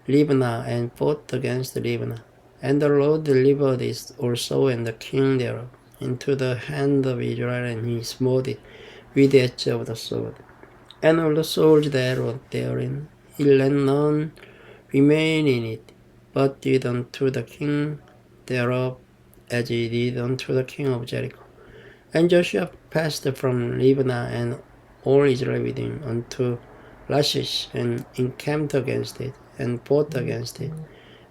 Libnah, and fought against Libnah. And the Lord delivered it also, and the king thereof, into the hand of Israel, and he smote it with the edge of the sword. And all the souls that were therein, he let none remain in it, but did unto the king thereof as he did unto the king of Jericho. And Joshua passed from Libnah, and all Israel with him, unto Lachish, and encamped against it, and fought against it.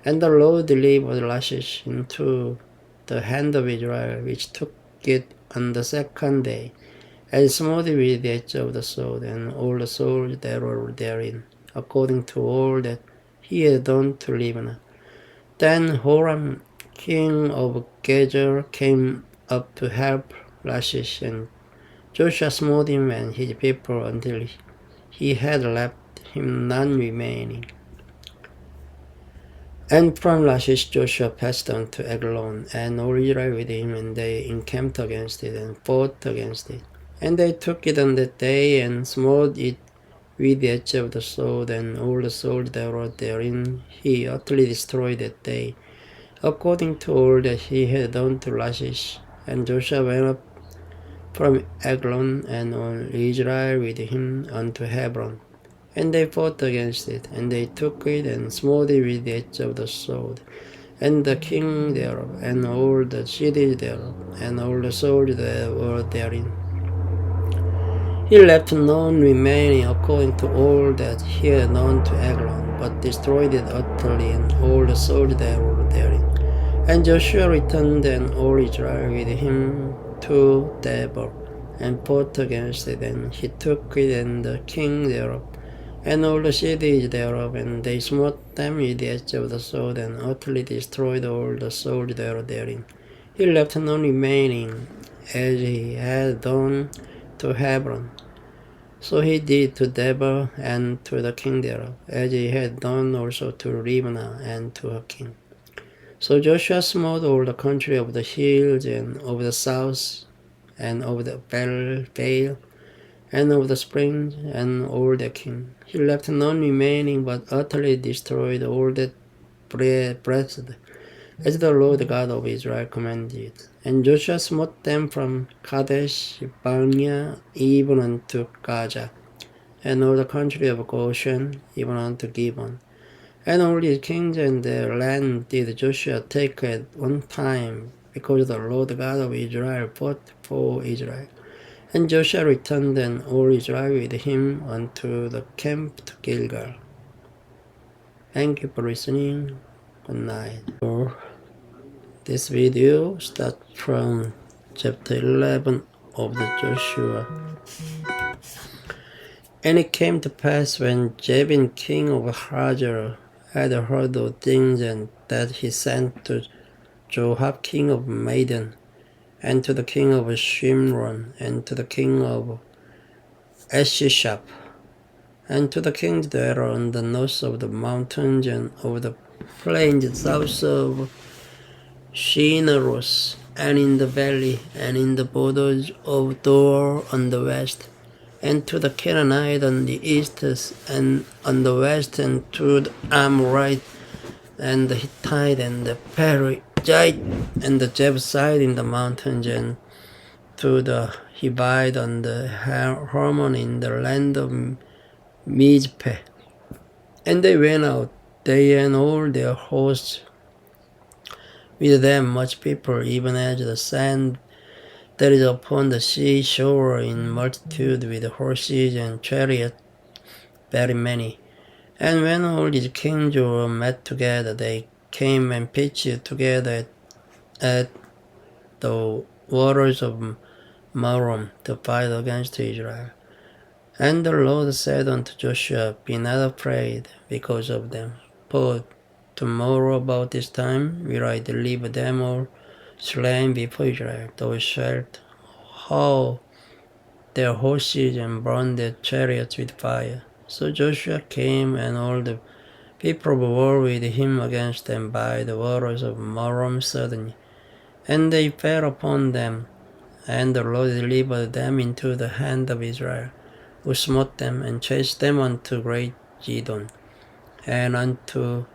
And the Lord delivered Lachish into the hand of Israel, which took it on the second day, and smote it with the edge of the sword, and all the souls that were therein, according to all that he had done to Libnah. Then Horam, king of Gezer, came up to help Lachish, and Joshua smote him and his people until he had left him none remaining. And from Lachish Joshua passed on to Eglon, and all Israel with him, and they encamped against it, and fought against it. And they took it on that day, and smote it with the edge of the sword, and all the souls that were therein he utterly destroyed that day, according to all that he had done to Lachish. And Joshua went up from Eglon, and all Israel with him, unto Hebron. And they fought against it, and they took it, and smote it with the edge of the sword, and the king thereof, and all the cities thereof, and all the souls that were therein. He left none remaining according to all that he had done to Eglon, but destroyed it utterly, and all the souls that were therein. And Joshua returned, and all Israel with him, to Debir, and fought against it, and he took it, and the king thereof, and all the cities thereof, and they smote them with the edge of the sword, and utterly destroyed all the souls that were therein. He left none remaining, as he had done to Hebron. So he did to Debir and to the king thereof, as he had done also to Libnah and to her king. So Joshua smote all the country of the hills, and of the south, and of the vale, and of the springs, and all their king. He left none remaining, but utterly destroyed all that breathed, as the Lord God of Israel commanded. And Joshua smote them from Kadesh Barnea even unto Gaza, and all the country of Goshen even unto Gibeon. And all these kings and their land did Joshua take at one time, because the Lord God of Israel fought for Israel. And Joshua returned, and all Israel with him, unto the camp to Gilgal. Thank you for listening. Good night. This video starts from chapter 11 of the Joshua. And it came to pass, when Jabin king of Hazor had heard of things, and that he sent to Joab king of Midian, and to the king of Shimron, and to the king of Eshishap, and to the kings that are on the north of the mountains, and over the plains south of Shineros, and in the valley, and in the borders of Dor on the west, and to the Canaanite on the east, and on the west, and to the Amorite, and the Hittite, and the Perizzite, and the Jebusite in the mountains, and to the Hivite on the Hermon in the land of Mizpeh. And they went out, they and all their hosts, with them much people, even as the sand that is upon the seashore in multitude, with horses and chariots very many. And when all these kings were met together, they came and pitched together at the waters of Merom to fight against Israel. And the Lord said unto Joshua, Be not afraid because of them, for tomorrow about this time will I deliver them all slain before Israel. Thou shalt haul their horses and burn their chariots with fire. So Joshua came, and all the people war with him against them by the waters of Merom suddenly. And they fell upon them, and the Lord delivered them into the hand of Israel, who smote them and chased them unto great Zidon, and unto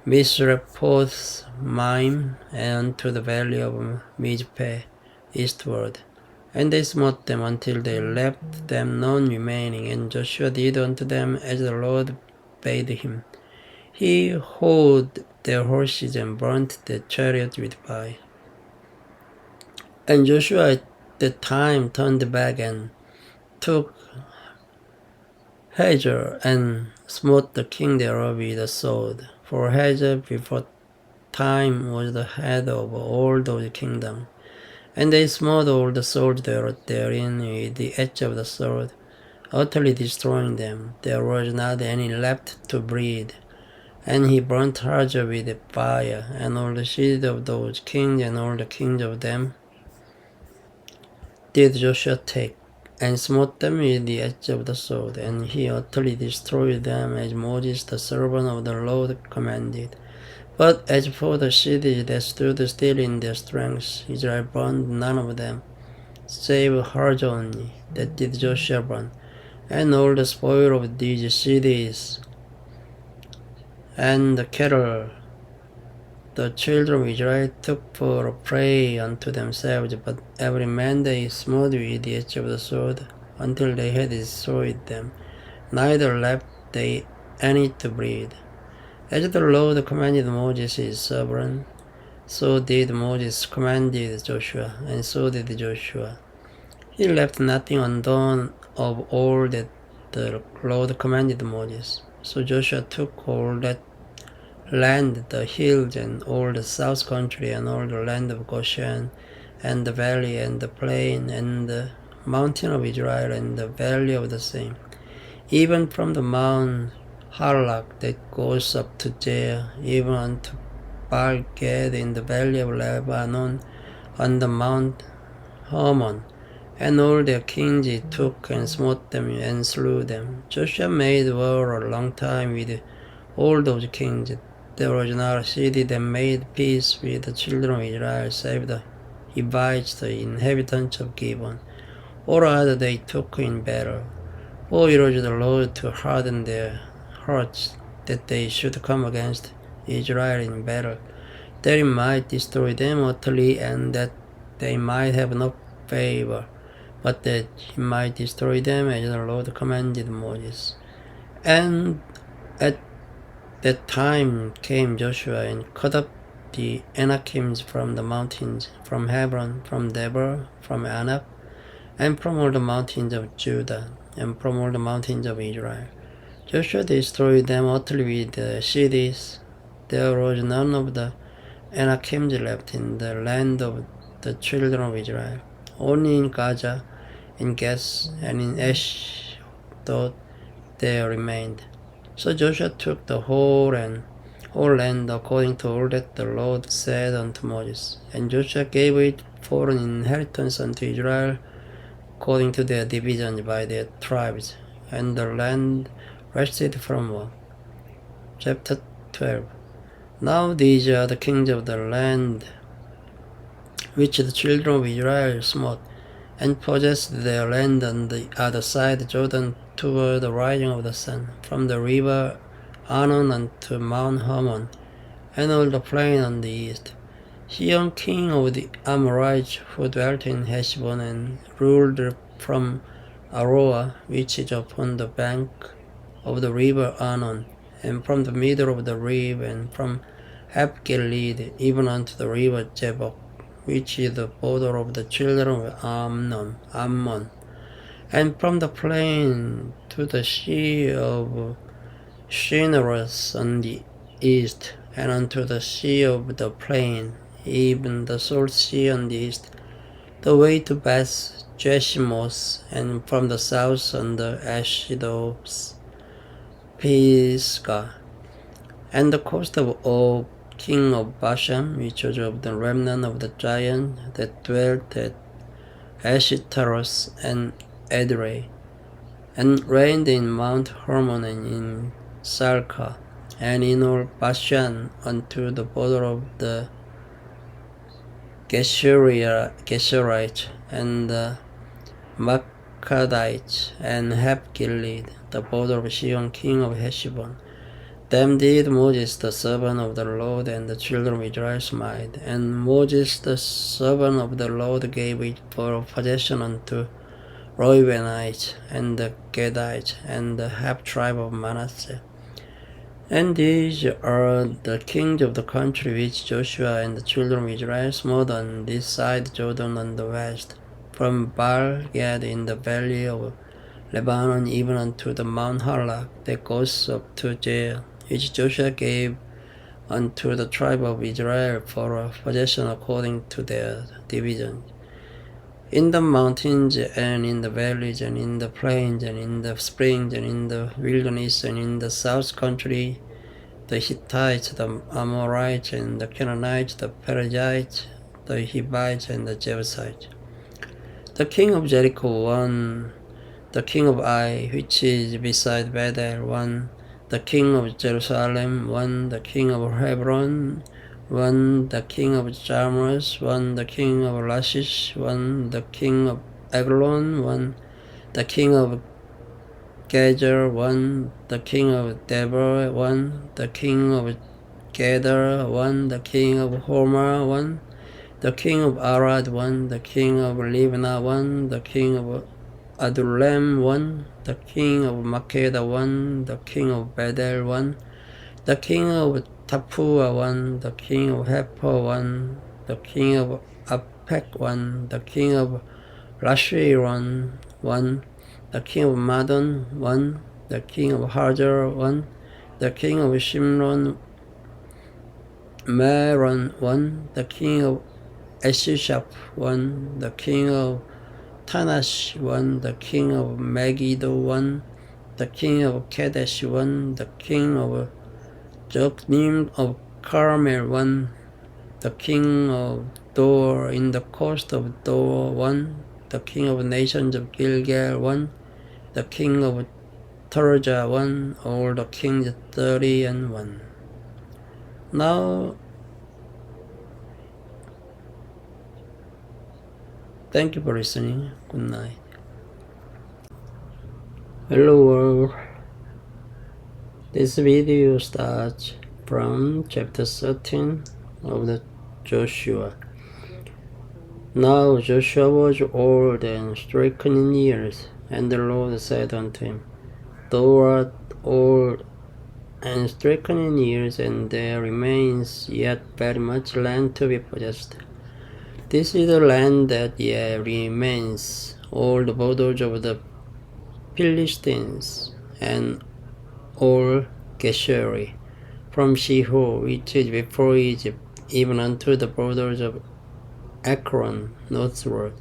Misrephoth Maim, and unto the valley of Mizpeh eastward. And they smote them until they left them none remaining. And Joshua did unto them as the Lord bade him. He hauled their horses and burnt their chariots with fire. And Joshua at the time turned back and took Hazor and smote the king thereof with a sword. For Hazor before time was the head of all those kingdoms. And they smote all the souls therein with the edge of the sword, utterly destroying them. There was not any left to breathe. And he burnt Hazor with fire, and all the seed of those kings, and all the kings of them did Joshua take, and smote them with the edge of the sword. And he utterly destroyed them, as Moses the servant of the Lord commanded. But as for the cities that stood still in their strength, Israel burned none of them, save Hazor only, that did Joshua burn. And all the spoil of these cities, and the cattle, the children of Israel took for a prey unto themselves, but every man they smote with the edge of the sword, until they had destroyed them, neither left they any to breathe. As the Lord commanded Moses his servant, so did Moses commanded Joshua, and so did Joshua. He left nothing undone of all that the Lord commanded Moses. So Joshua took all that land, the hills, and all the south country, and all the land of Goshen, and the valley, and the plain, and the mountain of Israel, and the valley of the same, even from the Mount Harlak that goes up to Jair, even unto Baal-gad in the valley of Lebanon, on the Mount Hermon. And all their kings he took, and smote them, and slew them. Joshua made war a long time with all those kings. There was not a city that made peace with the children of Israel, save the Hivites, the inhabitants of Gibeon, or rather they took in battle. For it was the Lord to harden their hearts, that they should come against Israel in battle, that he might destroy them utterly, and that they might have no favor, but that he might destroy them as the Lord commanded Moses. And at that time came Joshua and cut up the Anakims from the mountains, from Hebron, from Debir, from Anak, and from all the mountains of Judah, and from all the mountains of Israel. Joshua destroyed them utterly with the cities. There was none of the Anakims left in the land of the children of Israel. Only in Gaza, in Gath, and in Ashdod there remained. So Joshua took the whole land according to all that the Lord said unto Moses. And Joshua gave it for an inheritance unto Israel, according to their divisions by their tribes. And the land rested from war. Chapter 12. Now these are the kings of the land which the children of Israel smote, and possessed their land on the other side Jordan toward the rising of the sun, from the river Arnon unto Mount Hermon, and all the plain on the east. Sihon king of the Amorites, who dwelt in Heshbon, and ruled from Aroah, which is upon the bank of the river Arnon, and from the middle of the river, and from Hepgelead, even unto the river Jabbok, which is the border of the children of Ammon, and from the plain to the sea of Shinerous on the east, and unto the sea of the plain, even the salt sea on the east, the way to Beth Jeshimoth, and from the south on the Ashdod's Pisgah, and the coast of Og, king of Bashan, which was of the remnant of the giant that dwelt at Ashtaroth and Edrei, and reigned in Mount Hermon and in Salca, and in all Bashan unto the border of the Geshurites and the Makadites, and half Gilead, the border of Sihon king of Heshbon. Them did Moses the servant of the Lord and the children of Israel smite, and Moses the servant of the Lord gave it for possession unto Reubenites and the Gadites and the half tribe of Manasseh. And these are the kings of the country which Joshua and the children of Israel smote on this side Jordan on the west, from Baal-Gad in the valley of Lebanon even unto the Mount Halak that goes up to Jair, which Joshua gave unto the tribe of Israel for a possession according to their divisions. In the mountains and in the valleys and in the plains and in the springs and in the wilderness and in the south country, the Hittites, the Amorites and the Canaanites, the Perizzites, the Hivites and the Jebusites. The king of Jericho won, the king of Ai, which is beside Bethel, won, the king of Jerusalem won, the king of Hebron won, the king of Jarmuth won, the king of Lachish won, the king of Eglon won, the king of Gezer won, the king of Debor won, the king of Gedar won, the king of Hormah won, the king of Arad won, the king of Libnah won, the king of Adullam won, the king of Makeda won, the king of Bethel won, the king of Tapua won, the king of Hephah won, the king of Apek won, the king of Lashiron won, the king of Madon won, the king of Hajar won, the king of Shimron Meron won, the king of Eshishap won, the king of Tanash won, the king of Megiddo won, the king of Kadesh won, the king of Joknim of Carmel won, the king of Dor in the coast of Dor won, the king of nations of Gilgal won, the king of Tirzah won, all the kings 30 Now, thank you for listening. Good night. Hello world. This video starts from chapter 13 of the Joshua. Now Joshua was old and stricken in years, and the Lord said unto him, Thou art old and stricken in years, and there remains yet very much land to be possessed. This is the land that yet remains, all the borders of the Philistines, and all Geshuri, from Shihor, which is before Egypt, even unto the borders of Ekron northward,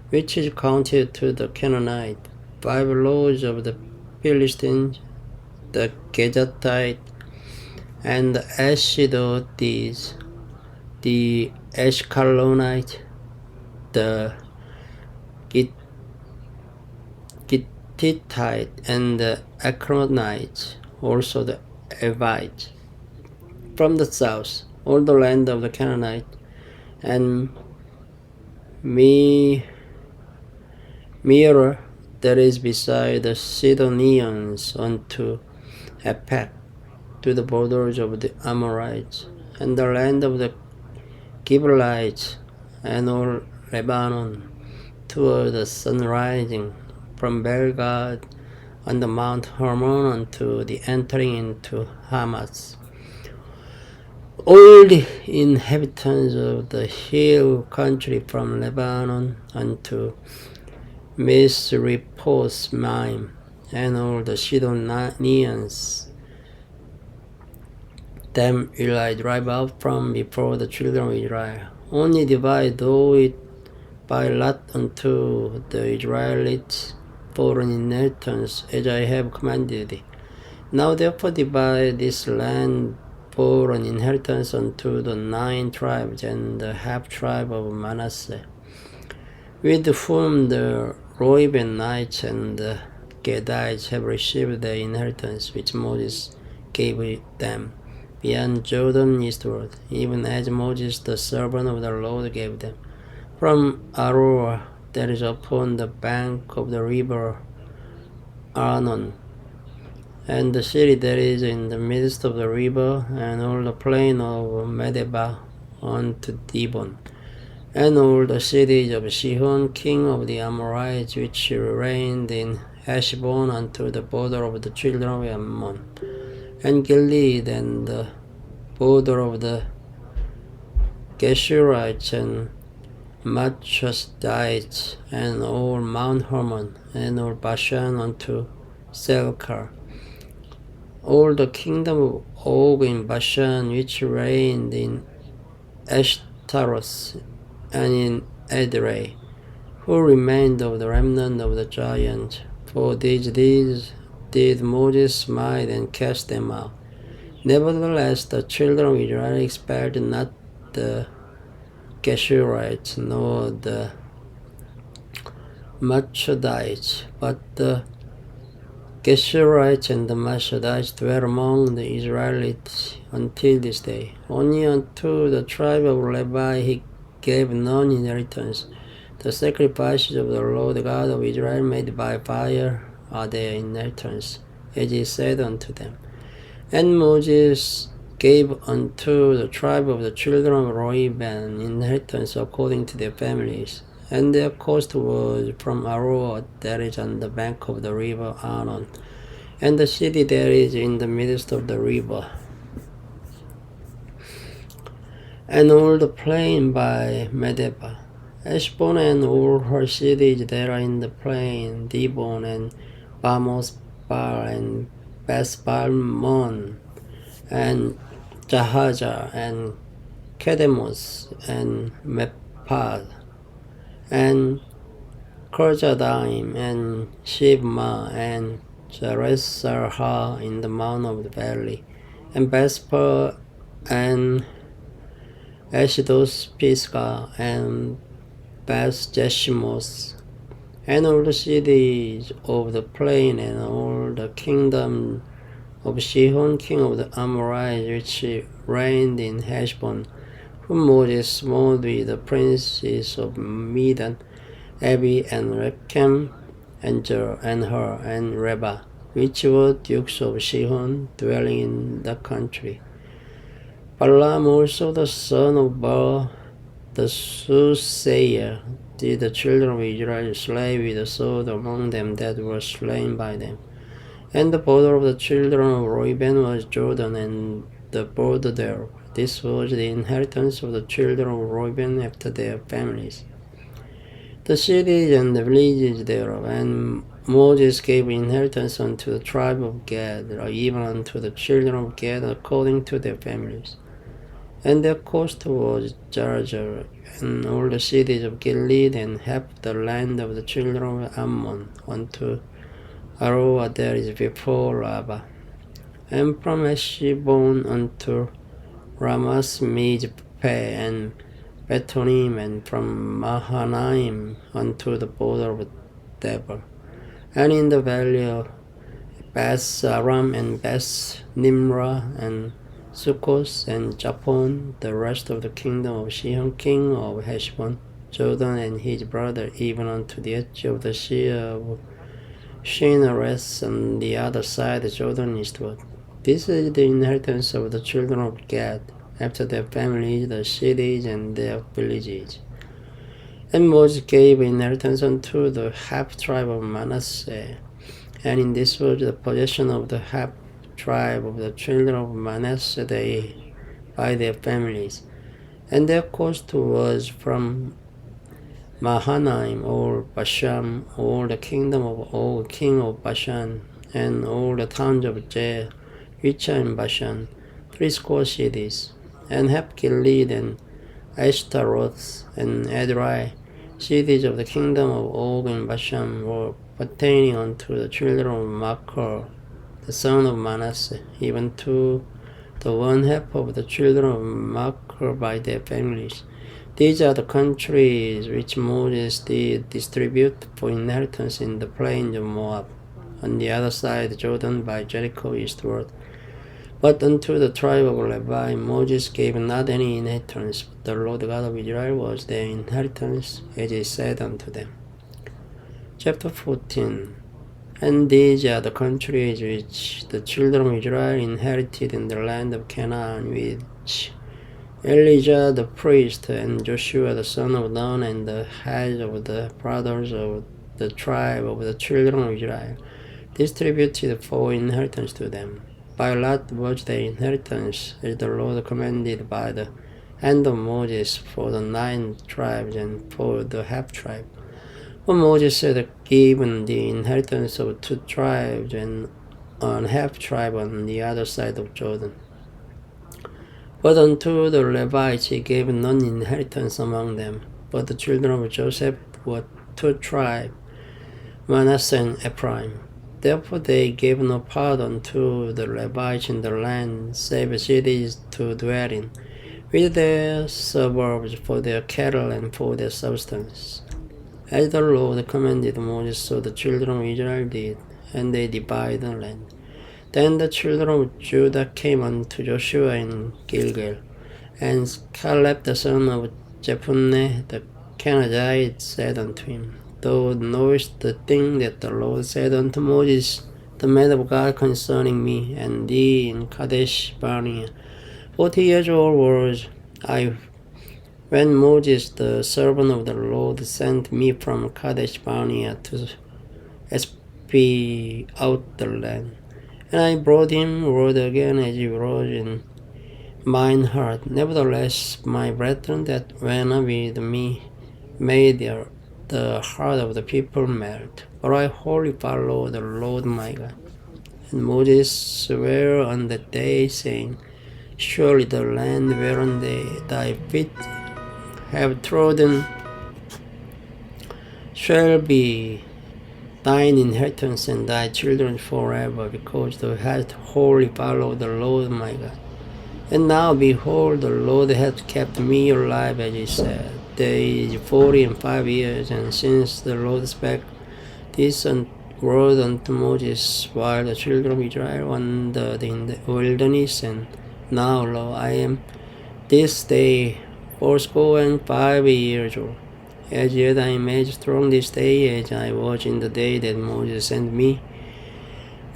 which is counted to the Canaanite, 5 lords of the Philistines, the Gezatite, and the Ashdodites, the Ashkelonite, the Gittite, and the Ekronite, also the Evites. From the south, all the land of the Canaanite, and Meir, that is beside the Sidonians, unto Aphek, to the borders of the Amorites, and the land of the Gibeonites, and all Lebanon, toward the sunrising, from Belgad on the Mount Hermon unto the entering into Hamath. All the inhabitants of the hill country from Lebanon unto Misrephoth-maim, and all the Sidonians, them will I drive out from before the children of Israel. Only divide thou it by lot unto the Israelites for an inheritance, as I have commanded thee. Now therefore divide this land for an inheritance unto the 9 tribes and the half tribe of Manasseh, with whom the Reubenites and the Gadites have received their inheritance, which Moses gave them, beyond Jordan eastward, even as Moses the servant of the Lord gave them, from Aroer that is upon the bank of the river Arnon, and the city that is in the midst of the river, and all the plain of Medeba unto Dibon, and all the cities of Sihon king of the Amorites, which reigned in Heshbon unto the border of the children of Ammon, and Gilead, and the border of the Geshurites, and Machosites, and all Mount Hermon, and all Bashan unto Selkar, all the kingdom of Og in Bashan, which reigned in Ashtaroth and in Edrei, who remained of the remnant of the giants. For these deeds did Moses smite and cast them out. Nevertheless, the children of Israel expelled not the Geshurites nor the Machodites, but the Geshurites and the Machodites dwell among the Israelites until this day. Only unto the tribe of Levi he gave none inheritance. The sacrifices of the Lord God of Israel made by fire are their inheritance, as he said unto them. And Moses gave unto the tribe of the children of Reuben inheritance according to their families, and their coast was from Aroer that is on the bank of the river Arnon, and the city that is in the midst of the river, and all the plain by Medeba, Heshbon and all her cities that are in the plain, Dibon and Bamoth-bar and Beth-balmon, and Jahaza and Kedemoth and Mephad, and Kirjathaim and Shibma and Jerusalem in the mount of the valley, and Bethper and Ashdod Pisgah and Beth Jeshimoth, and all the cities of the plain, and all the kingdom of Sihon king of the Amorites, which reigned in Heshbon, whom Moses smote with the princes of Midian, Abi and Rechem, and Jer, and Hur, and Reba, which were dukes of Sihon, dwelling in the country. Balaam also the son of Beor, the soothsayer, did the children of Israel slay with the sword among them that were slain by them. And the border of the children of Reuben was Jordan, and the border thereof. This was the inheritance of the children of Reuben after their families, the cities and the villages thereof. And Moses gave inheritance unto the tribe of Gad, even unto the children of Gad according to their families. And their coast was Jarjar, and all the cities of Gilead, and half the land of the children of Ammon, unto Aroer that is before Rabbah, and from Heshbon unto Ramath Mizpeh and Betonim, and from Mahanaim unto the border of Debir, and in the valley of Beth Aram and Beth Nimrah and Sukkos and Japon, the rest of the kingdom of Sihon king of Heshbon, Jordan and his brother, even unto the edge of the sea of Shinareth on the other side of Jordan eastward. This is the inheritance of the children of Gad, after their families, the cities and their villages. And Moses gave inheritance unto the half tribe of Manasseh, and in this was the possession of the half tribe of the children of Manasseh by their families. And their coast was from Mahanaim, all Bashan, all the kingdom of Og king of Bashan, and all the towns of Jer, which are in Bashan, threescore cities, and half Gilead and Ashtaroth and Edrei, cities of the kingdom of Og and Bashan, were pertaining unto the children of Machir, the son of Manasseh, even to the one half of the children of Machir by their families. These are the countries which Moses did distribute for inheritance in the plains of Moab, on the other side Jordan by Jericho eastward. But unto the tribe of Levi Moses gave not any inheritance, but the Lord God of Israel was their inheritance, as he said unto them. Chapter 14. And these are the countries which the children of Israel inherited in the land of Canaan, which Elijah the priest and Joshua the son of Nun and the heads of the brothers of the tribe of the children of Israel distributed for inheritance to them. By lot was their inheritance, as the Lord commanded by the hand of Moses, for the 9 tribes and for the half tribe. But Moses had given the inheritance of 2 tribes and an half tribe on the other side of Jordan. But unto the Levites he gave none inheritance among them, but the children of Joseph were 2 tribes, Manasseh and Ephraim. Therefore they gave no part unto the Levites in the land, save cities to dwell in, with their suburbs for their cattle and for their substance. As the Lord commanded Moses, so the children of Israel did, and they divided the land. Then the children of Judah came unto Joshua in Gilgal, and Caleb the son of Jephunneh the Kenizzite said unto him, Thou knowest the thing that the Lord said unto Moses, the man of God, concerning me and thee in Kadesh Barnea. 40 years old was I when Moses, the servant of the Lord, sent me from Kadesh Barnea to espy out the land. And I brought him word again as he was in mine heart. Nevertheless, my brethren that went with me made the heart of the people melt. But I wholly follow the Lord my God. And Moses sware on that day, saying, Surely the land whereon thy feet have trodden shall be thine inheritance and thy children forever, because thou hast wholly followed the Lord my God. And now, behold, the Lord hath kept me alive, as he said. There is 45 years, and since the Lord spake this word unto Moses, while the children of Israel wandered in the wilderness, and now, lo, I am this day 85 years old. As yet I am as strong this day as I was in the day that Moses sent me.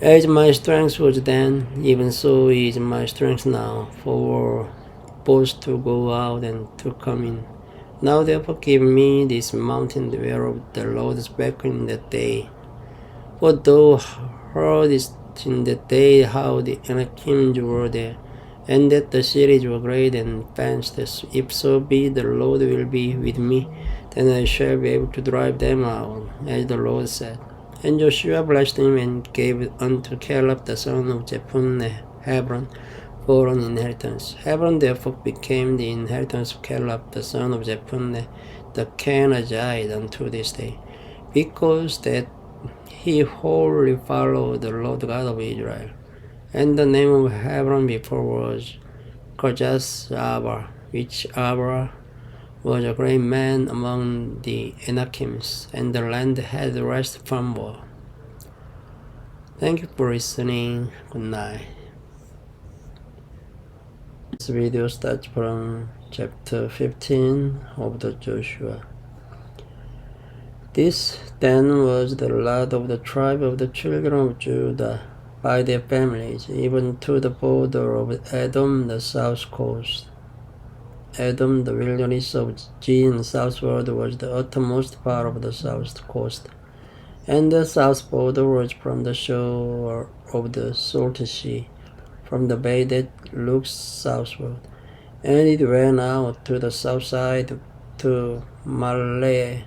As my strength was then, even so is my strength now, for both to go out and to come in. Now therefore give me this mountain whereof the Lord spake in that day. For thou heardest in that day how the Anakims were there, and that the cities were great and fenced. If so be the Lord will be with me, then I shall be able to drive them out, as the Lord said. And Joshua blessed him and gave unto Caleb the son of Jephunneh Hebron for an inheritance. Hebron therefore became the inheritance of Caleb the son of Jephunneh the Kenizzite unto this day, because that he wholly followed the Lord God of Israel. And the name of Hebron before was Kirjath Arba, which Arba was a great man among the Anakims, and the land had rest from war. Thank you for listening. Good night. This video starts from chapter 15 of the Joshua. This then was the lot of the tribe of the children of Judah by their families, even to the border of Edom, the south coast. Edom, the wilderness of Zin southward, was the uttermost part of the south coast, and the south border was from the shore of the Salt Sea, from the bay that looks southward, and it went out to the south side to Malay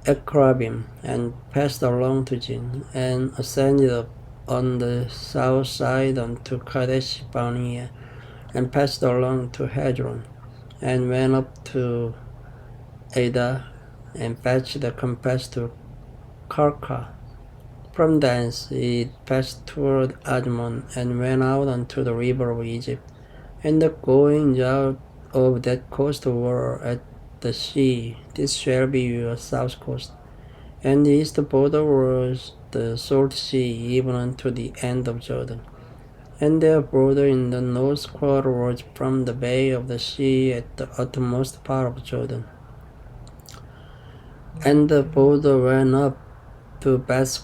Akrabim, and passed along to Zin, and ascended up on the south side unto Kadesh Barnea, and passed along to Hebron, and went up to Ada, and fetched the compass to Karka. From thence it passed toward Admon, and went out unto the river of Egypt. And the goings out of that coast were at the sea. This shall be your south coast. And the east border was the salt sea, even unto the end of Jordan. And their border in the north quarter was from the bay of the sea at the uttermost part of Jordan. And the border went up to Beth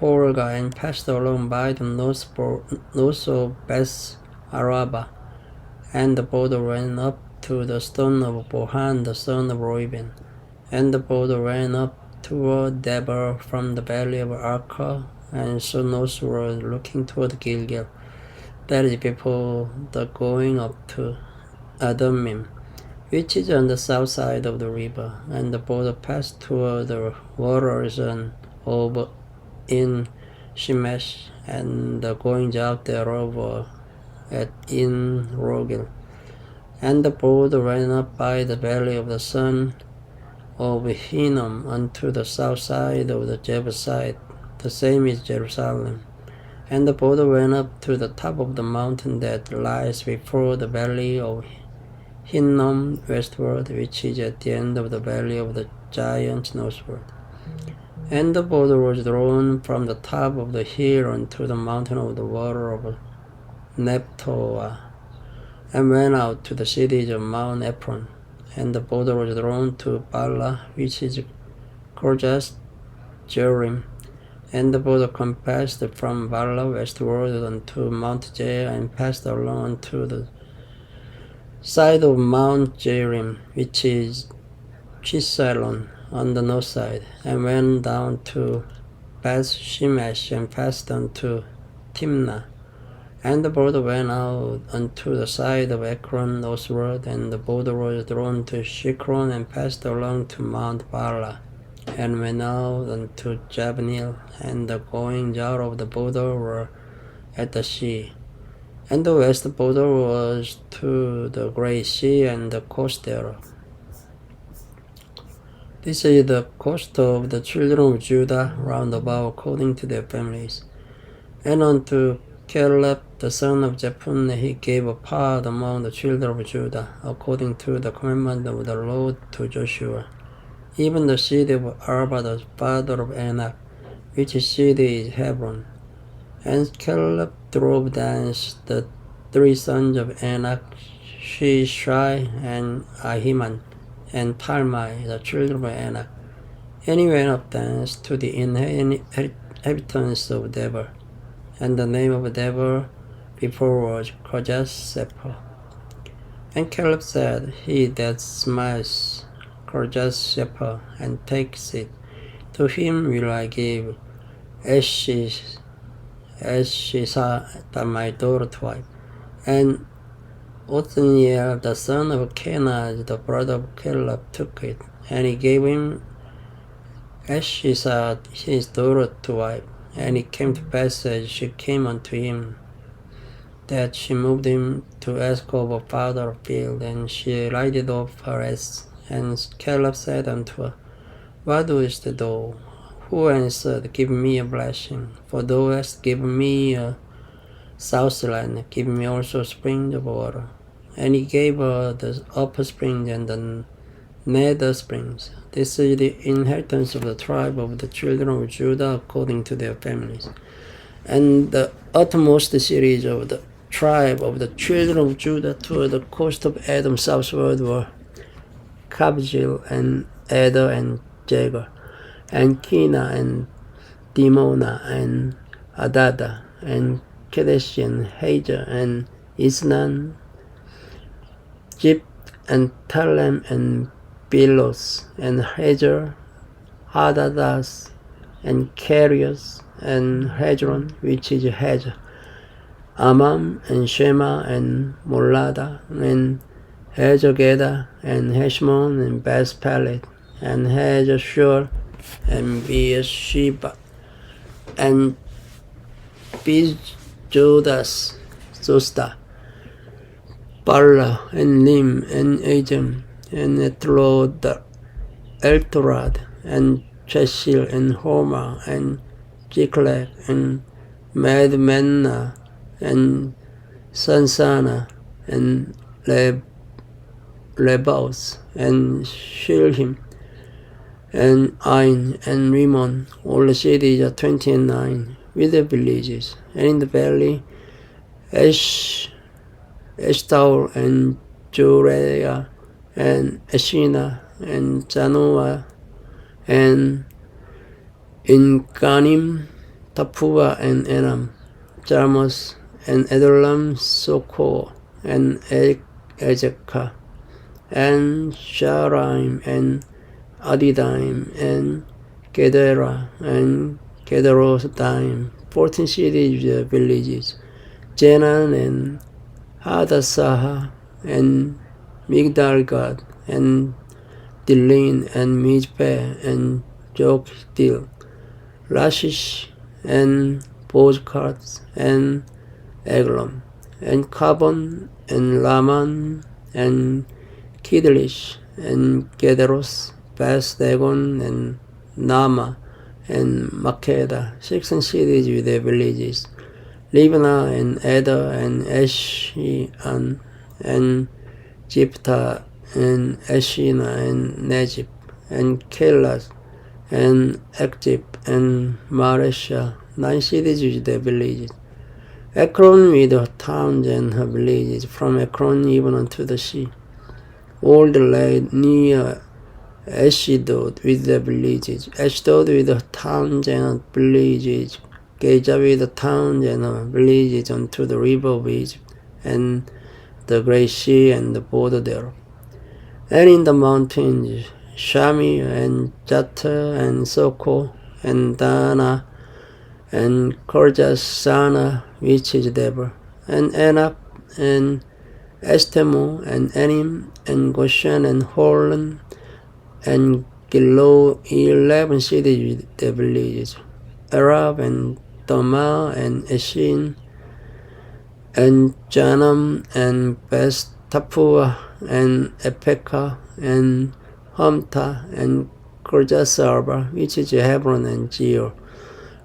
Horga, and passed along by the north of Beth Araba. And the border went up to the stone of Bohan, the son of Reuben. And the border went up toward Debar from the valley of Arka, and so northward, looking toward Gilgal. That is before the going up to Adumim, which is on the south side of the river. And the border passed toward the waters of in Shemesh, and the goings out thereof were at in Rogel. And the border ran up by the valley of the son of Hinnom unto the south side of the Jebusite, the same is Jerusalem. And the border went up to the top of the mountain that lies before the valley of Hinnom westward, which is at the end of the valley of the giants northward. And the border was drawn from the top of the hill unto the mountain of the water of Nephtoah, and went out to the cities of Mount Ephron. And the border was drawn to Bala, which is Korjas Jearim. And the border compassed from Bala westward unto Mount Jair, and passed along unto the side of Mount Jearim, which is Chisalon, on the north side, and went down to Beth Shemesh, and passed unto Timnah. And the border went out unto the side of Ekron northward, and the border was drawn to Shikron, and passed along to Mount Bala, and went out unto Jabneel. And the goings out of the border were at the sea. And the west border was to the great sea, and the coast thereof. This is the coast of the children of Judah round about according to their families. And unto Caleb the son of Jephunneh he gave a part among the children of Judah, according to the commandment of the Lord to Joshua, even the seed of Arba the father of Anak, which seed is Hebron. And Caleb drove thence the 3 sons of Anak, Shishai, and Ahiman, and Talmai, the children of Anak. And he went up thence to the inhabitants of Debar. And the name of Debar before was Korjas Sephah. And Caleb said, He that smites Korjas Sephah and takes it, to him will I give Eshisa, my daughter, to wife. And Othniel, the son of Kenaz, the brother of Caleb, took it, and he gave him Eshisa, his daughter, to wife. And it came to pass as she came unto him, that she moved him to ask of a father of field, and she lighted off her ass. And Caleb said unto her, What doest thou? Who answered, Give me a blessing, for thou hast given me a southland, give me also springs of water. And he gave her the upper springs and the nether springs. This is the inheritance of the tribe of the children of Judah according to their families. And the uttermost cities of the tribe of the children of Judah toward the coast of Edom southward were Kabzeel and Eder and Jagur, and Kina and Dimona and Adada, and Kadesh and Hajar and Isnan, Jip and Talem and Bilos and Hajar, Hadadas and Karios and Hezron, which is Hajar, Amam and Shema and Molada and Hezogeda and Heshmon and Beth Pelet and Hezashur and Beersheba and Jodas, Zosta, Balla, and Lim, and Agem, and Eltorad, and Cheshire, and Homer, and Jiklag, and Madmenna, and Sansana, and Lebaus, and Shilhim, and Ain, and Rimon. All the cities are 29, with their villages. And in the valley, Eshtaol, and Jurea, and Eshina, and Janoah, and Inganim, Tapua, and Enam, Jarmus, and Edolam, Soko, and Ezekah, and Sharaim, and Adidaim, and Gedera, and Gederodaim, 14 cities with villages, Jenan, and Hadassah, and Migdalgad, and Dilin, and Mizpeh, and Jokdil, Lashish, and Bozkat, and Eglon, and Kabon, and Laman, and Kidlish, and Gederos, Beth Dagon, and Nama, and Makeda, 16 cities with their villages, Libna, and Eder, and Eshian, and Jipta, and Eshina, and Nejib, and Kelas, and Ekjib, and Maresha, 9 cities with their villages, Ekron with her towns and her villages, from Ekron even unto the sea, all the land near Ashdod with their villages, Ashdod with her towns and her villages, Gaza with the towns and her villages unto the river of Egypt, and the great sea and the border thereof. And in the mountains, Shami, and Jata, and Soko, and Dana, and Korjasana, which is Deborah, and Anak, and Estemo, and Enim, and Goshen, and Holon, and Gilo, 11 cities with their villages, Arab, and Doma, and Eshin, and Janam, and Beth Tapua, and Epeka, and Hamta, and Korjasarba, which is Hebron, and Geo,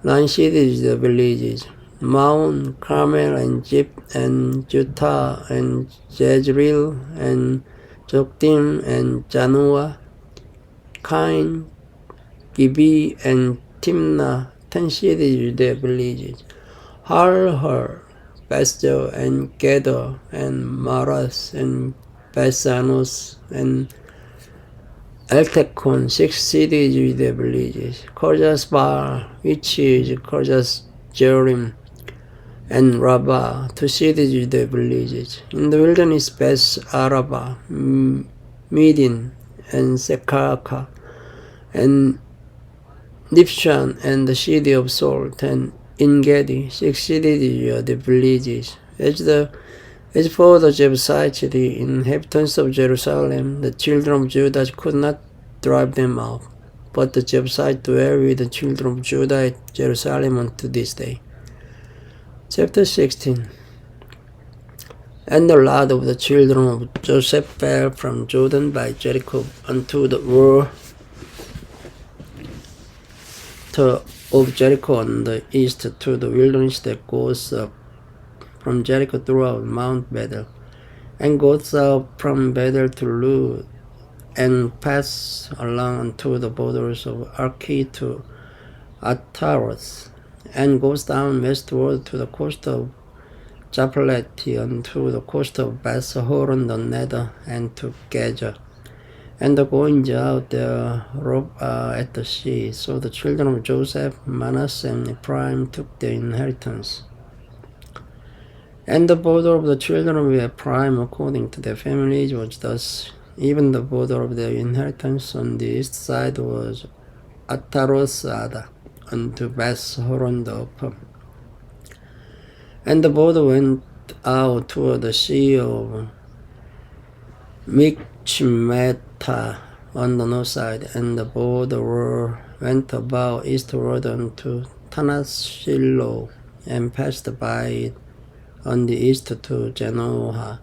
9 cities with their villages, Mount Carmel, and Jip, and Jutah, and Jezreel, and Joktim, and Janoah, Kain, Gibi, and Timnah, 10 cities with their villages, Harhar, Bestel, and Gedor, and Maras, and Besanos, and Eltekon, 6 cities with their villages, Korjasbar, which is Korjasjerim, and Rabbah, 2 cities with their villages. In the wilderness, Beth Araba, Midin, and Sekaka, and Nibshan, and the city of Salt, and Engedi, 6 cities with the villages. As for the Jebusites, the inhabitants of Jerusalem, the children of Judah could not drive them out, but the Jebusites dwell with the children of Judah at Jerusalem unto this day. Chapter 16. And the lot of the children of Joseph fell from Jordan by Jericho unto the wall of Jericho on the east to the wilderness that goes up from Jericho throughout Mount Bethel, and goes up from Bethel to Luz, and pass along unto the borders of Arki to Ataros, and goes down westward to the coast of Japhleti unto the coast of Beth-horon the Nether, and to Gaza. And the goings out thereof are at the sea. So the children of Joseph, Manasseh, and Ephraim took their inheritance. And the border of the children of Ephraim according to their families was thus. Even the border of their inheritance on the east side was Atarosada unto Beth-horon the upper. And the border went out toward the sea of Michmeta on the north side, and the border went about eastward unto Tanashilo and passed by it on the east to Genoa.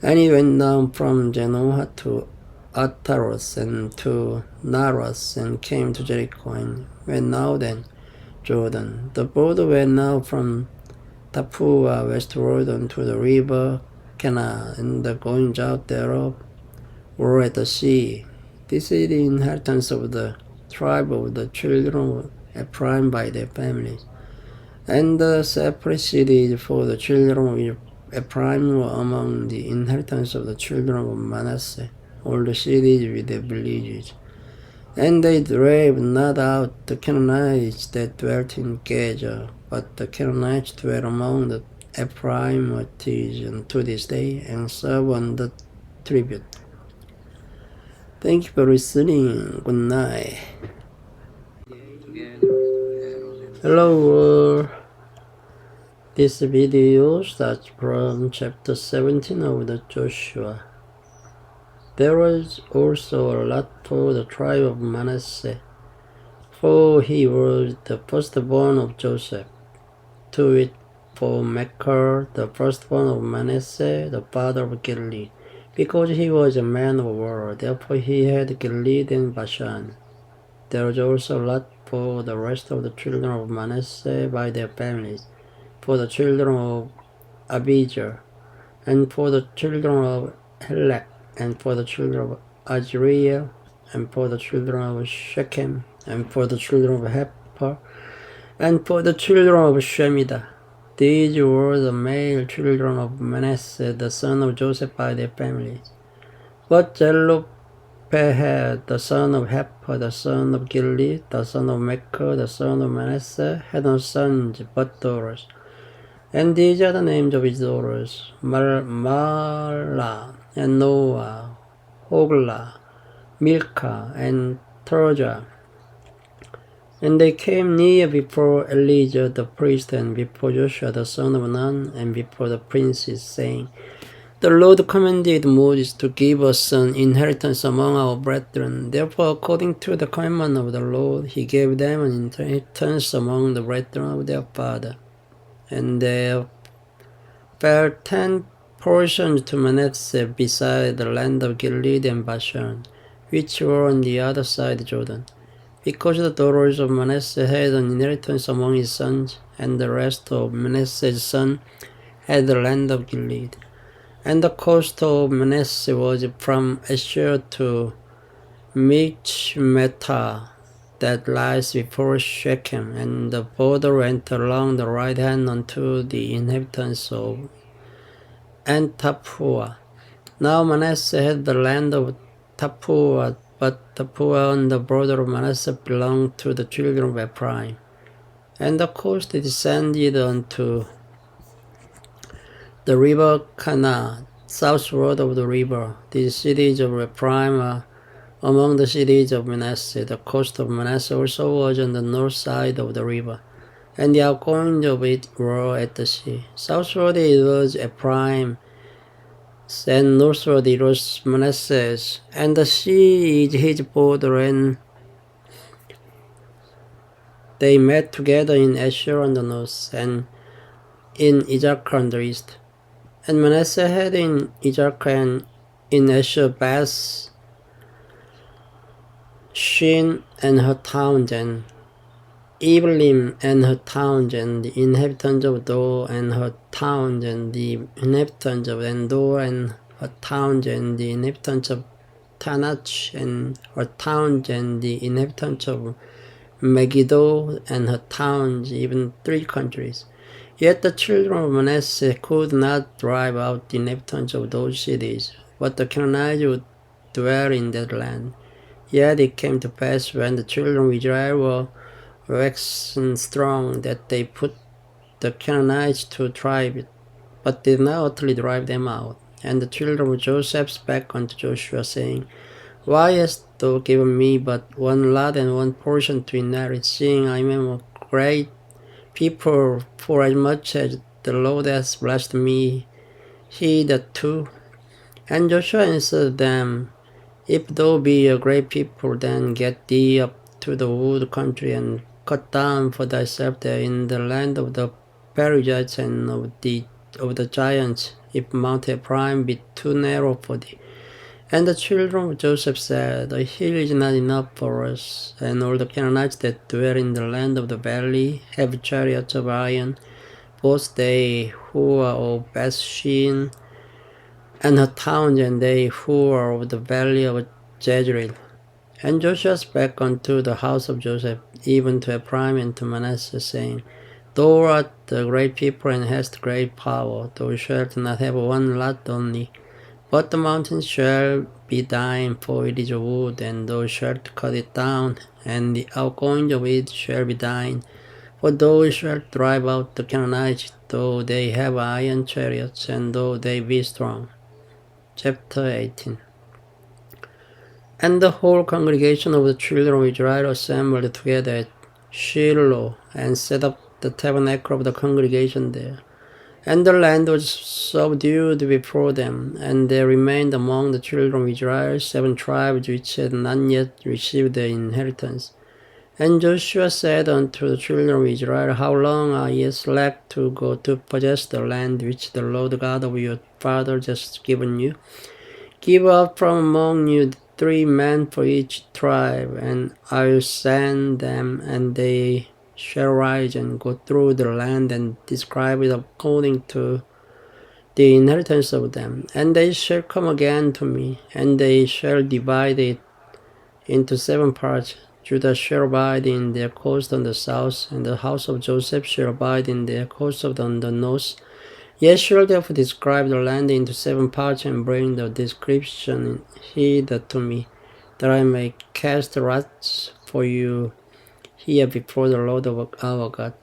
And he went down from Genoa to Ataros and to Naros and came to Jericho and went out and Jordan. The border went now from Tapua westward unto the river Cana, and the goings out thereof were at the sea. This is the inheritance of the tribe of the children of Ephraim by their families. And the separate cities for the children of Ephraim were among the inheritance of the children of Manasseh, all the cities with their villages. And they drave not out the Canaanites that dwelt in Gaza, but the Canaanites dwell among the Ephraimites unto this day, and serve on the tribute. Thank you for listening. Good night. Hello world. This video starts from chapter 17 of the Joshua. There was also a lot for the tribe of Manasseh, for he was the firstborn of Joseph. To it for Makir, the firstborn of Manasseh, the father of Gilead, because he was a man of war, therefore he had Gilead and Bashan. There was also a lot for the rest of the children of Manasseh by their families, for the children of Abijah, and for the children of Helek, and for the children of Azriel, and for the children of Shechem, and for the children of Hephah, and for the children of Shemidah. These were the male children of Manasseh, the son of Joseph by their families. But Zelophehad, the son of Hephah, the son of Gilead, the son of Makir, the son of Manasseh, had no sons but daughters. And these are the names of his daughters: Mahlah, and Noah, Hoglah, Milcah, and Tirzah. And they came near before Elijah the priest, and before Joshua the son of Nun, and before the princes, saying, The Lord commanded Moses to give us an inheritance among our brethren. Therefore, according to the commandment of the Lord, he gave them an inheritance among the brethren of their father. And there fell 10 portions to Manasseh beside the land of Gilead and Bashan, which were on the other side of Jordan, because the daughters of Manasseh had an inheritance among his sons, and the rest of Manasseh's sons had the land of Gilead. And the coast of Manasseh was from Asher to Michmetah, that lies before Shechem, and the border went along the right hand unto the inhabitants of Tapua. Now Manasseh had the land of Tapua, but Tapua on the border of Manasseh belonged to the children of Ephraim. And the coast descended unto the river Cana, southward of the river. These cities of Ephraim are among the cities of Manasseh. The coast of Manasseh also was on the north side of the river, and the outgoings of it were at the sea. Southward it was Ephraim, and northward it was Manasseh's, and the sea is his border, and they met together in Asher on the north, and in Issachar on the east. And Manasseh had in Issachar and in Asher Beth Shin and her towns, and Ebelim and her towns, and the inhabitants of Dor and her towns, and the inhabitants of Endor and her towns, and the inhabitants of Tanach and her towns, and the inhabitants of Megiddo and her towns, even 3 countries. Yet the children of Manasseh could not drive out the inhabitants of those cities, but the Canaanites would dwell in that land. Yet it came to pass, when the children of Israel were waxen strong, that they put the Canaanites to drive it, but did not utterly drive them out. And the children of Joseph spake unto Joshua, saying, Why hast thou given me but one lot and one portion to inherit, seeing I am a great people, for as much as the Lord hath blessed me hitherto? And Joshua answered them, If thou be a great people, then get thee up to the wood country, and cut down for thyself there in the land of the Perizzites and of the giants, if Mount Ephraim be too narrow for thee. And the children of Joseph said, the hill is not enough for us, and all the Canaanites that dwell in the land of the valley have chariots of iron, both they who are of Bethshean and her towns, and they who are of the valley of Jezreel. And Joshua spake unto the house of Joseph, even to Ephraim and to Manasseh, saying, Thou art a great people and hast great power, thou shalt not have one lot only, but the mountains shall be thine, for it is wood, and thou shalt cut it down, and the outgoing of it shall be thine. For thou shalt drive out the Canaanites, though they have iron chariots, and though they be strong. Chapter 18. And the whole congregation of the children of Israel assembled together at Shiloh, and set up the tabernacle of the congregation there. And the land was subdued before them, and there remained among the children of Israel 7 tribes which had not yet received their inheritance. And Joshua said unto the children of Israel, How long are ye slack to go to possess the land which the Lord God of your fathers has given you? Give up from among you 3 men for each tribe, and I will send them, and they shall rise and go through the land and describe it according to the inheritance of them. And they shall come again to me, and they shall divide it into 7 parts. Judah shall abide in their coast on the south, and the house of Joseph shall abide in their coast on the north. Ye shall therefore describe the land into 7 parts, and bring the description hither to me, that I may cast lots for you here before the Lord of our God.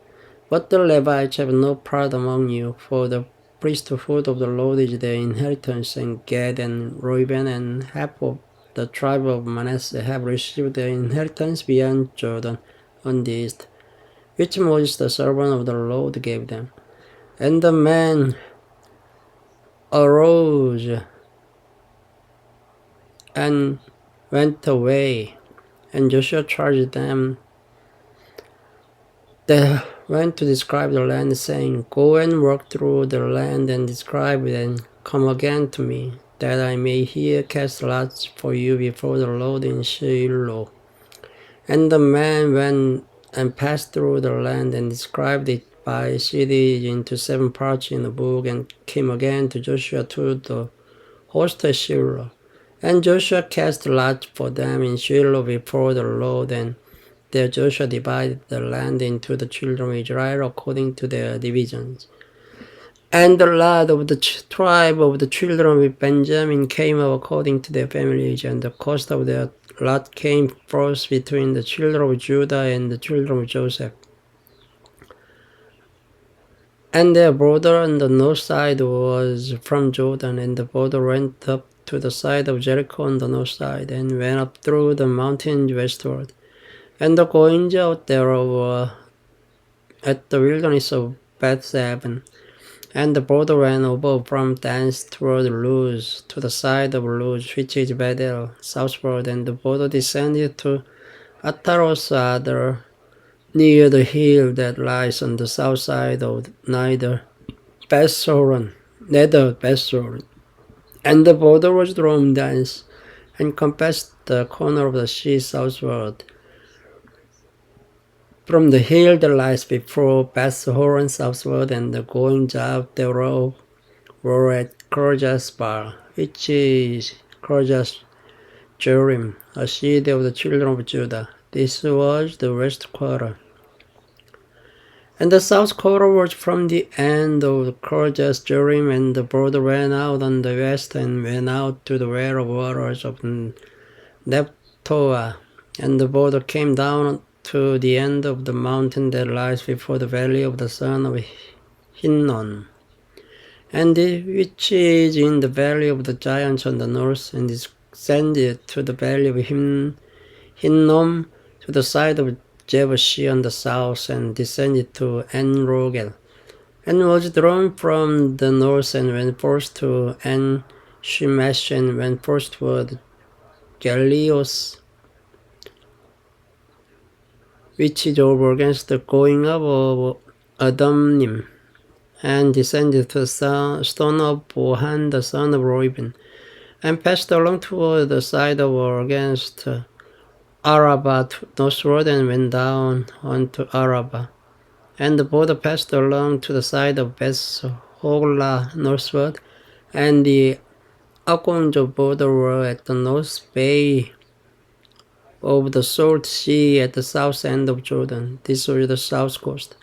But the Levites have no part among you, for the priesthood of the Lord is their inheritance, and Gad and Reuben and half of the tribe of Manasseh have received their inheritance beyond Jordan on the east, which Moses the servant of the Lord gave them. And the man arose and went away, and Joshua charged them that went to describe the land, saying, Go and walk through the land and describe it, and come again to me, that I may here cast lots for you before the Lord in Shiloh. And the man went and passed through the land and described it by cities into 7 parts in the book, and came again to Joshua to the host at Shiloh. And Joshua cast lots for them in Shiloh before the Lord, and there Joshua divided the land into the children of Israel according to their divisions. And the lot of the tribe of the children of Benjamin came up according to their families, and the cost of their lot came first between the children of Judah and the children of Joseph. And their border on the north side was from Jordan, and the border went up to the side of Jericho on the north side, and went up through the mountains westward. And the goings out thereof were at the wilderness of Beth-Aven. And the border ran over from thence toward Luz, to the side of Luz, which is Bethel, southward, and the border descended to Ataros Adar, near the hill that lies on the south side of neither Bethhoron. And the border was drawn thence, and compassed the corner of the sea southward, from the hill that lies before Bethhoron southward, and the goings out thereof were at Kirjath Bar, which is Kirjath Jearim, a city of the children of Judah. This was the west quarter. And the south quarter was from the end of Kirjath Jearim, and the border ran out on the west, and went out to the well of waters of Nephtoah. And the border came down to the end of the mountain that lies before the valley of the son of Hinnom, and which is in the valley of the giants on the north, and descended to the valley of Hinnom, to the side of Jebusi on the south, and descended to En-Rogel, and was drawn from the north, and went forth to En-Shemesh, and went forth toward Galios, which is over against the going up of Adamnim. and descended to the stone of Bohan, the son of Reuben, and passed along toward the side of against Araba northward, and went down onto Araba. And the border passed along to the side of Beth Hogla northward, and the outgoings of border were at the north bay of the Salt Sea at the south end of Jordan. This was the south coast.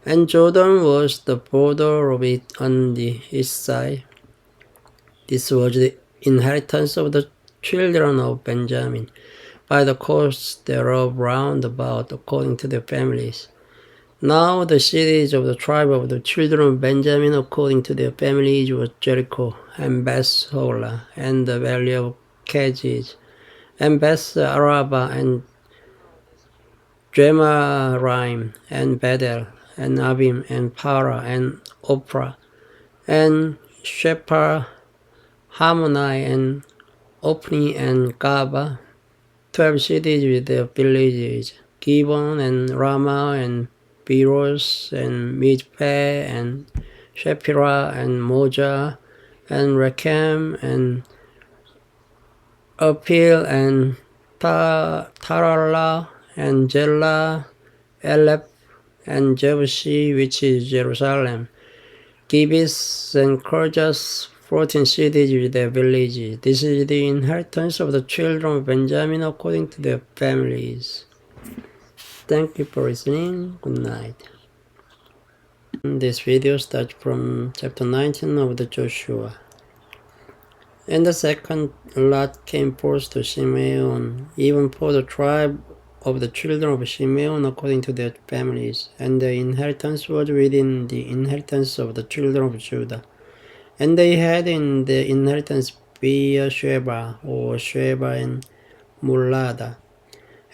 And Jordan was the border of it on the east side. This was the inheritance of the children of Benjamin, by the coasts thereof round about according to their families. Now the cities of the tribe of the children of Benjamin according to their families was Jericho, and Beth Hola, and the valley of Keziz, and Beth Araba, and Gemaraim, and Bethel, and Abim, and Para, and Ophrah, and Shephar, Harmoni, and Ophni, and Gaba, 12 cities with their villages, Gibeon, and Ramah, and Beeros, and Mizpeh, and Shephirah, and Moja, and Rechem, and Apil, and Tarala, and Jela, Elep, and Jebusi, which is Jerusalem, Gibis, and Korjas, 14 cities with their villages. This is the inheritance of the children of Benjamin according to their families. Thank you for listening. Good night. This video starts from chapter 19 of the Joshua. And the second lot came forth to Simeon, even for the tribe of the children of Simeon according to their families. And the inheritance was within the inheritance of the children of Judah. And they had in the inheritance Beersheba, or Sheba, and Mulada,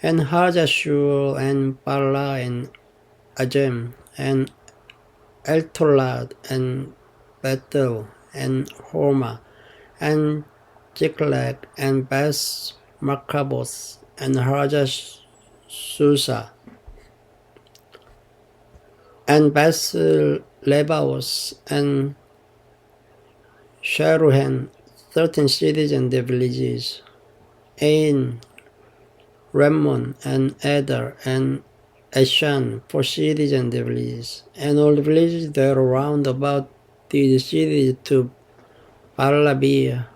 and Hajashur, and Bala, and Ajem, and Eltolad, and Bethel, and Hormah, and Ziklag, and Beth Markaboth, and Hajasusa, and Beth Lebaos, and Sharuhen, 13 cities and their villages, Ain, Rammon, and Eder, and Eshan, 4 cities and their villages, and all the villages that are round about these cities to Baalabia,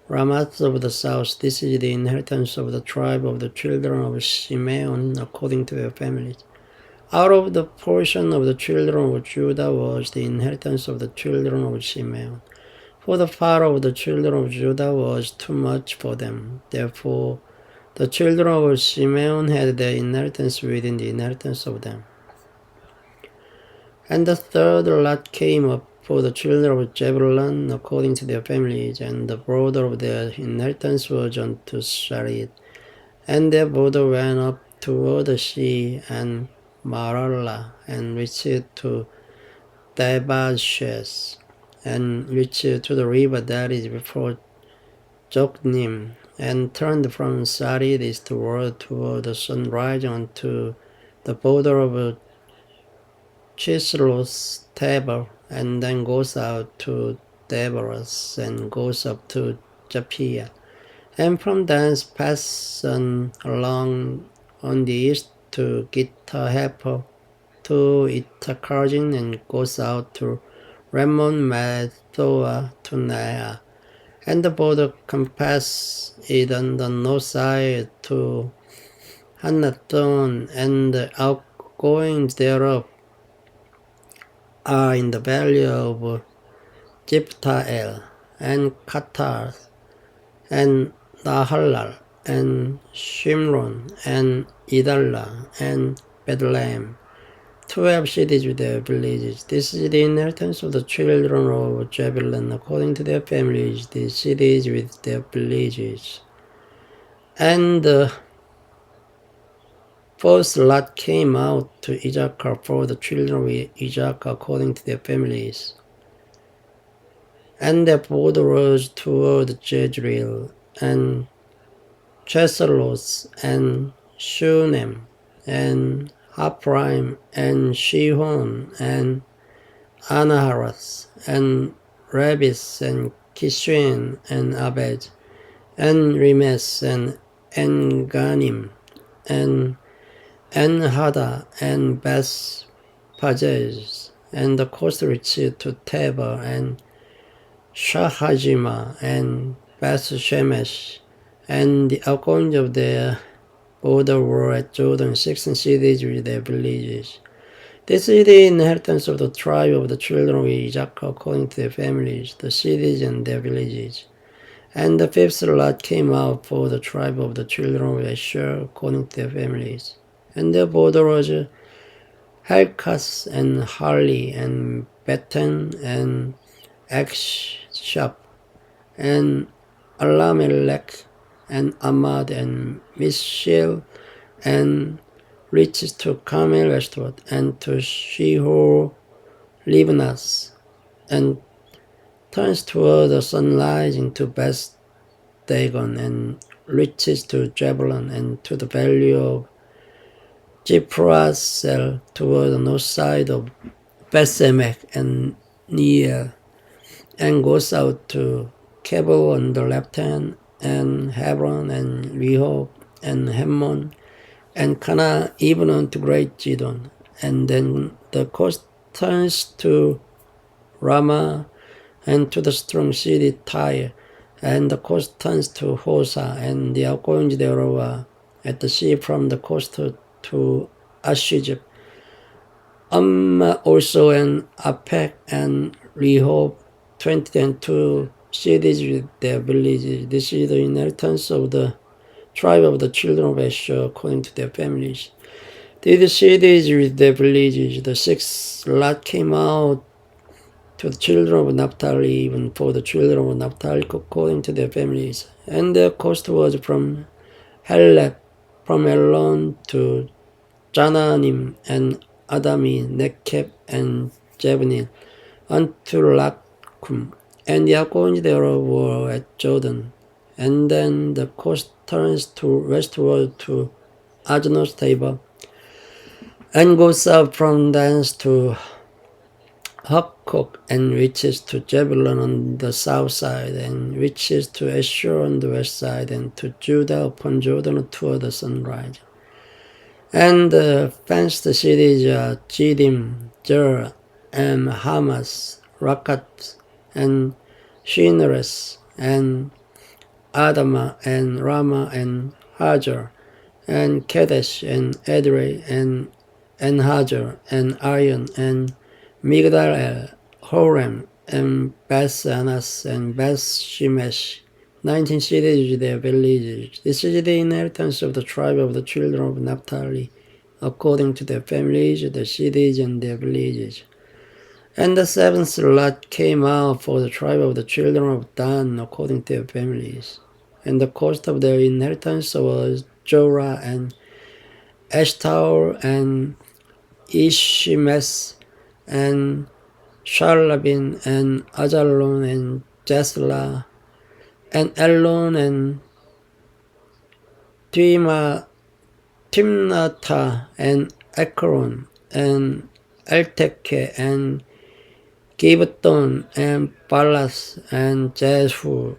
Ramath of the south. This is the inheritance of the tribe of the children of Simeon according to their families. Out of the portion of the children of Judah was the inheritance of the children of Simeon. For the part of the children of Judah was too much for them. Therefore, the children of Simeon had their inheritance within the inheritance of them. And the third lot came up for the children of Zebulun according to their families, and the border of their inheritance was unto Sharid. And their border went up toward the sea, and Marallah, and reached to Debashes, and reached to the river that is before Joknim, and turned from Sarid eastward toward the sunrise unto the border of Chisloth Tabor, and then goes out to Deborahs, and goes up to Japhia, and from thence passes along on the east to Gittaheper, to Ittakarjin, and goes out to Rammon Methoa to Nea, and the border compasses it on the north side to Hanathon, and the outgoings thereof are in the valley of Jephthael, and Qatar, and Nahalal, and Shimron, and Idallah, and Bethlehem, 12 cities with their villages. This is the inheritance of the children of Zebulun according to their families, the cities with their villages. And the first lot came out to Issachar for the children of Issachar according to their families. And their border was toward Jezreel, and Chesalos, and Shunem, and Hapraim, and Shihon, and Anaharas, and Rebis, and Kishin, and Abed, and Rimes, and Enganim, and Enhada, and Beth Pajes, and the coast reached to Teba, and Shahajima, and Beth Shemesh, and the outgoings of their border were at Jordan, 16 cities with their villages. This is the inheritance of the tribe of the children of Isaac according to their families, the cities and their villages. And the fifth lot came out for the tribe of the children of Asher according to their families. And their border was Helkas and Harli and Beten and Akshap and Alamelech and Amad and Mishil and reaches to Carmel westward and to Shihor Libnas and turns toward the sunrise into Beth Dagon and reaches to Jebulun and to the valley of Jiprasel toward the north side of Bethsemek and Neiel and goes out to Kebel on the left hand and Hebron and Rehob and Hemmon and Cana even unto Great Zidon. And then the coast turns to Ramah and to the strong city Tyre, and the coast turns to Hosa, and the outgoings thereof are at the sea from the coast to Ashijab. Also and Apek and Rehob, 22 cities with their villages. This is the inheritance of the tribe of the children of Asher according to their families. These cities with their villages. The sixth lot came out to the children of Naphtali, even for the children of Naphtali according to their families. And their coast was from Helep, from Elon to Jananim and Adami, Nekeb and Jebnil, unto Lakum, and the outgoings thereof were at Jordan. And then the coast turns to westward to Ajnos Tabor, and goes south from thence to Hukkok, and reaches to Jebulun on the south side, and reaches to Asher on the west side, and to Judah upon Jordan toward the sunrise. And the fenced cities are Jidim, Jer, and Hamas, Rakat, and Shineres, and Adama, and Rama, and Hajar, and Kadesh, and Edrei, and Hajar, and Arion, and Migdal El, Horem, and Beth Anas, and Beth Shemesh, 19 cities with their villages. This is the inheritance of the tribe of the children of Naphtali, according to their families, the cities and their villages. And the seventh lot came out for the tribe of the children of Dan, according to their families. And the coast of their inheritance was Jorah and Eshtaol and Ishimes and Shalabin and Ajalon and Jesla and Elon and Timnatha and Ekron and Elteke and Gibeton and Balas and Jeshur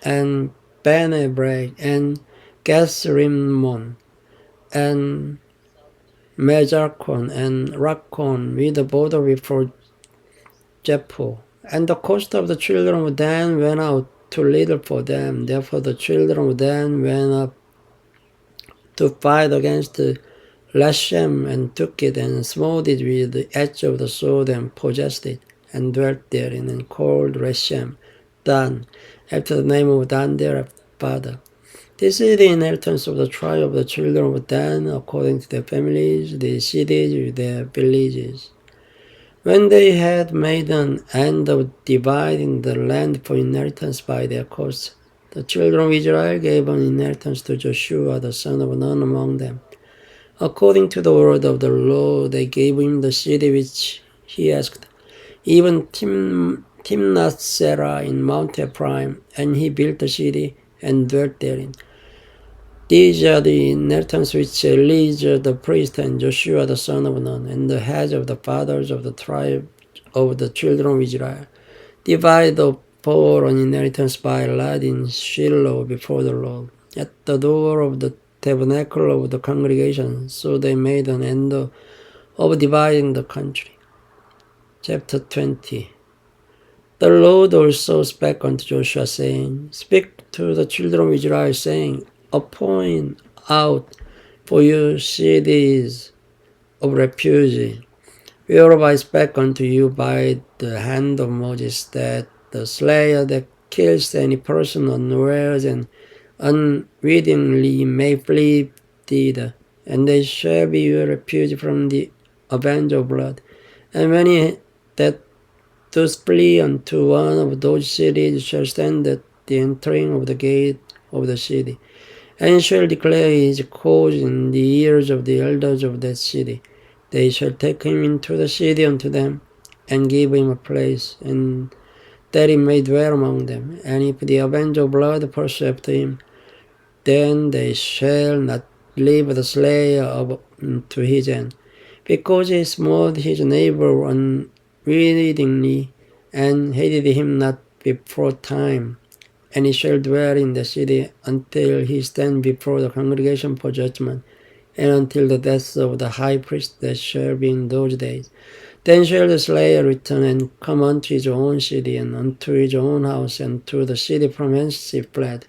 and Benebreg and Gesrimmon and Mejarkon and Rakkon with the border before Jeppo. And the coast of the children of Dan went out too little for them. Therefore the children of Dan went up to fight against Lashem and took it and smote it with the edge of the sword and possessed it and dwelt therein and called Reshem Dan, after the name of Dan their father. This is the inheritance of the tribe of the children of Dan according to their families, the cities with their villages. When they had made an end of dividing the land for inheritance by their coasts, the children of Israel gave an inheritance to Joshua the son of Nun among them. According to the word of the Lord, they gave him the city which he asked, even Timnath-serah in Mount Ephraim, and he built the city and dwelt therein. These are the inheritance which Eleazar the priest and Joshua the son of Nun and the heads of the fathers of the tribe of the children of Israel. Divide the poor on inheritance by lot in Shiloh before the Lord, at the door of the tabernacle of the congregation. So they made an end of dividing the country. Chapter 20. The Lord also spake unto Joshua, saying, Speak to the children of Israel, saying, Appoint out for you cities of refuge, whereof I spake unto you by the hand of Moses, that the slayer that kills any person unawares and unwittingly may flee thither, and they shall be your refuge from the avenger of blood. And many that do flee unto one of those cities shall stand at the entering of the gate of the city, and shall declare his cause in the ears of the elders of that city. They shall take him into the city unto them, and give him a place, and that he may dwell among them. And if the avenger of blood pursue after him, then they shall not leave the slayer up to his end, because he smote his neighbor unwittingly, and hated him not before time. And he shall dwell in the city until he stand before the congregation for judgment, and until the death of the high priest that shall be in those days. Then shall the slayer return and come unto his own city, and unto his own house, and to the city from whence he fled.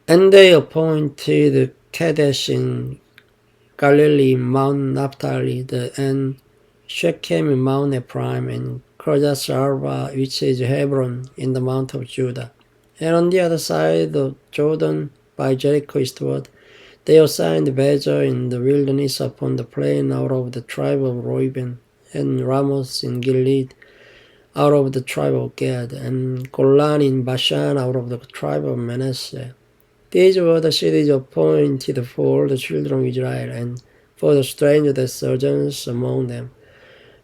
And they appointed Kadesh in Galilee, Mount Naphtali, and Shechem in Mount Ephraim, and Kirjath Arba, which is Hebron, in the mount of Judah. And on the other side of Jordan, by Jericho eastward, they assigned Bezer in the wilderness upon the plain out of the tribe of Reuben, and Ramoth in Gilead out of the tribe of Gad, and Golan in Bashan out of the tribe of Manasseh. These were the cities appointed for the children of Israel, and for the stranger that sojourns among them,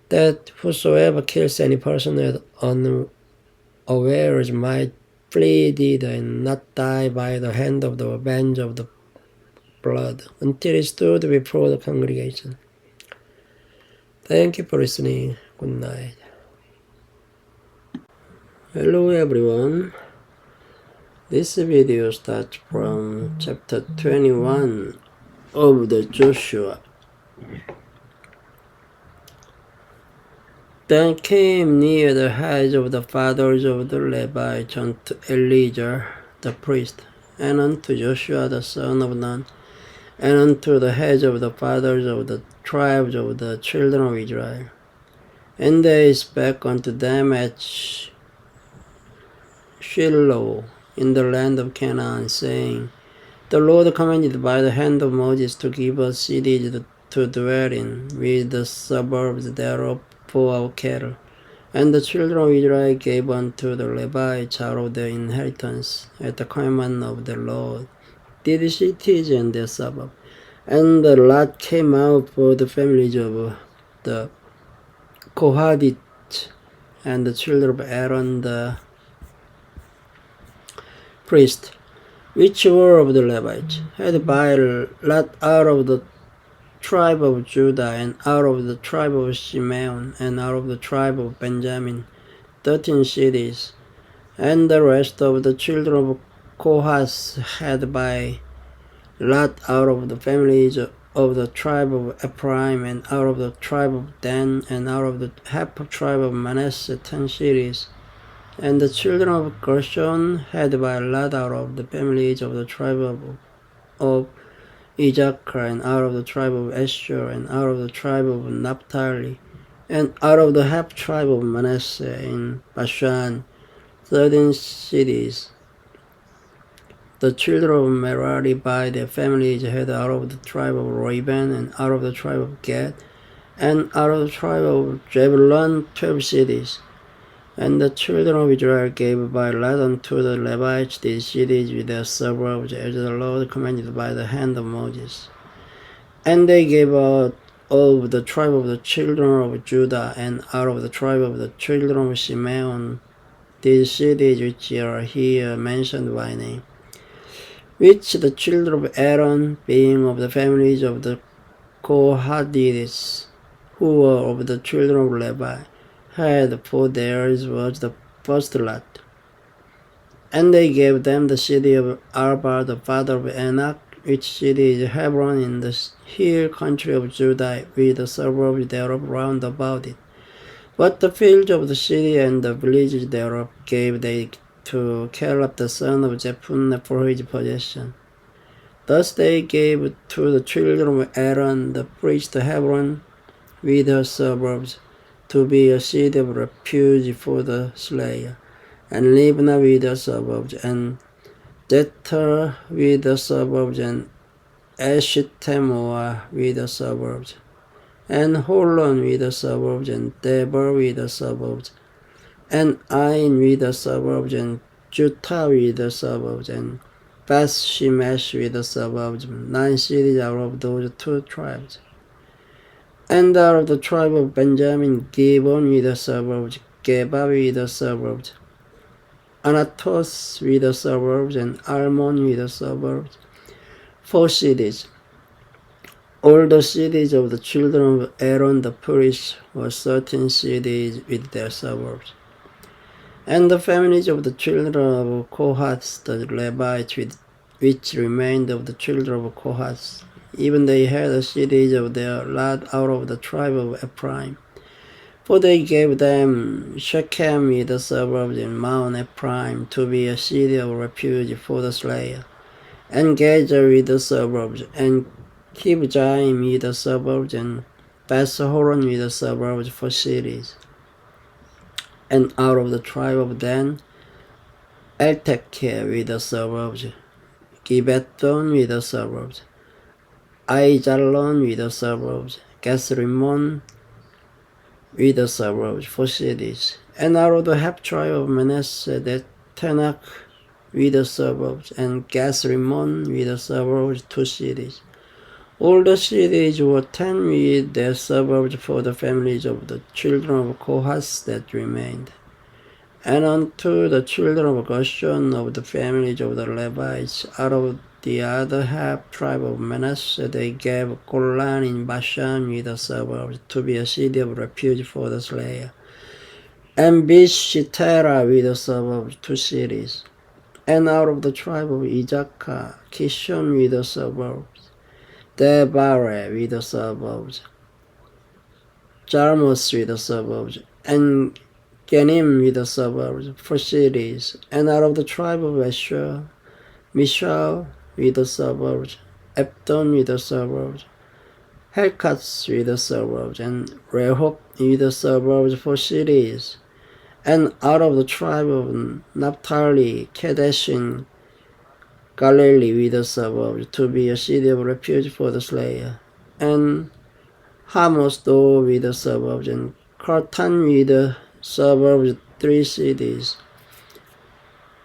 that whosoever kills any person at unawares might flee thither, and not die by the hand of the avenger of the blood, until he stood before the congregation. Thank you for listening. Good night. Hello everyone. This video starts from chapter 21 of the Joshua. Then came near the heads of the fathers of the Levites unto Eleazar the priest, and unto Joshua the son of Nun, and unto the heads of the fathers of the tribes of the children of Israel. And they spake unto them at Shiloh in the land of Canaan, saying, The Lord commanded by the hand of Moses to give us cities to dwell in, with the suburbs thereof for our cattle. And the children of Israel gave unto the Levites out of their inheritance, at the command of the Lord, these cities and their suburbs. And the lot came out for the families of the Kohathites, and the children of Aaron the priest, which were of the Levites, had by lot out of the tribe of Judah, and out of the tribe of Simeon, and out of the tribe of Benjamin, 13 cities. And the rest of the children of Kohath had by lot out of the families of the tribe of Ephraim, and out of the tribe of Dan, and out of the half tribe of Manasseh, 10 cities. And the children of Gershon had by lot out of the families of the tribe of Issachar, and out of the tribe of Asher, and out of the tribe of Naphtali, and out of the half tribe of Manasseh in Bashan, 13 cities. The children of Merari by their families had out of the tribe of Reuben, and out of the tribe of Gad, and out of the tribe of Zebulun, 12 cities. And the children of Israel gave by lot unto the Levites these cities with their suburbs, as the Lord commanded by the hand of Moses. And they gave out of the tribe of the children of Judah, and out of the tribe of the children of Simeon, these cities which are here mentioned by name, which the children of Aaron, being of the families of the Kohathites, who were of the children of Levi, had, for theirs was the first lot. And they gave them the city of Arba, the father of Anak, which city is Hebron in the hill country of Judah, with the suburbs thereof round about it. But the fields of the city and the villages thereof gave they to Caleb the son of Jephunneh for his possession. Thus they gave to the children of Aaron the priest Hebron with her suburbs, to be a city of refuge for the slayer, and Libnah with her suburbs, and Jether with the suburbs, and Eshitemoa with the suburbs, and Holon with the suburbs, and Deber with the suburbs, and Ain with the suburbs, and Juttah with the suburbs, and Beth Shemesh with the suburbs, 9 cities out of those 2 tribes. And out of the tribe of Benjamin, Gibeon with the suburbs, Geba with the suburbs, Anatos with the suburbs, and Almon with the suburbs, 4 cities. All the cities of the children of Aaron the priest were 13 cities with their suburbs. And the families of the children of Kohath, the Levites, which remained of the children of Kohath, even they had the cities of their lot out of the tribe of Ephraim. For they gave them Shechem with the suburbs in Mount Ephraim to be a city of refuge for the slayer, and Gezer with the suburbs, and Kibjaim with the suburbs, and Beth-horon with the suburbs for cities. And out of the tribe of Dan, Eltekeh with the suburbs, Gibeton with the suburbs, Aijalon with the suburbs, Gathrimon with the suburbs for cities. And out of the half tribe of Manasseh, that Tanakh with the suburbs, and Gathrimon with the suburbs, 2 cities. All the cities were 10 with their suburbs for the families of the children of Kohath that remained. And unto the children of Gershon of the families of the Levites, out of the other half tribe of Manasseh, they gave Golan in Bashan with the suburbs, to be a city of refuge for the slayer, and Bishitera with the suburbs, 2 cities. And out of the tribe of Issachar, Kishon with the suburbs, Debare with the suburbs, Jarmuth with the suburbs, and Genim with the suburbs, 4 cities. And out of the tribe of Asher, Mishal with the suburbs, Abdon with the suburbs, Helkatz with the suburbs, and Rehob with the suburbs, 4 cities. And out of the tribe of Naphtali, Kadesh in Galilee with the suburbs, to be a city of refuge for the slayer, and Hamoth with the suburbs, and Kartan with the suburbs, 3 cities.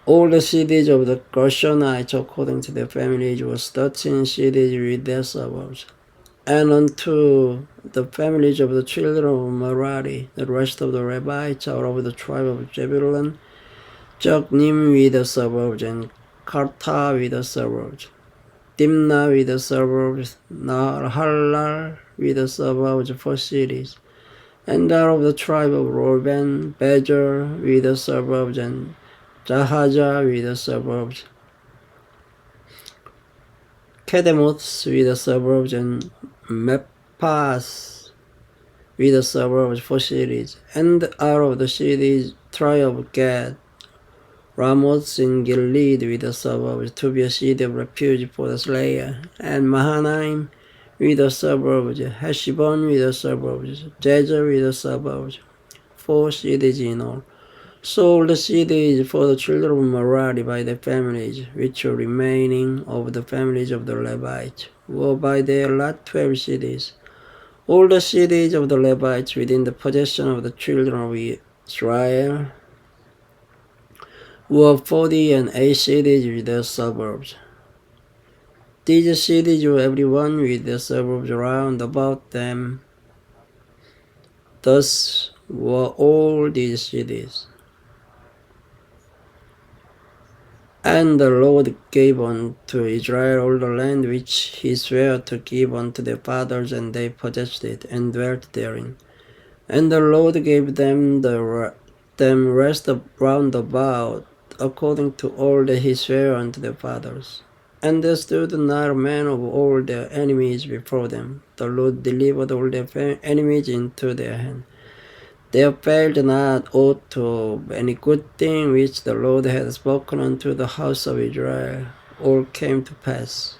All the cities of the Gershonites according to their families was 13 cities with their suburbs. And unto the families of the children of Merari, the rest of the Levites out of the tribe of Zebulun, Joknim with the suburbs, and Karta with the suburbs, Dimna with the suburbs, Nahalal with the suburbs, 4 cities. And out of the tribe of Reuben, Bezer with the suburbs, and Jahaja with the suburbs, Kedemoth with the suburbs, and Mephas with the suburbs, 4 cities. And out of the cities, tribe of Gad, Ramoth in Gilead with the suburbs, to be a city of refuge for the slayer, and Mahanaim with the suburbs, Heshbon with the suburbs, Jazer with the suburbs, 4 cities in all. So all the cities for the children of Merari by their families, which were remaining of the families of the Levites, were by their lot 12 cities. All the cities of the Levites within the possession of the children of Israel were 48 cities with their suburbs. These cities were every one with their suburbs round about them. Thus were all these cities. And the Lord gave unto Israel all the land which he sware to give unto their fathers, and they possessed it, and dwelt therein. And the Lord gave them rest round about, according to all that he sware unto their fathers. And there stood not a man of all their enemies before them. The Lord delivered all their enemies into their hand. There failed not aught of any good thing which the Lord had spoken unto the house of Israel. All came to pass.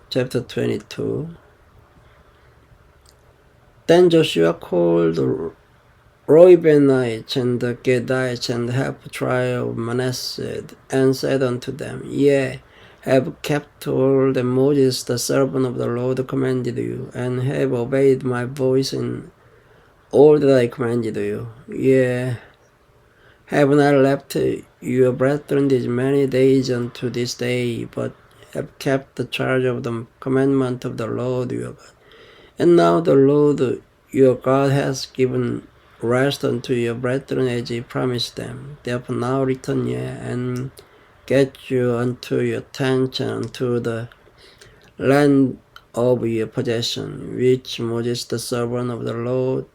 Chapter 22. Then Joshua called the Reubenites and the Gadites and half tribe of Manasseh, and said unto them, Ye have kept all that Moses the servant of the Lord commanded you, and have obeyed my voice in all that I commanded you. Ye have not left your brethren these many days unto this day, but have kept the charge of the commandment of the Lord your God. And now the Lord your God has given rest unto your brethren as he promised them. Therefore now return ye, and get you unto your tents and unto the land of your possession, which Moses the servant of the Lord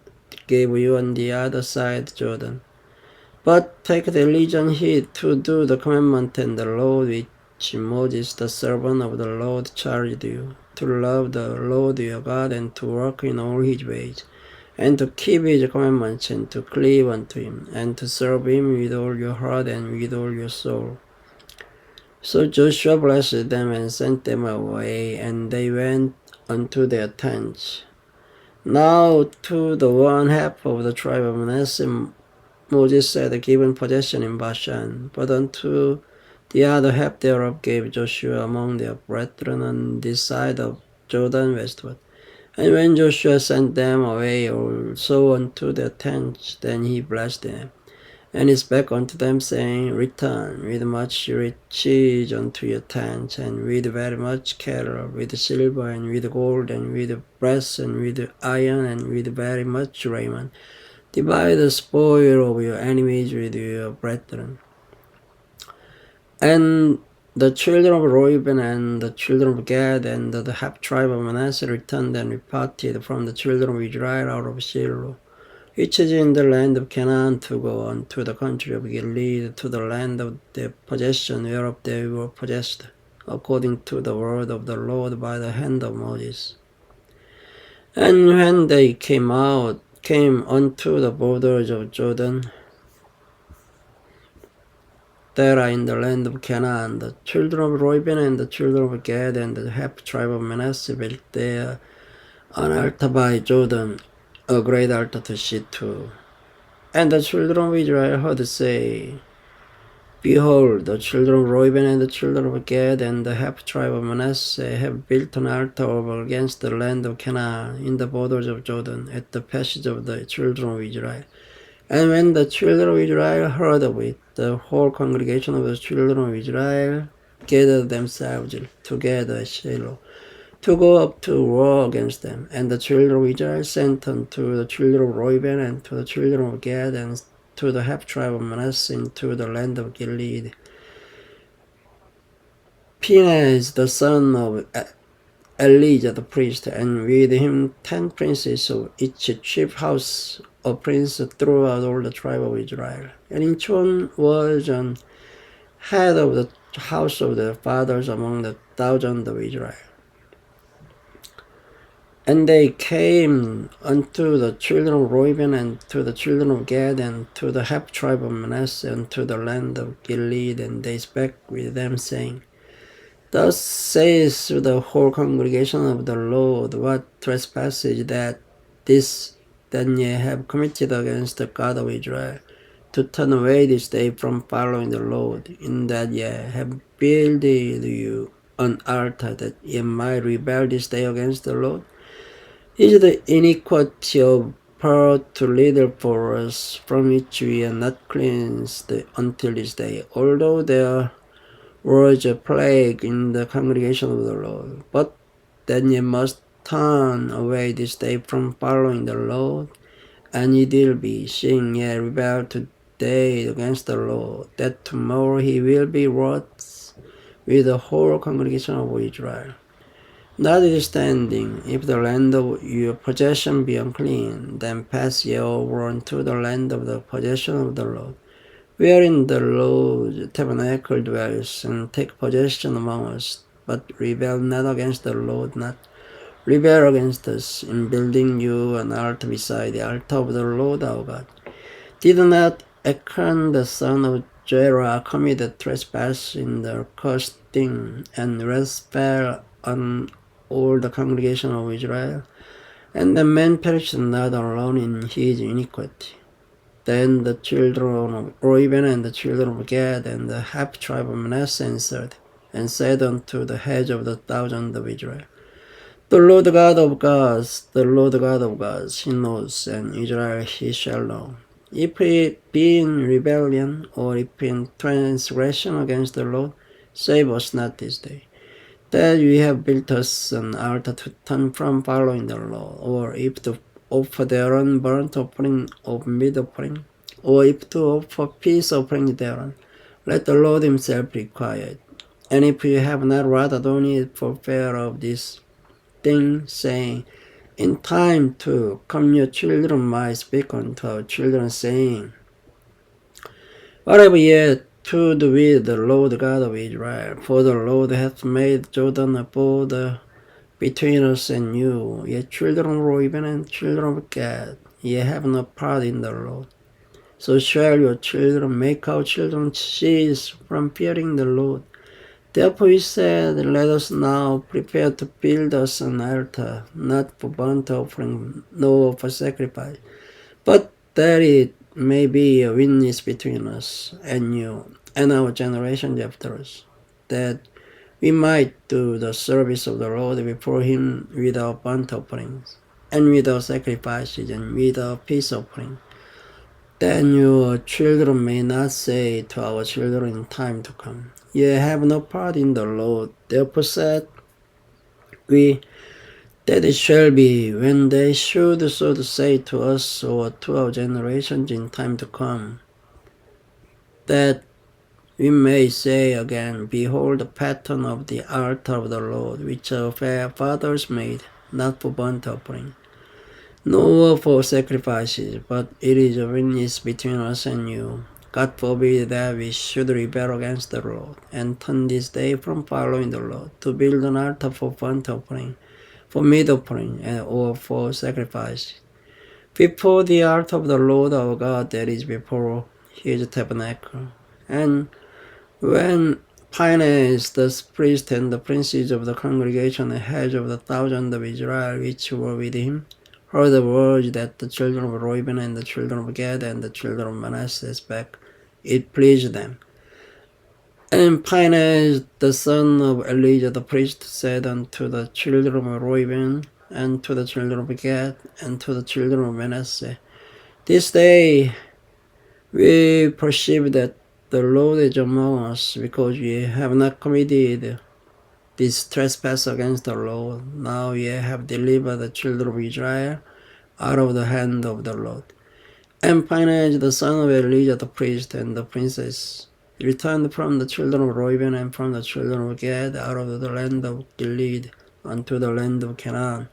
gave you on the other side Jordan. But take diligent heed to do the commandment and the law which Moses the servant of the Lord charged you, to love the Lord your God, and to walk in all his ways, and to keep his commandments, and to cleave unto him, and to serve him with all your heart and with all your soul. So Joshua blessed them and sent them away, and they went unto their tents. Now to the one half of the tribe of Manasseh Moses said, given possession in Bashan, but unto the other half thereof gave Joshua among their brethren on this side of Jordan westward. And when Joshua sent them away also unto their tents, then he blessed them. And he spake unto them, saying, Return with much riches unto your tents, and with very much cattle, with silver, and with gold, and with brass, and with iron, and with very much raiment. Divide the spoil of your enemies with your brethren. And the children of Reuben and the children of Gad and the half tribe of Manasseh returned and departed from the children of Israel out of Shiloh, which is in the land of Canaan, to go unto the country of Gilead, to the land of their possession, whereof they were possessed, according to the word of the Lord by the hand of Moses. And when they came unto the borders of Jordan, that are in the land of Canaan, the children of Reuben and the children of Gad and the half tribe of Manasseh built there an altar by Jordan, a great altar to see to. And the children of Israel heard say, Behold, the children of Reuben and the children of Gad and the half tribe of Manasseh have built an altar over against the land of Canaan in the borders of Jordan, at the passage of the children of Israel. And when the children of Israel heard of it, the whole congregation of the children of Israel gathered themselves together at Shiloh, to go up to war against them. And the children of Israel sent unto the children of Reuben and to the children of Gad and to the half tribe of Manasseh into the land of Gilead Phinehas the son of Elijah the priest, and with him 10 princes of each chief house, a prince throughout all the tribe of Israel. And each one was an head of the house of their fathers among the thousands of Israel. And they came unto the children of Reuben and to the children of Gad and to the half tribe of Manasseh unto the land of Gilead, and they spake with them, saying, Thus says the whole congregation of the Lord, what trespass is that ye have committed against the God of Israel, to turn away this day from following the Lord, in that ye have builded you an altar, that ye might rebel this day against the Lord? Is the iniquity of part too little for us, from which we are not cleansed until this day, although there was a plague in the congregation of the Lord? But then ye must turn away this day from following the Lord, and it will be, seeing ye rebel day against the Lord, that tomorrow he will be wroth with the whole congregation of Israel. Notwithstanding, if the land of your possession be unclean, then pass ye over unto the land of the possession of the Lord, wherein the Lord's tabernacle dwells, and take possession among us, but rebel not against the Lord, not rebel against us, in building you an altar beside the altar of the Lord our God. Did not Achan the son of Zerah commit a trespass in the cursed thing, and wrath fell on all the congregation of Israel? And the man perished not alone in his iniquity. Then the children of Reuben and the children of Gad and the half tribe of Manasseh answered, and said unto the heads of the thousand of Israel, The Lord God of gods, the Lord God of gods, he knows, and Israel he shall know. If it be in rebellion, or if in transgression against the Lord, save us not this day, that we have built us an altar to turn from following the Lord, or if to offer thereon burnt offering of meat offering, or if to offer peace offering thereon. Let the Lord himself require it. And if you have not rather done it for fear of this thing, saying, In time to come your children might speak unto our children, saying, What have ye to do with the Lord God of Israel? For the Lord hath made Jordan a border between us and you. Ye children of Reuben and children of Gad, ye have no part in the Lord. So shall your children make our children cease from fearing the Lord. Therefore he said, Let us now prepare to build us an altar, not for burnt offering, nor for sacrifice, but that it may be a witness between us and you, and our generations after us, that we might do the service of the Lord before him without burnt offerings, and without sacrifices, and without peace offering. Then your children may not say to our children in time to come, Ye have no part in the Lord. Therefore said we, that it shall be, when they should so to say to us, or to our generations in time to come, that we may say again, Behold the pattern of the altar of the Lord, which our fathers made, not for burnt offering, nor for sacrifices, but it is a witness between us and you. God forbid that we should rebel against the Lord, and turn this day from following the Lord, to build an altar for burnt offering, for meat offering, or for sacrifice, before the altar of the Lord our God that is before his tabernacle. And when Phinehas the priest and the princes of the congregation and heads of the thousand of Israel which were with him heard the words that the children of Reuben and the children of Gad and the children of Manasseh spake, it pleased them. And Phinehas the son of Elijah the priest said unto the children of Reuben and to the children of Gad and to the children of Manasseh, This day we perceive that the Lord is among us, because ye have not committed this trespass against the Lord. Now ye have delivered the children of Israel out of the hand of the Lord. And Phinehas the son of Elijah the priest and the princes returned from the children of Reuben and from the children of Gad out of the land of Gilead unto the land of Canaan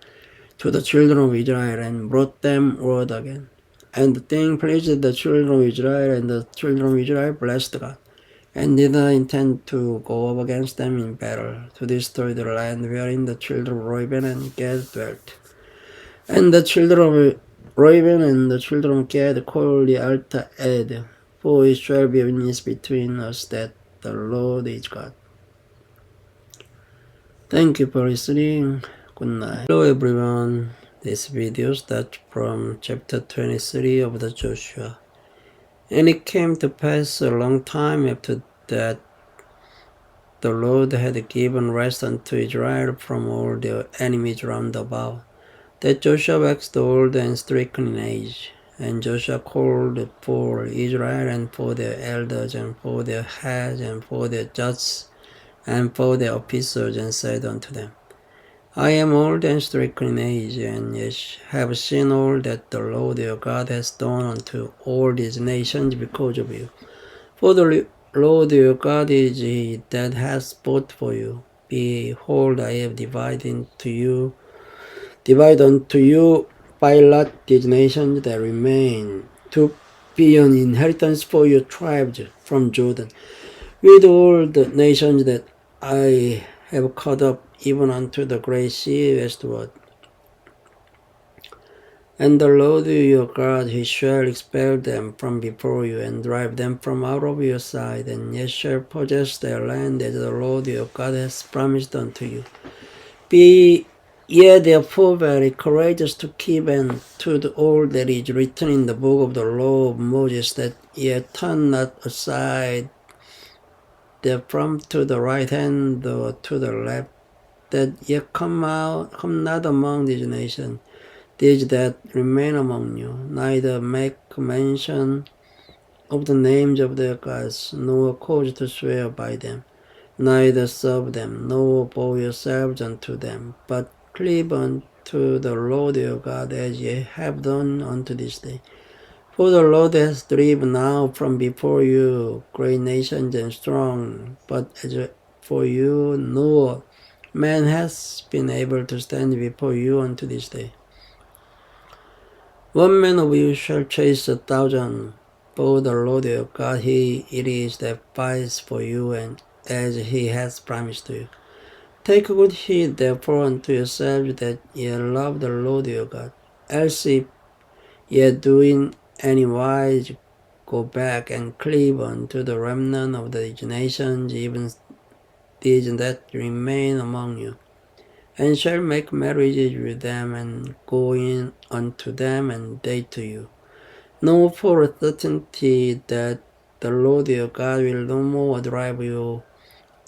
to the children of Israel, and brought them word again. And the thing pleased the children of Israel, and the children of Israel blessed God, and did not intend to go up against them in battle, to destroy the land wherein the children of Reuben and Gad dwelt. And the children of Reuben and the children of Gad called the altar Ed, for it shall be a witness between us that the Lord is God. Thank you for listening. Good night. Hello everyone. This video starts from chapter 23 of the Joshua. And it came to pass a long time after that the Lord had given rest unto Israel from all their enemies round about, that Joshua waxed old and stricken in age. And Joshua called for Israel and for their elders and for their heads and for their judges and for their officers, and said unto them, I am old and stricken in age, and yet have seen all that the Lord your God has done unto all these nations because of you. For the Lord your God is he that has fought for you. Behold, I have divided unto you by lot these nations that remain, to be an inheritance for your tribes from Jordan, with all the nations that I have cut up, even unto the great sea westward. And the Lord your God, he shall expel them from before you, and drive them from out of your sight, and ye shall possess their land as the Lord your God has promised unto you. Be ye therefore very courageous to keep and to do all that is written in the book of the law of Moses, that ye turn not aside therefrom to the right hand or to the left, that ye come not among these nations, these that remain among you, neither make mention of the names of their gods, nor cause to swear by them, neither serve them, nor bow yourselves unto them, but cleave unto the Lord your God, as ye have done unto this day. For the Lord has driven out from before you great nations and strong, but as for you, no man has been able to stand before you unto this day. One man of you shall chase 1,000, for the Lord your God, he it is that fights for you, and as he has promised to you. Take good heed therefore unto yourselves, that ye love the Lord your God. Else if ye do in any wise go back and cleave unto the remnant of the nations, even these that remain among you, and shall make marriages with them, and go in unto them, and they to you. Know for a certainty that the Lord your God will no more drive you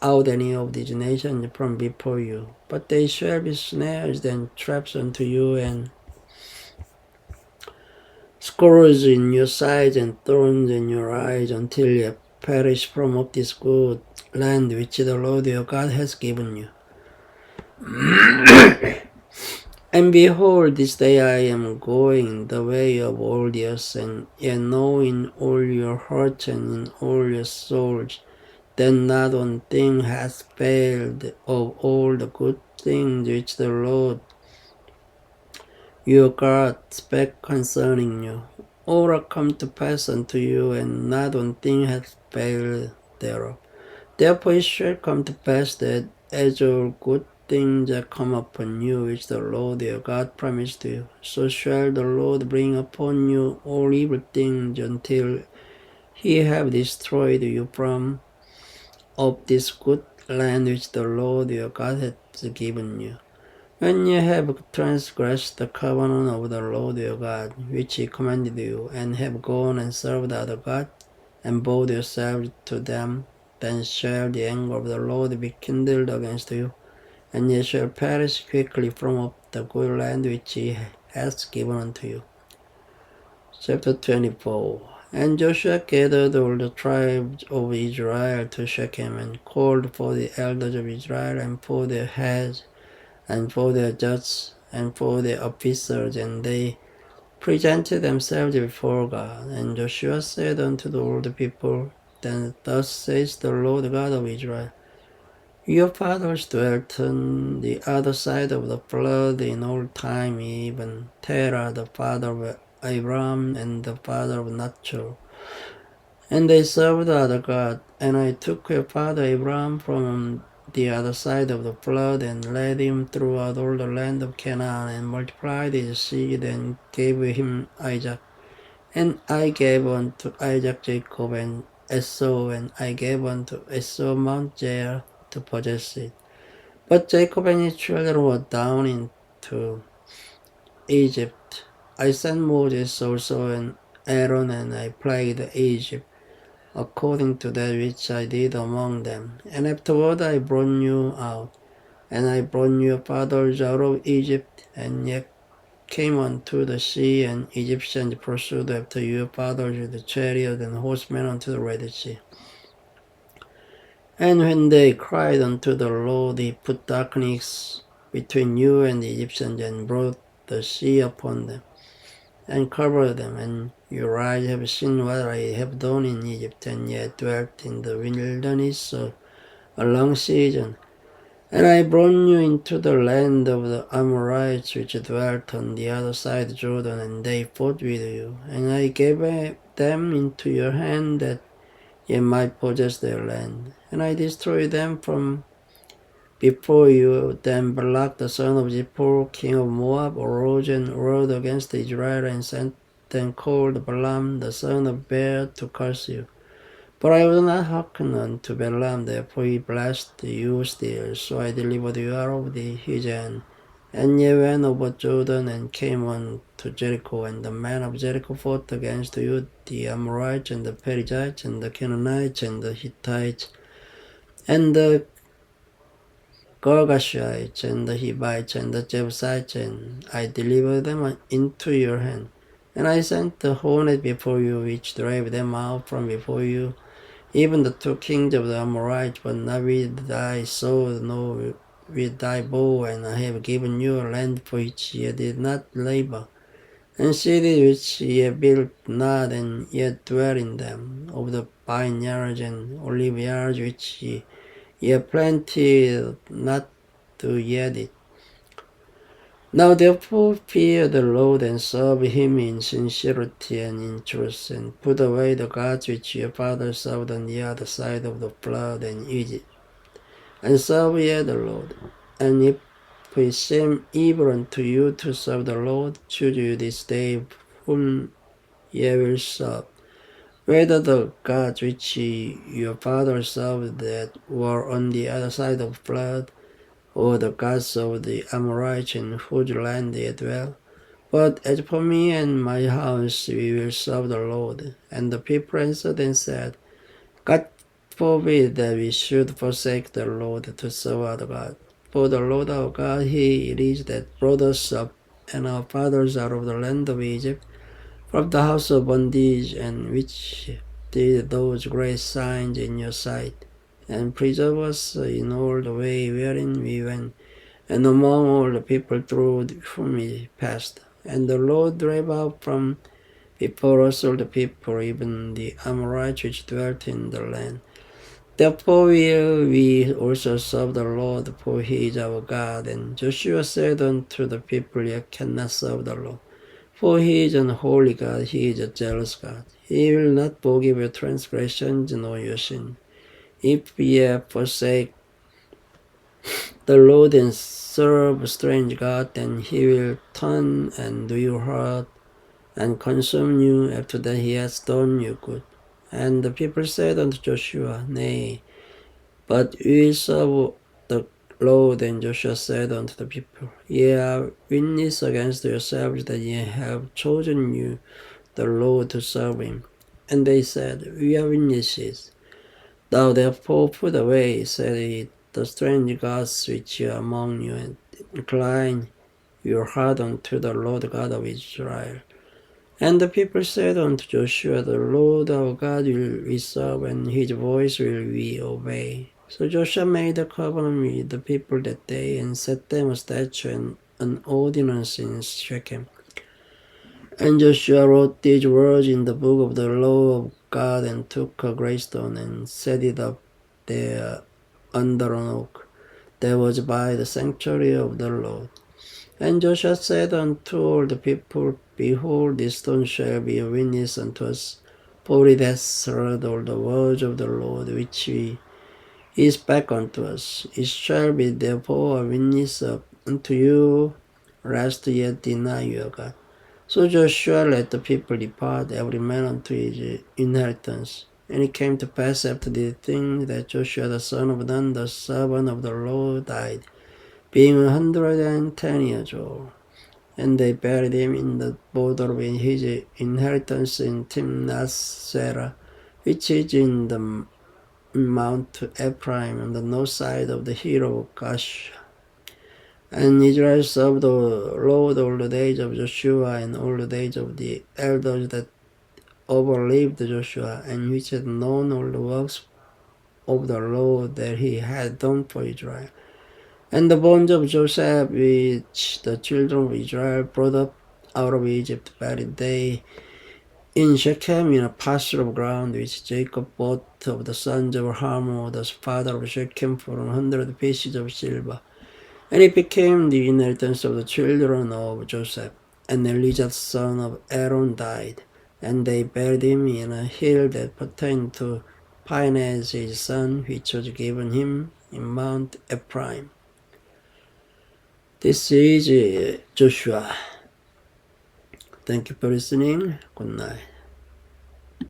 out any of these nations from before you, but they shall be snares and traps unto you, and scourges in your sides and thorns in your eyes, until ye perish from off this good land which the Lord your God has given you. And behold, this day I am going the way of all the earth, and ye know in all your hearts and in all your souls that not one thing has failed of all the good things which the Lord your God spake concerning you. All are come to pass unto you, and not one thing has failed thereof. Therefore it shall come to pass that as all good things are come upon you, which the Lord your God promised you, so shall the Lord bring upon you all evil things, until he have destroyed you from of this good land which the Lord your God hath given you. When ye have transgressed the covenant of the Lord your God, which he commanded you, and have gone and served other gods, and bowed yourselves to them, then shall the anger of the Lord be kindled against you, and ye shall perish quickly from off the good land which he hath given unto you. Chapter 24. And Joshua gathered all the tribes of Israel to Shechem, and called for the elders of Israel, and for their heads, and for their judges, and for their officers, and they presented themselves before God. And Joshua said unto all the people, Then thus says the Lord God of Israel, Your fathers dwelt on the other side of the flood in old time, even Terah the father of Abraham and the father of Nachor. And they served other gods. And I took your father Abraham from the other side of the flood, and led him throughout all the land of Canaan, and multiplied his seed, and gave him Isaac. And I gave unto Isaac Jacob and Esau, and I gave unto Esau Mount Seir to possess it. But Jacob and his children were down into Egypt. I sent Moses also and Aaron, and I plagued Egypt, according to that which I did among them. And afterward I brought you out, and I brought your fathers out of Egypt, and ye came unto the sea, and Egyptians pursued after your fathers with the chariot and horsemen unto the Red Sea. And when they cried unto the Lord, he put darkness between you and the Egyptians, and brought the sea upon them, and covered them, and your eyes have seen what I have done in Egypt, and yet dwelt in the wilderness a long season. And I brought you into the land of the Amorites, which dwelt on the other side of Jordan, and they fought with you. And I gave them into your hand, that ye might possess their land. And I destroyed them from before you. Then Balak the son of Zippor, king of Moab, arose and rode against Israel, and sent and called Balaam the son of Beor to curse you. But I will not hearken unto Balaam, therefore he blessed you still. So I delivered you out of his hand. And ye went over Jordan, and came on to Jericho, and the men of Jericho fought against you, the Amorites, and the Perizzites, and the Canaanites, and the Hittites, and the Girgashites, and the Hivites, and the Jebusites, and I delivered them into your hand. And I sent the hornet before you, which drave them out from before you, even the two kings of the Amorites, but not with thy sword, nor with thy bow, and I have given you a land for which ye did not labor, and cities which ye built not, and yet dwell in them, of the vineyards and olive yards which ye planted not to yet it. Now therefore fear the Lord, and serve him in sincerity and in truth, and put away the gods which your fathers served on the other side of the flood in Egypt, and serve ye the Lord. And if it seem evil unto you to serve the Lord, choose you this day whom ye will serve, whether the gods which your fathers served that were on the other side of the flood, or the gods of the Amorites in whose land they dwell. But as for me and my house, we will serve the Lord. And the people answered and said, God forbid that we should forsake the Lord to serve other gods. For the Lord our God, He it is that brought us up and our fathers out of the land of Egypt, from the house of bondage, and which did those great signs in your sight, and preserve us in all the way wherein we went, and among all the people through whom we passed. And the Lord drave out from before us all the people, even the Amorites which dwelt in the land. Therefore will we also serve the Lord, for he is our God. And Joshua said unto the people, ye cannot serve the Lord, for he is an holy God, he is a jealous God. He will not forgive your transgressions nor your sin. If ye forsake the Lord and serve a strange God, then he will turn and do you hurt and consume you after that he has done you good. And the people said unto Joshua, Nay, but we will serve the Lord. And Joshua said unto the people, Ye are witness against yourselves that ye have chosen you the Lord to serve him. And they said, We are witnesses. Thou therefore put away, said he, the strange gods which are among you, and incline your heart unto the Lord God of Israel. And the people said unto Joshua, The Lord our God will we serve, and his voice will we obey. So Joshua made a covenant with the people that day, and set them a statute and an ordinance in Shechem. And Joshua wrote these words in the book of the law of God, and took a great stone, and set it up there under an oak that was by the sanctuary of the Lord. And Joshua said unto all the people, Behold, this stone shall be a witness unto us, for it has heard all the words of the Lord, which he spake unto us. It shall be therefore a witness unto you, lest ye deny your God. So Joshua let the people depart, every man unto his inheritance. And it came to pass after these things, that Joshua the son of Nun, the servant of the Lord, died, being 110 years old. And they buried him in the border of his inheritance in Timnath-serah, which is in the Mount Ephraim, on the north side of the hill of Gash. And Israel served the Lord all the days of Joshua, and all the days of the elders that overlived Joshua, and which had known all the works of the Lord that he had done for Israel. And the bones of Joseph, which the children of Israel brought up out of Egypt, buried they in Shechem in a parcel of ground which Jacob bought of the sons of Hamor, the father of Shechem, for 100 pieces of silver. And it became the inheritance of the children of Joseph. And Elijah, son of Aaron, died, and they buried him in a hill that pertained to Phinehas his son, which was given him in Mount Ephraim. This is Joshua. Thank you for listening. Good night.